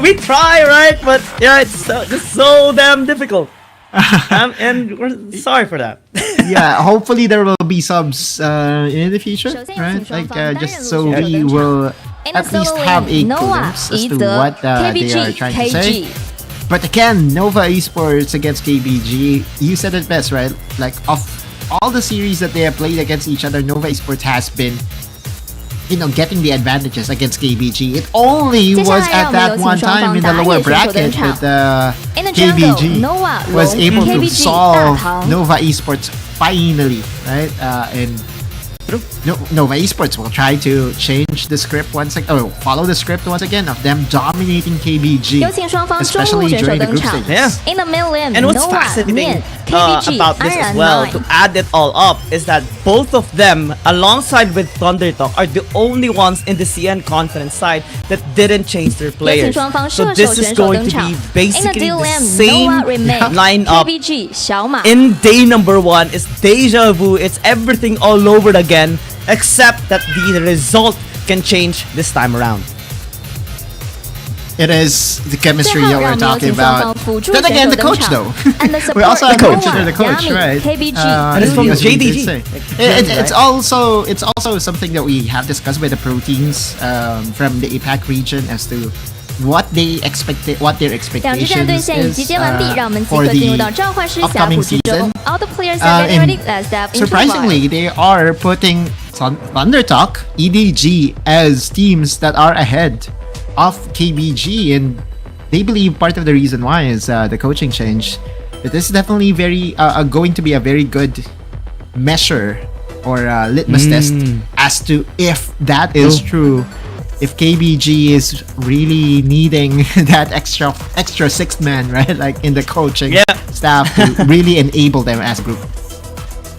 We try, right? But yeah, it's just so damn difficult. And we're sorry for that. Yeah, hopefully there will be subs in the future, right? Like just so we will at least have a glimpse as to what they are trying to say. But again, Nova Esports against KBG, you said it best, right? Like of all the series that they have played against each other, Nova Esports has been, getting the advantages against KBG. It only was at that one time in the lower bracket that KBG was able to solve Nova Esports finally, right? And Nova Esports will try to change the script once again, or follow the script once again of them dominating KBG, especially during the group stages. Yeah. In the mid lane, and what's fascinating about this as well, to add it all up, is that both of them, alongside with Thundertalk, are the only ones in the CN Conference side that didn't change their players. So this is going to be basically the same lineup. In day number 1 is deja vu. It's everything all over again, except that the result can change this time around. It is the chemistry that we're talking about. Then again, the coach though. We also have to consider the coach, right? And it's from JDG. It's also something that we have discussed with the pro teams from the APAC region as to what their expectations is for the upcoming season. Surprisingly, they are putting Thunder Talk, EDG as teams that are ahead of KBG, and they believe part of the reason why is the coaching change. But this is definitely going to be a very good measure or litmus test as to if that is true. If KBG is really needing that extra sixth man, right? Like in the coaching staff to really enable them as a group.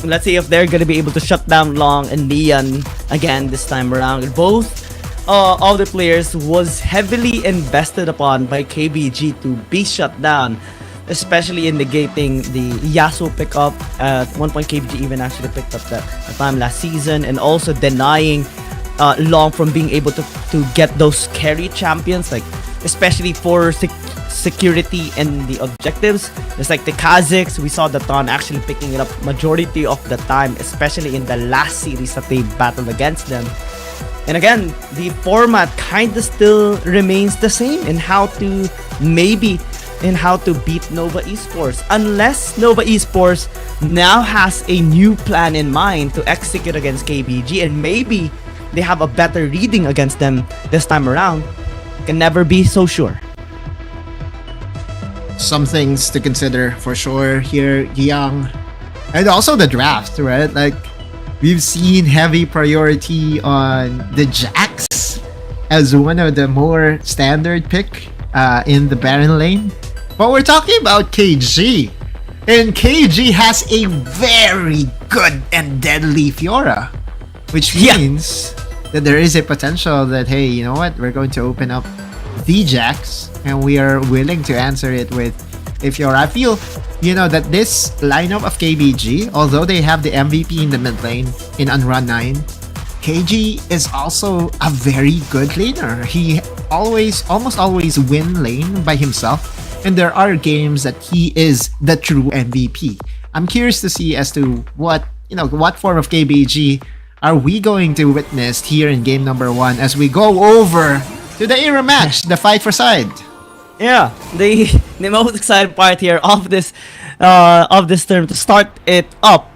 Let's see if they're gonna be able to shut down Long and Neon again this time around. Both of the players was heavily invested upon by KBG to be shut down, especially in negating the Yasuo pickup. At one point, KBG even actually picked up the time last season, and also denying Long from being able to get those carry champions, like especially for security and the objectives. It's like the Kazakhs, we saw the Ton actually picking it up majority of the time, especially in the last series that they battled against them. And again, the format kind of still remains the same in how to beat Nova Esports, unless Nova Esports now has a new plan in mind to execute against KBG, and maybe they have a better reading against them this time around. Can never be so sure. Some things to consider for sure here, Young, and also the draft, right? Like, we've seen heavy priority on the Jax as one of the more standard pick in the Baron lane. But we're talking about KG, and KG has a very good and deadly Fiora, which means that there is a potential that, hey, you know what, we're going to open up the Jax, and we are willing to answer it with a Fiora. I feel, that this lineup of KBG, although they have the MVP in the mid lane in Unrun 9, KG is also a very good laner. He almost always win lane by himself, and there are games that he is the true MVP. I'm curious to see as to what form of KBG are we going to witness here in game number 1 as we go over to the era match, the fight for side. Yeah, the most exciting part here of this term to start it up.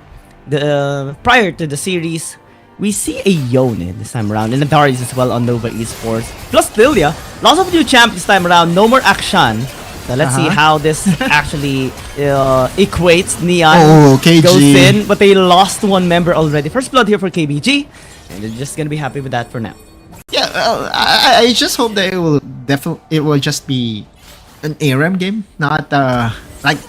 Prior to the series, we see a Yone this time around, and the Darius as well on Nova Esports. Plus Lilia, lots of new champ this time around. No more Akshan. So let's see how this actually equates. Neon goes in, but they lost one member already. First blood here for KBG, and they're just gonna be happy with that for now. Yeah, I just hope that it will just be an ARAM game, not like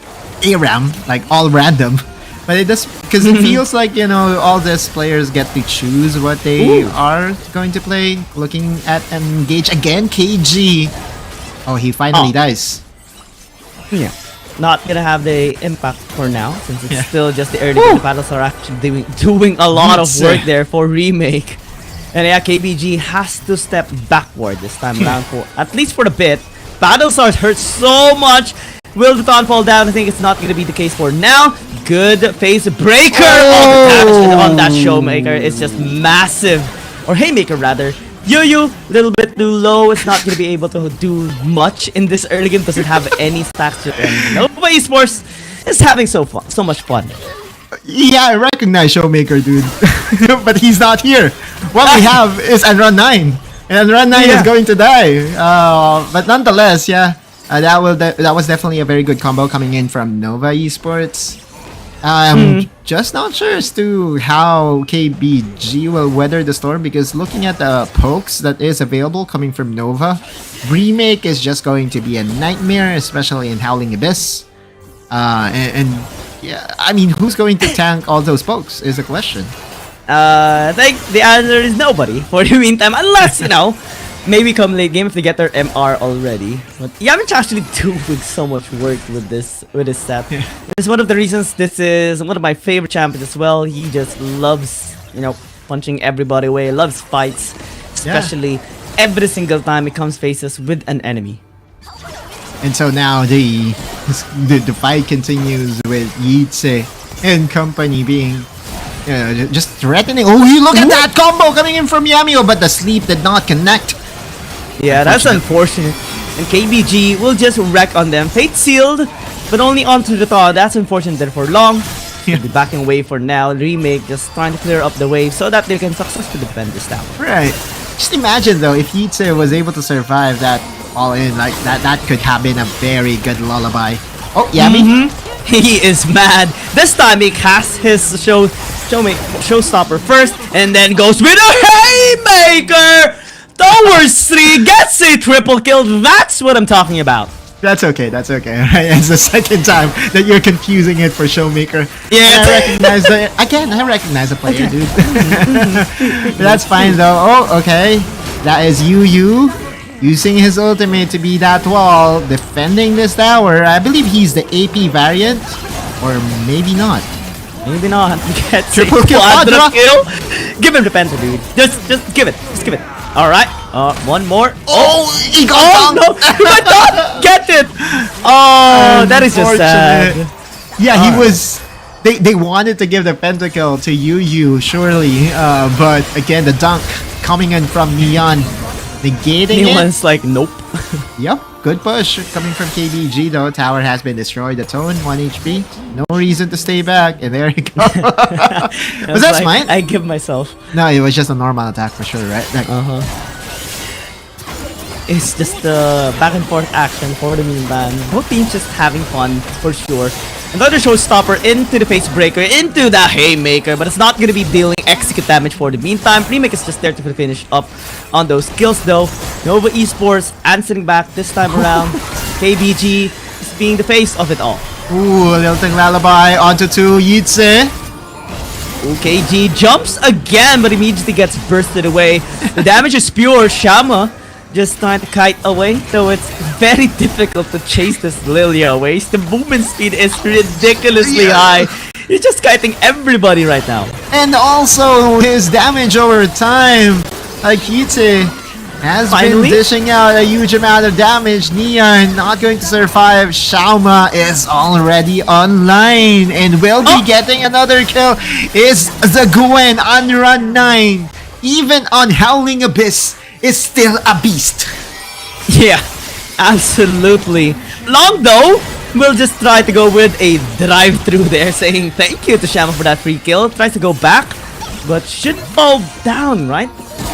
ARAM, like all random. But it does, because it feels like, all these players get to choose what they are going to play. Looking at Engage again, KG. Oh, he finally dies. Yeah, not gonna have the impact for now, since it's still just the early game. The battles are actually doing a lot of work there for Remake. And yeah, KBG has to step backward this time around, for at least for a bit. Battlestars hurt so much. Will the Dawn fall down? I think it's not going to be the case for now. Good face breaker. Oh, the damage on that Showmaker is just massive. Or Haymaker rather. Yu, little bit too low. It's not going to be able to do much in this early game. Doesn't have any stacks to end. Nova Esports is having so much fun. Yeah, I recognize Showmaker, dude. But he's not here. What we have is Unrun 9. And Unrun 9 is going to die. But nonetheless, that was definitely a very good combo coming in from Nova Esports. I'm just not sure as to how KBG will weather the storm, because looking at the pokes that is available coming from Nova, Remake is just going to be a nightmare, especially in Howling Abyss. Yeah, I mean, who's going to tank all those pokes is the question. I think the answer is nobody for the meantime, unless, maybe come late game if they get their MR already. But Yamich actually doing so much work with this set. It's one of the reasons this is one of my favorite champions as well. He just loves, punching everybody away, loves fights, especially every single time he comes faces with an enemy. And so now the fight continues with Yitse and company being just threatening. Oh, you look at that combo coming in from Yamio, but the sleep did not connect. Yeah, that's unfortunate. And KBG will just wreck on them. Fate sealed, but only onto the Thaw. That's unfortunate there for long. They'll be backing away for now. Remake just trying to clear up the wave so that they can successfully defend this tower. Right. Just imagine though, if Yitze was able to survive that all in, like that could have been a very good lullaby. Oh, Yami? He is mad. This time he casts his showstopper first and then goes with a haymaker! Towards 3 gets a triple kill. That's what I'm talking about. That's okay. Right? It's the second time that you're confusing it for Showmaker. Yeah, I recognize I recognize the player, dude. That's fine though. Oh, okay. That is Yu using his ultimate to be that wall, defending this tower. I believe he's the AP variant, or maybe not. Maybe not. Gets Triple a kill, quadra kill. Give him the penta, dude. Just give it. Just give it. All right. One more. Oh, he got no! He got down. Get it. Oh, that is just sad. Yeah, he was. They wanted to give the pentakill to Yu, surely, but again, the dunk coming in from Neon, negating it. Neon's like, nope. Yep, good push coming from KBG though. Tower has been destroyed. The Tone, 1 HP. No reason to stay back, and there you go. Was that smite? I give myself. No, it was just a normal attack for sure, right? Like, It's just the back and forth action for the main band. Both teams just having fun for sure. Another showstopper into the face breaker, into the haymaker, but it's not gonna be dealing execute damage for the meantime. Remake is just there to finish up on those kills though. Nova Esports answering back this time around. KBG is being the face of it all. ooh, Lilting Lullaby onto 2 Yitze. KG jumps again, but immediately gets bursted away. The damage is pure. Shama just trying to kite away, though it's very difficult to chase this Lilia away. The movement speed is ridiculously high. He's just kiting everybody right now. And also his damage over time. Like Yitze has been dishing out a huge amount of damage. Neon not going to survive. Shauma is already online and will be getting another kill. Is the Gwen on run 9. Even on Howling Abyss is still a beast. Yeah, absolutely. Long though, we'll just try to go with a drive-through there, saying thank you to Shama for that free kill. Tries to go back, but should fall down, right?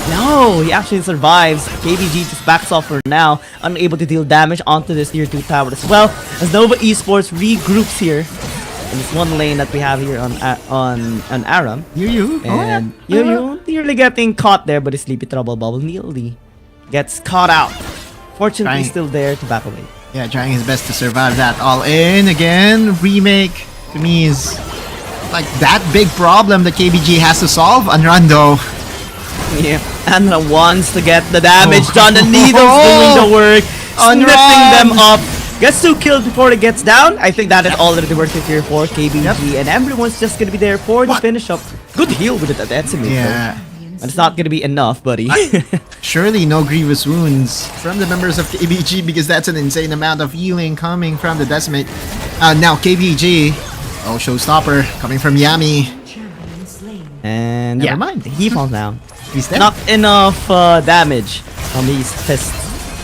No, he actually survives. KBG just backs off for now, unable to deal damage onto this tier 2 tower as well, as Nova Esports regroups here in this one lane that we have here on Aram. Yu. And Yu nearly getting caught there, but his Sleepy Trouble Bubble nearly gets caught out. Fortunately, still there to back away. Yeah, trying his best to survive that all in. Again, Remake to me is like that big problem that KBG has to solve on run though. Yeah, Anra wants to get the damage done. The Needle's doing the work, sniffing them up. Gets 2 kills before it gets down. I think that is already worth it here for KBG, and everyone's just gonna be there for the finish up. Good heal with the Decimate. Yeah. But it's not gonna be enough, buddy. Surely no grievous wounds from the members of KBG because that's an insane amount of healing coming from the Decimate. Now KBG, oh showstopper coming from Yami. And Never mind. he falls down. He's dead. Not enough damage from these fists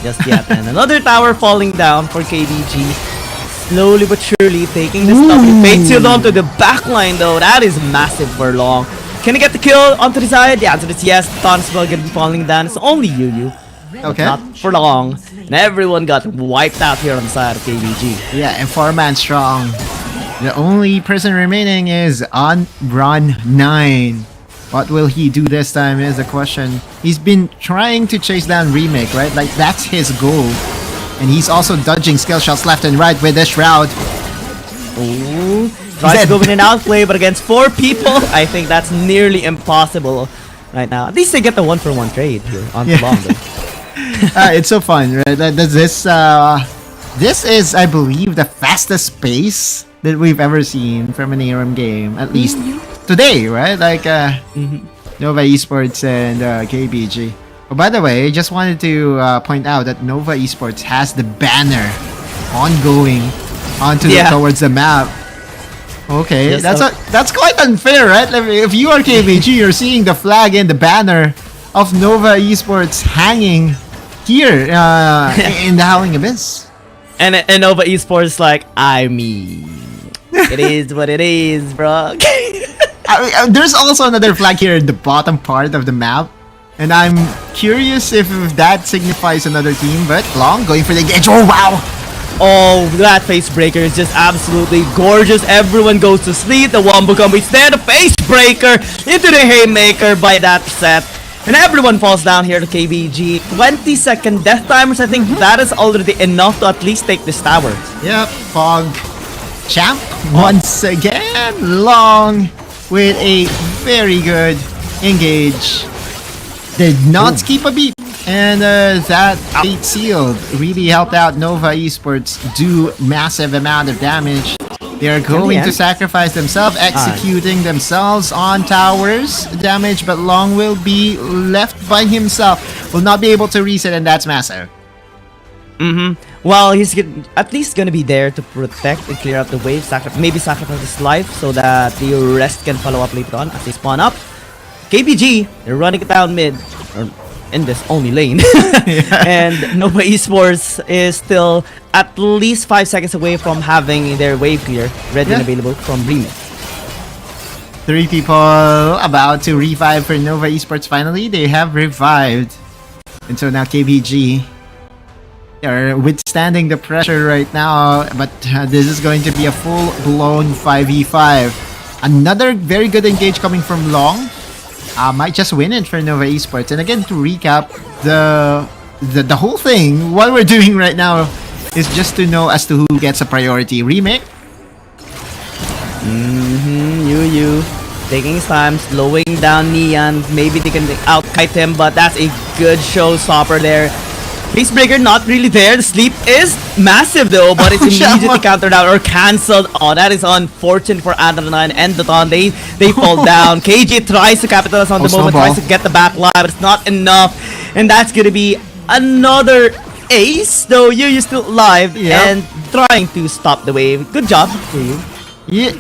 just yet. And another tower falling down for KBG. Slowly but surely taking this stuff. Fates sealed onto the backline though. That is massive for long. Can he get the kill onto the side? The answer is yes. Ton's well gonna be falling down. It's only Yu. Okay. Not for long. And everyone got wiped out here on the side of KBG. Yeah, and 4-man strong. The only person remaining is on run 9. What will he do this time is the question. He's been trying to chase down Remake, right? Like, that's his goal. And he's also dodging skill shots left and right with this Shroud. Ooh. Tries to go in an outplay, but against 4 people, I think that's nearly impossible right now. At least they get the 1-for-1 trade here on the bomb. It's so fun, right? This is, I believe, the fastest pace that we've ever seen from an ARM game, at least today, right? Like Nova Esports and KBG. Oh, by the way, I just wanted to point out that Nova Esports has the banner ongoing towards the map. Okay, Yes, that's quite unfair, right? Like, if you are KBG, you're seeing the flag and the banner of Nova Esports hanging here in the Howling Abyss. And Nova Esports like, I mean, It is what it is, bro. There's also another flag here in the bottom part of the map. And I'm curious if that signifies another team, but Long going for the engage. Oh, wow! Oh, that face breaker is just absolutely gorgeous. Everyone goes to sleep. The Wombo combo is there. The face breaker into the haymaker by that set. And everyone falls down here to KBG. 20-second death timers. I think that is already enough to at least take this tower. Yep, Fog champ once again. Long with a very good engage. Did not skip a beat. And that fate sealed really helped out Nova Esports do massive amount of damage. They are going to sacrifice themselves, executing themselves on towers damage, but Long will be left by himself. Will not be able to reset, and that's massive. Well, he's at least gonna be there to protect and clear out the wave. Maybe sacrifice his life so that the rest can follow up later on as they spawn up. KBG, they're running it down mid, or in this only lane. And Nova Esports is still at least 5 seconds away from having their wave clear ready and available from Remix. 3 people about to revive for Nova Esports finally. They have revived. And so now KBG are withstanding the pressure right now, but this is going to be a full-blown 5v5. Another very good engage coming from Long. Might just win it for Nova Esports. And again, to recap, the whole thing, what we're doing right now is just to know as to who gets a priority. Remake. Yu taking his time, slowing down Neon. Maybe they can out-kite him, but that's a good showstopper there. Facebreaker not really there. The sleep is massive though, but it's immediately countered out or cancelled. Oh, that is unfortunate for Adrenaline and Doton. They fall down. KG tries to capitalize on the moment, tries to get the back line, but it's not enough. And that's gonna be another ace, though you're still alive and trying to stop the wave. Good job for you. Yeah.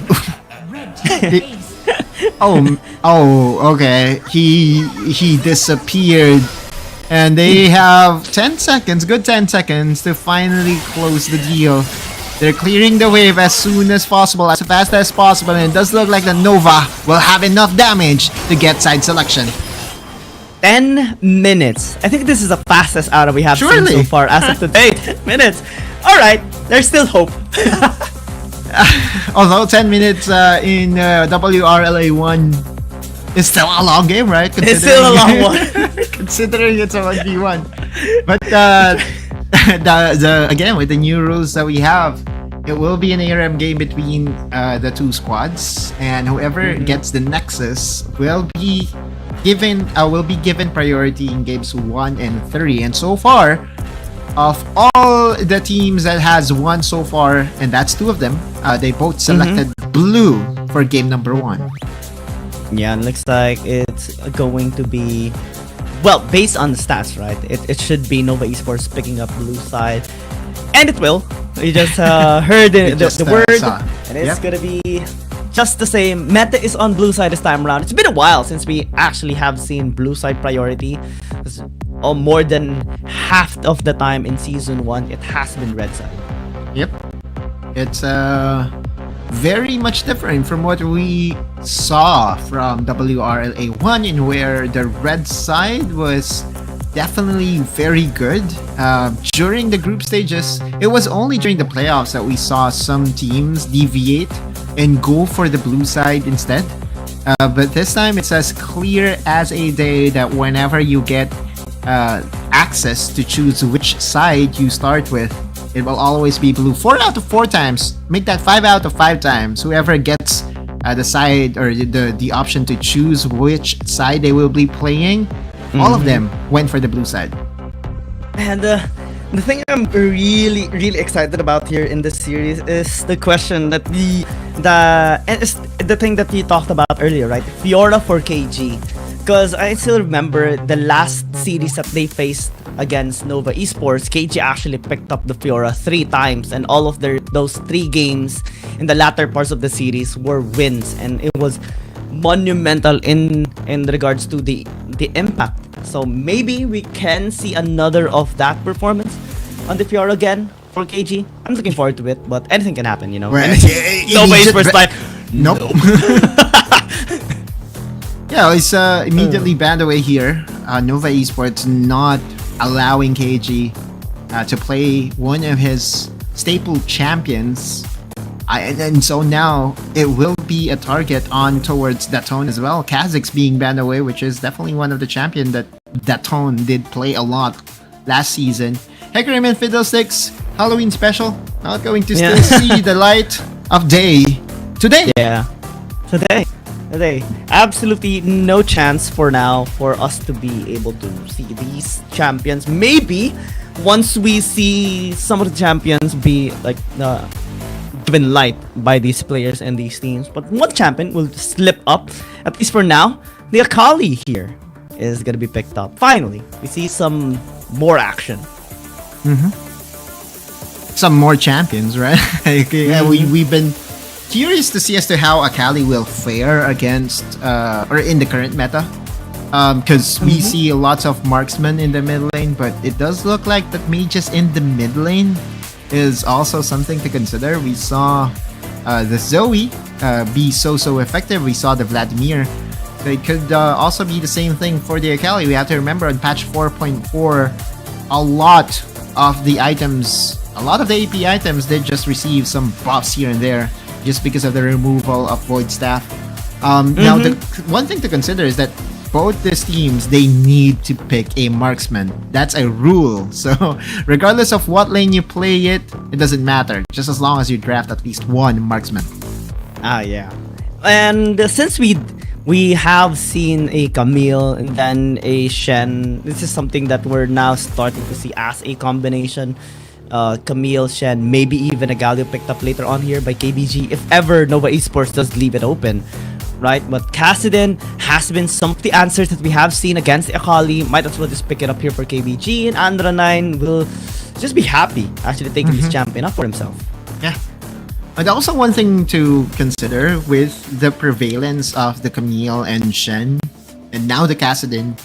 Okay. He disappeared. And they have 10 seconds, good 10 seconds to finally close the deal. They're clearing the wave as soon as possible, as fast as possible, and it does look like the Nova will have enough damage to get side selection. 10 minutes. I think this is the fastest out we have seen so far as of today. 10 minutes. Alright, there's still hope. Although 10 minutes in WRLA 1 is still a long game, right? It's still a long one. Considering it's a 1v1. But again, with the new rules that we have, it will be an ARM game between the two squads, and whoever gets the Nexus will be given priority in games 1 and 3. And so far, of all the teams that has won so far, and that's 2 of them, they both selected blue for game number 1. Yeah, it looks like it's going to be, well, based on the stats, right? It should be Nova Esports picking up blue side, and it will. You just heard the word, and it's gonna be just the same. Meta is on blue side this time around. It's been a while since we actually have seen blue side priority. More than half of the time in season 1, it has been red side. Yep, it's very much different from what we saw from WRLA 1, in where the red side was definitely very good. During the group stages, it was only during the playoffs that we saw some teams deviate and go for the blue side instead. But this time it's as clear as a day that whenever you get access to choose which side you start with, it will always be blue 4 out of 4 times. Make that 5 out of 5 times. Whoever gets the side or the option to choose which side they will be playing, all of them went for the blue side. And the thing I'm really excited about here in this series is the question that the thing that we talked about earlier, right? Fiora for KG. Because I still remember the last series that they faced against Nova Esports, KG actually picked up the Fiora 3 times, and all of those 3 games in the latter parts of the series were wins, and it was monumental in regards to the impact. So maybe we can see another of that performance on the Fiora again for KG. I'm looking forward to it, but anything can happen, you know. Right. Nobody's first like, nope. Yeah, it's immediately banned away here. Nova Esports not allowing KG to play one of his staple champions. And so now it will be a target on towards Datone as well. Kha'Zix being banned away, which is definitely one of the champion that Datone did play a lot last season. Hecarim and Fiddlesticks, Halloween special, not going to still see the light of day today. Yeah, today. Absolutely no chance for now for us to be able to see these champions. Maybe once we see some of the champions be like given light by these players and these teams. But one champion will slip up, at least for now. The Akali here is gonna be picked up. Finally, we see some more action. Some more champions, right? We've been curious to see as to how Akali will fare against or in the current meta. Because we see lots of marksmen in the mid lane, but it does look like that mages in the mid lane is also something to consider. We saw the Zoe be so effective. We saw the Vladimir. It could also be the same thing for the Akali. We have to remember on patch 4.4, a lot of the items, a lot of the AP items did just receive some buffs here and there just because of the removal of Void Staff. Now, the one thing to consider is that both these teams, they need to pick a marksman. That's a rule. So regardless of what lane you play it doesn't matter. Just as long as you draft at least one marksman. Yeah. And since we have seen a Camille and then a Shen, this is something that we're now starting to see as a combination. Camille, Shen, maybe even a Galio picked up later on here by KBG if ever Nova Esports does leave it open. Right, but Kassadin has been some of the answers that we have seen against Akali. Might as well just pick it up here for KBG, and Andra9 will just be happy actually taking this champion up for himself. Yeah. And also one thing to consider with the prevalence of the Camille and Shen, and now the Kassadin,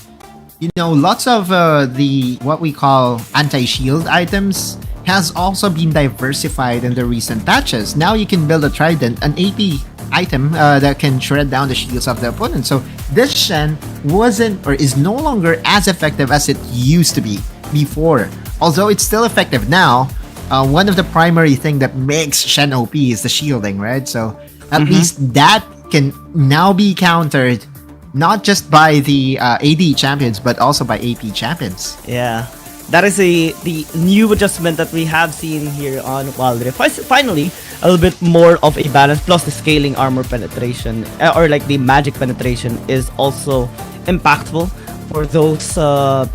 you know, lots of the what we call anti-shield items has also been diversified in the recent patches. Now you can build a Trident, an AP item that can shred down the shields of the opponent. So this Shen wasn't or is no longer as effective as it used to be before. Although it's still effective now, one of the primary thing that makes Shen OP is the shielding, right? So at least that can now be countered not just by the AD champions but also by AP champions. Yeah. That is the new adjustment that we have seen here on Wild Rift. Finally, a little bit more of a balance, plus the scaling armor penetration, or like the magic penetration is also impactful for those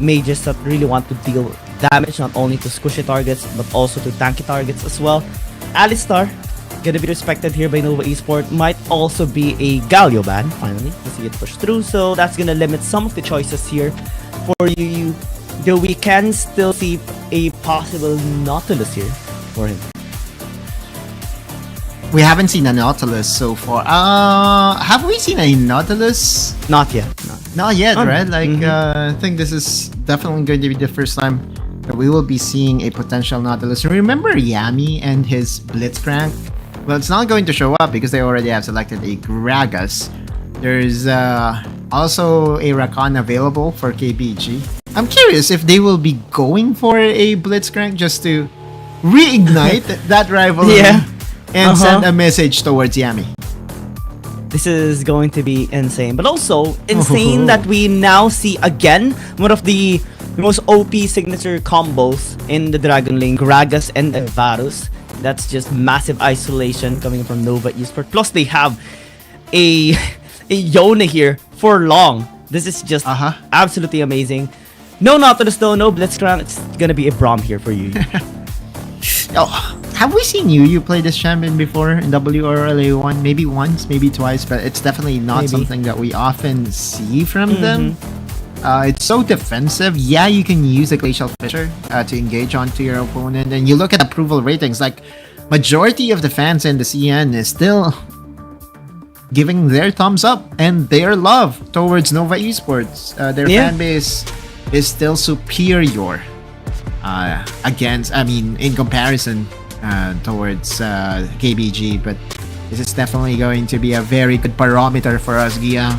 mages that really want to deal damage, not only to squishy targets, but also to tanky targets as well. Alistar, gonna be respected here by Nova Esports, might also be a Galio ban, finally, to see it push through, so that's gonna limit some of the choices here for you. Though we can still see a possible Nautilus here for him. We haven't seen a Nautilus so far. Have we seen a Nautilus? Not yet. Not yet, right? Like, I think this is definitely going to be the first time that we will be seeing a potential Nautilus. Remember Yami and his Blitzcrank? Well, it's not going to show up because they already have selected a Gragas. There's also a Rakan available for KBG. I'm curious if they will be going for a Blitzcrank just to reignite that rivalry and send a message towards Yami. This is going to be insane, but also insane that we now see again one of the most OP signature combos in the Dragon Lane, Gragas and Varus. That's just massive isolation coming from Nova Esports. Plus they have a Yone here for long. This is just absolutely amazing. No Nautilus though, no Blitzcrank. It's gonna be a Braum here for you. Have we seen you play this champion before in WRLA 1? Maybe once, maybe twice, but it's definitely not something that we often see from them. It's so defensive. Yeah, you can use the Glacial Fissure to engage onto your opponent, and you look at approval ratings, like majority of the fans in the CN is still giving their thumbs up and their love towards Nova Esports. Their fan base is still superior in comparison towards KBG, but this is definitely going to be a very good barometer for us, Gia.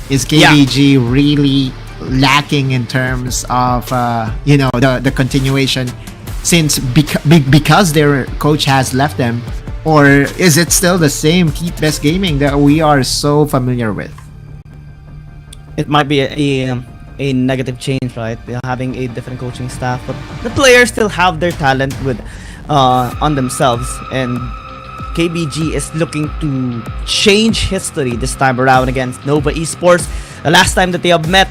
Is KBG really lacking in terms of the continuation since because their coach has left them, or is it still the same Keep Best Gaming that we are so familiar with? It might be a negative change, right? They're having a different coaching staff, but the players still have their talent with on themselves, and KBG is looking to change history this time around against Nova Esports. The last time that they have met,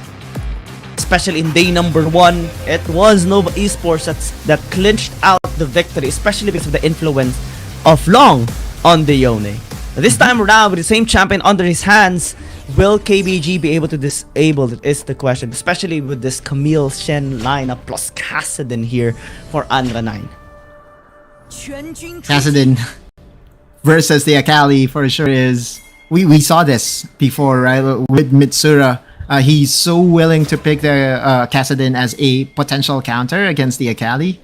especially in day number 1, it was Nova Esports that clinched out the victory, especially because of the influence of Long on the Yone. This time around, with the same champion under his hands, will KBG be able to disable it is the question, especially with this Camille Shen lineup plus Kassadin here for Andra 9. Kassadin versus the Akali for sure is... We saw this before, right? With Mitsura. He's so willing to pick the Kassadin as a potential counter against the Akali.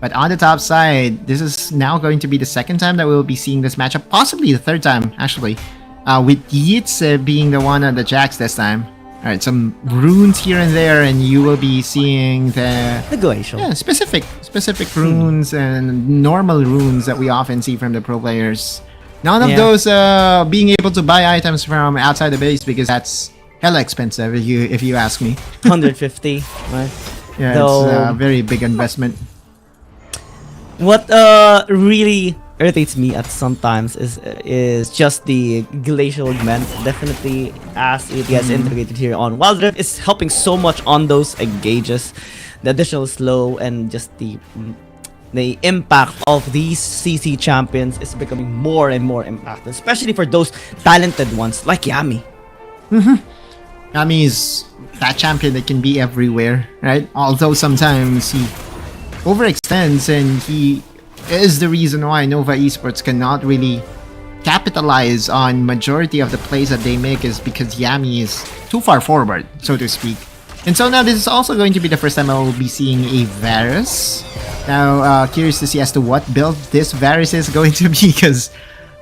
But on the top side, this is now going to be the second time that we'll be seeing this matchup. Possibly the third time, actually. With Yeats being the one on the Jax this time. Alright, some runes here and there, and you will be seeing the glacial. Yeah, specific runes and normal runes that we often see from the pro players. None of those being able to buy items from outside the base, because that's hella expensive if you ask me. 150, right? Yeah, Though, it's a very big investment. What really irritates me at sometimes is just the glacial augment. Definitely, as it gets integrated here on Wild Rift, is helping so much on those engages. The additional slow and just the impact of these CC champions is becoming more and more impactful, especially for those talented ones like Yami. Yami is that champion that can be everywhere, right? Although sometimes he overextends, and he is the reason why Nova Esports cannot really capitalize on majority of the plays that they make, is because Yami is too far forward, so to speak. And so now this is also going to be the first time I will be seeing a Varus. Now, curious to see as to what build this Varus is going to be, because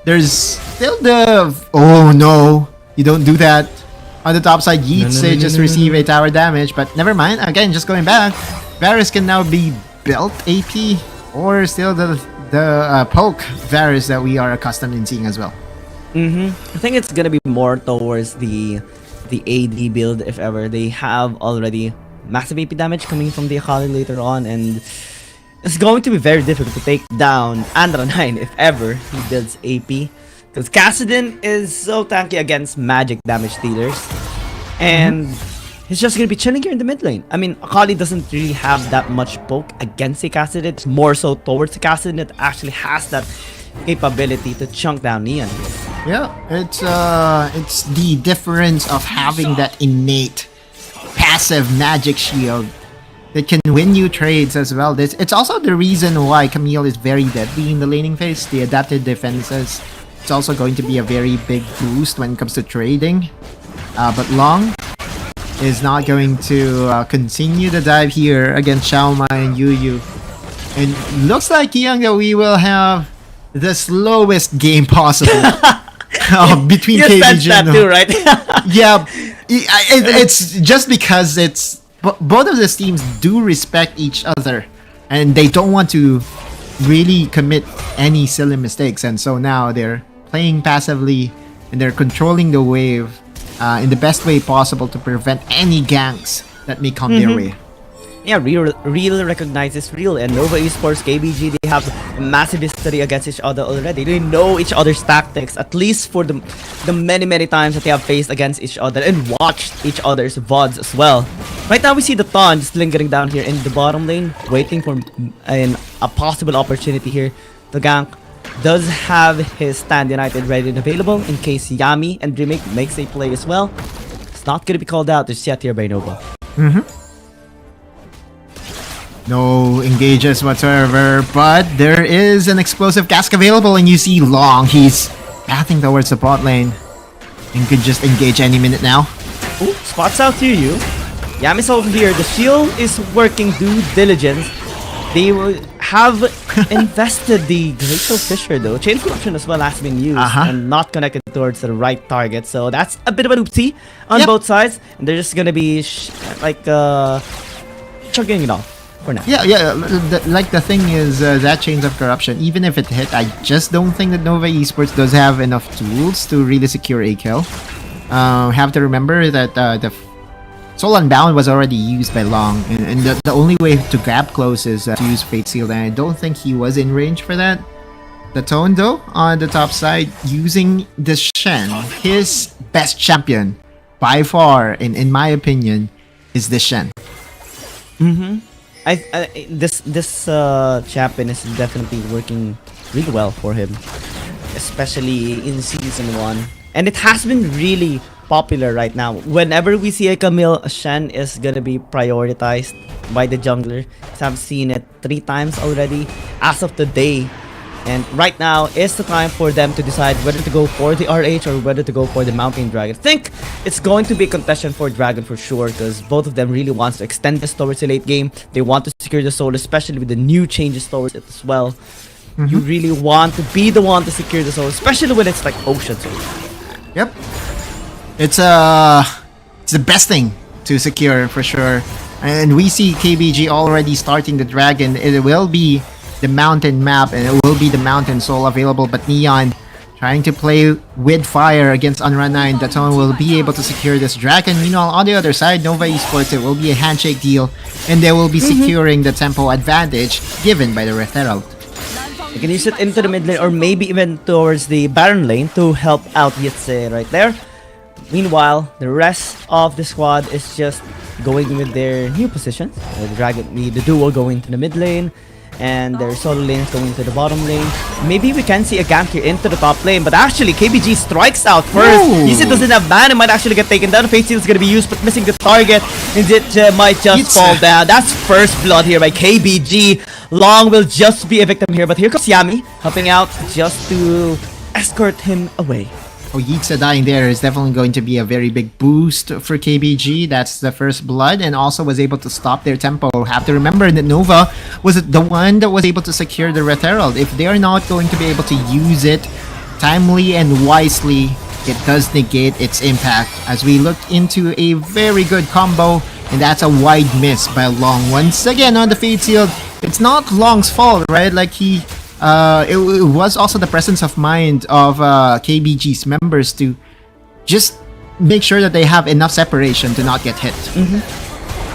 there's still the... Oh no, you don't do that. On the top side, Yeats just receive a tower damage, but never mind. Again, just going back, Varus can now be built AP, or still the poke Varus that we are accustomed in seeing as well. I think it's gonna be more towards the AD build, if ever. They have already massive AP damage coming from the Akali later on, and it's going to be very difficult to take down Andra 9 if ever he builds AP, because Kassadin is so tanky against magic damage dealers, and he's just gonna be chilling here in the mid lane. I mean, Akali doesn't really have that much poke against a Kassadin. It's more so towards the Kassadin that actually has that capability to chunk down Neon here. Yeah, it's the difference of having that innate passive magic shield that can win you trades as well. It's also the reason why Camille is very deadly in the laning phase. The adapted defenses, it's also going to be a very big boost when it comes to trading. But Long is not going to continue the dive here against Xiaoma and Yu. And looks like, Young, that we will have the slowest game possible between KBG and... too, right? Yeah, it's just because it's... Both of these teams do respect each other, and they don't want to really commit any silly mistakes. And so now they're playing passively, and they're controlling the wave in the best way possible to prevent any ganks that may come their way. Yeah, real recognizes real, and Nova Esports, KBG, they have a massive history against each other already. They know each other's tactics, at least for the many times that they have faced against each other and watched each other's VODs as well. Right now we see the Thon just lingering down here in the bottom lane, waiting for a possible opportunity here. The gank does have his Stand United ready and available in case Yami and Remake makes a play as well. It's not going to be called out just yet here by Nova. No engages whatsoever, but there is an explosive cask available, and you see Long, he's pathing towards the bot lane and could just engage any minute now. Ooh, spots out to you. Yami's over here. The shield is working due diligence. They will have invested the Glacial Fissure though. Chain Corruption as well has been used and not connected towards the right target. So that's a bit of an oopsie on both sides. And they're just gonna be chugging it off for now. The thing is that Chains of Corruption, even if it hit, I just don't think that Nova Esports does have enough tools to really secure a kill. Have to remember that the Soul Unbound was already used by Long, and the only way to grab close is to use Fate Seal, and I don't think he was in range for that. The Tone, though, on the top side, using the Shen, his best champion, by far, in my opinion, is the Shen. This champion is definitely working really well for him, especially in Season 1. And it has been really popular right now. Whenever we see a Camille, Shen is gonna be prioritized by the jungler. I've seen it 3 times already as of today. And right now is the time for them to decide whether to go for the RH or whether to go for the Mountain Dragon. I think it's going to be a contention for Dragon for sure, because both of them really wants to extend this towards the late game. They want to secure the soul, especially with the new changes towards it as well. You really want to be the one to secure the soul, especially when it's like Ocean Soul. Yep. It's the best thing to secure for sure. And we see KBG already starting the Dragon. It will be the mountain map and it will be the mountain soul available, but Neon trying to play with fire against Unrana, and Daton will be able to secure this Dragon. Meanwhile, on the other side, Nova Esports, it will be a handshake deal, and they will be securing the tempo advantage given by the Red Herald. You can use it into the mid lane or maybe even towards the Baron lane to help out Yitze right there. Meanwhile, the rest of the squad is just going with their new positions. The duo going to the mid lane, and their solo lanes going to the bottom lane. Maybe we can see a gank here into the top lane, but actually KBG strikes out first. Yitze doesn't have mana, might actually get taken down. Fate Seal is going to be used, but missing the target, and it might just fall down. That's first blood here by KBG. Long will just be a victim here, but here comes Yami helping out just to escort him away. Oh, Yitze dying there is definitely going to be a very big boost for KBG. That's the first blood, and also was able to stop their tempo. Have to remember that Nova was the one that was able to secure the Red Herald. If they are not going to be able to use it timely and wisely, it does negate its impact. As we look into a very good combo, and that's a wide miss by Long. Once again on the Fate Seal, it's not Long's fault, right? Like it was also the presence of mind of KBG's members to just make sure that they have enough separation to not get hit.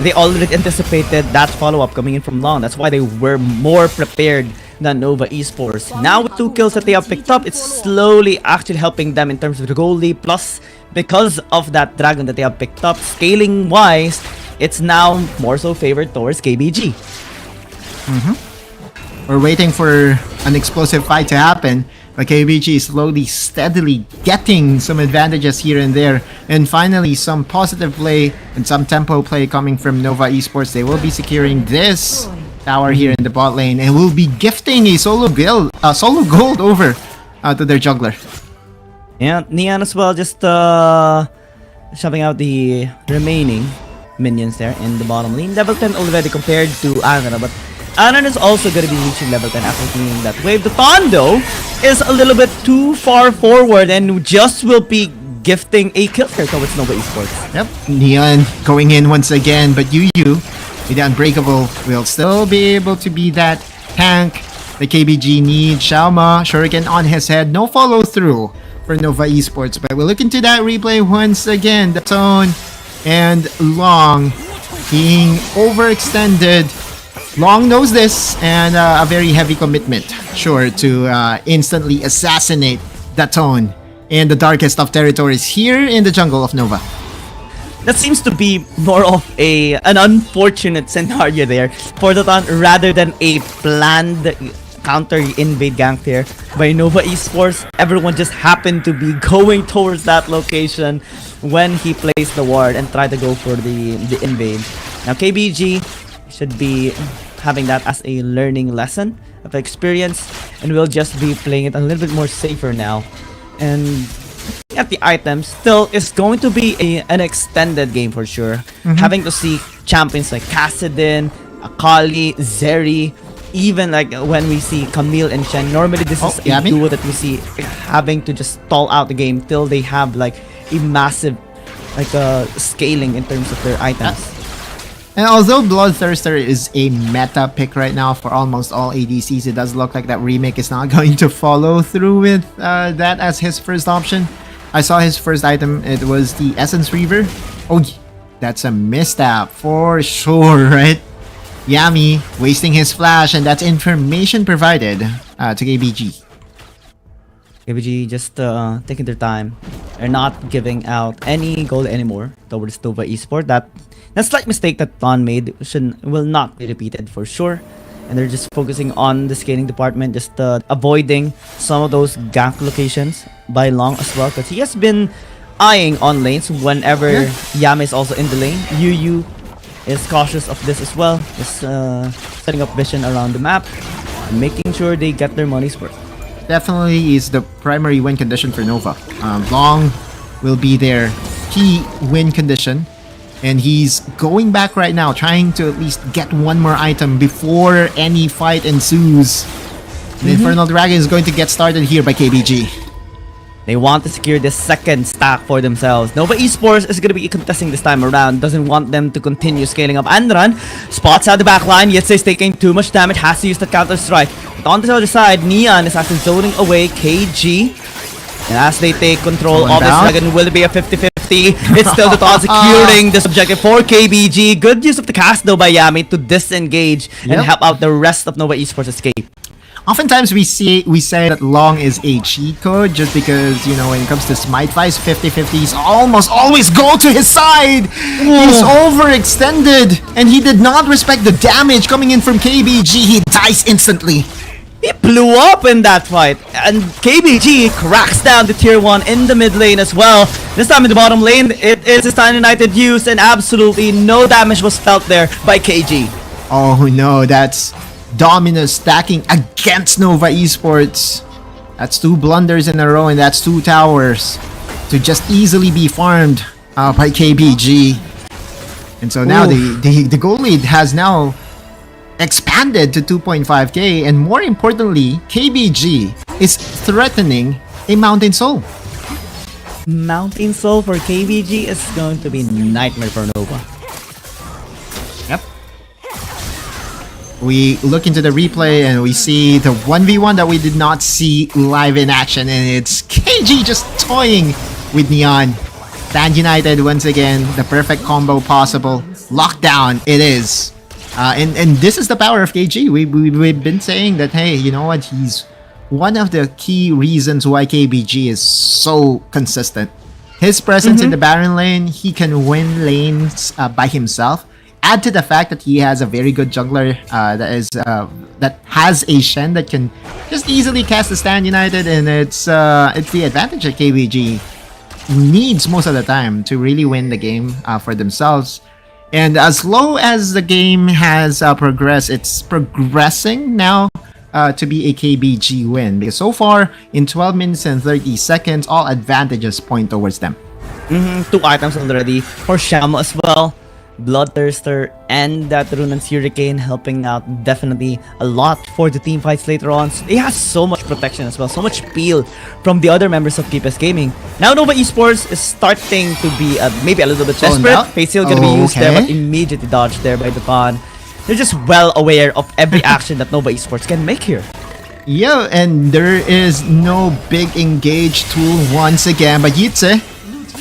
They already anticipated that follow-up coming in from Long. That's why they were more prepared than Nova Esports. Now with 2 kills that they have picked up, it's slowly actually helping them in terms of the goal lead. Plus, because of that Dragon that they have picked up, scaling-wise, it's now more so favored towards KBG. We're waiting for an explosive fight to happen, but KBG is slowly, steadily getting some advantages here and there. And finally, some positive play and some tempo play coming from Nova Esports. They will be securing this tower here in the bot lane and will be gifting a solo gold over to their jungler. Yeah, Neon as well, just shoving out the remaining minions there in the bottom lane. Level 10 already compared to Anna, but Anan is also going to be reaching level 10 after cleaning that wave. The Tondo is a little bit too far forward and just will be gifting a kill here towards Nova Esports. Yep, Neon going in once again, but Yu with the Unbreakable will still be able to be that tank the KBG needs. Xiaoma, Shuriken on his head, no follow through for Nova Esports, but we'll look into that replay once again. The Tone and Long being overextended. Long knows this, and a very heavy commitment, sure, to instantly assassinate Daton in the darkest of territories here in the jungle of Nova. That seems to be more of an unfortunate scenario there for Daton rather than a planned counter invade gank there by Nova Esports. Everyone just happened to be going towards that location when he placed the ward and tried to go for the invade. Now KBG should be having that as a learning lesson of experience, and we'll just be playing it a little bit more safer now. And at the items, still is going to be an extended game for sure. Having to see champions like Kassadin, Akali, Zeri even like when we see Camille and Shen, normally this is a duo that we see having to just stall out the game till they have like a massive scaling in terms of their items. And although Bloodthirster is a meta pick right now for almost all ADCs, it does look like that Remake is not going to follow through with that as his first option. I saw his first item, it was the Essence Reaver. Oh, that's a misstep for sure, right? Yami wasting his flash, and that's information provided to KBG. KBG just taking their time. They're not giving out any gold anymore towards Nova Esports. That slight mistake that Ton made will not be repeated for sure. And they're just focusing on the scaling department, just avoiding some of those gank locations by Long as well, because he has been eyeing on lanes whenever Yami is also in the lane. Yu is cautious of this as well, just setting up vision around the map, making sure they get their money's worth. Definitely is the primary win condition for Nova. Long will be their key win condition. And he's going back right now, trying to at least get one more item before any fight ensues. The Infernal Dragon is going to get started here by KBG. They want to secure this second stack for themselves. Nova Esports is going to be contesting this time around. Doesn't want them to continue scaling up. Andran spots out the back line. Yet is taking too much damage. Has to use the counter strike. But on the other side, Neon is actually zoning away KG. And as they take control of this dragon, will it be a 50-50? It's still the Dawn securing this objective for KBG. Good use of the cast though by Yami to disengage and help out the rest of Nova Esports escape. Oftentimes we say that Long is a cheat code just because, you know, when it comes to Smite fights, 50-50s almost always go to his side. He's overextended and he did not respect the damage coming in from KBG. He dies instantly. He blew up in that fight, and KBG cracks down the tier 1 in the mid lane as well. This time in the bottom lane, it is a Stand United use, and absolutely no damage was felt there by KG. Oh no, that's Dominus stacking against Nova Esports. That's 2 blunders in a row, and that's 2 towers to just easily be farmed by KBG. And so now the goal lead has now expanded to 2.5k, and more importantly, KBG is threatening a Mountain Soul. Mountain Soul for KBG is going to be nightmare for Nova. Yep. We look into the replay and we see the 1v1 that we did not see live in action, and it's KG just toying with Neon. Stand United once again, the perfect combo possible. Lockdown it is. And this is the power of KG. We've been saying that, hey, you know what? He's one of the key reasons why KBG is so consistent. His presence in the Baron lane, he can win lanes by himself. Add to the fact that he has a very good jungler that has a Shen that can just easily cast the Stand United, and it's the advantage that KBG needs most of the time to really win the game for themselves. And as low as the game has progressed, it's progressing now to be a KBG win. Because so far, in 12 minutes and 30 seconds, all advantages point towards them. 2 items already for Shamo as well. Bloodthirster and that Runan's Hurricane helping out definitely a lot for the team fights later on. So they have so much protection as well, so much peel from the other members of KPS Gaming. Now Nova Esports is starting to be maybe a little bit desperate. Face Seal gonna be used there, but immediately dodged there by the Dawn. They're just well aware of every action that Nova Esports can make here. Yeah, and there is no big engage tool once again by Yitze.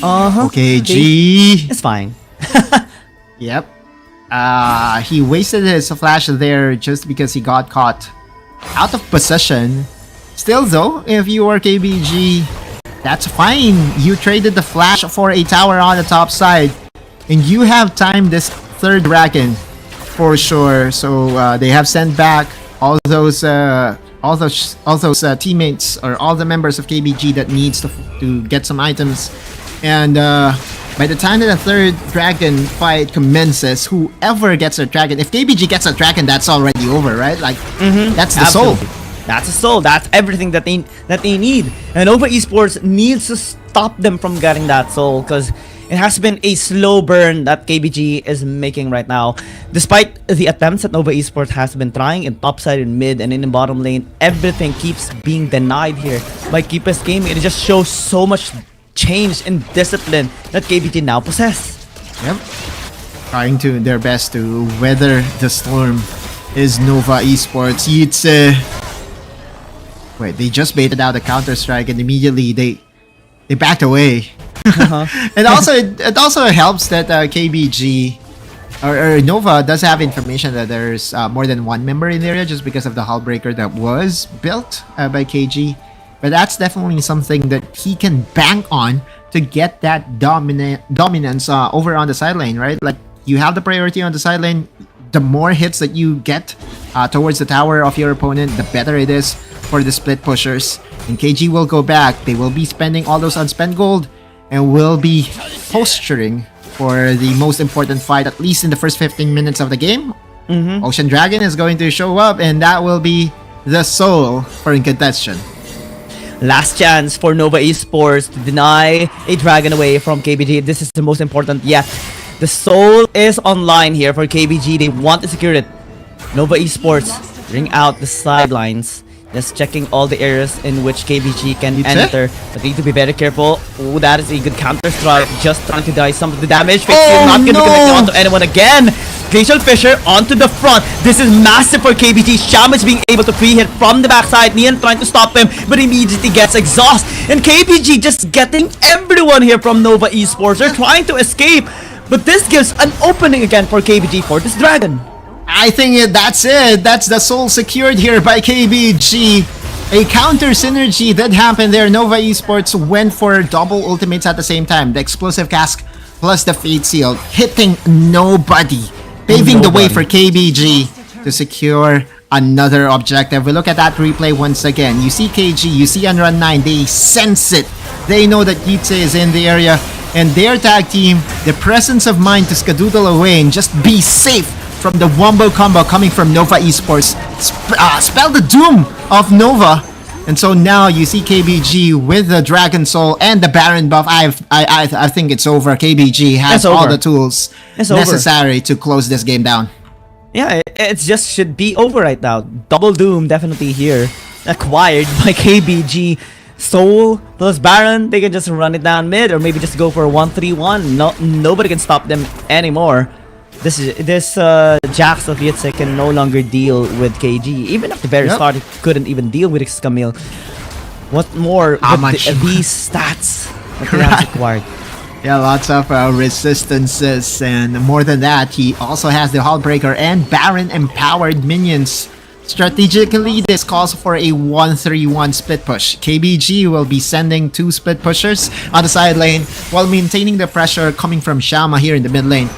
Okay, G. It's fine. Yep. He wasted his flash there just because he got caught out of position. Still though, if you are KBG, that's fine. You traded the flash for a tower on the top side, and you have timed this 3rd dragon for sure. So they have sent back all those teammates or all the members of KBG that needs to get some items, and by the time that the 3rd dragon fight commences, whoever gets a dragon, if KBG gets a dragon, that's already over, right? Like, that's the soul. That's the soul. That's everything that they need. And Nova Esports needs to stop them from getting that soul, because It has been a slow burn that KBG is making right now. Despite the attempts that Nova Esports has been trying in topside, in mid, and in the bottom lane, everything keeps being denied here by Keepers Gaming. It just shows so much change in discipline that KBG now possess. Yep. Trying to their best to weather the storm is Nova Esports. It's wait, they just baited out a counter-strike and immediately they backed away. And also it also helps that KBG or Nova does have information that there's more than one member in the area just because of the hull breaker that was built by KG. But that's definitely something that he can bank on to get that dominance over on the side lane, right? Like, you have the priority on the side lane. The more hits that you get towards the tower of your opponent, the better it is for the split pushers. And KG will go back. They will be spending all those unspent gold and will be posturing for the most important fight, at least in the first 15 minutes of the game. Ocean Dragon is going to show up, and that will be the soul for incontestation. Last chance for Nova Esports to deny a dragon away from KBG. This is the most important yet. The soul is online here for KBG. They want to secure it. Nova Esports bring out the sidelines. Just checking all the areas in which KBG can enter. But need to be very careful. Oh, that is a good counter strike. Just trying to die some of the damage. Fix not going to connect onto anyone again. Glacial Fisher onto the front. This is massive for KBG. Sham is being able to free hit from the backside. Nian trying to stop him, but immediately gets exhaust. And KBG just getting everyone here from Nova Esports. They're trying to escape, but this gives an opening again for KBG for this dragon. I think that's it. That's the soul secured here by KBG. A counter synergy that happened there. Nova Esports went for double ultimates at the same time. The explosive cask plus the fate seal, hitting nobody. Paving the way for KBG to secure another objective. We look at that replay once again. You see KG, you see Unrun 9. They sense it. They know that Yitze is in the area. And their tag team, the presence of mind to skadoodle away and just be safe from the wombo combo coming from Nova Esports. Spell the doom of Nova. And so now you see KBG with the Dragon Soul and the Baron buff. I think it's over. KBG has all the tools necessary to close this game down. Yeah, it just should be over right now. Double Doom definitely here. Acquired by KBG. Soul plus Baron, they can just run it down mid or maybe just go for a 1-3-1. Nobody can stop them anymore. This Jax of Yitze can no longer deal with KG. Even at the very start, he couldn't even deal with Camille. What more with these stats that they have acquired? Yeah, lots of resistances, and more than that, he also has the Hullbreaker and Baron empowered minions. Strategically, this calls for a 1-3-1 split push. KBG will be sending 2 split pushers on the side lane while maintaining the pressure coming from Shama here in the mid lane.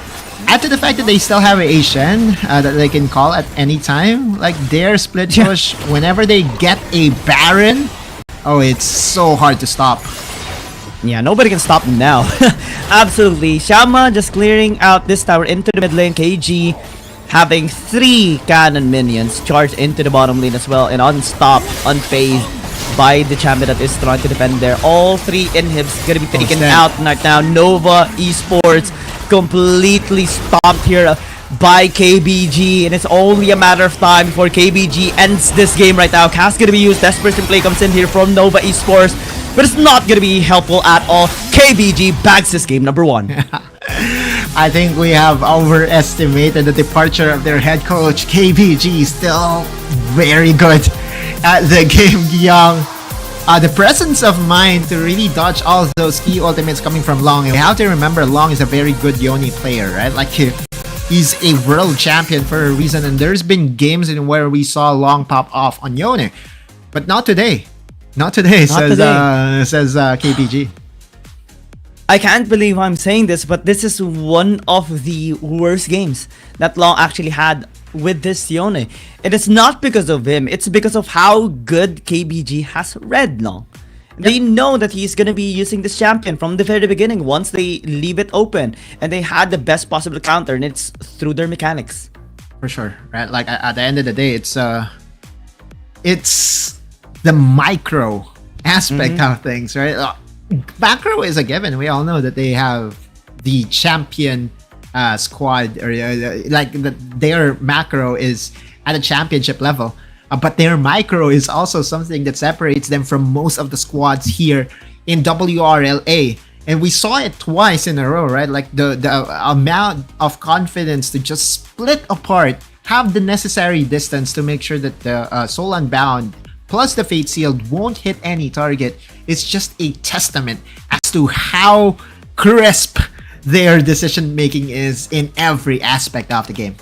Add to the fact that they still have a Shen that they can call at any time. Like, their split push, whenever they get a Baron, oh, it's so hard to stop. Yeah, nobody can stop them now. Absolutely. Shama just clearing out this tower into the mid lane. KG having 3 cannon minions charged into the bottom lane as well, and unstopped, unfazed by the champion that is trying to defend there. All 3 inhibs gonna be taken out right now. Nova Esports completely stopped here by KBG, and it's only a matter of time before KBG ends this game right now. Cast gonna be used. Desperation play comes in here from Nova Esports, but it's not gonna be helpful at all. KBG bags this game number 1. I think we have overestimated the departure of their head coach. KBG is still very good at the game, Young. The presence of mind to really dodge all of those key ultimates coming from Long. You have to remember Long is a very good Yoni player, right? Like, he's a world champion for a reason, and there's been games in where we saw Long pop off on Yoni. But not today. Not today, says KBG. I can't believe I'm saying this, but this is one of the worst games that Long actually had with this Yone. It is not because of him, it's because of how good KBG has read Long. They know that he's gonna be using this champion from the very beginning once they leave it open, and they had the best possible counter, and it's through their mechanics. For sure, right? Like, at the end of the day, it's the micro aspect of things, right? Macro is a given. We all know that they have the champion squad, or their macro is at a championship level, but their micro is also something that separates them from most of the squads here in WRLA. And we saw it twice in a row, right? Like the amount of confidence to just split apart, have the necessary distance to make sure that the Soul Unbound plus the Fate Sealed won't hit any target. It's just a testament as to how crisp their decision making is in every aspect of the game.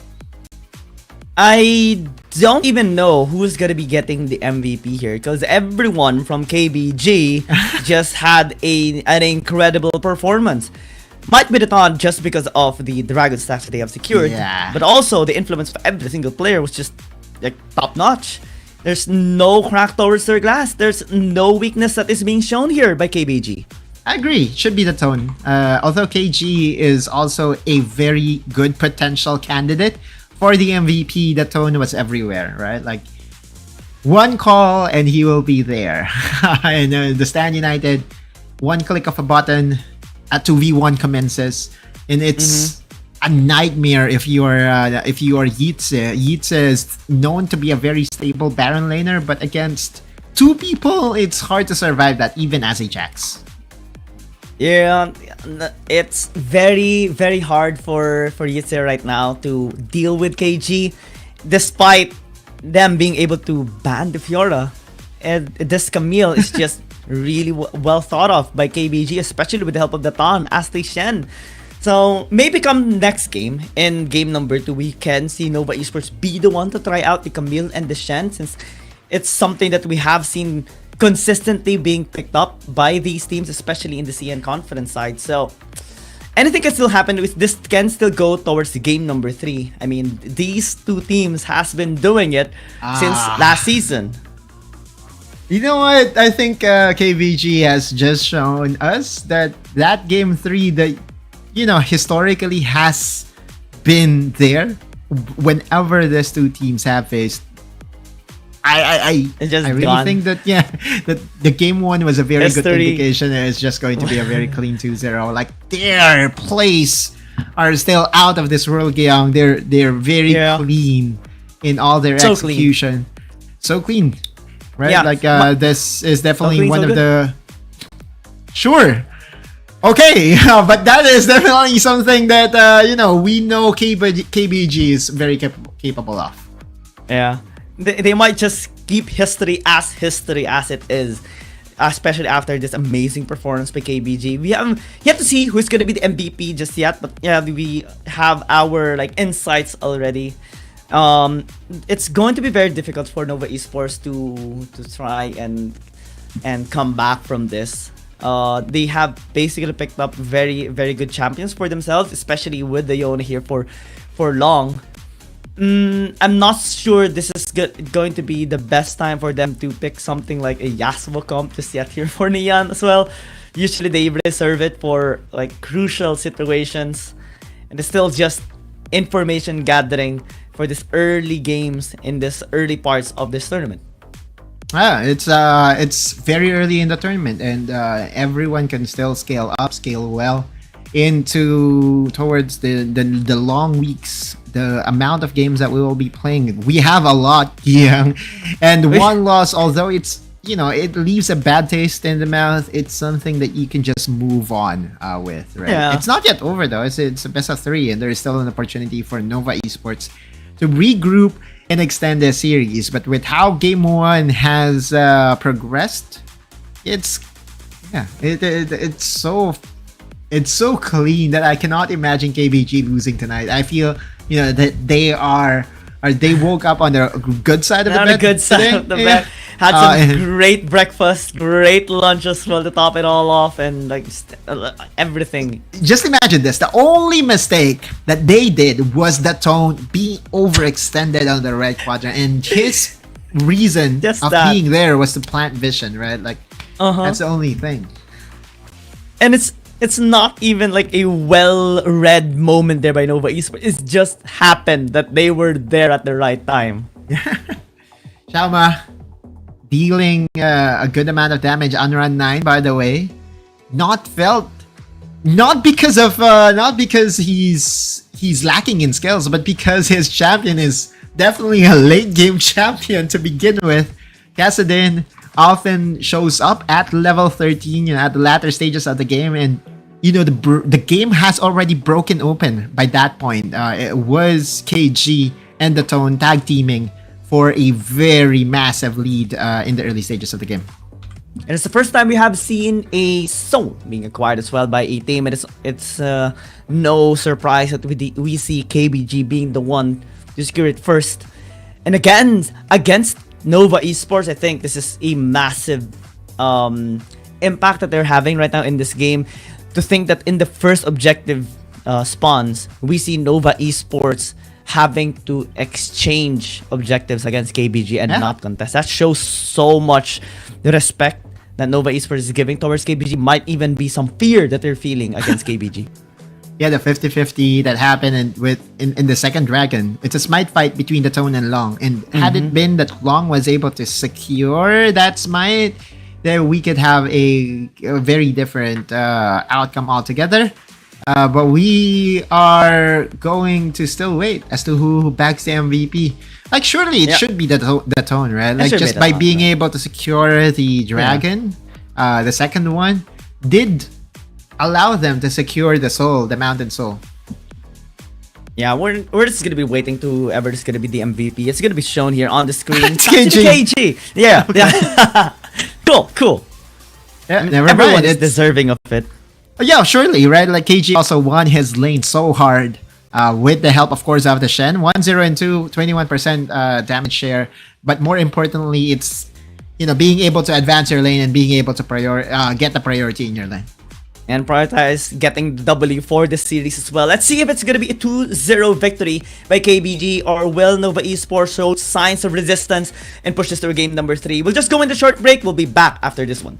I don't even know who's gonna be getting the MVP here, because everyone from KBG just had an incredible performance. Might be the Dawn just because of the Dragon stacks that they have secured, but also the influence of every single player was just like top notch. There's no crack towards their glass. There's no weakness that is being shown here by KBG. I agree. Should be the tone. Although KG is also a very good potential candidate for the MVP, the tone was everywhere, right? Like, one call and he will be there. And the Stand United, one click of a button, a 2v1 commences, and it's a nightmare if you are Yitze. Yitze is known to be a very stable Baron laner, but against two people, it's hard to survive that, even as a Jax. Yeah, it's very, very hard for Yitze right now to deal with KG, despite them being able to ban the Fiora. And this Camille is just really well thought of by KBG, especially with the help of the Tan as they Shen. So maybe come next game, in game number 2, we can see Nova Esports be the one to try out the Camille and the Shen, since it's something that we have seen consistently being picked up by these teams, especially in the CN Conference side. So anything can still happen. This can still go towards game number 3. I mean, these two teams has been doing it since last season. You know what? I think KBG has just shown us that game 3 that, you know, historically has been there whenever these two teams have faced. I really think that that the game 1 was a very good indication that it's just going to be a very clean 2-0. Like, their plays are still out of this world, Gyeong. They're very clean in all their execution. So clean, right? Yeah. Like this is definitely one of the okay, but that is definitely something that you know, we know KBG is very capable of. Yeah. They might just keep history as it is, especially after this amazing performance by KBG. We haven't yet to see who's gonna be the MVP just yet, but yeah, we have our insights already. It's going to be very difficult for Nova Esports to try and come back from this. They have basically picked up very, very good champions for themselves, especially with the Yone here for long. I'm not sure this is going to be the best time for them to pick something like a Yasuo comp just yet here for Neon as well. Usually they reserve it for crucial situations, and it's still just information gathering for this early games in this early parts of this tournament. It's very early in the tournament, and everyone can still scale well towards the long weeks, the amount of games that we will be playing. We have a lot, and one loss, although it's, you know, it leaves a bad taste in the mouth, it's something that you can just move on with, right? Yeah. It's not yet over though. It's a best of 3, and there is still an opportunity for Nova Esports to regroup and extend the series. But with how game 1 has progressed, it's so clean that I cannot imagine KBG losing tonight. I feel, you know, that they woke up on the good side of the bed. On the good side of the bed. Had some great breakfast, great lunch as well to top it all off, and everything. Just imagine this. The only mistake that they did was the Tone being overextended on the red quadrant, and his reason being there was to plant vision, right? That's the only thing. And it's not even a well-read moment there by Nova Esports. It just happened that they were there at the right time. Xiaoma dealing a good amount of damage on run 9, by the way. Not felt not because he's lacking in skills, but because his champion is definitely a late game champion to begin with. Kassadin often shows up at level 13, at the latter stages of the game, and the game has already broken open by that point. It was KG and the Tone tag teaming for a very massive lead in the early stages of the game. And it's the first time we have seen a zone being acquired as well by a team. It's no surprise that we see KBG being the one to secure it first. And again, against Nova Esports, I think this is a massive impact that they're having right now in this game. To think that in the first objective spawns, we see Nova Esports having to exchange objectives against KBG and not contest. That shows so much respect that Nova Esports is giving towards KBG. Might even be some fear that they're feeling against KBG. Yeah, the 50-50 that happened in the second Dragon. It's a smite fight between the Tone and Long. And had it been that Long was able to secure that smite, then we could have a very different outcome altogether. But we are going to still wait as to who backs the MVP. Like, surely it should be the Tone, right? Like, just by being able to secure the Dragon, the second one, did allow them to secure the soul, the Mountain Soul. Yeah, we're just gonna be waiting to whoever is gonna be the MVP. It's gonna be shown here on the screen. It's KG. Yeah, yeah. Cool. Yeah, I mean, never everyone mind. is deserving of it. Yeah, surely, right? Like, KG also won his lane so hard with the help, of course, of the Shen. 1-0 and 2, 21% damage share. But more importantly, it's being able to advance your lane and being able to get the priority in your lane. And prioritize getting the W for this series as well. Let's see if it's going to be a 2-0 victory by KBG, or will Nova Esports show signs of resistance and push this to game number 3. We'll just go into short break. We'll be back after this one.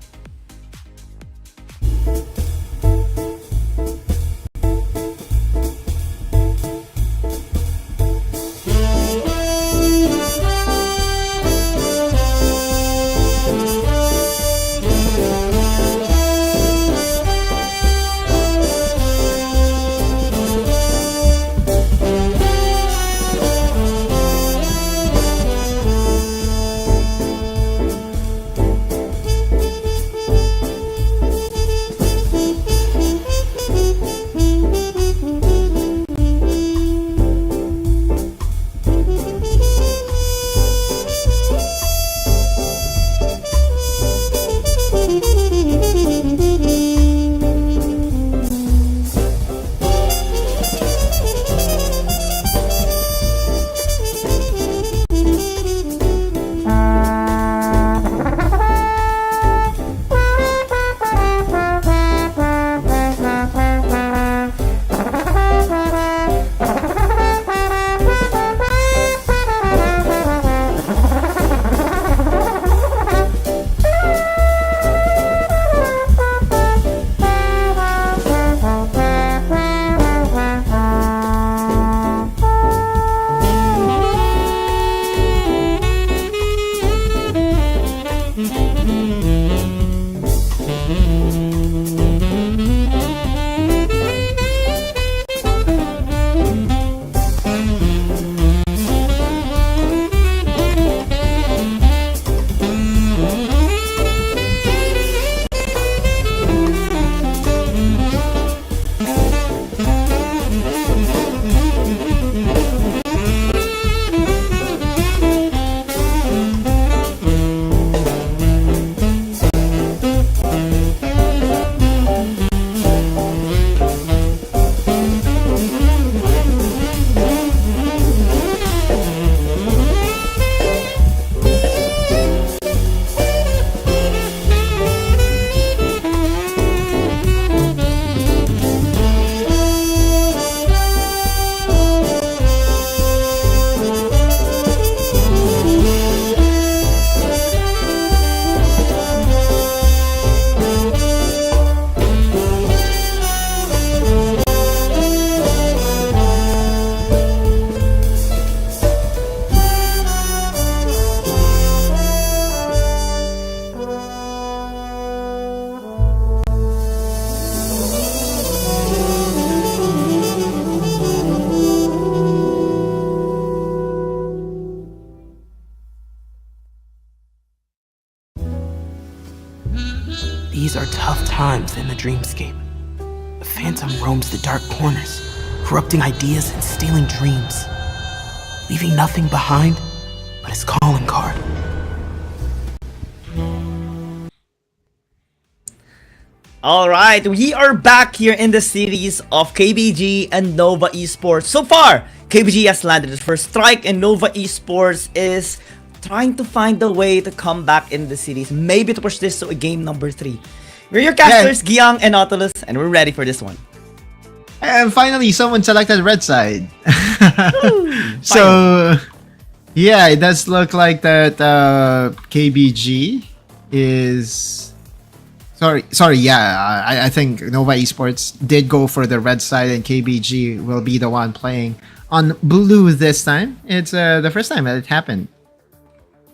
within the dreamscape. The phantom roams the dark corners, corrupting ideas and stealing dreams, leaving nothing behind but his calling card. Alright, we are back here in the series of KBG and Nova Esports. So far, KBG has landed its first strike and Nova Esports is trying to find a way to come back in the series. Maybe to push this to a game number 3. We're your casters, Giang and Nautilus, and we're ready for this one. And finally, someone selected red side. So, yeah, it does look like that KBG is... Sorry, yeah, I think Nova Esports did go for the red side and KBG will be the one playing on blue this time. It's the first time that it happened.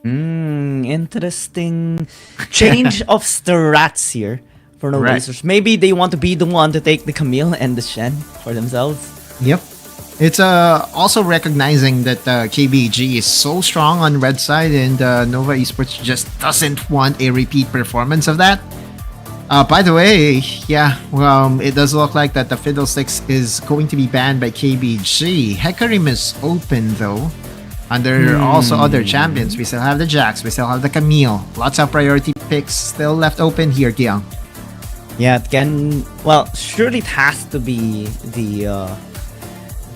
Interesting change of strats here for Nova Esports. Maybe they want to be the one to take the Camille and the Shen for themselves. Yep. It's also recognizing that KBG is so strong on red side and Nova Esports just doesn't want a repeat performance of that. By the way, yeah, it does look like that the Fiddlesticks is going to be banned by KBG. Hecarim is open though. And there are also other champions. We still have the Jax, we still have the Camille. Lots of priority picks still left open here, Giang. Yeah, it can... Well, surely it has to be the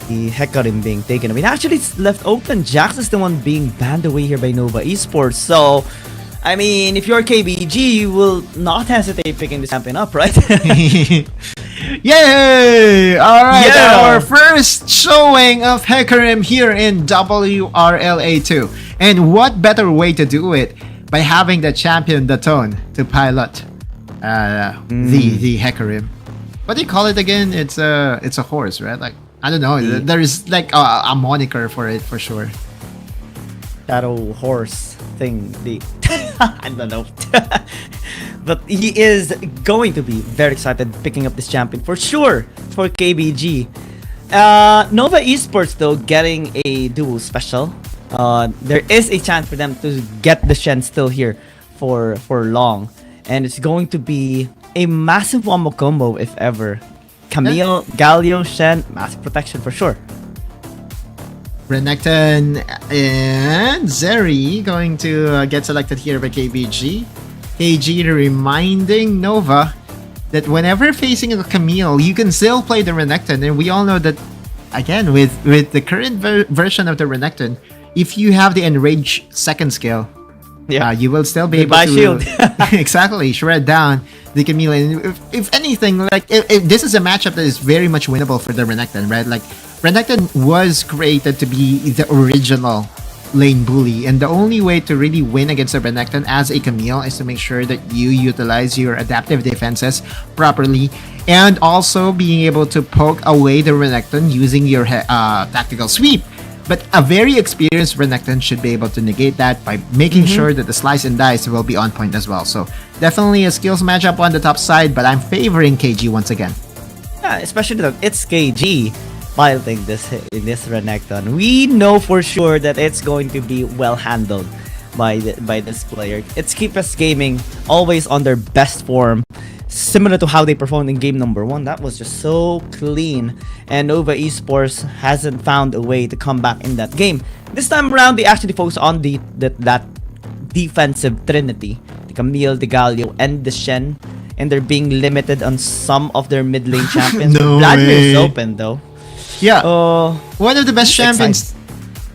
Hecarim being taken. I mean, actually it's left open. Jax is the one being banned away here by Nova Esports. So... I mean, if you're KBG, you will not hesitate picking this champion up, right? Yay! Alright, Yeah! our first showing of Hecarim here in WRLA2. And what better way to do it by having the champion Daton to pilot the Hecarim. What do you call it again? It's a horse, right? Like, I don't know. There is like a moniker for it for sure. Shadow horse thing. I don't know. But he is going to be very excited picking up this champion for sure for KBG. Nova Esports though getting a duo special. There is a chance for them to get the Shen still here for long, and it's going to be a massive wombo combo if ever. Camille, Galio, Shen, massive protection for sure. Renekton and Zeri going to get selected here by KBG. KG reminding Nova that whenever facing a Camille, you can still play the Renekton, and we all know that, again, with the current version of the Renekton, if you have the Enrage second skill, you will still be able to shield. exactly shred down the Camille. And if anything, like if this is a matchup that is very much winnable for the Renekton, right? Like Renekton was created to be the original lane bully, and the only way to really win against a Renekton as a Camille is to make sure that you utilize your adaptive defenses properly, and also being able to poke away the Renekton using your tactical sweep. But a very experienced Renekton should be able to negate that by making sure that the slice and dice will be on point as well. So definitely a skills matchup on the top side, but I'm favoring KG once again. Yeah, especially that it's KG piloting this Renekton. We know for sure that it's going to be well handled by this player. It's Keepus Gaming always on their best form, similar to how they performed in game number 1. That was just so clean, and Nova Esports hasn't found a way to come back in that game. This time around, they actually focus on that defensive trinity, the Camille, the Galio, and the Shen, and they're being limited on some of their mid lane champions. No Vladimir is way. open though. Yeah, one of the best champions,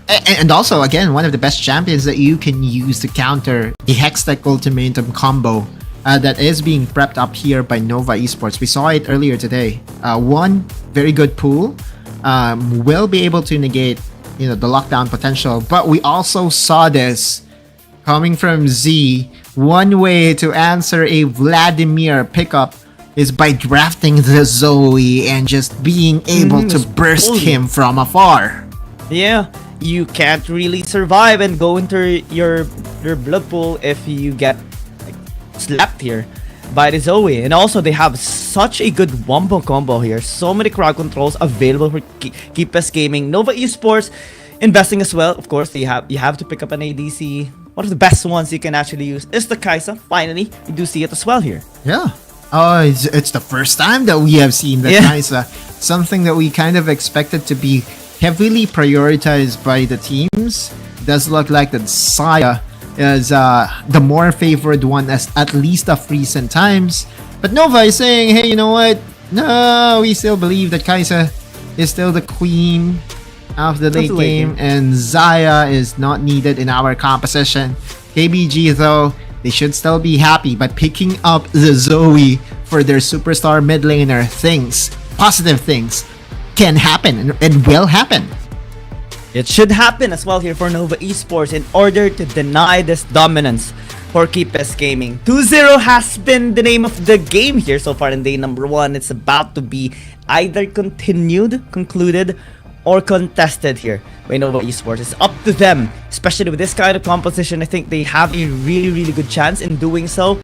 exciting. and also again one of the best champions that you can use to counter the Hextech Ultimatum combo that is being prepped up here by Nova Esports. We saw it earlier today. One very good pool will be able to negate, the lockdown potential, but we also saw this coming from Z. One way to answer a Vladimir pickup is by drafting the Zoe and just being able to burst him from afar. Yeah, you can't really survive and go into your blood pool if you get slapped here by the Zoe. And also they have such a good wombo combo here. So many crowd controls available for Keepus Gaming. Nova Esports investing as well. Of course, you have to pick up an ADC. One of the best ones you can actually use is the Kaisa. Finally, you do see it as well here. Yeah. Oh, it's the first time that we have seen that Kaisa. Something that we kind of expected to be heavily prioritized by the teams. Does look like that Saya is the more favored one as at least of recent times. But Nova is saying, hey, you know what? No, we still believe that Kaisa is still the queen of the late game, and Zaya is not needed in our composition. KBG though, they should still be happy by picking up the Zoe for their superstar mid laner. Positive things can happen and will happen. It should happen as well here for Nova Esports in order to deny this dominance for Keepes Gaming. 2-0 has been the name of the game here so far in day number 1. It's about to be either concluded, or contested here by Nova Esports. It's up to them, especially with this kind of composition. I think they have a really good chance in doing so.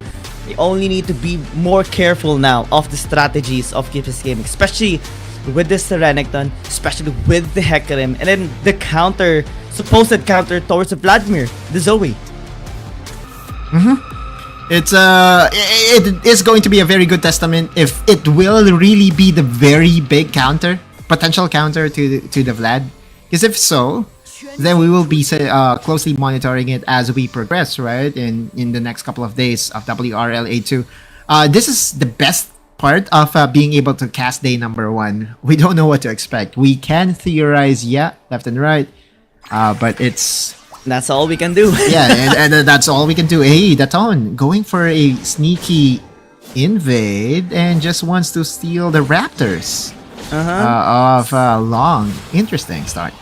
They only need to be more careful now of the strategies of Keepes Gaming, especially with this Renekton, especially with the Hecarim, and then the supposed counter towards the Vladimir, the Zoe. It is going to be a very good testament if it will really be the very big potential counter to the Vlad. Because if so, then we will be closely monitoring it as we progress, right? In the next couple of days of WRLA2. This is the best part of being able to cast day number 1. We don't know what to expect. We can theorize, left and right, but that's all we can do. and that's all we can do. Hey, Daton going for a sneaky invade and just wants to steal the Raptors of Long. Interesting start.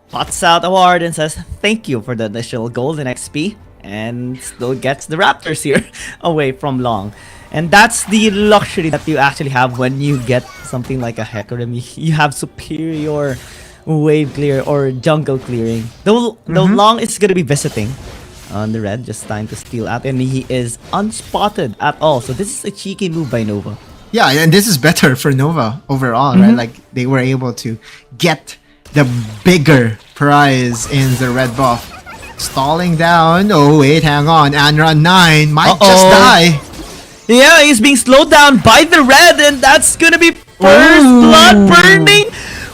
Pots out a ward and says thank you for the additional gold and XP, and still gets the Raptors here away from Long. And that's the luxury that you actually have when you get something like a Hecarim. You have superior wave clear or jungle clearing. Though Long is going to be visiting on the red, just trying to steal out, and he is unspotted at all. So this is a cheeky move by Nova. Yeah, and this is better for Nova overall, right? Like they were able to get the bigger prize in the red buff. Stalling down. Oh wait, hang on. Anra 9 might just die. Yeah, he's being slowed down by the red, and that's gonna be first blood burning.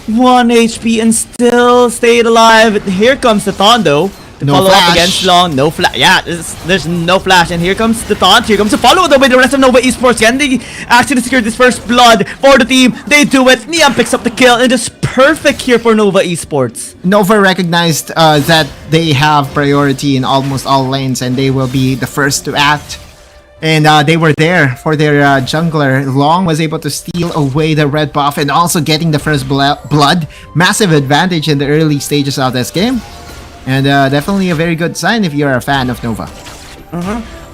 1 HP and still stayed alive. Here comes the Tondo to follow up against Long. No flash. Yeah, there's no flash. And here comes the taunt. Here comes the follow though by the rest of Nova Esports. Can they actually secure this first blood for the team? They do it. Neon picks up the kill, and it's perfect here for Nova Esports. Nova recognized that they have priority in almost all lanes, and they will be the first to act. And they were there for their jungler. Long was able to steal away the red buff and also getting the first blood. Massive advantage in the early stages of this game. And definitely a very good sign if you're a fan of Nova.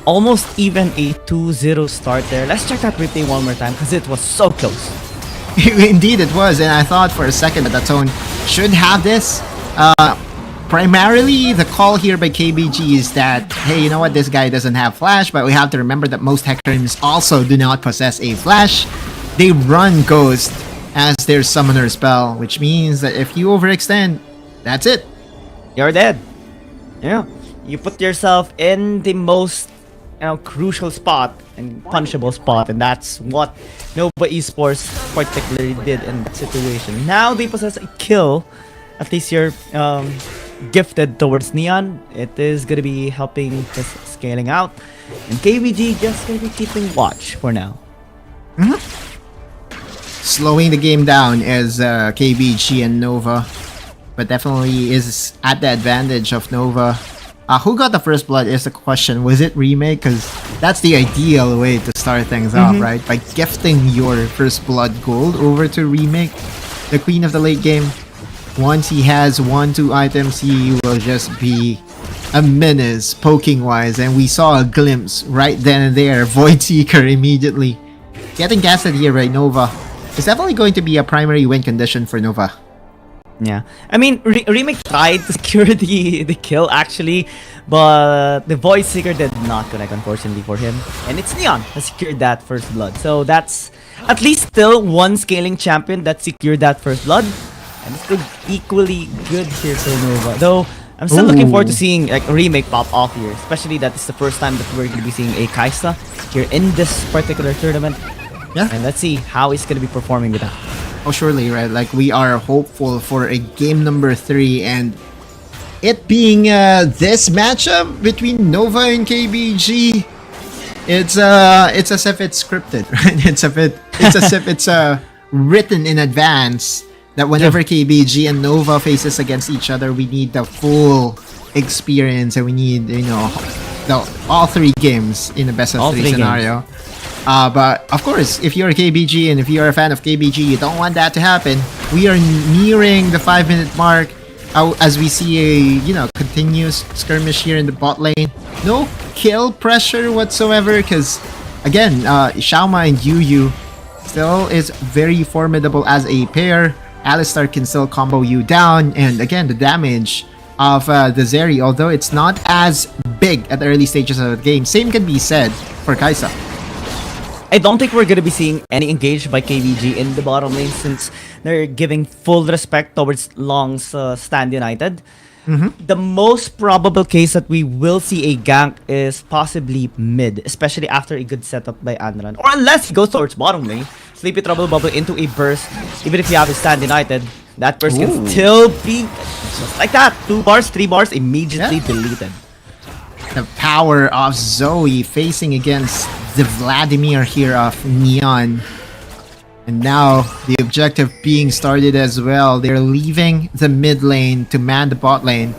Almost even a 2-0 start there. Let's check that replay one more time because it was so close. Indeed it was, and I thought for a second that Tone should have this. Primarily, the call here by KBG is that, hey, you know what, this guy doesn't have flash, but we have to remember that most Hecarims also do not possess a flash. They run Ghost as their summoner spell, which means that if you overextend, that's it. You're dead. Yeah, you put yourself in the most crucial spot and punishable spot, and that's what Nova Esports particularly did in that situation. Now they possess a kill. At least you're gifted towards Neon. It is gonna be helping his scaling out, and KBG just gonna be keeping watch for now. Slowing the game down as KBG and Nova, but definitely is at the advantage of Nova. Who got the first blood is the question. Was it Remake? Because that's the ideal way to start things off, right? By gifting your first blood gold over to Remake, the queen of the late game. Once he has 1-2 items, he will just be a menace poking wise, and we saw a glimpse right then and there. Void Seeker immediately getting casted here by Nova. It's definitely going to be a primary win condition for Nova. Yeah, I mean, Remake tried to secure the kill actually, but the Void Seeker did not connect unfortunately for him, and it's Neon that secured that first blood. So that's at least still one scaling champion that secured that first blood. And it's still equally good here for Nova. Though, I'm still looking forward to Ooh. seeing like a remake pop off here, especially that it's the first time that we're going to be seeing a Kaisa here in this particular tournament. Yeah. And let's see how he's going to be performing with that. Oh, surely, right? Like, we are hopeful for a game number 3, and it being this matchup between Nova and KBG, it's as if it's scripted, right? It's as if it's written in advance that whenever KBG and Nova faces against each other, we need the full experience, and we need, you know, all 3 games in a best of 3 scenario. But of course, if you're a KBG and if you're a fan of KBG, you don't want that to happen. We are nearing the 5-minute mark as we see a, you know, continuous skirmish here in the bot lane. No kill pressure whatsoever because, again, Xiaoma and Yu still is very formidable as a pair. Alistar can still combo you down, and again, the damage of the Zeri, although it's not as big at the early stages of the game, same can be said for Kaisa. I don't think we're going to be seeing any engage by KBG in the bottom lane since they're giving full respect towards Long's Stand United. The most probable case that we will see a gank is possibly mid, especially after a good setup by Anran. Or unless he goes towards bottom lane, Sleepy Trouble Bubble into a burst. Even if you have a Stand United, that burst can still be just like that. 2 bars, 3 bars, immediately deleted. The power of Zoe facing against the Vladimir here of Neon. And now the objective being started as well. They're leaving the mid lane to man the bot lane.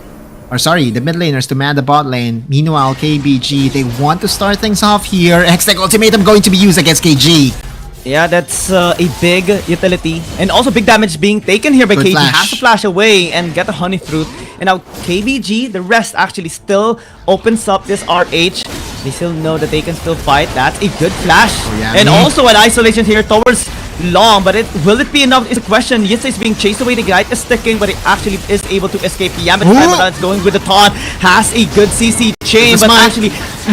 Or sorry, the mid laners to man the bot lane. Meanwhile, KBG, they want to start things off here. Hextech Ultimatum going to be used against KG. Yeah, that's a big utility. And also big damage being taken here by Good KG. flash. Has to flash away and get a Honey Fruit. And now KBG, the rest actually still opens up this RH. They still know that they can still fight. That's a good flash. And also an isolation here towards Long, but will it be enough is a question. Yitsa is being chased away, the guy is sticking, but it actually is able to escape. Yamit is going with the taunt, has a good CC chain, but actually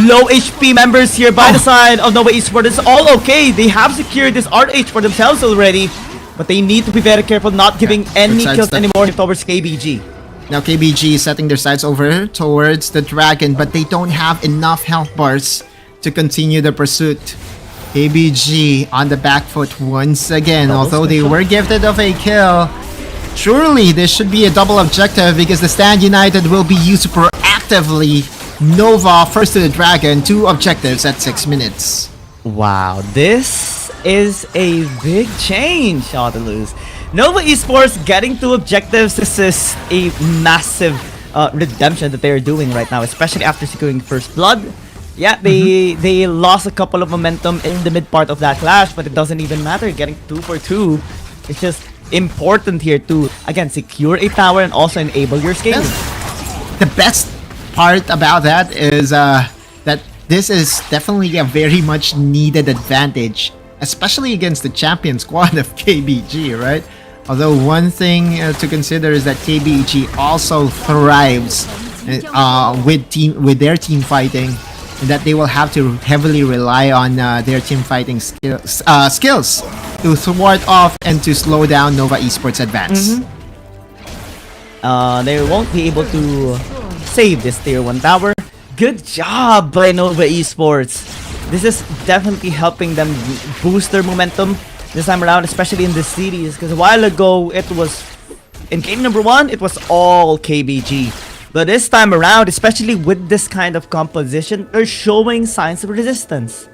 low HP members here by the side of Nova Esports. It's all okay. They have secured this RH for themselves already, but they need to be very careful not giving any kills anymore towards KBG. Now KBG is setting their sights over towards the dragon, but they don't have enough health bars to continue the pursuit. KBG on the back foot once again, although they were gifted of a kill. Surely this should be a double objective because the Stand United will be used proactively. Nova first to the dragon, 2 objectives at 6 minutes. Wow, this is a big change, Shadaluz. Nova Esports getting 2 objectives. This is a massive redemption that they are doing right now, especially after securing First Blood. Yeah, they lost a couple of momentum in the mid part of that clash, but it doesn't even matter. Getting 2 for 2, it's just important here to, again, secure a tower and also enable your scaling. The best part about that is that this is definitely a very much needed advantage, especially against the champion squad of KBG, right? Although one thing to consider is that KBG also thrives with their team fighting, and that they will have to heavily rely on their team fighting skills to thwart off and to slow down Nova Esports advance. They won't be able to save this tier 1 tower. Good job by Nova Esports. This is definitely helping them boost their momentum this time around, especially in this series, because a while ago it was in game number 1 it was all KBG. But this time around, especially with this kind of composition, they're showing signs of resistance.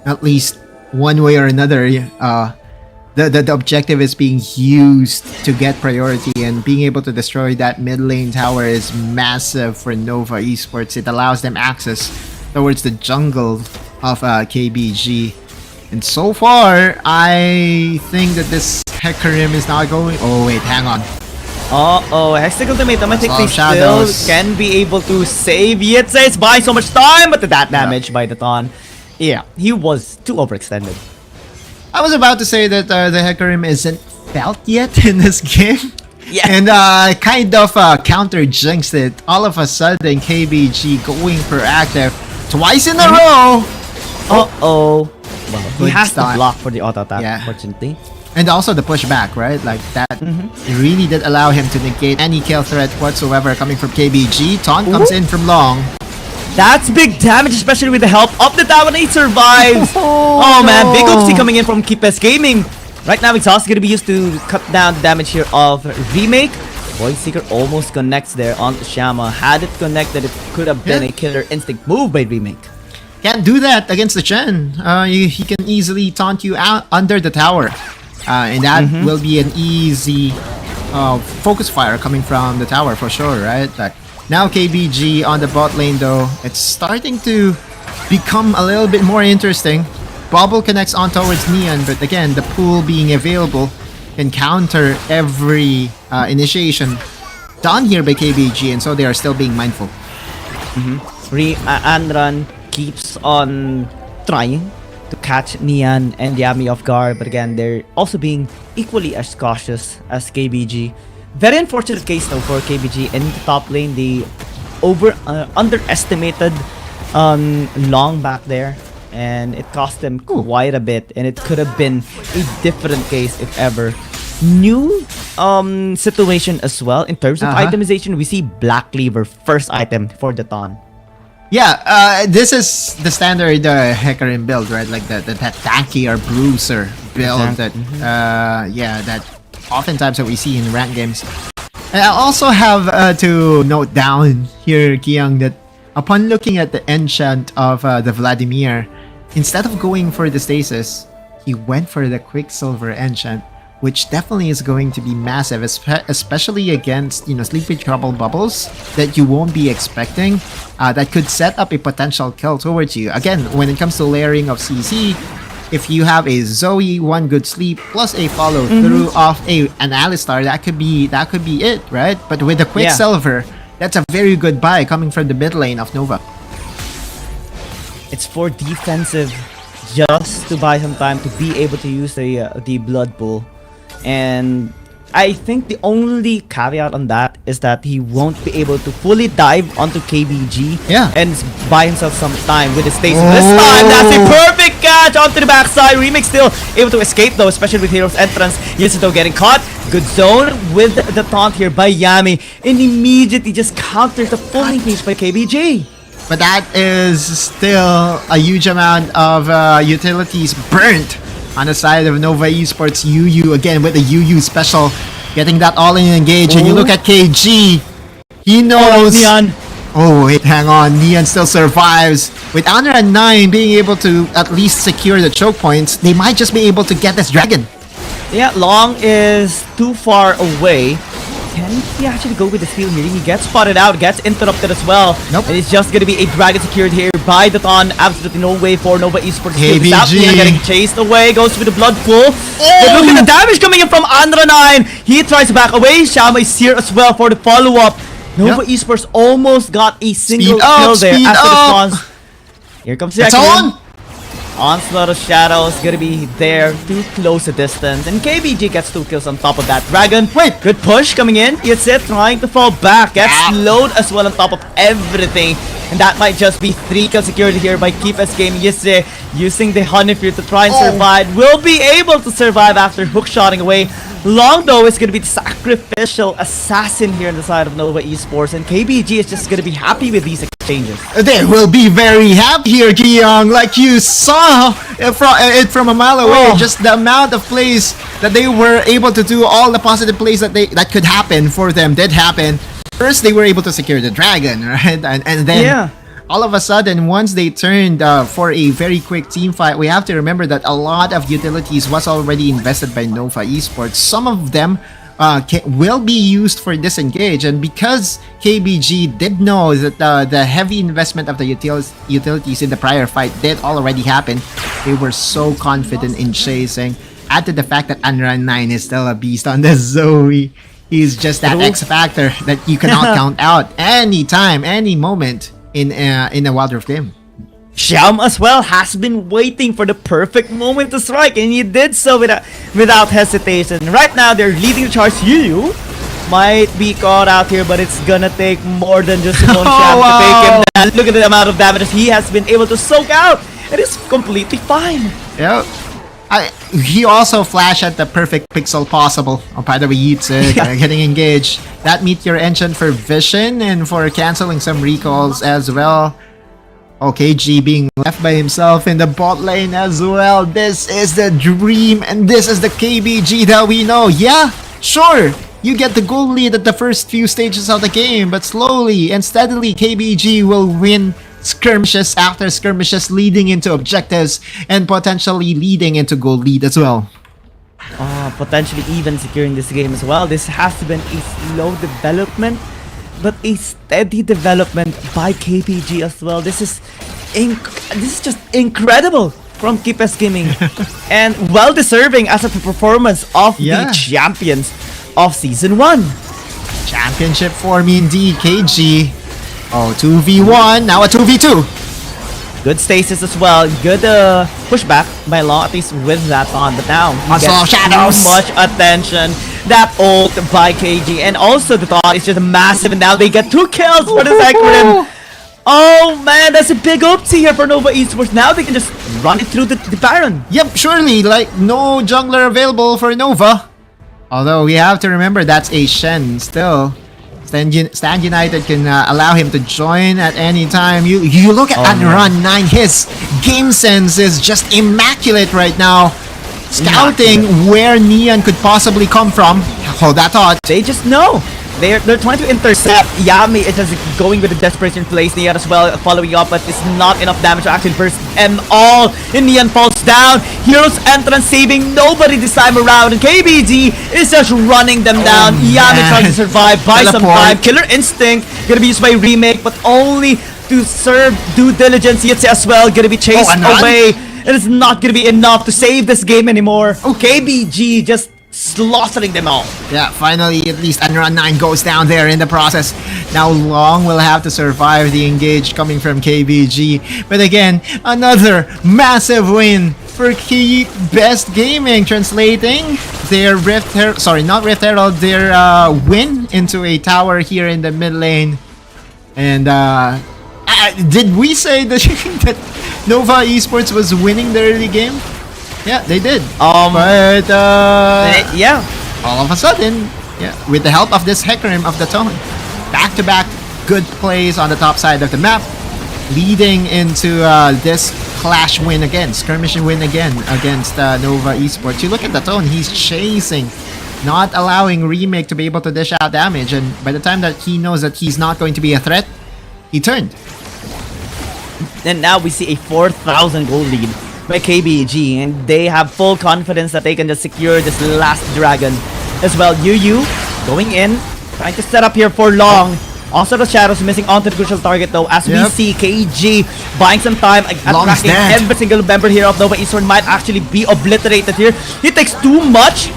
At least one way or another, the objective is being used to get priority, and being able to destroy that mid lane tower is massive for Nova Esports. It allows them access towards the jungle of KBG. And so far, I think that this Hecarim is not going... Oh wait, hang on. Hextech Ultimatum, I think they still can be able to save Yitsa. It's buying so much time, but that damage by the Ton. Yeah, he was too overextended. I was about to say that the Hecarim isn't felt yet in this game. Yeah. And kind of counter jinxed it. All of a sudden, KBG going proactive twice in a row. Well, he has to block for the auto attack, unfortunately. And also the pushback, right? Like that really did allow him to negate any kill threat whatsoever coming from KBG. Taunt comes in from long. That's big damage, especially with the help of the tower. He survives. Oh man, big OC coming in from Keepes Gaming. Right now, Exhaust is going to be used to cut down the damage here of Remake. Void Seeker almost connects there on Shama. Had it connected, it could have been a killer instinct move by Remake. Can't do that against the Chen. He can easily taunt you out under the tower. And that will be an easy focus fire coming from the tower for sure, right? Like, now KBG on the bot lane though, it's starting to become a little bit more interesting. Bubble connects on towards Neon, but again, the pool being available can counter every initiation done here by KBG, and so they are still being mindful. Anran keeps on trying to catch Neon and Yami off guard, but again, they're also being equally as cautious as KBG. Very unfortunate case though for KBG in the top lane. They underestimated Long back there, and it cost them quite a bit, and it could have been a different case if ever. New situation as well in terms of itemization. We see Black Cleaver first item for the Ton. Yeah, this is the standard Hecarim build, right? Like that tanky or bruiser build that that oftentimes that we see in ranked games. And I also have to note down here, Kiyoung, that upon looking at the enchant of the Vladimir, instead of going for the stasis, he went for the Quicksilver enchant, which definitely is going to be massive, especially against, you know, Sleepy Trouble bubbles that you won't be expecting, that could set up a potential kill towards you. Again, when it comes to layering of CC, if you have a Zoe, one good sleep, plus a follow through of an Alistar, that could be it, right? But with the Quicksilver, that's a very good buy coming from the mid lane of Nova. It's for defensive, just to buy some time to be able to use the Blood Pool. And I think the only caveat on that is that he won't be able to fully dive onto KBG and buy himself some time with the stasis. This time, that's a perfect catch onto the backside. Remake still able to escape though, especially with Hero's entrance. Yasuto getting caught. Good zone with the taunt here by Yami, and immediately just counters the full engage by KBG. But that is still a huge amount of utilities burnt on the side of Nova Esports. UU again with the UU special, getting that all-in engage. And you look at KG, he knows. Neon. Oh wait, hang on. Neon still survives. With Honor and 9 being able to at least secure the choke points, they might just be able to get this dragon. Yeah, Long is too far away. Can he actually go with the steal here? He gets spotted out, gets interrupted as well. Nope. And it's just gonna be a dragon secured here by the Ton. Absolutely no way for Nova Esports to KBG stop Neon getting chased away. Goes with the blood pool. But look at the damage coming in from Andra 9. He tries to back away. Shama is here as well for the follow-up. Nova Esports almost got a single kill there after the spawns. Here comes the second. Onslaught of Shadows gonna be there to close the distance, and KBG gets 2 kills on top of that. Dragon, good push coming in. It's it, trying to fall back. Gets slowed as well on top of everything, and that might just be 3 kills secured here by Keepes Gaming. Yesterday, using the Honeyfear to try and survive. Will be able to survive after hookshotting away. Long though is gonna be the sacrificial assassin here on the side of Nova Esports, and KBG is just gonna be happy with these exchanges. They will be very happy here, Kiyoung. Like you saw it from a mile away, just the amount of plays that they were able to do, all the positive plays that could happen for them did happen. First, they were able to secure the dragon, right? And then all of a sudden, once they turned for a very quick team fight, we have to remember that a lot of utilities was already invested by Nova Esports. Some of them will be used for disengage, and because KBG did know that the heavy investment of the utilities in the prior fight did already happen, they were so confident in chasing. Add to the fact that Unrun 9 is still a beast on the Zoe. He's just that X factor that you cannot count out anytime, any moment in a Wild Rift game. Xiaom as well has been waiting for the perfect moment to strike, and he did so without hesitation. Right now, they're leading the charge. Yu might be caught out here, but it's gonna take more than just one Xiaom to take him down. Look at the amount of damage he has been able to soak out. It is completely fine. Yep. He also flashed at the perfect pixel possible. Oh, by the way, Yitsu getting engaged. That Meteor Engine for vision and for canceling some recalls as well. KG being left by himself in the bot lane as well. This is the dream and this is the KBG that we know. Yeah, sure. You get the goal lead at the first few stages of the game, but slowly and steadily KBG will win skirmishes after skirmishes, leading into objectives and potentially leading into goal lead as well. Potentially even securing this game as well. This has been a slow development, but a steady development by KBG as well. This is just incredible from Keepers Gaming and well deserving as a performance of the champions of Season 1. Championship form indeed, KG. 2v1, now a 2v2. Good stasis as well. Good pushback by Law, at least with that on. But now he gets shadows. Too much attention. That ult by KG. And also the thought is just massive. And now they get 2 kills for the Zekrim. Oh man, that's a big upsy here for Nova Esports. Now they can just run it through the Baron. Yep, surely. Like, no jungler available for Nova. Although we have to remember that's a Shen still. Stand United can allow him to join at any time. You look at Run 9, his game sense is just immaculate right now. Scouting where Neon could possibly come from. Hold that thought. They just know. They're trying to intercept. Yami is just going with the desperation plays. Neon as well following up, but it's not enough damage to actually burst them all. And Neon falls down. Hero's entrance saving nobody this time around. And KBG is just running them down. Yami trying to survive by some time. Killer Instinct gonna be used by Remake, but only to serve due diligence. Yitse as well gonna be chased away. It is not gonna be enough to save this game anymore. KBG just slaughtering them all. Yeah, finally at least Unrun 9 goes down there in the process. Now Long will have to survive the engage coming from KBG. But again, another massive win for Best Gaming, translating their their win into a tower here in the mid lane. And did we say that Nova Esports was winning the early game? Yeah, they did. But yeah, all of a sudden, with the help of this Hecarim of the Tone, back-to-back good plays on the top side of the map, leading into this clash win again, skirmish win again against Nova Esports. You look at the Tone, he's chasing, not allowing Remake to be able to dish out damage, and by the time that he knows that he's not going to be a threat, he turned. And now we see a 4,000 gold lead by KBG, and they have full confidence that they can just secure this last dragon as well. Yu going in, trying to set up here for Long. Also the Shadows missing onto the crucial target though, as we see KG buying some time at tracking every single member here of Nova Eastern might actually be obliterated here. He takes too much.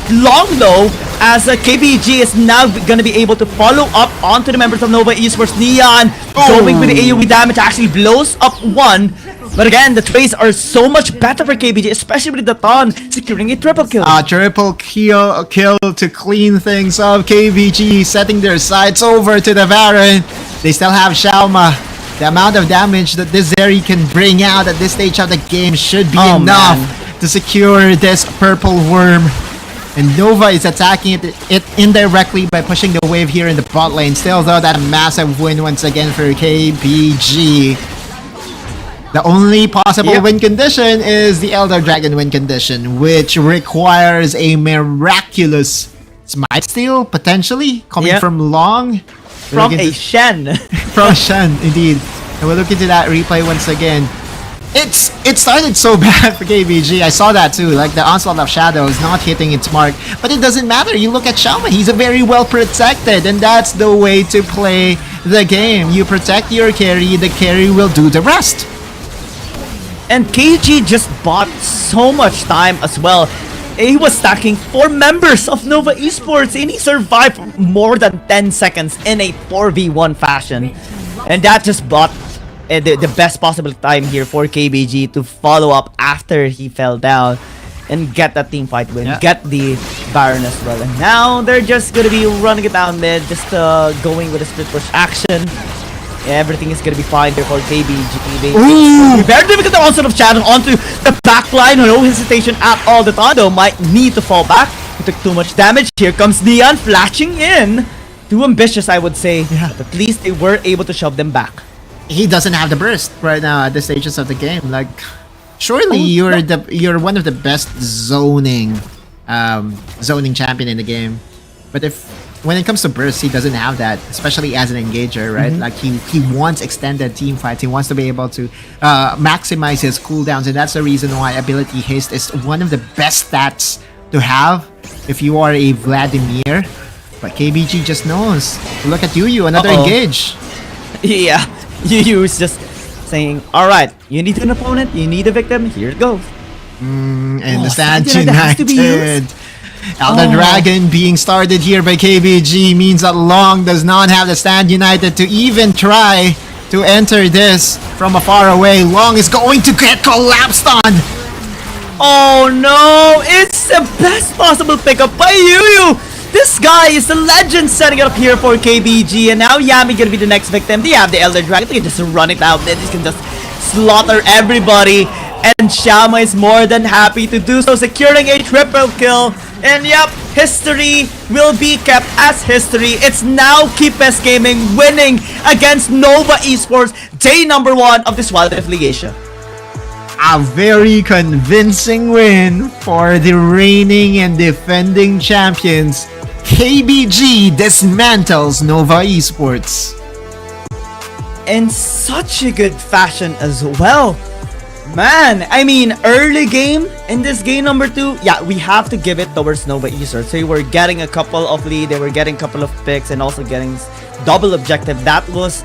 Long though, as KBG is now gonna be able to follow up onto the members of Nova Esports. Neon going with the AoE damage actually blows up one. But again, the trades are so much better for KBG, especially with the Ton securing a triple kill. Triple kill to clean things up. KBG setting their sights over to the Baron. They still have Xiaoma. The amount of damage that this Zeri can bring out at this stage of the game should be enough to secure this purple worm. And Nova is attacking it indirectly by pushing the wave here in the bot lane. Still though, that massive win once again for KBG. The only possible win condition is the Elder Dragon win condition, which requires a miraculous Smite Steal, potentially, coming from Long. From a Shen. From Shen, indeed. And we'll look into that replay once again. It started so bad for KBG. I saw that too, like the Onslaught of Shadows not hitting its mark. But it doesn't matter. You look at Xiaoma, he's a very well protected, and that's the way to play the game. You protect your carry, the carry will do the rest. And KG just bought so much time as well. He was stacking 4 members of Nova Esports, and he survived for more than 10 seconds in a 4v1 fashion. And that just bought the best possible time here for KBG to follow up after he fell down and get that team fight win, get the Baron as well. And now they're just gonna be running it down mid, just going with a split push action. Everything is gonna be fine here for KBG. It's very difficult to onset of challenge onto the back line. No hesitation at all. The Tondo might need to fall back. He took too much damage. Here comes Neon flashing in. Too ambitious, I would say. Yeah. But at least they were able to shove them back. He doesn't have the burst right now at the stages of the game. Like, surely you're one of the best zoning champion in the game. But when it comes to burst, he doesn't have that, especially as an engager, right? Like he wants extended team fights. He wants to be able to maximize his cooldowns, and that's the reason why ability haste is one of the best stats to have if you are a Vladimir. But KBG just knows. Look at Yu, another engage. Yeah, Yu is just saying, alright, you need an opponent, you need a victim, here it goes. And the Stand Stand has to be United. used. Elder Dragon being started here by KBG means that Long does not have the Stand United to even try to enter this from afar away. Long is going to get collapsed on. Oh no, it's the best possible pickup by Yu. This guy is the legend setting it up here for KBG, and now Yami gonna be the next victim. They have the Elder Dragon, they can just run it out, they can just slaughter everybody, and Shama is more than happy to do so, securing a triple kill. And yep, history will be kept as history. It's now Keepes Gaming winning against Nova Esports, day number 1 of this Wild Affiliation. A very convincing win for the reigning and defending champions. KBG dismantles Nova Esports. In such a good fashion as well. Man, I mean, early game in this game number 2, yeah, we have to give it towards Nova Esports. They were getting a couple of lead, they were getting a couple of picks, and also getting double objective. That was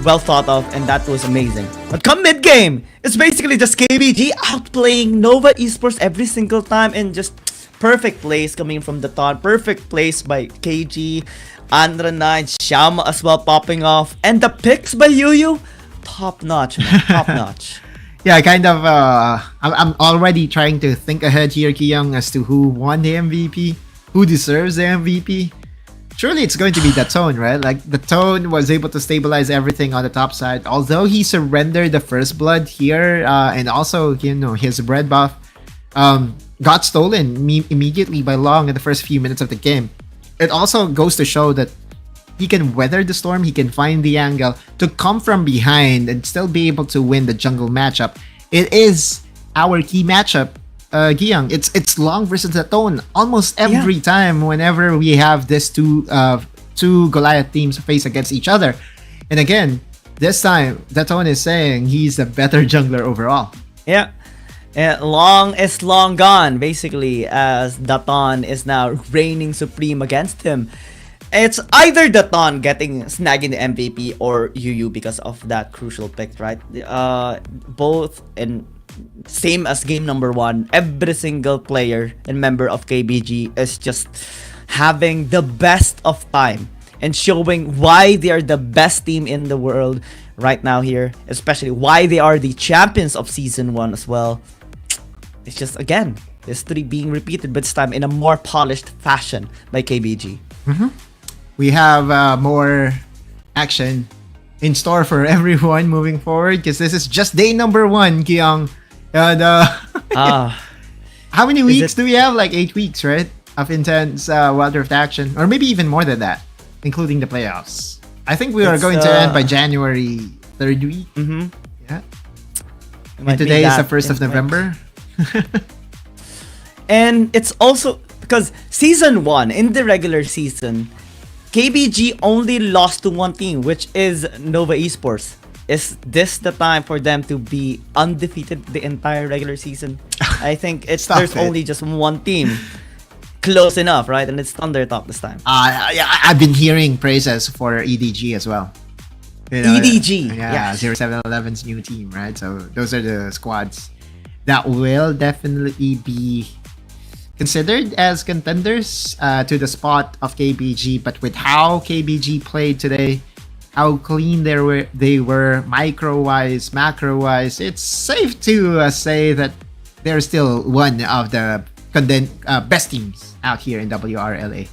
well thought of, and that was amazing. But come mid game, it's basically just KBG outplaying Nova Esports every single time, and just perfect plays coming from the top, perfect plays by KG, Andra9, Shama as well popping off, and the picks by Yu, top notch, man, top notch. Yeah, kind of, I'm already trying to think ahead here, Kiyang, as to who won the MVP, who deserves the MVP. Surely it's going to be the Tone, right? Like, the Tone was able to stabilize everything on the top side. Although he surrendered the first blood here, and also, you know, his red buff got stolen immediately by Long in the first few minutes of the game. It also goes to show that he can weather the storm, he can find the angle to come from behind and still be able to win the jungle matchup. It is our key matchup, Giyang. It's Long versus the Tone almost every time whenever we have this two Goliath teams face against each other. And again, this time the Tone is saying he's a better jungler overall. Yeah. Long is long gone, basically, as Daton is now reigning supreme against him. It's either Daton snagging the MVP or Yu because of that crucial pick, right? Both in same as game number 1. Every single player and member of KBG is just having the best of time and showing why they are the best team in the world right now here, especially why they are the champions of season 1 as well. It's just, again, history being repeated, but this time in a more polished fashion by KBG. We have more action in store for everyone moving forward, because this is just day number 1, Giyang. How many weeks do we have? Like 8 weeks, right? Of intense Wild Rift action, or maybe even more than that, including the playoffs. I think we are going to end by January 3rd week. Yeah. And today is the 1st of November. And it's also because season 1 in the regular season, KBG only lost to one team, which is Nova Esports. Is this the time for them to be undefeated the entire regular season? I think there's only just one team close enough, right? And it's Thunder Talk this time. I've been hearing praises for EDG as well. You know, EDG, yeah, 0711's new team, right? So those are the squads that will definitely be considered as contenders to the spot of KBG. But with how KBG played today, how clean they were micro-wise, macro-wise, it's safe to say that they're still one of the best teams out here in WRLA.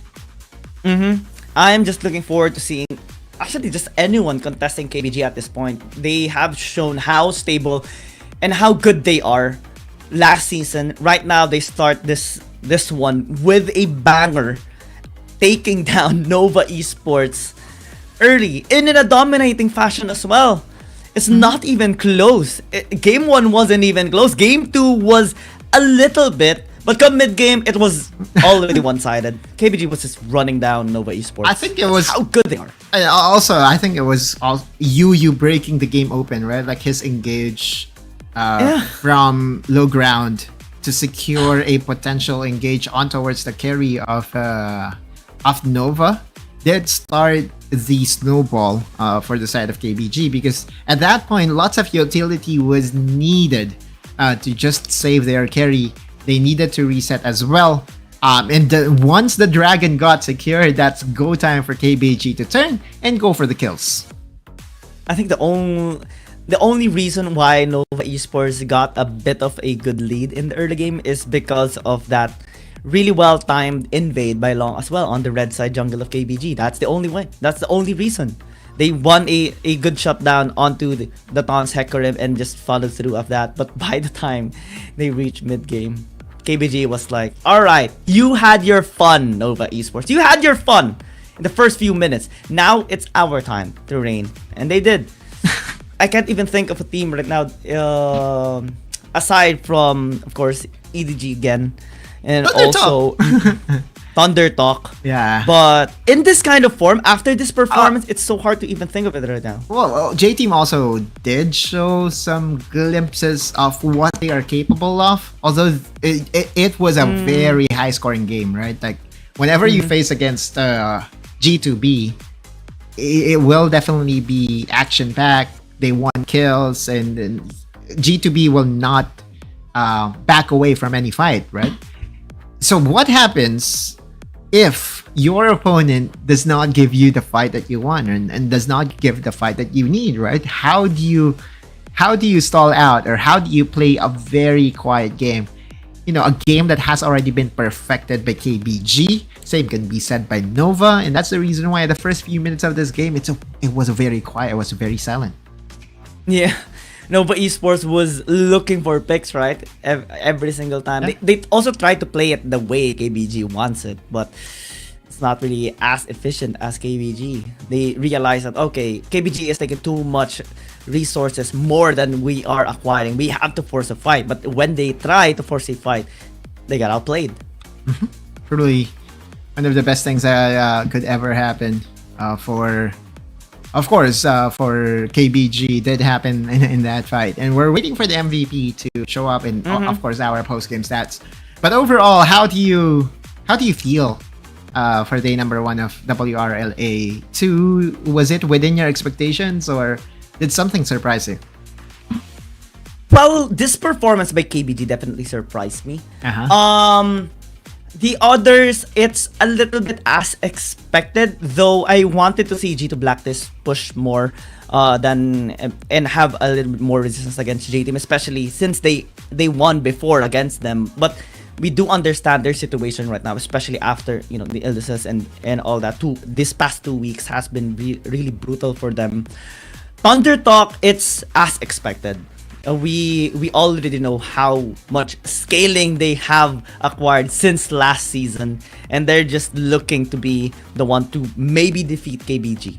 I'm just looking forward to seeing actually just anyone contesting KBG at this point. They have shown how stable and how good they are last season. Right now, they start this one with a banger, taking down Nova Esports early and in a dominating fashion as well. It's not even close. Game 1 wasn't even close. Game 2 was a little bit, but come mid-game, it was already one-sided. KBG was just running down Nova Esports. I think it was how good they are. Also, I think it was you breaking the game open, right? Like his engage from low ground to secure a potential engage on towards the carry of Nova did start the snowball for the side of KBG, because at that point lots of utility was needed to just save their carry. They needed to reset as well, and once the dragon got secured, that's go time for KBG to turn and go for the kills. I think the only reason why Nova Esports got a bit of a good lead in the early game is because of that really well-timed invade by Long as well on the red side jungle of KBG. That's the only way. That's the only reason. They won a good shutdown onto the Taun's Hecarim and just followed through of that. But by the time they reached mid-game, KBG was like, alright, you had your fun, Nova Esports. You had your fun in the first few minutes. Now it's our time to reign. And they did. I can't even think of a team right now, aside from, of course, EDG again. And also Thunder Talk. Yeah. But in this kind of form, after this performance, it's so hard to even think of it right now. Well, J-Team also did show some glimpses of what they are capable of. Although it was a very high scoring game, right? Like whenever you face against G2B, it will definitely be action packed. They won kills, and G2B will not back away from any fight, right? So what happens if your opponent does not give you the fight that you want and does not give the fight that you need, right? How do you stall out, or how do you play a very quiet game? You know, a game that has already been perfected by KBG. Same can be said by Nova, and that's the reason why the first few minutes of this game, it was very quiet. It was very silent. Yeah. Nova Esports was looking for picks, right? Every single time. Yeah. They also tried to play it the way KBG wants it, but it's not really as efficient as KBG. They realized that, okay, KBG is taking too much resources, more than we are acquiring. We have to force a fight. But when they try to force a fight, they got outplayed. Truly, one of the best things that could ever happen for KBG did happen in that fight, and we're waiting for the MVP to show up in, of course, our post-game stats. But overall, how do you feel for day number 1 of WRLA 2? Was it within your expectations, or did something surprise you? Well, this performance by KBG definitely surprised me. The others, it's a little bit as expected, though I wanted to see G2 Blacklist push more and have a little bit more resistance against J-Team, especially since they won before against them. But we do understand their situation right now, especially after, you know, the illnesses and all that. This past 2 weeks has been really brutal for them. Thunder Talk, it's as expected. We already know how much scaling they have acquired since last season, and they're just looking to be the one to maybe defeat KBG.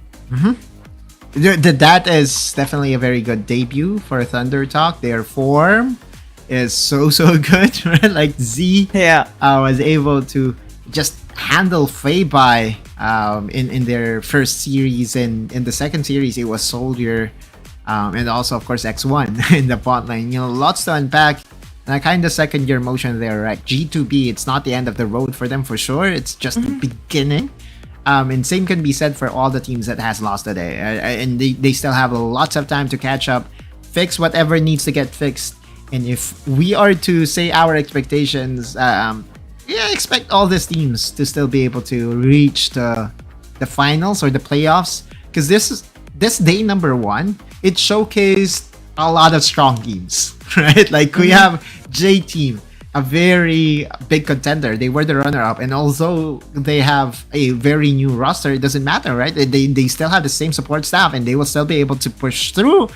That is definitely a very good debut for Thunder Talk. Their form is so good, right? Like Z was able to just handle Feibai in their first series, and in the second series it was Soldier. And also, of course, X1 in the bot lane. You know, lots to unpack. And a kind of second year motion there, right? G2B, it's not the end of the road for them for sure. It's just the beginning. And same can be said for all the teams that has lost today. And they still have lots of time to catch up, fix whatever needs to get fixed. And if we are to say our expectations, expect all these teams to still be able to reach the finals or the playoffs. Because this day number 1, it showcased a lot of strong teams, right? Like we have J-Team, a very big contender. They were the runner-up, and although they have a very new roster, it doesn't matter, right? They still have the same support staff, and they will still be able to push through,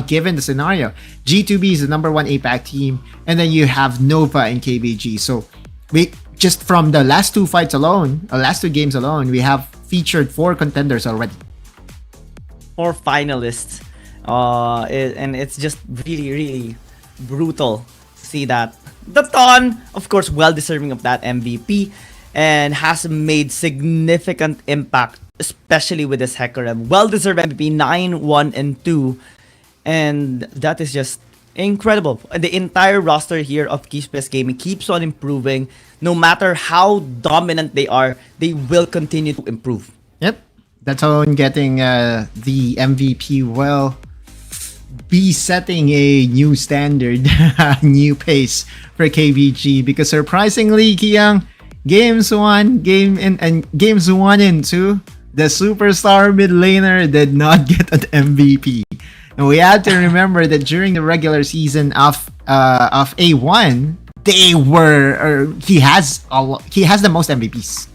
given the scenario. G2B is the number 1 APAC team, and then you have Nova and KBG. So we just from the last 2 fights alone, last 2 games alone, we have featured 4 contenders already. 4 finalists. And it's just really brutal to see that. The Ton, of course, well deserving of that MVP and has made significant impact, especially with this Hecarim. Well deserved MVP 9, 1, and 2. And that is just incredible. The entire roster here of QUEZON Gaming keeps on improving. No matter how dominant they are, they will continue to improve. Yep. That's on getting the MVP will be setting a new standard, new pace for KBG, because surprisingly, Kiyoung, games 1 and 2, the superstar mid laner did not get an MVP. And we have to remember that during the regular season of A1, he has the most MVPs.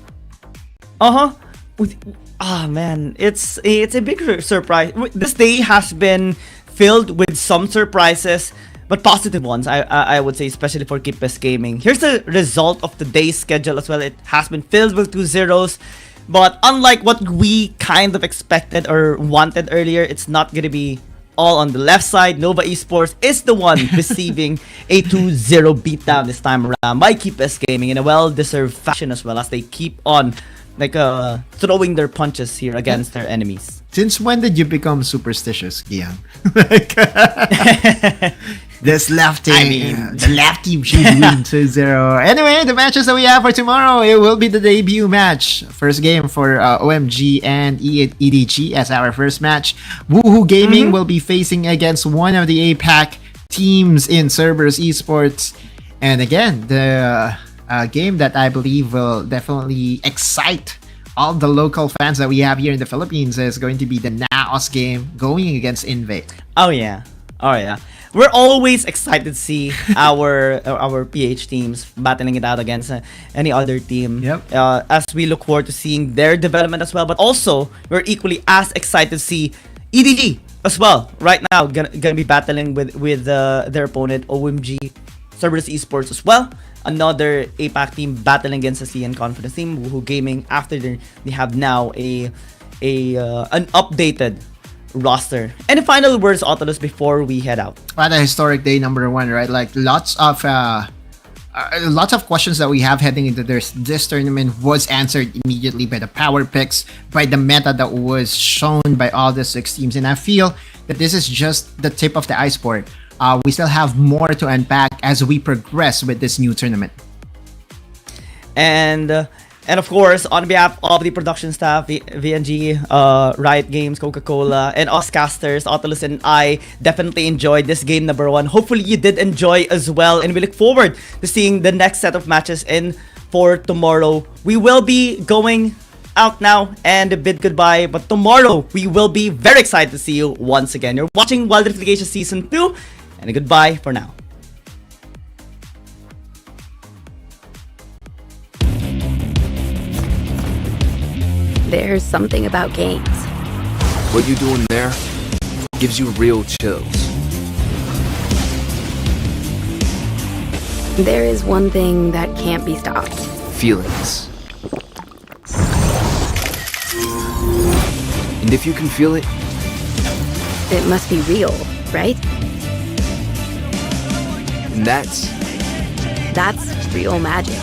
Man, it's a big surprise. This day has been filled with some surprises, but positive ones, I would say, especially for QUEZON Gaming. Here's the result of today's schedule as well. It has been filled with 2 zeros, but unlike what we kind of expected or wanted earlier, it's not gonna be all on the left side. Nova Esports is the one receiving a 2-0 beatdown this time around by QUEZON Gaming in a well-deserved fashion as well, as they keep on throwing their punches here against their enemies. Since when did you become superstitious, Kiyoung? This left team, the left team should win 2-0. Anyway, the matches that we have for tomorrow, it will be the debut match. First game for OMG and EDG as our first match. Woohoo Gaming will be facing against one of the APAC teams in Cerberus Esports. And again, the game that I believe will definitely excite all the local fans that we have here in the Philippines is going to be the Naos game going against Invade. Oh yeah. We're always excited to see our PH teams battling it out against any other team. Yep. As we look forward to seeing their development as well, but also we're equally as excited to see EDG as well. Right now, gonna be battling with their opponent OMG Cerberus Esports as well. Another APAC team battling against the CN Confidence team, Woohoo Gaming. After they have now an updated roster. Any final words, Autolus, before we head out? What a historic day, number 1, right? Like lots of questions that we have heading into this tournament was answered immediately by the power picks, by the meta that was shown by all the 6 teams, and I feel that this is just the tip of the iceberg. We still have more to unpack as we progress with this new tournament. And of course, on behalf of the production staff, VNG, Riot Games, Coca-Cola, and us casters, Autolus and I definitely enjoyed this game number 1. Hopefully you did enjoy as well, and we look forward to seeing the next set of matches in for tomorrow. We will be going out now and bid goodbye, but tomorrow we will be very excited to see you once again. You're watching Wild Rift Litigation Season 2, and a goodbye for now. There's something about games. What you doing there gives you real chills. There is one thing that can't be stopped. Feelings. And if you can feel it, it must be real, right? And that's real magic.